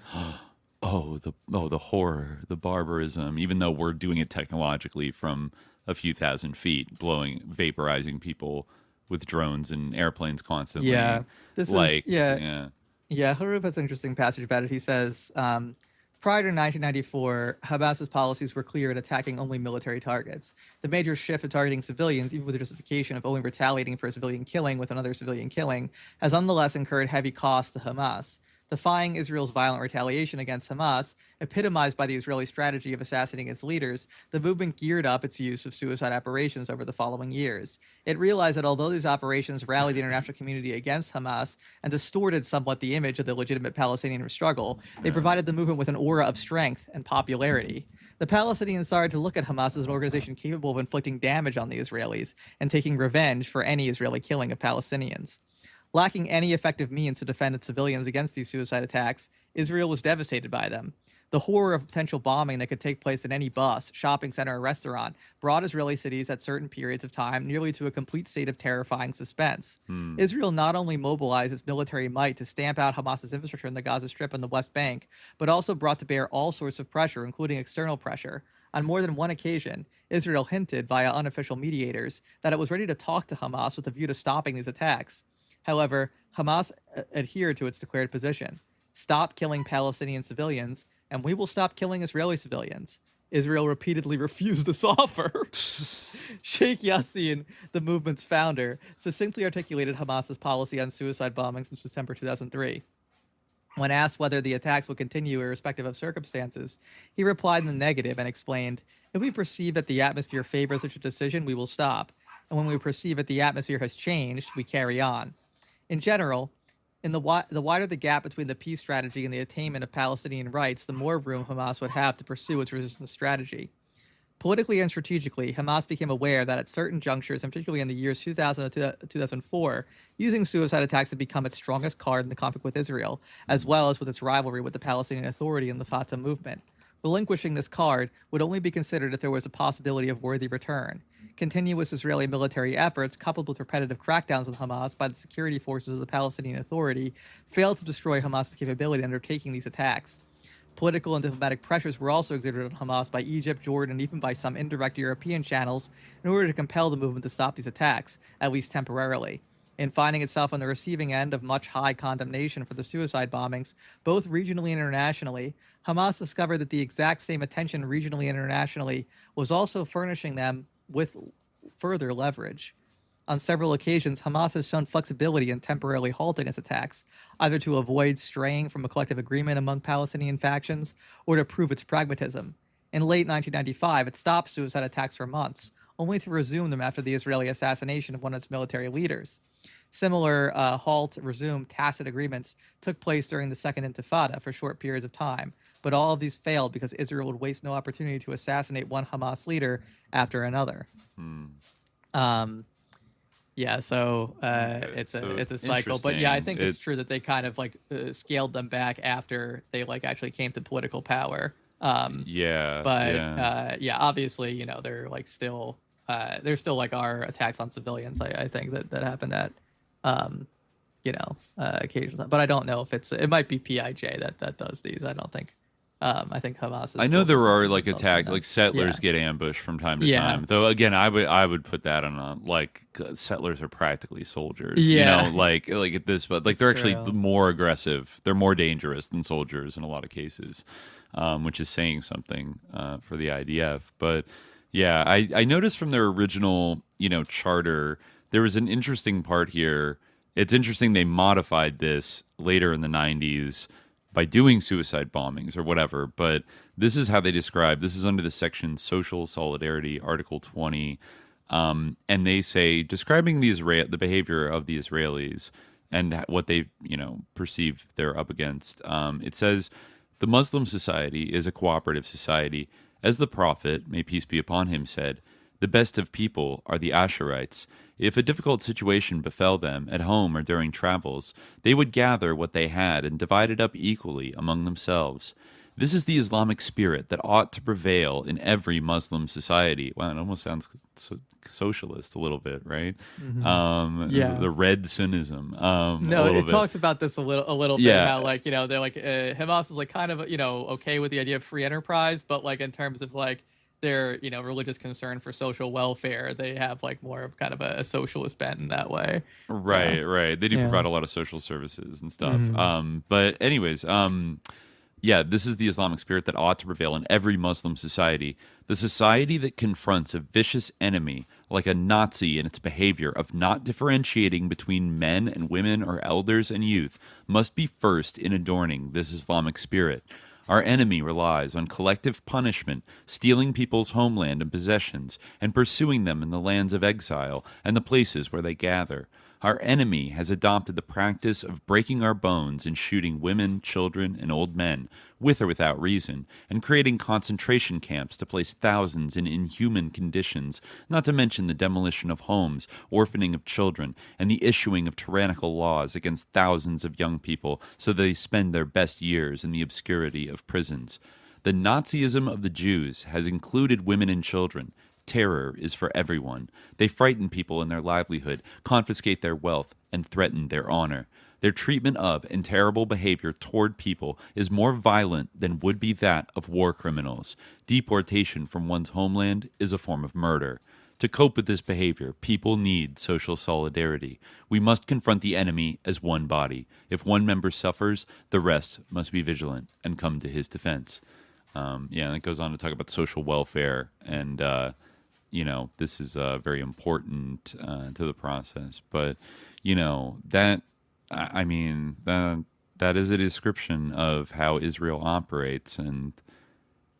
the horror, the barbarism, even though we're doing it technologically from a few thousand feet, vaporizing people with drones and airplanes constantly. Yeah, Hroub has an interesting passage about it. He says, prior to 1994, Hamas's policies were clear in attacking only military targets. The major shift to targeting civilians, even with the justification of only retaliating for a civilian killing with another civilian killing, has nonetheless incurred heavy costs to Hamas. Defying Israel's violent retaliation against Hamas, epitomized by the Israeli strategy of assassinating its leaders, the movement geared up its use of suicide operations over the following years. It realized that although these operations rallied the international community against Hamas and distorted somewhat the image of the legitimate Palestinian struggle, they provided the movement with an aura of strength and popularity. The Palestinians started to look at Hamas as an organization capable of inflicting damage on the Israelis and taking revenge for any Israeli killing of Palestinians. Lacking any effective means to defend its civilians against these suicide attacks, Israel was devastated by them. The horror of potential bombing that could take place in any bus, shopping center, or restaurant brought Israeli cities at certain periods of time nearly to a complete state of terrifying suspense. Israel not only mobilized its military might to stamp out Hamas's infrastructure in the Gaza Strip and the West Bank, but also brought to bear all sorts of pressure, including external pressure. On more than one occasion, Israel hinted via unofficial mediators that it was ready to talk to Hamas with a view to stopping these attacks. However, Hamas adhered to its declared position. Stop killing Palestinian civilians, and we will stop killing Israeli civilians. Israel repeatedly refused this offer. Sheikh Yassin, the movement's founder, succinctly articulated Hamas's policy on suicide bombings in September 2003. When asked whether the attacks would continue irrespective of circumstances, he replied in the negative and explained, "If we perceive that the atmosphere favors such a decision, we will stop. And when we perceive that the atmosphere has changed, we carry on." In general, the wider the gap between the peace strategy and the attainment of Palestinian rights, the more room Hamas would have to pursue its resistance strategy. Politically and strategically, Hamas became aware that at certain junctures, and particularly in the years 2000 to 2004, using suicide attacks had become its strongest card in the conflict with Israel, as well as with its rivalry with the Palestinian Authority and the Fatah movement. Relinquishing this card would only be considered if there was a possibility of worthy return. Continuous Israeli military efforts, coupled with repetitive crackdowns on Hamas by the security forces of the Palestinian Authority, failed to destroy Hamas's capability in undertaking these attacks. Political and diplomatic pressures were also exerted on Hamas by Egypt, Jordan, and even by some indirect European channels in order to compel the movement to stop these attacks, at least temporarily. In finding itself on the receiving end of much high condemnation for the suicide bombings, both regionally and internationally, Hamas discovered that the exact same attention regionally and internationally was also furnishing them with further leverage. On several occasions, Hamas has shown flexibility in temporarily halting its attacks, either to avoid straying from a collective agreement among Palestinian factions or to prove its pragmatism. In late 1995, it stopped suicide attacks for months, only to resume them after the Israeli assassination of one of its military leaders. Similar halt-resume tacit agreements took place during the Second Intifada for short periods of time, but all of these failed because Israel would waste no opportunity to assassinate one Hamas leader after another. It's a cycle, but yeah, I think it's true that they kind of scaled them back after they actually came to political power. Obviously, they're still our attacks on civilians. I think that happened at occasionally, but I don't know if it might be PIJ that does these. I don't think. I think Hamas. I know there are attacks, settlers get ambushed from time to time. Though again, I would put that on settlers are practically soldiers. At this, but they're actually more aggressive. They're more dangerous than soldiers in a lot of cases, which is saying something for the IDF. But yeah, I noticed from their original charter there was an interesting part here. It's interesting they modified this later in the 90s. By doing suicide bombings or whatever, but this is how they describe. This is under the section Social Solidarity, Article 20, and they say describing the behavior of the Israelis and what they perceive they're up against. It says the Muslim society is a cooperative society, as the Prophet, may peace be upon him, said. The best of people are the Asherites. If a difficult situation befell them at home or during travels, they would gather what they had and divide it up equally among themselves. This is the Islamic spirit that ought to prevail in every Muslim society. Wow, it almost sounds socialist a little bit, right? Mm-hmm. The red Sunnism. It talks about this a little bit. How they're Hamas is kind of okay with the idea of free enterprise, but in terms of their religious concern for social welfare, they have more of kind of a socialist bent in that way. Right. They do provide a lot of social services and stuff. Mm-hmm. But anyways, this is the Islamic spirit that ought to prevail in every Muslim society. The society that confronts a vicious enemy like a Nazi in its behavior of not differentiating between men and women or elders and youth, must be first in adorning this Islamic spirit. Our enemy relies on collective punishment, stealing people's homeland and possessions, and pursuing them in the lands of exile and the places where they gather. Our enemy has adopted the practice of breaking our bones and shooting women, children, and old men, with or without reason, and creating concentration camps to place thousands in inhuman conditions, not to mention the demolition of homes, orphaning of children, and the issuing of tyrannical laws against thousands of young people so that they spend their best years in the obscurity of prisons. The Nazism of the Jews has included women and children. Terror is for everyone. They frighten people in their livelihood, confiscate their wealth, and threaten their honor. Their treatment of and terrible behavior toward people is more violent than would be that of war criminals. Deportation from one's homeland is a form of murder. To cope with this behavior, people need social solidarity. We must confront the enemy as one body. If one member suffers, the rest must be vigilant and come to his defense. And it goes on to talk about social welfare and this is very important to the process. But, that is a description of how Israel operates, and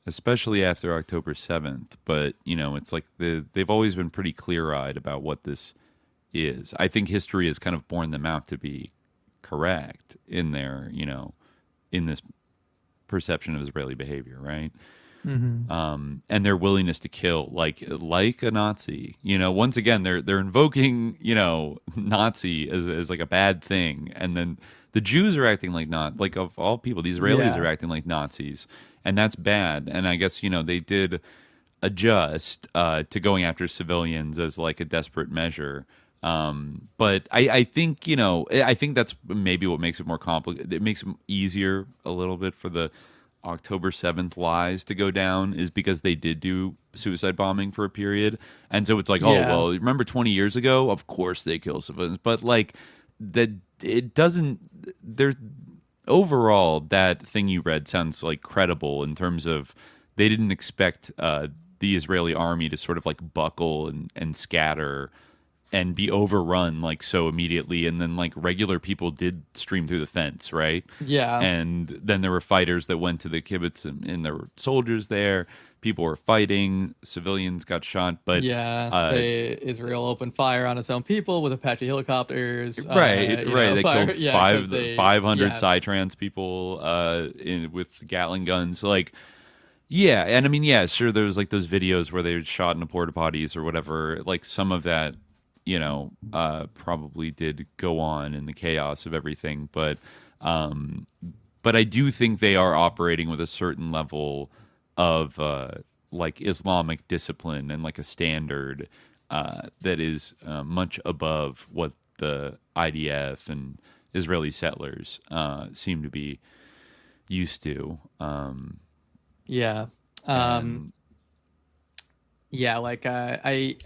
especially after October 7th. But, it's like they've always been pretty clear-eyed about what this is. I think history has kind of borne them out to be correct in their, in this perception of Israeli behavior, right? Mm-hmm. And their willingness to kill, like a Nazi. Once again, they're invoking, Nazi as like a bad thing, and then the Jews are acting like of all people, the Israelis are acting like Nazis, and that's bad. And I guess they did adjust to going after civilians as like a desperate measure. But I think I think that's maybe what makes it more complicated. It makes it easier a little bit for the October 7th lies to go down, is because they did do suicide bombing for a period. And so it's like, oh, well, remember 20 years ago? Of course they kill civilians. But like that, it doesn't, there's overall, that thing you read sounds like credible in terms of they didn't expect the Israeli army to sort of like buckle and scatter and be overrun like so immediately, and then like regular people did stream through the fence, right? Yeah. And then there were fighters that went to the kibbutz, and there were soldiers there. People were fighting. Civilians got shot, but Israel opened fire on its own people with Apache helicopters. Right. They killed 500 Psytrance people with Gatling guns. Like, yeah, and I mean, sure, there was like those videos where they were shot in the porta potties or whatever. Like some of that, probably did go on in the chaos of everything, but I do think they are operating with a certain level of like Islamic discipline and like a standard that is much above what the IDF and Israeli settlers seem to be used to. I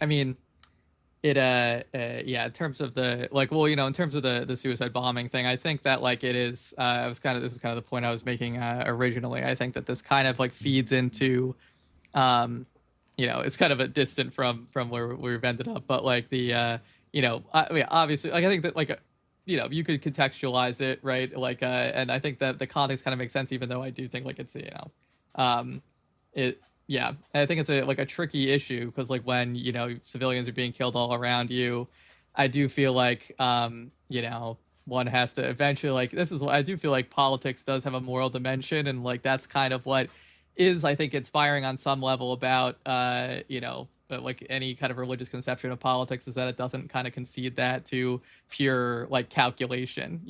mean, it in terms of the in terms of the suicide bombing thing, I think that like it is this is kind of the point I was making originally. I think that this kind of like feeds into it's kind of a distant from where we've ended up, but like the obviously, like I think that like you could contextualize it, right? Like and I think that the context kind of makes sense, even though I do think like it's Yeah, I think it's a tricky issue, because like when civilians are being killed all around you, I do feel like one has to eventually, like, this is what I do feel like politics does have a moral dimension, and like that's kind of what is, I think, inspiring on some level about like any kind of religious conception of politics, is that it doesn't kind of concede that to pure like calculation,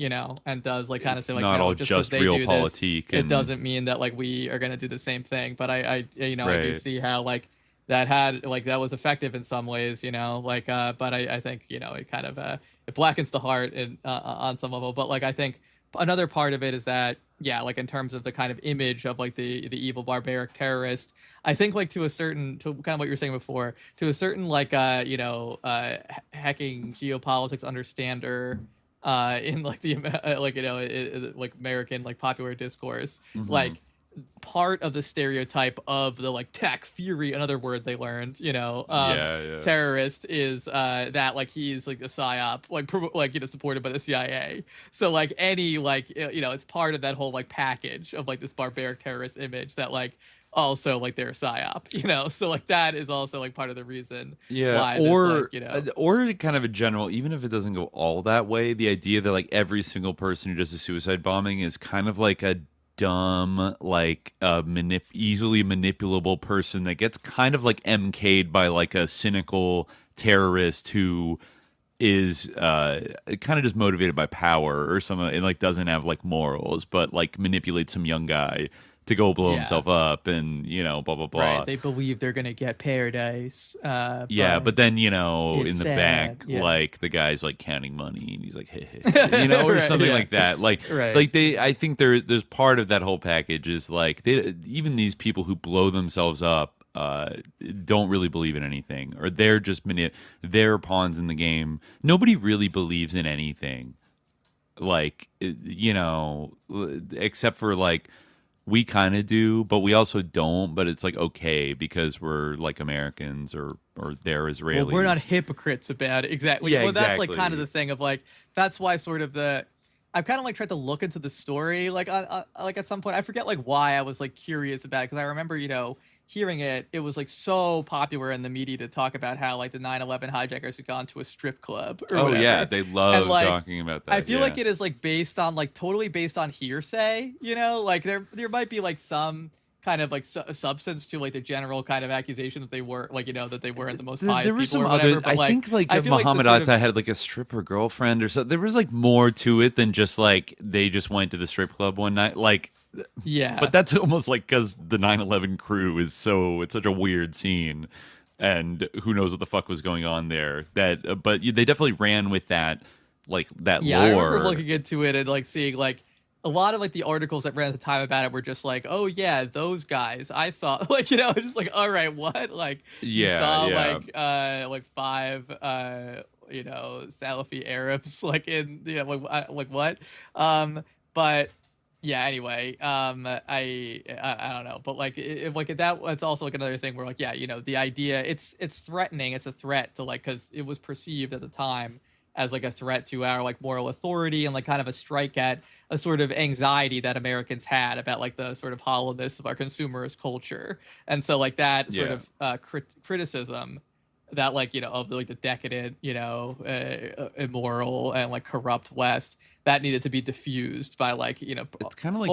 and does like kind of say like, not all just realpolitik. It doesn't mean that like we are going to do the same thing. But I do see how like that had like that was effective in some ways, but I think it kind of it blackens the heart on some level. But like I think another part of it is that like in terms of the kind of image of like the evil barbaric terrorist, I think like to kind of what you were saying before, to a certain like hacking geopolitics understander in like the like American like popular discourse, like part of the stereotype of the like tech fury, another word they learned, terrorist is that like he's like a psyop, like supported by the CIA. So like any like it's part of that whole like package of like this barbaric terrorist image that like also like they're a psyop, so like that is also like part of the reason. Why or this, or kind of a general, even if it doesn't go all that way, the idea that like every single person who does a suicide bombing is kind of like a dumb, like easily manipulable person that gets kind of like MK'd by like a cynical terrorist who is kind of just motivated by power or something, and like doesn't have like morals, but like manipulates some young guy to go blow himself up, and blah blah blah. Right, they believe they're gonna get paradise. But then in the back, like the guy's like counting money, and he's like, hey, or something like that. Like, I think there's part of that whole package is like even these people who blow themselves up don't really believe in anything, or they're just they're pawns in the game. Nobody really believes in anything, like except for like. We kind of do, but we also don't. But it's like okay because we're like Americans or they're Israelis. Well, we're not hypocrites about it. Exactly. Yeah, that's like kind of the thing of like that's why sort of I've kind of like tried to look into the story like like at some point I forget like why I was like curious about it because I remember hearing it was like so popular in the media to talk about how like the 9/11 hijackers had gone to a strip club or whatever. Yeah, they love talking about that. I feel like it is like based on like totally based on hearsay, like there might be like some kind of like substance to like the general kind of accusation that they were like that they weren't the most pious people some or whatever. But I think like Muhammad Atta had like a stripper girlfriend or something. There was like more to it than just like they just went to the strip club one night. Like but that's almost like because the 9/11 crew is it's such a weird scene, and who knows what the fuck was going on there. But they definitely ran with that lore. I remember looking into it and like seeing like. A lot of like the articles that ran at the time about it were just like, oh yeah, those guys I saw, like just like all right, what like you saw like 5 Salafi Arabs like in like what but yeah anyway I don't know, but like it's also like another thing where like the idea it's threatening, it's a threat to like because it was perceived at the time as like a threat to our like moral authority and like kind of a strike at a sort of anxiety that Americans had about like the sort of hollowness of our consumerist culture. And so like that sort of criticism that like, of like the decadent, immoral and like corrupt West that needed to be diffused by like, it's kind of like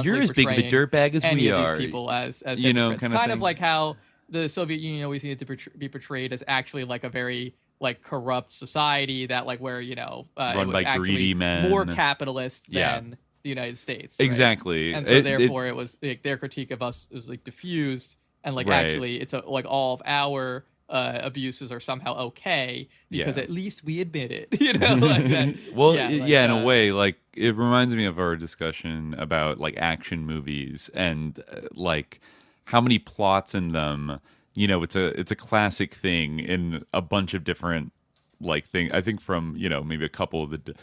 you're as big of a dirtbag as we are. These people as kind of like how the Soviet Union always needed to be portrayed as actually like a very like corrupt society that like where it run was by actually greedy men, more capitalist than the United States, right? Exactly. And so therefore it was like their critique of us was like diffused and like actually it's like all of our abuses are somehow okay because at least we admit it, like that. Well, in a way, like it reminds me of our discussion about like action movies and like how many plots in them. It's a classic thing in a bunch of different like things. I think from maybe a couple of the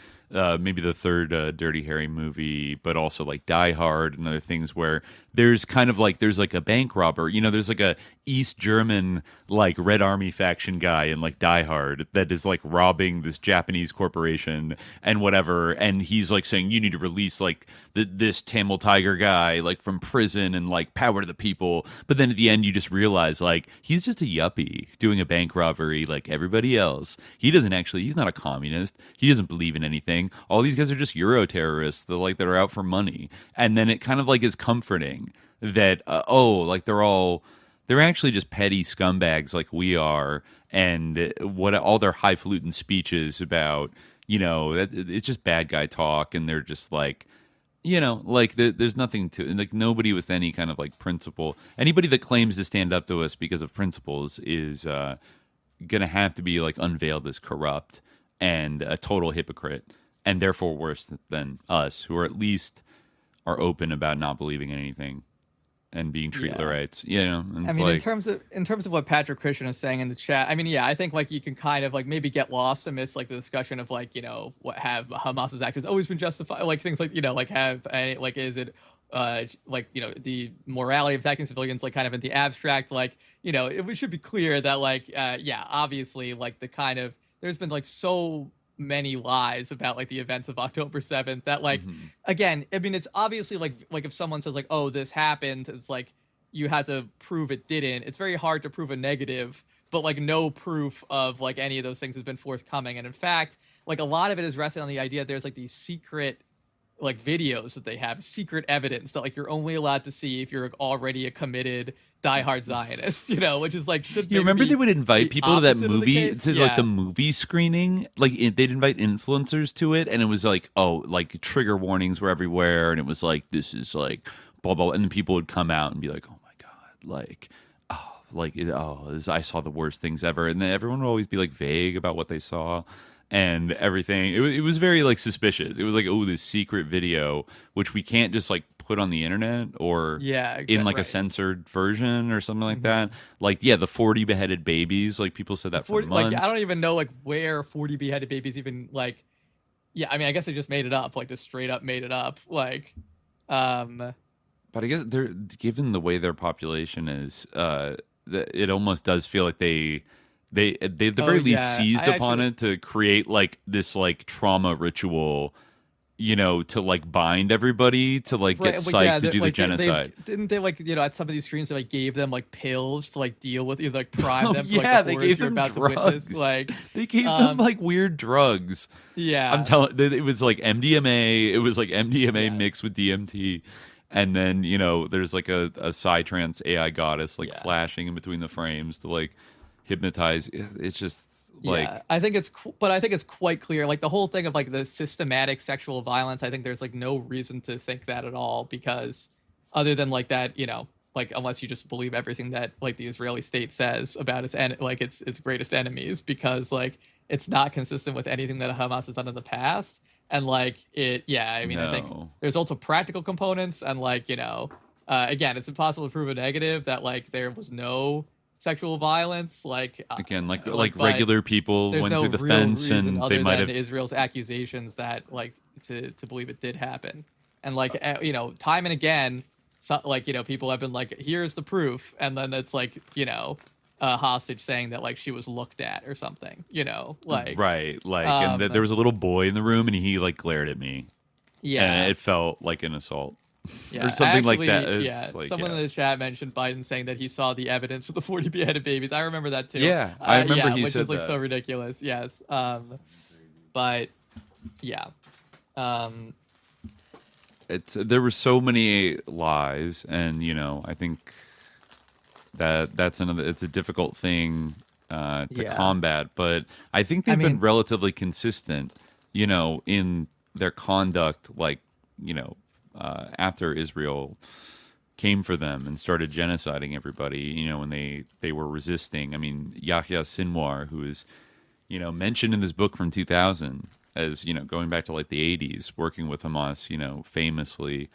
maybe the third Dirty Harry movie, but also like Die Hard and other things where there's kind of like there's like a bank robber. There's like a East German like Red Army faction guy in like Die Hard that is like robbing this Japanese corporation and whatever, and he's like saying you need to release like this Tamil Tiger guy like from prison and like power to the people. But then at the end you just realize like he's just a yuppie doing a bank robbery like everybody else. He's not a communist. He doesn't believe in anything. All these guys are just Euro terrorists that are out for money. And then it kind of like is comforting that they're actually just petty scumbags like we are, and what all their highfalutin speeches about, it's just bad guy talk, and they're just like, there's nothing to like nobody with any kind of like principle. Anybody that claims to stand up to us because of principles is gonna have to be like unveiled as corrupt and a total hypocrite, and therefore worse than us, who are at least are open about not believing in anything and being treated rights. And I mean, like, in terms of what Patrick Christian is saying in the chat, I mean, I think like you can kind of like maybe get lost amidst like the discussion of like what have Hamas's actions always been justified, like things like like have like is it like, you know, the morality of attacking civilians, like kind of in the abstract, like, you know, it should be clear that like, yeah, obviously like the kind of, there's been like so many lies about like the events of October 7th that like, again, I mean, it's obviously like if someone says like, oh, this happened, it's like, you had to prove it didn't. It's very hard to prove a negative, but like no proof of like any of those things has been forthcoming. And in fact, like a lot of it is resting on the idea that there's like these secret like videos that they have, secret evidence that like you're only allowed to see if you're already a committed diehard Zionist, you know, which is like, should you remember they would invite people to that movie, to like the movie screening, like they'd invite influencers to it, and it was like, oh, like trigger warnings were everywhere, and it was like, this is like blah blah, and then people would come out and be like, oh my god, like, oh, like, oh, I saw the worst things ever, and then everyone would always be like vague about what they saw and everything. It was very like suspicious. It was like, oh, this secret video, which we can't just like put on the internet or in like a censored version or something like that. Like, yeah, the 40 beheaded babies, like people said that for months. Like, I don't even know like where 40 beheaded babies even like, yeah, I mean, I guess they just made it up, like just straight up made it up. Like, but I guess they're, given the way their population is, it almost does feel like they at the very least seized upon it to create like this like trauma ritual, you know, to like bind everybody to like get psyched to do the genocide. Didn't they like, you know, at some of these streams they like gave them like pills to like deal with, you know, like prime them for like the they gave them about drugs. To witness. Like they gave them like weird drugs. Yeah, I'm telling, it was like MDMA. It was like MDMA mixed with DMT. And then, you know, there's like a psytrance AI goddess like flashing in between the frames to like hypnotize. It's just like, I think it's quite clear, like the whole thing of like the systematic sexual violence. I think there's like no reason to think that at all, because other than like that, you know, like unless you just believe everything that like the Israeli state says about its greatest enemies, because like it's not consistent with anything that Hamas has done in the past. And like I mean, I think there's also practical components, and like, you know, again, it's impossible to prove a negative that like there was no sexual violence. Like again, like regular people went through the fence, and they might have Israel's accusations that like to believe it did happen. And like you know, time and again, like, you know, people have been like, here's the proof, and then it's like, you know, a hostage saying that like she was looked at or something, you know, like and there was a little boy in the room and he like glared at me, and it felt like an assault, or something like that. Like, someone in the chat mentioned Biden saying that he saw the evidence of the 40 beheaded babies. I remember that too. I remember he which said is like that. So ridiculous. Yes, but there were so many lies, and you know, I think it's a difficult thing to combat, but I think they've been relatively consistent, you know, in their conduct, like, you know, after Israel came for them and started genociding everybody, you know, when they were resisting. I mean, Yahya Sinwar, who is, you know, mentioned in this book from 2000 as, you know, going back to like the 80s, working with Hamas, you know, famously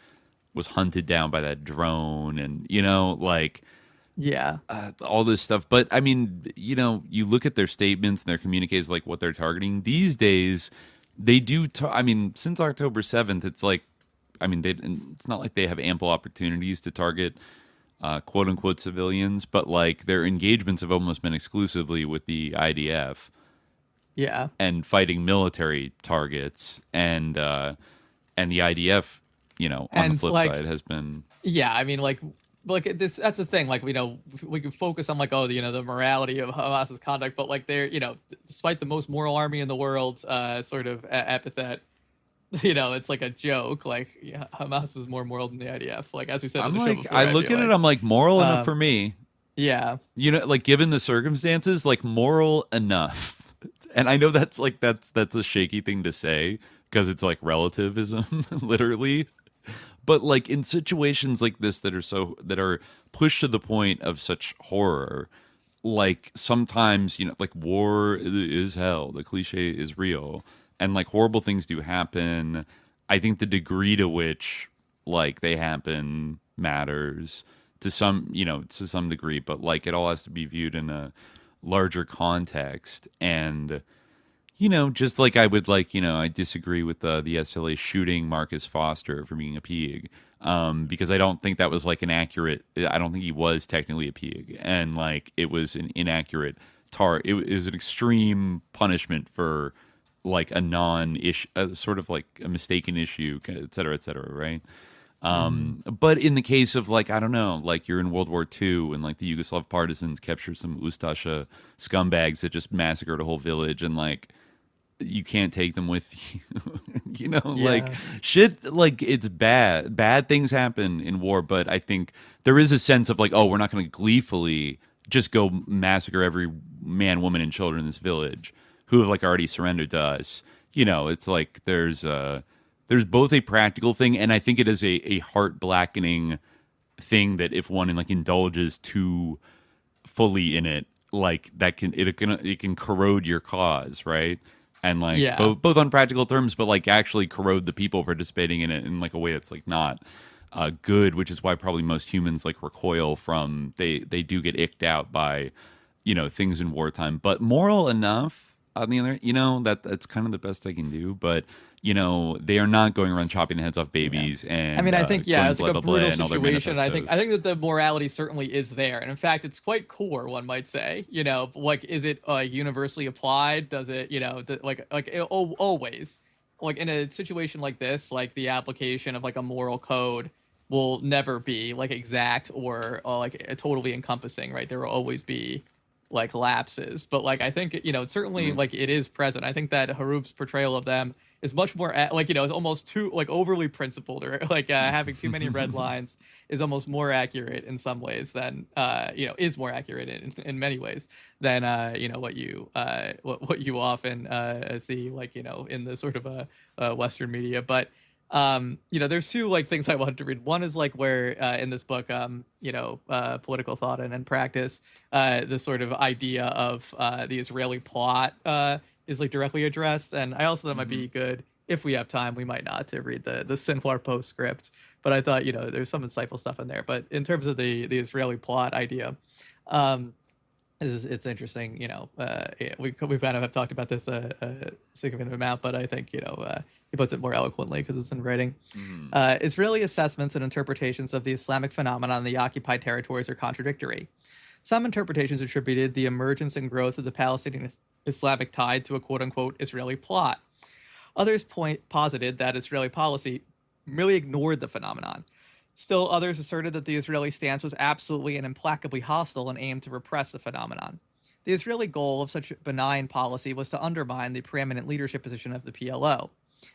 was hunted down by that drone, and, you know, like, all this stuff. But I mean, you know, you look at their statements and their communiques, like what they're targeting these days. They do. I mean, since October 7th, it's like, I mean, it's not like they have ample opportunities to target quote unquote civilians, but like their engagements have almost been exclusively with the IDF. Yeah, and fighting military targets, and the IDF, you know, on the flip side has been. Yeah, I mean, like that's the thing. Like, you know, we can focus on like, oh, you know, the morality of Hamas's conduct, but like they're, you know, despite the most moral army in the world, sort of epithet, you know, it's like a joke. Like, Hamas is more moral than the IDF. Like, as we said, I look at it, I'm like, moral enough for me. Yeah, you know, like given the circumstances, like moral enough. And I know that's a shaky thing to say because it's like relativism, literally. But like in situations like this that are pushed to the point of such horror, like sometimes, you know, like war is hell, the cliche is real, and like horrible things do happen. I think the degree to which like they happen matters to some degree, but like it all has to be viewed in a larger context. And just like I would I disagree with the SLA shooting Marcus Foster for being a pig, because I don't think that was like an accurate. I don't think he was technically a pig, and like it was an inaccurate It was an extreme punishment for like a non-issue, sort of like a mistaken issue, et cetera, right? But in the case of like, I don't know, like you're in World War II and like the Yugoslav partisans captured some Ustasha scumbags that just massacred a whole village, and like you can't take them with you, like shit, like it's bad things happen in war, but I think there is a sense of like, oh, we're not going to gleefully just go massacre every man, woman, and children in this village who have like already surrendered to us. It's like there's both a practical thing, and I think it is a heart blackening thing that if one like indulges too fully in it, like it can corrode your cause, right? And like both on practical terms, but like actually corrode the people participating in it in like a way that's like not good, which is why probably most humans like recoil from they do get icked out by things in wartime. But moral enough on the other, that's kind of the best I can do. But they are not going around chopping the heads off babies. And I mean, I think it's like a brutal situation. I think that the morality certainly is there, and in fact, it's quite core. One might say, like, is it universally applied? Does it, always, like in a situation like this, like the application of like a moral code will never be like exact or like totally encompassing, right? There will always be like lapses, but like I think certainly like it is present. I think that Hroub's portrayal of them is much more like is almost too like overly principled, or like having too many red lines is almost more accurate in some ways than is more accurate in many ways than what you often see like in the sort of Western media. But there's two like things I wanted to read. One is like where in this book political thought and practice, the sort of idea of the Israeli plot is like directly addressed, and I also thought it might be good if we have time. We might not to read the Sinwar postscript, but I thought there's some insightful stuff in there. But in terms of the Israeli plot idea, it's interesting. We kind of have talked about this a significant amount, but I think he puts it more eloquently because it's in writing. Israeli assessments and interpretations of the Islamic phenomenon in the occupied territories are contradictory. Some interpretations attributed the emergence and growth of the Palestinian Islamic tide to a quote-unquote Israeli plot. Others posited that Israeli policy merely ignored the phenomenon. Still, others asserted that the Israeli stance was absolutely and implacably hostile and aimed to repress the phenomenon. The Israeli goal of such benign policy was to undermine the preeminent leadership position of the PLO.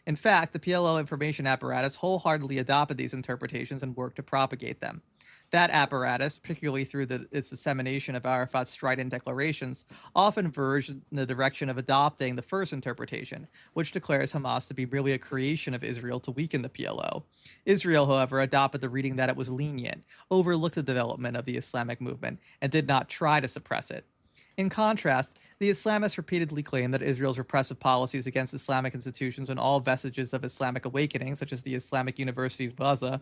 In fact, the PLO information apparatus wholeheartedly adopted these interpretations and worked to propagate them. That apparatus, particularly through its dissemination of Arafat's strident declarations, often verged in the direction of adopting the first interpretation, which declares Hamas to be merely a creation of Israel to weaken the PLO. Israel, however, adopted the reading that it was lenient, overlooked the development of the Islamic movement, and did not try to suppress it. In contrast, the Islamists repeatedly claimed that Israel's repressive policies against Islamic institutions and all vestiges of Islamic awakening, such as the Islamic University of Gaza,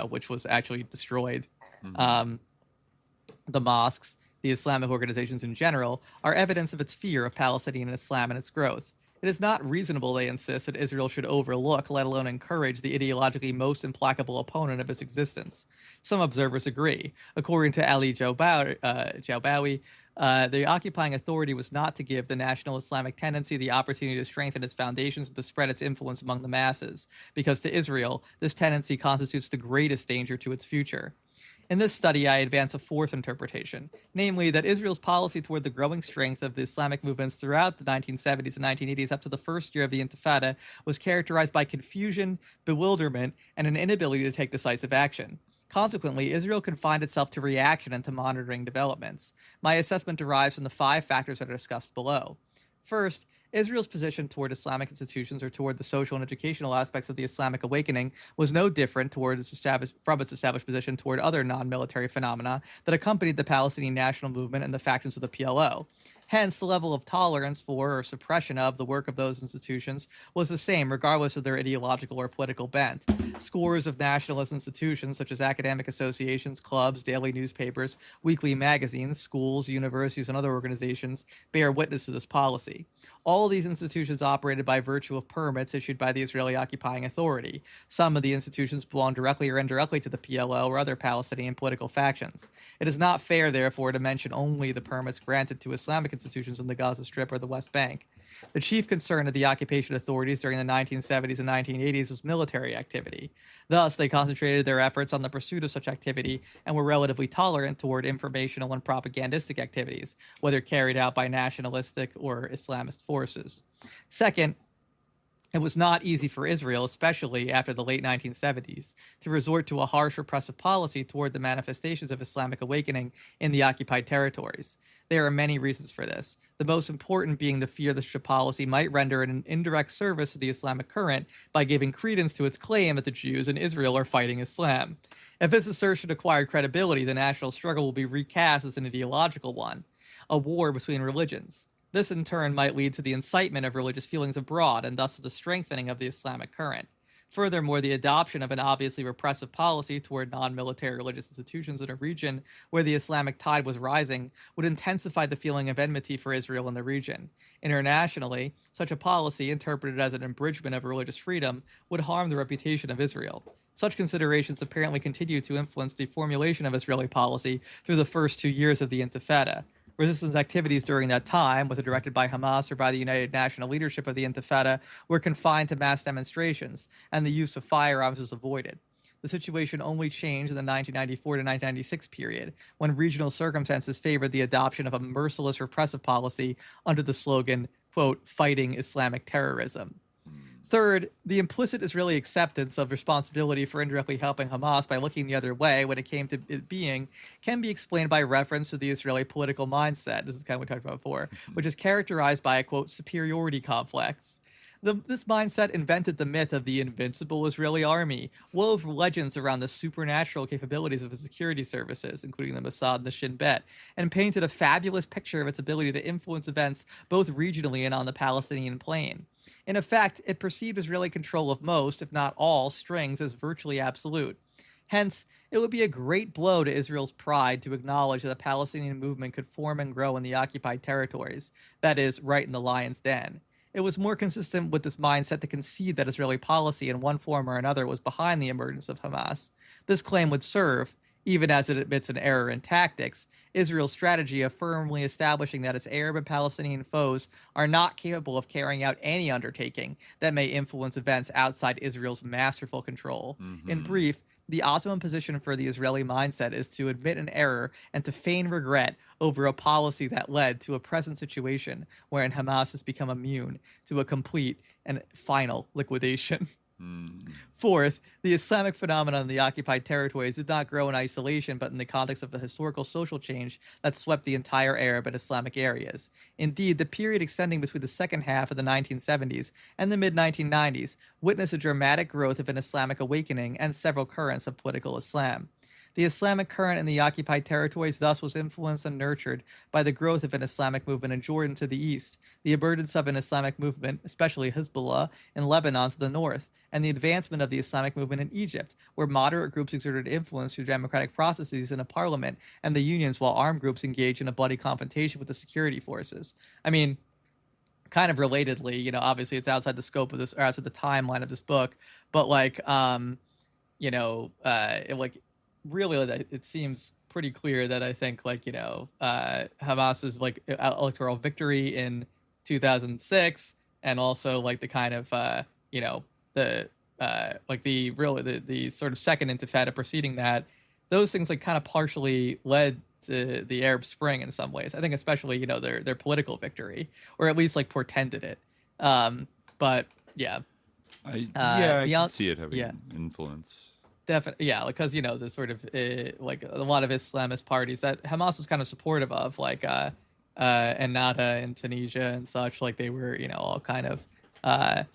which was actually destroyed, the mosques, the Islamic organizations in general, are evidence of its fear of Palestinian Islam and its growth. It is not reasonable, they insist, that Israel should overlook, let alone encourage, the ideologically most implacable opponent of its existence. Some observers agree. According to Ali Jaubawi, the occupying authority was not to give the national Islamic tendency the opportunity to strengthen its foundations and to spread its influence among the masses, because to Israel, this tendency constitutes the greatest danger to its future. In this study, I advance a fourth interpretation, namely that Israel's policy toward the growing strength of the Islamic movements throughout the 1970s and 1980s up to the first year of the Intifada was characterized by confusion, bewilderment, and an inability to take decisive action. Consequently, Israel confined itself to reaction and to monitoring developments. My assessment derives from the 5 factors that are discussed below. First, Israel's position toward Islamic institutions or toward the social and educational aspects of the Islamic awakening was no different from its established position toward other non-military phenomena that accompanied the Palestinian national movement and the factions of the PLO. Hence, the level of tolerance for or suppression of the work of those institutions was the same, regardless of their ideological or political bent. Scores of nationalist institutions, such as academic associations, clubs, daily newspapers, weekly magazines, schools, universities, and other organizations, bear witness to this policy. All of these institutions operated by virtue of permits issued by the Israeli occupying authority. Some of the institutions belong directly or indirectly to the PLO or other Palestinian political factions. It is not fair, therefore, to mention only the permits granted to Islamic institutions in the Gaza Strip or the West Bank. The chief concern of the occupation authorities during the 1970s and 1980s was military activity. Thus, they concentrated their efforts on the pursuit of such activity and were relatively tolerant toward informational and propagandistic activities, whether carried out by nationalistic or Islamist forces. Second, it was not easy for Israel, especially after the late 1970s, to resort to a harsh repressive policy toward the manifestations of Islamic awakening in the occupied territories. There are many reasons for this, the most important being the fear that such a policy might render an indirect service to the Islamic current by giving credence to its claim that the Jews in Israel are fighting Islam. If this assertion acquired credibility, the national struggle will be recast as an ideological one, a war between religions. This, in turn, might lead to the incitement of religious feelings abroad and thus to the strengthening of the Islamic current. Furthermore, the adoption of an obviously repressive policy toward non-military religious institutions in a region where the Islamic tide was rising would intensify the feeling of enmity for Israel in the region. Internationally, such a policy, interpreted as an abridgment of religious freedom, would harm the reputation of Israel. Such considerations apparently continue to influence the formulation of Israeli policy through the first 2 years of the Intifada. Resistance activities during that time, whether directed by Hamas or by the United National leadership of the Intifada, were confined to mass demonstrations, and the use of firearms was avoided. The situation only changed in the 1994 to 1996 period, when regional circumstances favored the adoption of a merciless repressive policy under the slogan, quote, fighting Islamic terrorism. Third, the implicit Israeli acceptance of responsibility for indirectly helping Hamas by looking the other way when it came to it being can be explained by reference to the Israeli political mindset, this is kind of what we talked about before, which is characterized by a, quote, superiority complex. This mindset invented the myth of the invincible Israeli army, wove legends around the supernatural capabilities of its security services, including the Mossad and the Shin Bet, and painted a fabulous picture of its ability to influence events both regionally and on the Palestinian plain. In effect, it perceived Israeli control of most, if not all, strings as virtually absolute. Hence, it would be a great blow to Israel's pride to acknowledge that a Palestinian movement could form and grow in the occupied territories, that is, right in the lion's den. It was more consistent with this mindset to concede that Israeli policy in one form or another was behind the emergence of Hamas. This claim would serve, even as it admits an error in tactics, Israel's strategy of firmly establishing that its Arab and Palestinian foes are not capable of carrying out any undertaking that may influence events outside Israel's masterful control. In brief, the optimum position for the Israeli mindset is to admit an error and to feign regret over a policy that led to a present situation wherein Hamas has become immune to a complete and final liquidation. Fourth, the Islamic phenomenon in the occupied territories did not grow in isolation, but in the context of a historical social change that swept the entire Arab and Islamic areas. Indeed, the period extending between the second half of the 1970s and the mid-1990s witnessed a dramatic growth of an Islamic awakening and several currents of political Islam. The Islamic current in the occupied territories thus was influenced and nurtured by the growth of an Islamic movement in Jordan to the east, the emergence of an Islamic movement, especially Hezbollah, in Lebanon to the north, and the advancement of the Islamic movement in Egypt, where moderate groups exerted influence through democratic processes in a parliament and the unions, while armed groups engaged in a bloody confrontation with the security forces. I mean, kind of relatedly, you know, obviously it's outside the scope of this, or outside the timeline of this book, but really, it seems pretty clear that I think, Hamas's electoral victory in 2006, and also the kind of the sort of second Intifada preceding that, those things kind of partially led to the Arab Spring in some ways. I think especially their political victory, or at least portended it. But yeah, I can see it having influence. Definitely, yeah, because the sort of a lot of Islamist parties that Hamas was kind of supportive of, Ennahda in Tunisia and such, they were all kind of a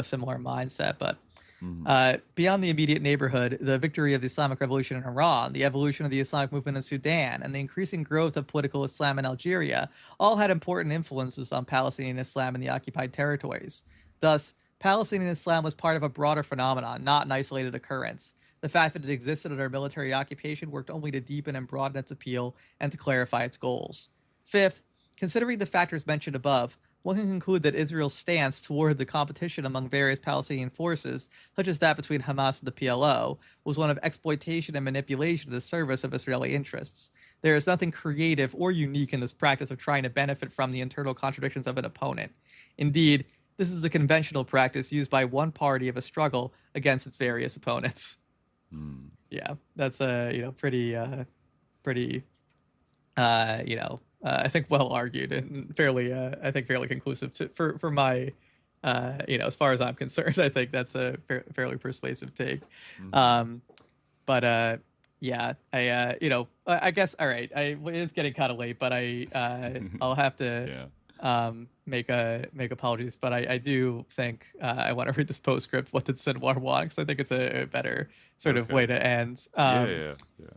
similar mindset. But Beyond the immediate neighborhood, the victory of the Islamic Revolution in Iran, the evolution of the Islamic movement in Sudan, and the increasing growth of political Islam in Algeria all had important influences on Palestinian Islam in the occupied territories. Thus, Palestinian Islam was part of a broader phenomenon, not an isolated occurrence. The fact that it existed under military occupation worked only to deepen and broaden its appeal and to clarify its goals. Fifth, considering the factors mentioned above, one can conclude that Israel's stance toward the competition among various Palestinian forces, such as that between Hamas and the PLO, was one of exploitation and manipulation to the service of Israeli interests. There is nothing creative or unique in this practice of trying to benefit from the internal contradictions of an opponent. Indeed, this is a conventional practice used by one party of a struggle against its various opponents. Yeah, that's pretty I think well argued and fairly conclusive for my as far as I'm concerned. I think that's a fairly persuasive take. I guess all right. It is getting kind of late, but I'll have to make apologies. But I do think I want to read this postscript. What did Sinwar want? Because I think it's a better sort of way to end.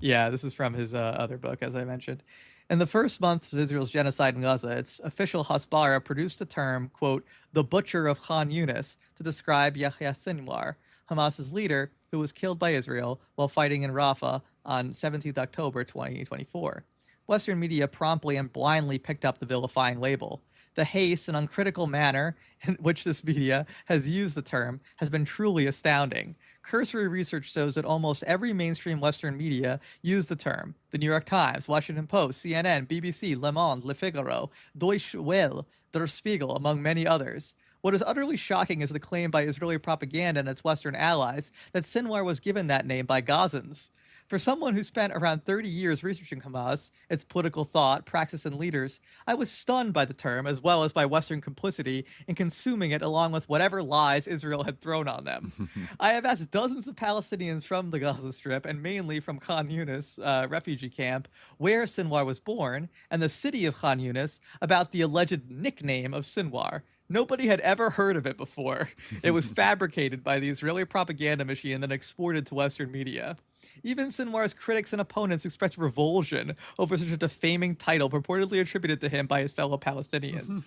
This is from his other book, as I mentioned. In the first months of Israel's genocide in Gaza, its official Hasbara produced the term, quote, the butcher of Khan Yunis, to describe Yahya Sinwar, Hamas's leader, who was killed by Israel while fighting in Rafah on 17th October 2024. Western media promptly and blindly picked up the vilifying label. The haste and uncritical manner in which this media has used the term has been truly astounding. Cursory research shows that almost every mainstream Western media used the term. The New York Times, Washington Post, CNN, BBC, Le Monde, Le Figaro, Deutsche Welle, Der Spiegel, among many others. What is utterly shocking is the claim by Israeli propaganda and its Western allies that Sinwar was given that name by Gazans. For someone who spent around 30 years researching Hamas, its political thought, praxis, and leaders, I was stunned by the term as well as by Western complicity in consuming it along with whatever lies Israel had thrown on them. I have asked dozens of Palestinians from the Gaza Strip, and mainly from Khan Yunis refugee camp, where Sinwar was born, and the city of Khan Yunis, about the alleged nickname of Sinwar. Nobody had ever heard of it before. It was fabricated by the Israeli propaganda machine and then exported to Western media. Even Sinwar's critics and opponents expressed revulsion over such a defaming title purportedly attributed to him by his fellow Palestinians.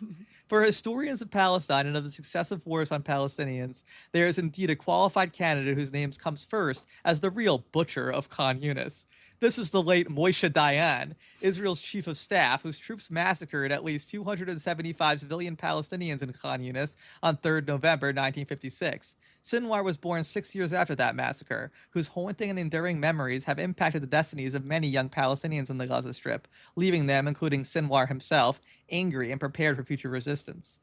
For historians of Palestine and of the successive wars on Palestinians, there is indeed a qualified candidate whose name comes first as the real butcher of Khan Yunis. This was the late Moshe Dayan, Israel's chief of staff, whose troops massacred at least 275 civilian Palestinians in Khan Yunis on 3rd November 1956. Sinwar was born 6 years after that massacre, whose haunting and enduring memories have impacted the destinies of many young Palestinians in the Gaza Strip, leaving them, including Sinwar himself, angry and prepared for future resistance.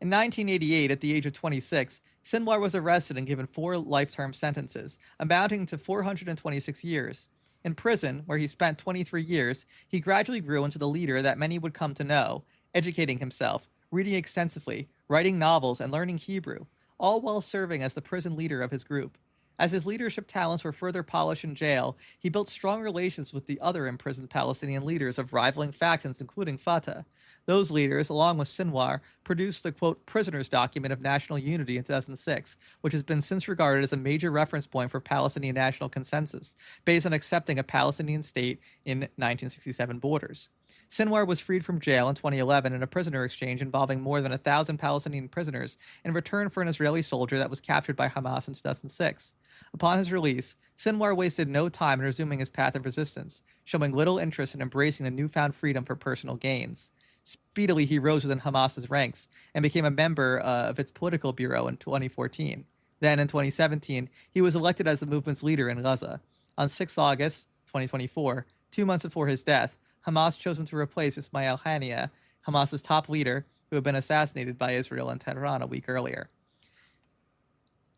In 1988, at the age of 26, Sinwar was arrested and given 4 life-term sentences, amounting to 426 years. In prison, where he spent 23 years, he gradually grew into the leader that many would come to know, educating himself, reading extensively, writing novels, and learning Hebrew, all while serving as the prison leader of his group. As his leadership talents were further polished in jail, he built strong relations with the other imprisoned Palestinian leaders of rivaling factions, including Fatah. Those leaders, along with Sinwar, produced the, quote, prisoners document of national unity in 2006, which has been since regarded as a major reference point for Palestinian national consensus, based on accepting a Palestinian state in 1967 borders. Sinwar was freed from jail in 2011 in a prisoner exchange involving more than 1,000 Palestinian prisoners in return for an Israeli soldier that was captured by Hamas in 2006. Upon his release, Sinwar wasted no time in resuming his path of resistance, showing little interest in embracing the newfound freedom for personal gains. Speedily, he rose within Hamas's ranks and became a member of its political bureau in 2014. Then, in 2017, he was elected as the movement's leader in Gaza. On 6 August 2024, 2 months before his death, Hamas chose him to replace Ismail Haniyeh, Hamas's top leader, who had been assassinated by Israel in Tehran a week earlier.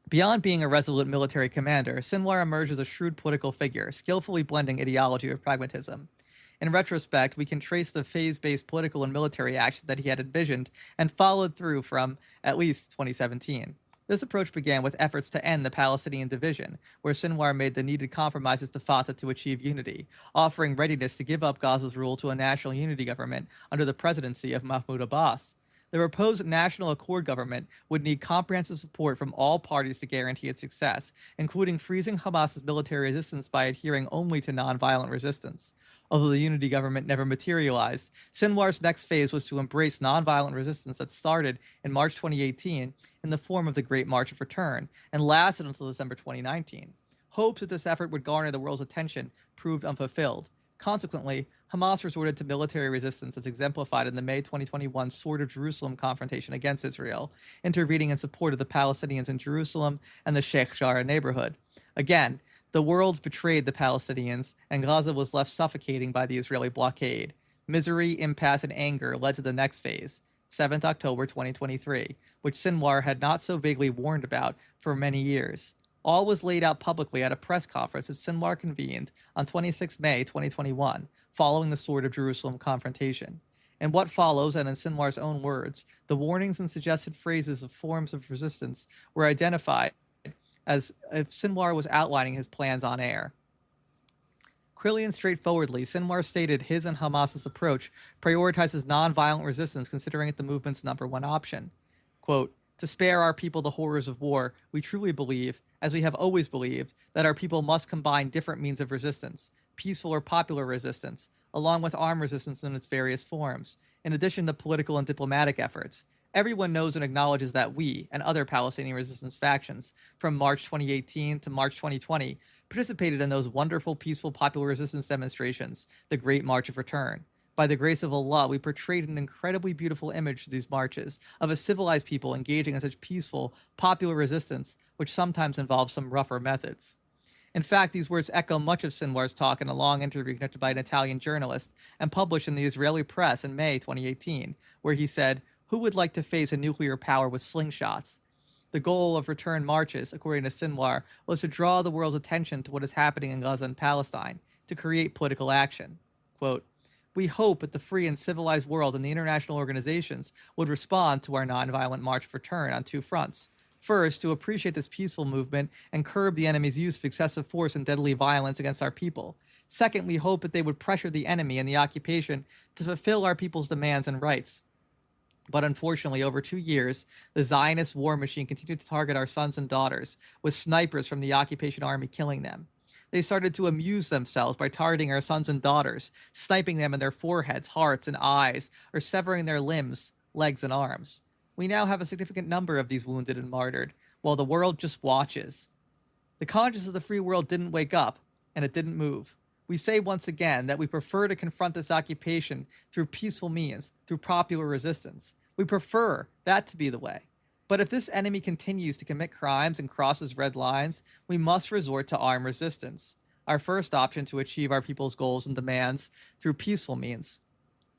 Beyond being a resolute military commander, Sinwar emerged as a shrewd political figure, skillfully blending ideology with pragmatism. In retrospect, we can trace the phase-based political and military action that he had envisioned and followed through from at least 2017. This approach began with efforts to end the Palestinian division, where Sinwar made the needed compromises to Fatah to achieve unity, offering readiness to give up Gaza's rule to a national unity government under the presidency of Mahmoud Abbas. The proposed National Accord government would need comprehensive support from all parties to guarantee its success, including freezing Hamas's military resistance by adhering only to nonviolent resistance. Although the unity government never materialized, Sinwar's next phase was to embrace nonviolent resistance that started in March 2018 in the form of the Great March of Return and lasted until December 2019. Hopes that this effort would garner the world's attention proved unfulfilled. Consequently, Hamas resorted to military resistance as exemplified in the May 2021 Sword of Jerusalem confrontation against Israel, intervening in support of the Palestinians in Jerusalem and the Sheikh Jarrah neighborhood. Again, the world betrayed the Palestinians, and Gaza was left suffocating by the Israeli blockade. Misery, impasse, and anger led to the next phase, 7th October 2023, which Sinwar had not so vaguely warned about for many years. All was laid out publicly at a press conference that Sinwar convened on 26 May 2021, following the Sword of Jerusalem confrontation. In what follows, and in Sinwar's own words, the warnings and suggested phrases of forms of resistance were identified as if Sinwar was outlining his plans on air. Clearly and straightforwardly, Sinwar stated his and Hamas's approach prioritizes nonviolent resistance, considering it the movement's number one option. Quote, "To spare our people the horrors of war, we truly believe, as we have always believed, that our people must combine different means of resistance, peaceful or popular resistance, along with armed resistance in its various forms, in addition to political and diplomatic efforts. Everyone knows and acknowledges that we and other Palestinian resistance factions, from March 2018 to March 2020, participated in those wonderful, peaceful, popular resistance demonstrations, the Great March of Return. By the grace of Allah, we portrayed an incredibly beautiful image through these marches of a civilized people engaging in such peaceful, popular resistance, which sometimes involves some rougher methods." In fact, these words echo much of Sinwar's talk in a long interview conducted by an Italian journalist and published in the Israeli press in May 2018, where he said, "Who would like to face a nuclear power with slingshots?" The goal of return marches, according to Sinwar, was to draw the world's attention to what is happening in Gaza and Palestine, to create political action. Quote, "We hope that the free and civilized world and the international organizations would respond to our nonviolent march of return on two fronts. First, to appreciate this peaceful movement and curb the enemy's use of excessive force and deadly violence against our people. Second, we hope that they would pressure the enemy and the occupation to fulfill our people's demands and rights. But unfortunately, over 2 years, the Zionist war machine continued to target our sons and daughters, with snipers from the occupation army killing them. They started to amuse themselves by targeting our sons and daughters, sniping them in their foreheads, hearts, and eyes, or severing their limbs, legs, and arms. We now have a significant number of these wounded and martyred, while the world just watches. The conscience of the free world didn't wake up, and it didn't move. We say once again that we prefer to confront this occupation through peaceful means, through popular resistance. We prefer that to be the way. But if this enemy continues to commit crimes and crosses red lines, we must resort to armed resistance. Our first option to achieve our people's goals and demands through peaceful means,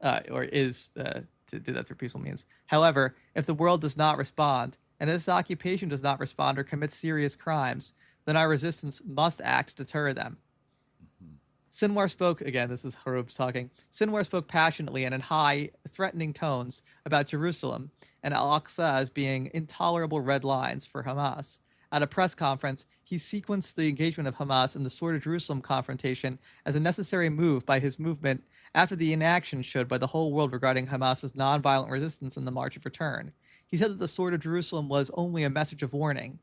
to do that through peaceful means. However, if the world does not respond, and this occupation does not respond or commit serious crimes, then our resistance must act to deter them." Sinwar spoke, again, this is Hroub talking, Sinwar spoke passionately and in high, threatening tones about Jerusalem and Al-Aqsa as being intolerable red lines for Hamas. At a press conference, he sequenced the engagement of Hamas in the Sword of Jerusalem confrontation as a necessary move by his movement after the inaction showed by the whole world regarding Hamas's nonviolent resistance in the March of Return. He said that the Sword of Jerusalem was only a message of warning.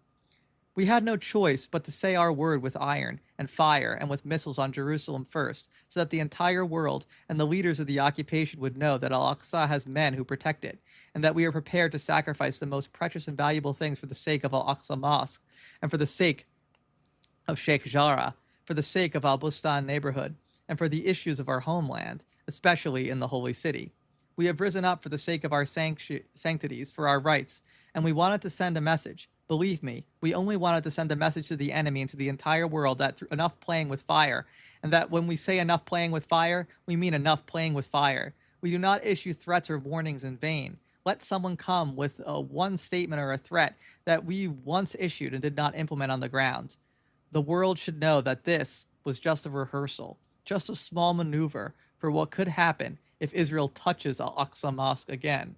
"We had no choice but to say our word with iron and fire and with missiles on Jerusalem first, so that the entire world and the leaders of the occupation would know that Al-Aqsa has men who protect it, and that we are prepared to sacrifice the most precious and valuable things for the sake of Al-Aqsa Mosque, and for the sake of Sheikh Jarrah, for the sake of Al-Bustan neighborhood, and for the issues of our homeland, especially in the Holy City. We have risen up for the sake of our sanctities, for our rights, and we wanted to send a message. Believe me, we only wanted to send a message to the enemy and to the entire world that enough playing with fire, and that when we say enough playing with fire, we mean enough playing with fire. We do not issue threats or warnings in vain. Let someone come with one statement or a threat that we once issued and did not implement on the ground. The world should know that this was just a rehearsal, just a small maneuver for what could happen if Israel touches Al-Aqsa Mosque again."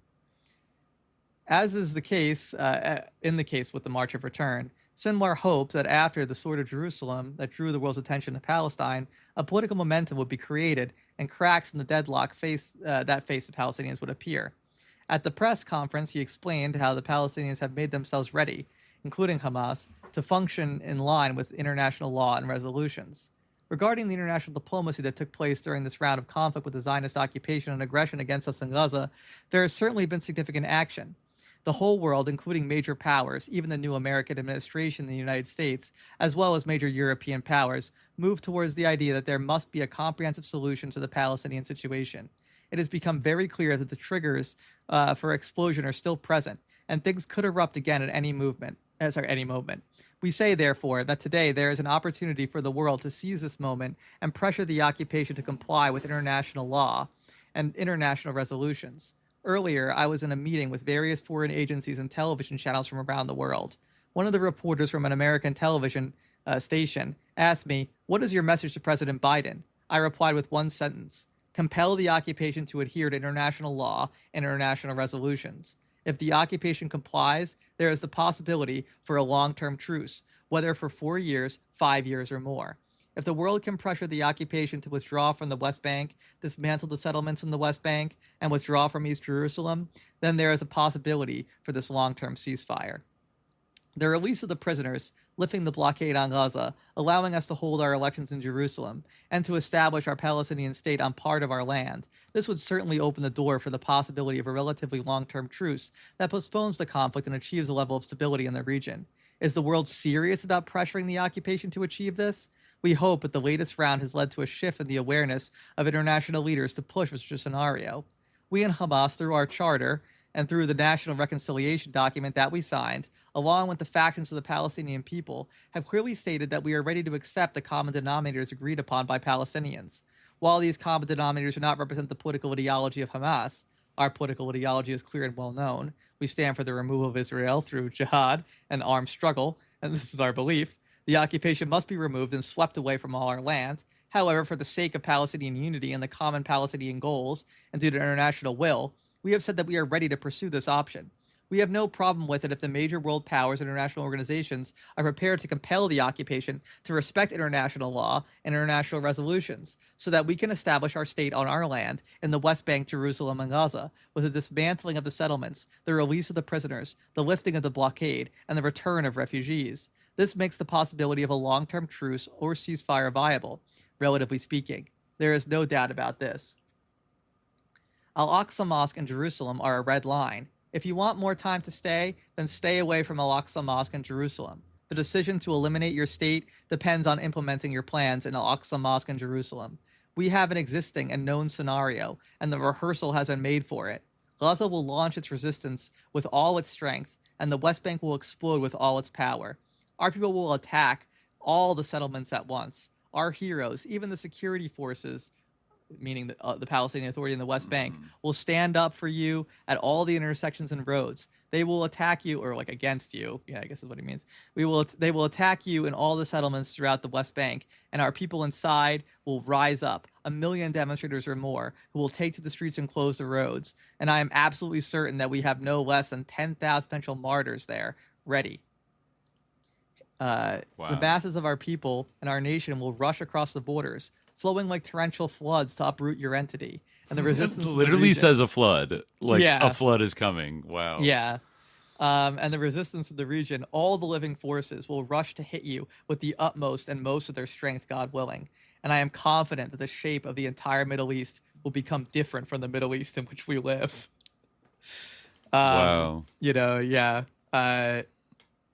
As is the case, in the case with the March of Return, Sinwar hoped that after the Sword of Jerusalem that drew the world's attention to Palestine, a political momentum would be created and cracks in the deadlock that faced the Palestinians would appear. At the press conference, he explained how the Palestinians have made themselves ready, including Hamas, to function in line with international law and resolutions. Regarding the international diplomacy that took place during this round of conflict with the Zionist occupation and aggression against us in Gaza, there has certainly been significant action. The whole world, including major powers, even the new American administration in the United States, as well as major European powers, moved towards the idea that there must be a comprehensive solution to the Palestinian situation. It has become very clear that the triggers for explosion are still present, and things could erupt again at any moment. We say, therefore, that today there is an opportunity for the world to seize this moment and pressure the occupation to comply with international law and international resolutions. Earlier, I was in a meeting with various foreign agencies and television channels from around the world. One of the reporters from an American television station asked me, "What is your message to President Biden?" I replied with one sentence: compel the occupation to adhere to international law and international resolutions. If the occupation complies, there is the possibility for a long-term truce, whether for 4 years, 5 years, or more. If the world can pressure the occupation to withdraw from the West Bank, dismantle the settlements in the West Bank, and withdraw from East Jerusalem, then there is a possibility for this long-term ceasefire. The release of the prisoners, lifting the blockade on Gaza, allowing us to hold our elections in Jerusalem, and to establish our Palestinian state on part of our land, this would certainly open the door for the possibility of a relatively long-term truce that postpones the conflict and achieves a level of stability in the region. Is the world serious about pressuring the occupation to achieve this? We hope that the latest round has led to a shift in the awareness of international leaders to push for such a scenario. We in Hamas, through our charter and through the National Reconciliation document that we signed, along with the factions of the Palestinian people, have clearly stated that we are ready to accept the common denominators agreed upon by Palestinians. While these common denominators do not represent the political ideology of Hamas, our political ideology is clear and well known. We stand for the removal of Israel through jihad and armed struggle, and this is our belief. The occupation must be removed and swept away from all our land. However, for the sake of Palestinian unity and the common Palestinian goals, and due to international will, we have said that we are ready to pursue this option. We have no problem with it if the major world powers and international organizations are prepared to compel the occupation to respect international law and international resolutions, so that we can establish our state on our land in the West Bank, Jerusalem, and Gaza, with the dismantling of the settlements, the release of the prisoners, the lifting of the blockade, and the return of refugees. This makes the possibility of a long-term truce or ceasefire viable, relatively speaking. There is no doubt about this. Al-Aqsa Mosque in Jerusalem are a red line. If you want more time to stay, then stay away from Al-Aqsa Mosque in Jerusalem. The decision to eliminate your state depends on implementing your plans in Al-Aqsa Mosque in Jerusalem. We have an existing and known scenario, and the rehearsal has been made for it. Gaza will launch its resistance with all its strength, and the West Bank will explode with all its power. Our people will attack all the settlements at once. Our heroes, even the security forces, meaning the Palestinian Authority in the West Bank, will stand up for you at all the intersections and roads. They will attack you, or like against you. Yeah, I guess is what he means. They will attack you in all the settlements throughout the West Bank, and our people inside will rise up, 1 million demonstrators or more, who will take to the streets and close the roads. And I am absolutely certain that we have no less than 10,000 potential martyrs there, ready. The masses of our people and our nation will rush across the borders, flowing like torrential floods to uproot your entity. And the resistance literally says a flood. A flood is coming. Wow. Yeah. And the resistance of the region, all the living forces will rush to hit you with the utmost and most of their strength, God willing. And I am confident that the shape of the entire Middle East will become different from the Middle East in which we live. Wow.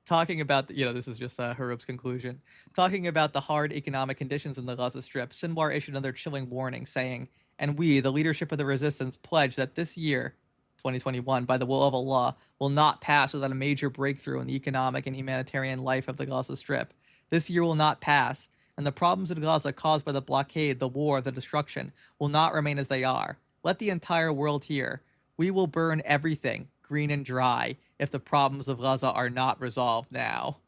Talking about, this is just Hroub's conclusion. Talking about the hard economic conditions in the Gaza Strip, Sinwar issued another chilling warning, saying, "And we, the leadership of the resistance, pledge that this year, 2021, by the will of Allah, will not pass without a major breakthrough in the economic and humanitarian life of the Gaza Strip. This year will not pass, and the problems in Gaza caused by the blockade, the war, the destruction, will not remain as they are. Let the entire world hear. We will burn everything, green and dry, if the problems of Gaza are not resolved now."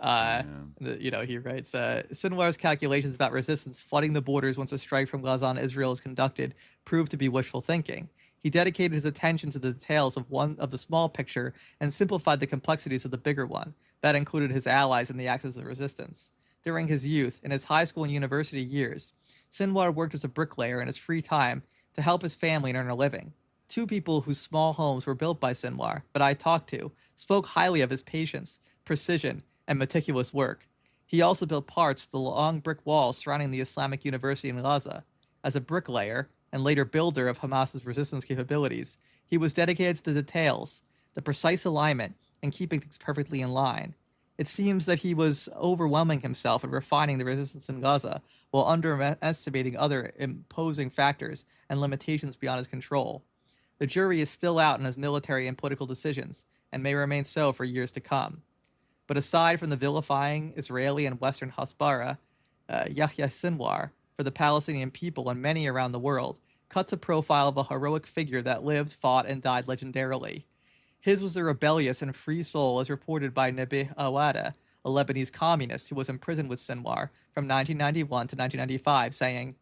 He writes, Sinwar's calculations about resistance flooding the borders once a strike from Gaza on Israel is conducted proved to be wishful thinking. He dedicated his attention to the details of the small picture and simplified the complexities of the bigger one. That included his allies in the axis of resistance. During his youth, in his high school and university years, Sinwar worked as a bricklayer in his free time to help his family and earn a living. Two people whose small homes were built by Sinwar, but I talked to, spoke highly of his patience, precision, and meticulous work. He also built parts of the long brick walls surrounding the Islamic University in Gaza. As a bricklayer, and later builder of Hamas's resistance capabilities, he was dedicated to the details, the precise alignment, and keeping things perfectly in line. It seems that he was overwhelming himself and refining the resistance in Gaza while underestimating other imposing factors and limitations beyond his control. The jury is still out on his military and political decisions, and may remain so for years to come. But aside from the vilifying Israeli and Western Hasbara, Yahya Sinwar, for the Palestinian people and many around the world, cuts a profile of a heroic figure that lived, fought, and died legendarily. His was a rebellious and free soul, as reported by Nabih Awada, a Lebanese communist who was imprisoned with Sinwar from 1991 to 1995, saying,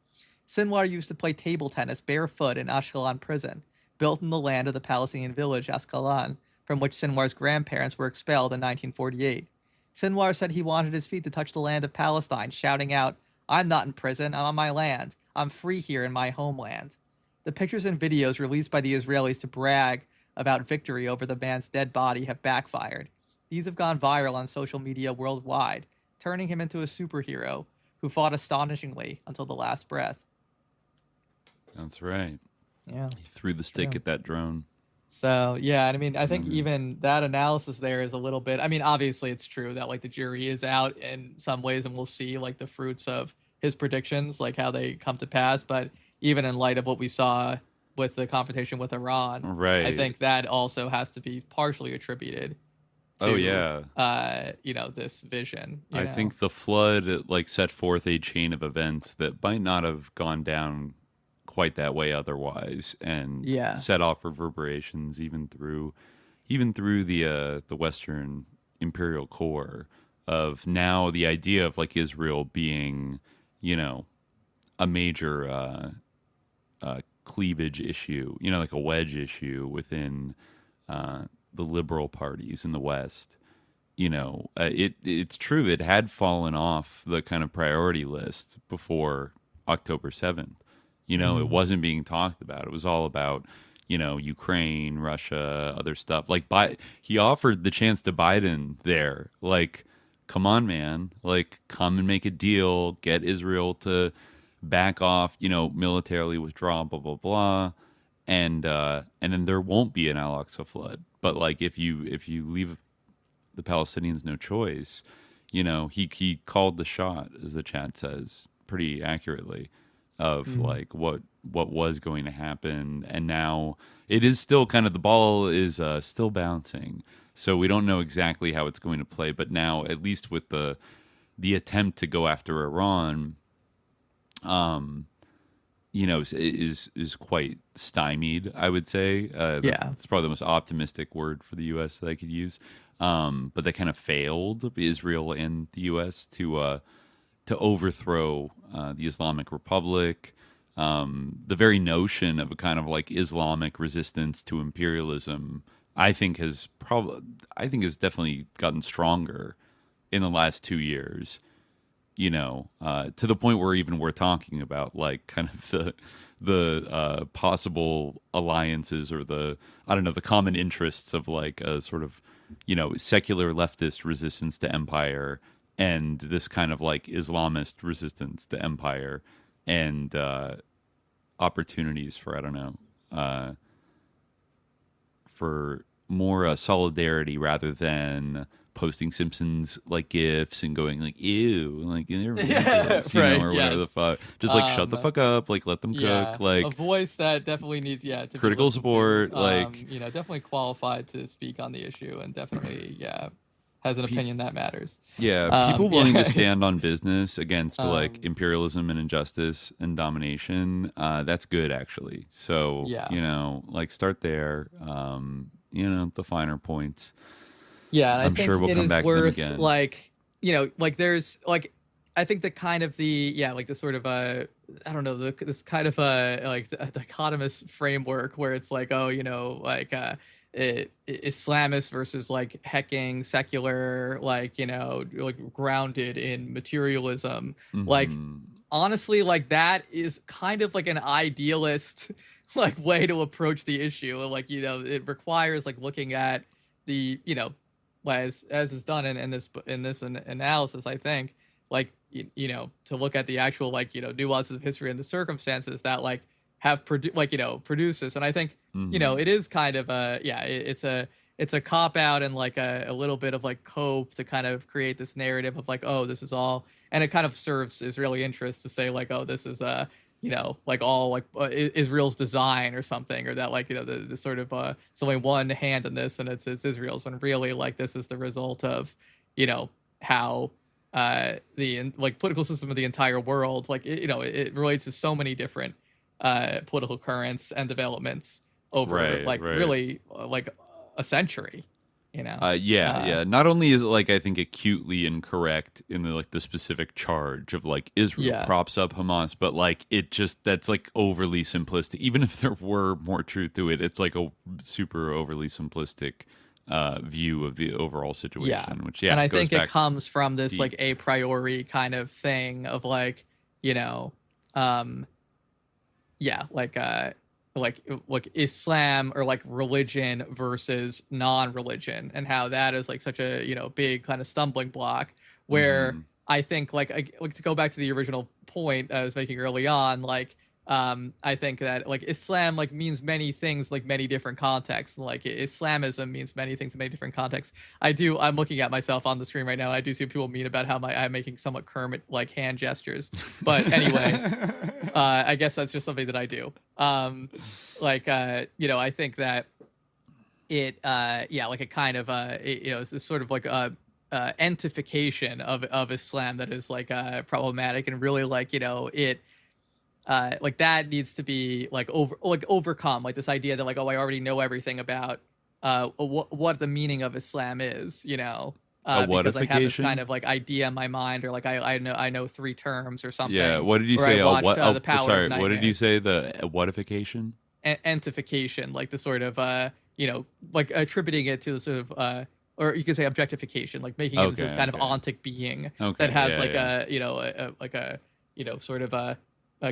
Sinwar used to play table tennis barefoot in Ashkelon prison, built in the land of the Palestinian village Ashkelon, from which Sinwar's grandparents were expelled in 1948. Sinwar said he wanted his feet to touch the land of Palestine, shouting out, I'm not in prison, I'm on my land. I'm free here in my homeland. The pictures and videos released by the Israelis to brag about victory over the man's dead body have backfired. These have gone viral on social media worldwide, turning him into a superhero who fought astonishingly until the last breath. That's right. Yeah. He threw the stick at that drone. So, yeah, I mean, I think even that analysis there is a little bit, I mean, obviously it's true that, like, the jury is out in some ways and we'll see, like, the fruits of his predictions, like, how they come to pass. But even in light of what we saw with the confrontation with Iran, right, I think that also has to be partially attributed to, this vision. I think the flood, like, set forth a chain of events that might not have gone down quite that way otherwise, and set off reverberations even through the Western imperial core of now the idea of, like, Israel being, a major cleavage issue, like a wedge issue within the liberal parties in the West. It's true, it had fallen off the kind of priority list before October 7th. It wasn't being talked about. It was all about, Ukraine, Russia, other stuff. Like, he offered the chance to Biden there. Like, come on, man. Like, come and make a deal. Get Israel to back off, militarily withdraw, blah, blah, blah. And then there won't be an Al-Aqsa flood. But, like, if you leave the Palestinians no choice, he called the shot, as the chat says, pretty accurately, of like what was going to happen. And now it is still kind of, the ball is still bouncing, so we don't know exactly how it's going to play. But now, at least with the attempt to go after Iran, is quite stymied, I would say. It's probably the most optimistic word for the U.S. that I could use. But they kind of failed, Israel and the U.S., to overthrow the Islamic Republic. The very notion of a kind of, like, Islamic resistance to imperialism, I think has definitely gotten stronger in the last 2 years. To the point where even we're talking about, like, kind of the possible alliances, or the common interests of, like, a sort of, secular leftist resistance to empire, and this kind of, like, Islamist resistance to empire, and opportunities for, for more solidarity, rather than posting Simpsons, like, gifs and going, like, ew, like, or whatever the fuck. Just, like, shut the fuck up, like, let them cook, like, a voice that definitely needs to critical support, like, definitely qualified to speak on the issue, and definitely has an opinion that matters. People willing to stand on business against like imperialism and injustice and domination, that's good, actually. So like, start there. The finer points. Yeah, and I'm sure we'll come back to them again. Like, there's, like, I think the kind of the sort of this kind of a dichotomous framework where it's like, Islamist versus, like, hecking secular, like, like, grounded in materialism. Like, honestly, like, that is kind of like an idealist like way to approach the issue. Like, you know, it requires like looking at the, you know, as is done in this analysis, I think, like, you know, to look at the actual, like, you know, nuances of history and the circumstances that like have produced this. And I think, you know, it is kind of it's a cop out and like a little bit of like cope to kind of create this narrative of like, oh, this is all, and it kind of serves Israeli interests to say like, oh, this is you know, like all like Israel's design or something, or that like, you know, the sort of it's only one hand in this and it's Israel's, when really like this is the result of, you know, how the like political system of the entire world, like you know, it relates to so many different political currents and developments over really like a century, you know. Not only is it like, I think, acutely incorrect in the specific charge of like Israel props up Hamas, but like it just, that's like overly simplistic. Even if there were more truth to it, it's like a super overly simplistic view of the overall situation. Which and I think it comes from this like a priori kind of thing of like, you know, like Islam or like religion versus non-religion, and how that is like such a, you know, big kind of stumbling block, where I think like to go back to the original point I was making early on, like I think that like Islam like means many things, like many different contexts. Like Islamism means many things in many different contexts. I'm looking at myself on the screen right now, and I do see what people mean about how I'm making somewhat Kermit like hand gestures. But anyway, I guess that's just something that I do. You know, I think that it like a kind of you know, it's this sort of like entification of Islam that is like problematic, and really like, you know, it like that needs to be like overcome, like this idea that like, oh, I already know everything about what the meaning of Islam is, you know, because I have this kind of like idea in my mind, or like I know 3 terms or something. Yeah, what did you say? What did you say? The whatification? Entification, like the sort of you know, like attributing it to the sort of or you could say objectification, like making it this kind of ontic being that has a you know, like a you know, sort of a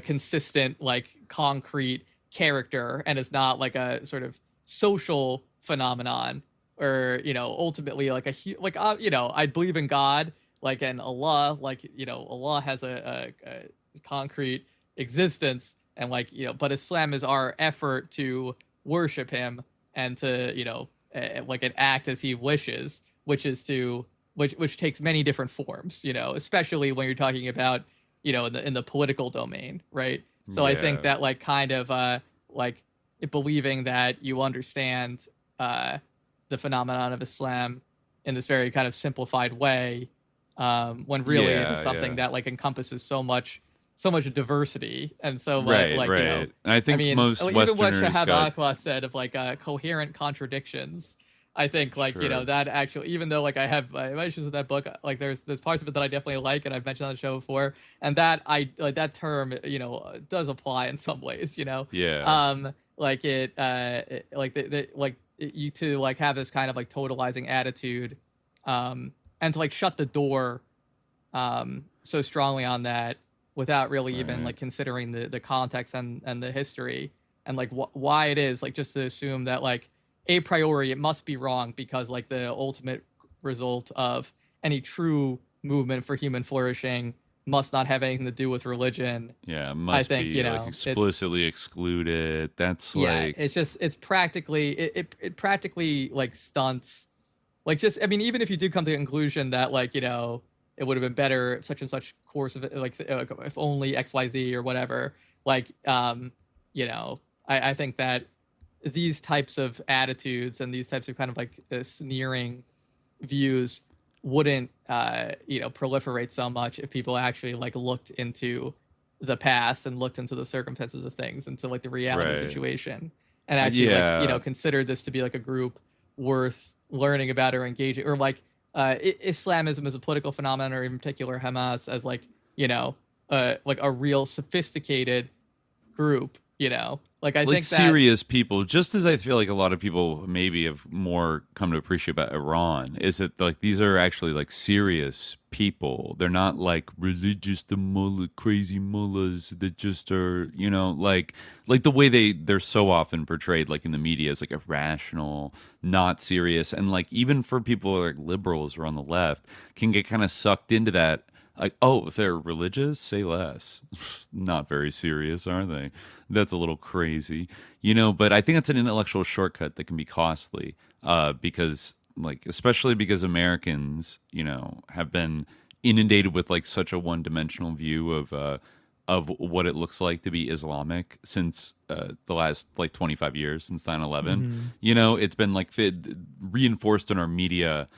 consistent like concrete character, and is not like a sort of social phenomenon, or, you know, ultimately like you know, I believe in God, like, and Allah, like, you know, Allah has a concrete existence, and like, you know, but Islam is our effort to worship him and to, you know, like an act as he wishes, which takes many different forms, you know, especially when you're talking about, you know, in the political domain, right? So I think that like kind of like believing that you understand the phenomenon of Islam in this very kind of simplified way, when really it is something that like encompasses so much diversity, and so like you know, and I think most Westerners even what Shahab Akla said of like coherent contradictions. I think like you know, that actually, even though like I have issues with that book, like there's parts of it that I definitely like, and I've mentioned on the show before, and that I like that term, you know, does apply in some ways, you know. Like it like you to like have this kind of like totalizing attitude, and to like shut the door so strongly on that without really even like considering the context and the history, and like why it is, like just to assume that like a priori it must be wrong, because like the ultimate result of any true movement for human flourishing must not have anything to do with religion. I think be, you know, like explicitly excluded. That's like it's practically it practically like stunts, like, just, I mean, even if you do come to the conclusion that like, you know, it would have been better if such and such course of it, like if only XYZ or whatever, like you know, I think that these types of attitudes and these types of kind of like sneering views wouldn't you know, proliferate so much if people actually like looked into the past and looked into the circumstances of things, into like the reality of the situation, and actually like, you know, considered this to be like a group worth learning about or engaging, or like Islamism as a political phenomenon, or in particular Hamas as like, you know, like a real sophisticated group You know, like I like think that, serious people, just as I feel like a lot of people maybe have more come to appreciate about Iran, is that like these are actually like serious people. They're not like religious, the mullah, crazy mullahs that just are, you know, like the way they're so often portrayed like in the media as like irrational, not serious, and like even for people who are like liberals or on the left can get kind of sucked into that. Like, oh, if they're religious, say less. Not very serious, are they? That's a little crazy, you know. But I think it's an intellectual shortcut that can be costly, because, like, especially because Americans, you know, have been inundated with like such a one-dimensional view of what it looks like to be Islamic since the last like 25 years, since 9/11. You know, it's been like reinforced in our media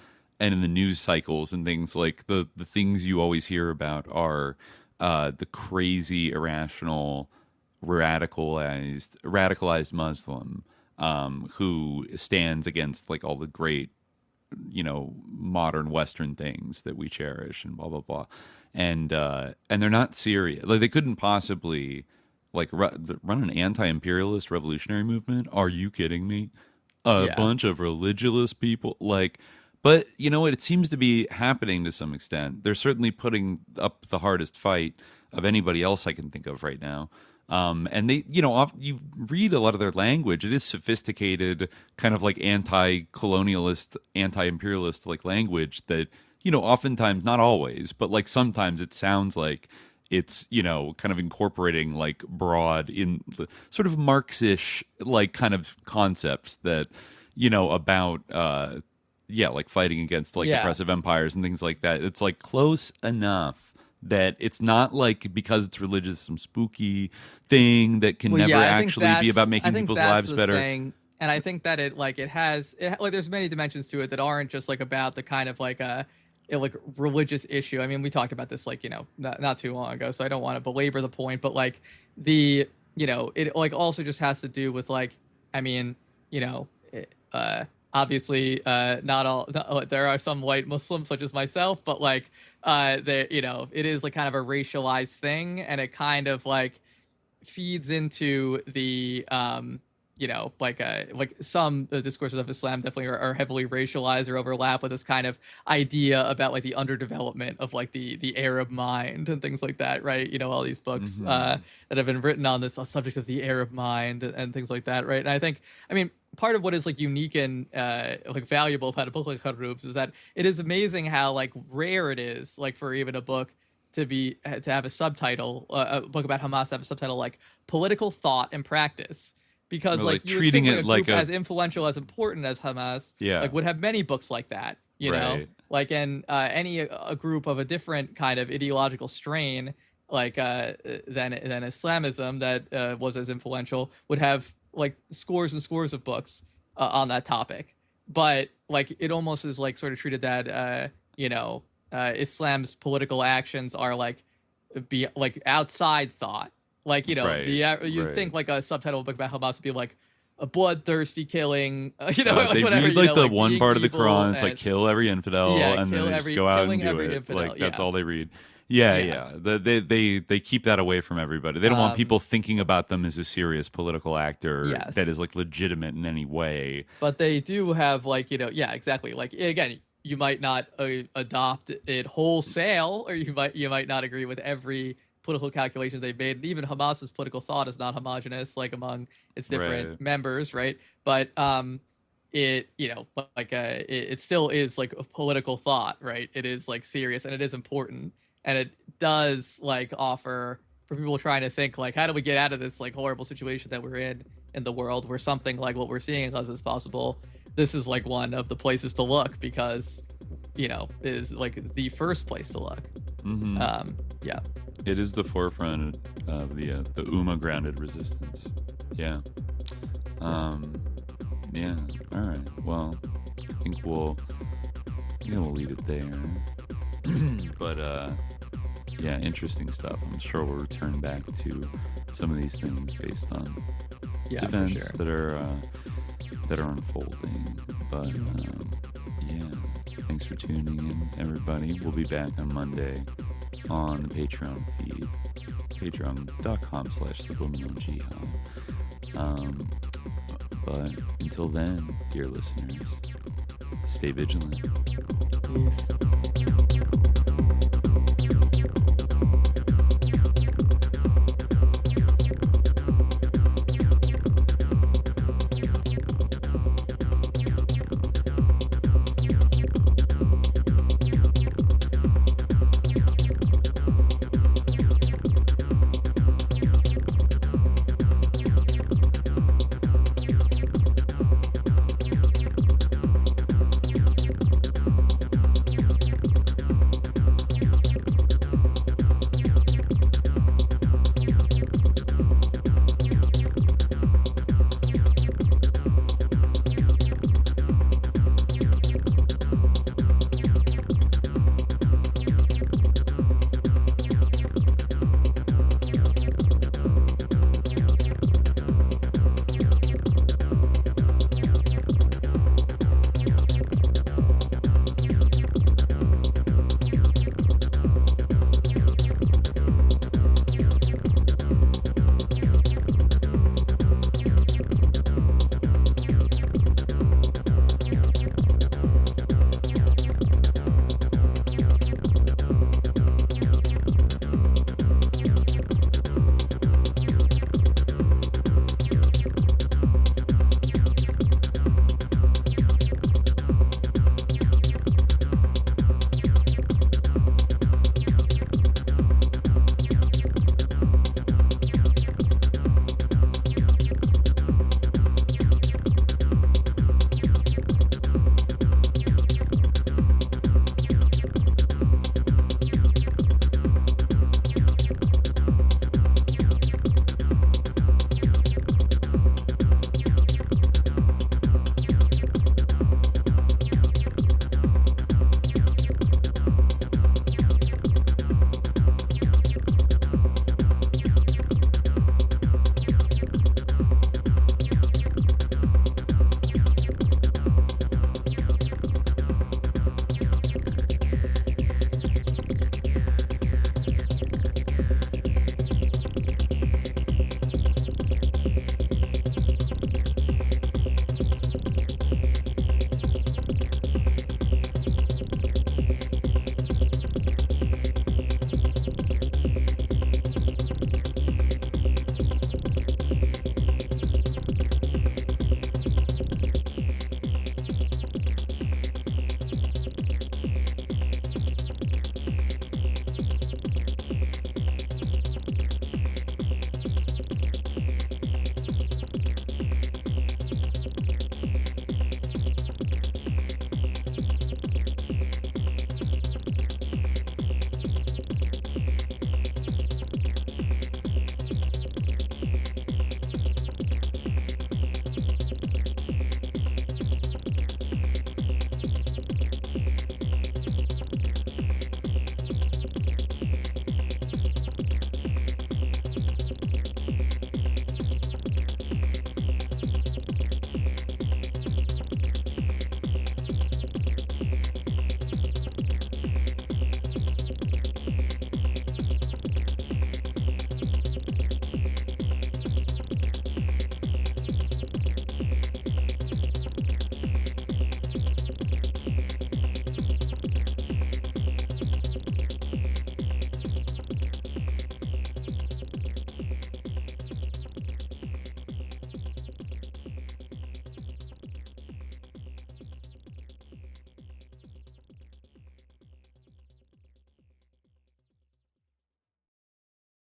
and in the news cycles and things. Like the things you always hear about are the crazy, irrational, radicalized Muslim who stands against like all the great, you know, modern Western things that we cherish and blah blah blah, and they're not serious. Like they couldn't possibly like run an anti-imperialist revolutionary movement. Are you kidding me? Bunch of religious people like. But, you know what, it seems to be happening to some extent. They're certainly putting up the hardest fight of anybody else I can think of right now. And they, you know, you read a lot of their language. It is sophisticated, kind of like anti-colonialist, anti-imperialist like language that, you know, oftentimes, not always, but like sometimes it sounds like it's, you know, kind of incorporating like broad in sort of Marxish like kind of concepts that, you know, about like fighting against like oppressive empires and things like that. It's like close enough that it's not like because it's religious some spooky thing that can never actually be about making people's lives better. Thing. And I think that it has there's many dimensions to it that aren't just like about the kind of like a like religious issue. I mean, we talked about this like, you know, not too long ago, so I don't want to belabor the point, but like the, you know, it like also just has to do with like, I mean, you know, obviously, not all. There are some white Muslims, such as myself, but like, you know, it is like kind of a racialized thing, and it kind of like feeds into the, you know, like some discourses of Islam definitely are heavily racialized or overlap with this kind of idea about like the underdevelopment of like the Arab mind and things like that, right? You know, all these books that have been written on this subject of the Arab mind and things like that, right? And I think, I mean, part of what is like unique and like valuable about a book like Khaled Hroub's is that it is amazing how like rare it is like for even a book to have a subtitle, a book about Hamas to have a subtitle like political thought and practice, because like you treating it like as influential, as important as Hamas, like would have many books like that, you know, like, and a group of a different kind of ideological strain like than Islamism that was as influential would have like scores and scores of books on that topic. But like it almost is like sort of treated that you know, Islam's political actions are like outside thought. Like, you know, you'd think like a subtitle book about Hamas would be like a bloodthirsty killing, you know, like they whatever, read like the one part of the Quran, it's like kill every infidel, and then they just go out and do it. Infidel, like that's all they read. They keep that away from everybody. They don't want people thinking about them as a serious political actor that is like legitimate in any way. But they do have like, you know, exactly. Like again, you might not adopt it wholesale, or you might not agree with every political calculations they've made. And even Hamas's political thought is not homogenous, like among its different members, right? But it, you know, like it still is like a political thought, right? It is like serious and it is important, and it does like offer for people trying to think like, how do we get out of this like horrible situation that we're in the world, where something like what we're seeing in Gaza is possible. This is like one of the places to look, because, you know, is like the first place to look. It is the forefront of the UMMAH-GROUNDED resistance. All right. Well, I think we'll leave it there. But interesting stuff. I'm sure we'll return back to some of these things based on events that are unfolding. But thanks for tuning in, everybody. We'll be back on Monday on the Patreon feed. patreon.com/subliminal-jihad. But until then, dear listeners, stay vigilant. Peace.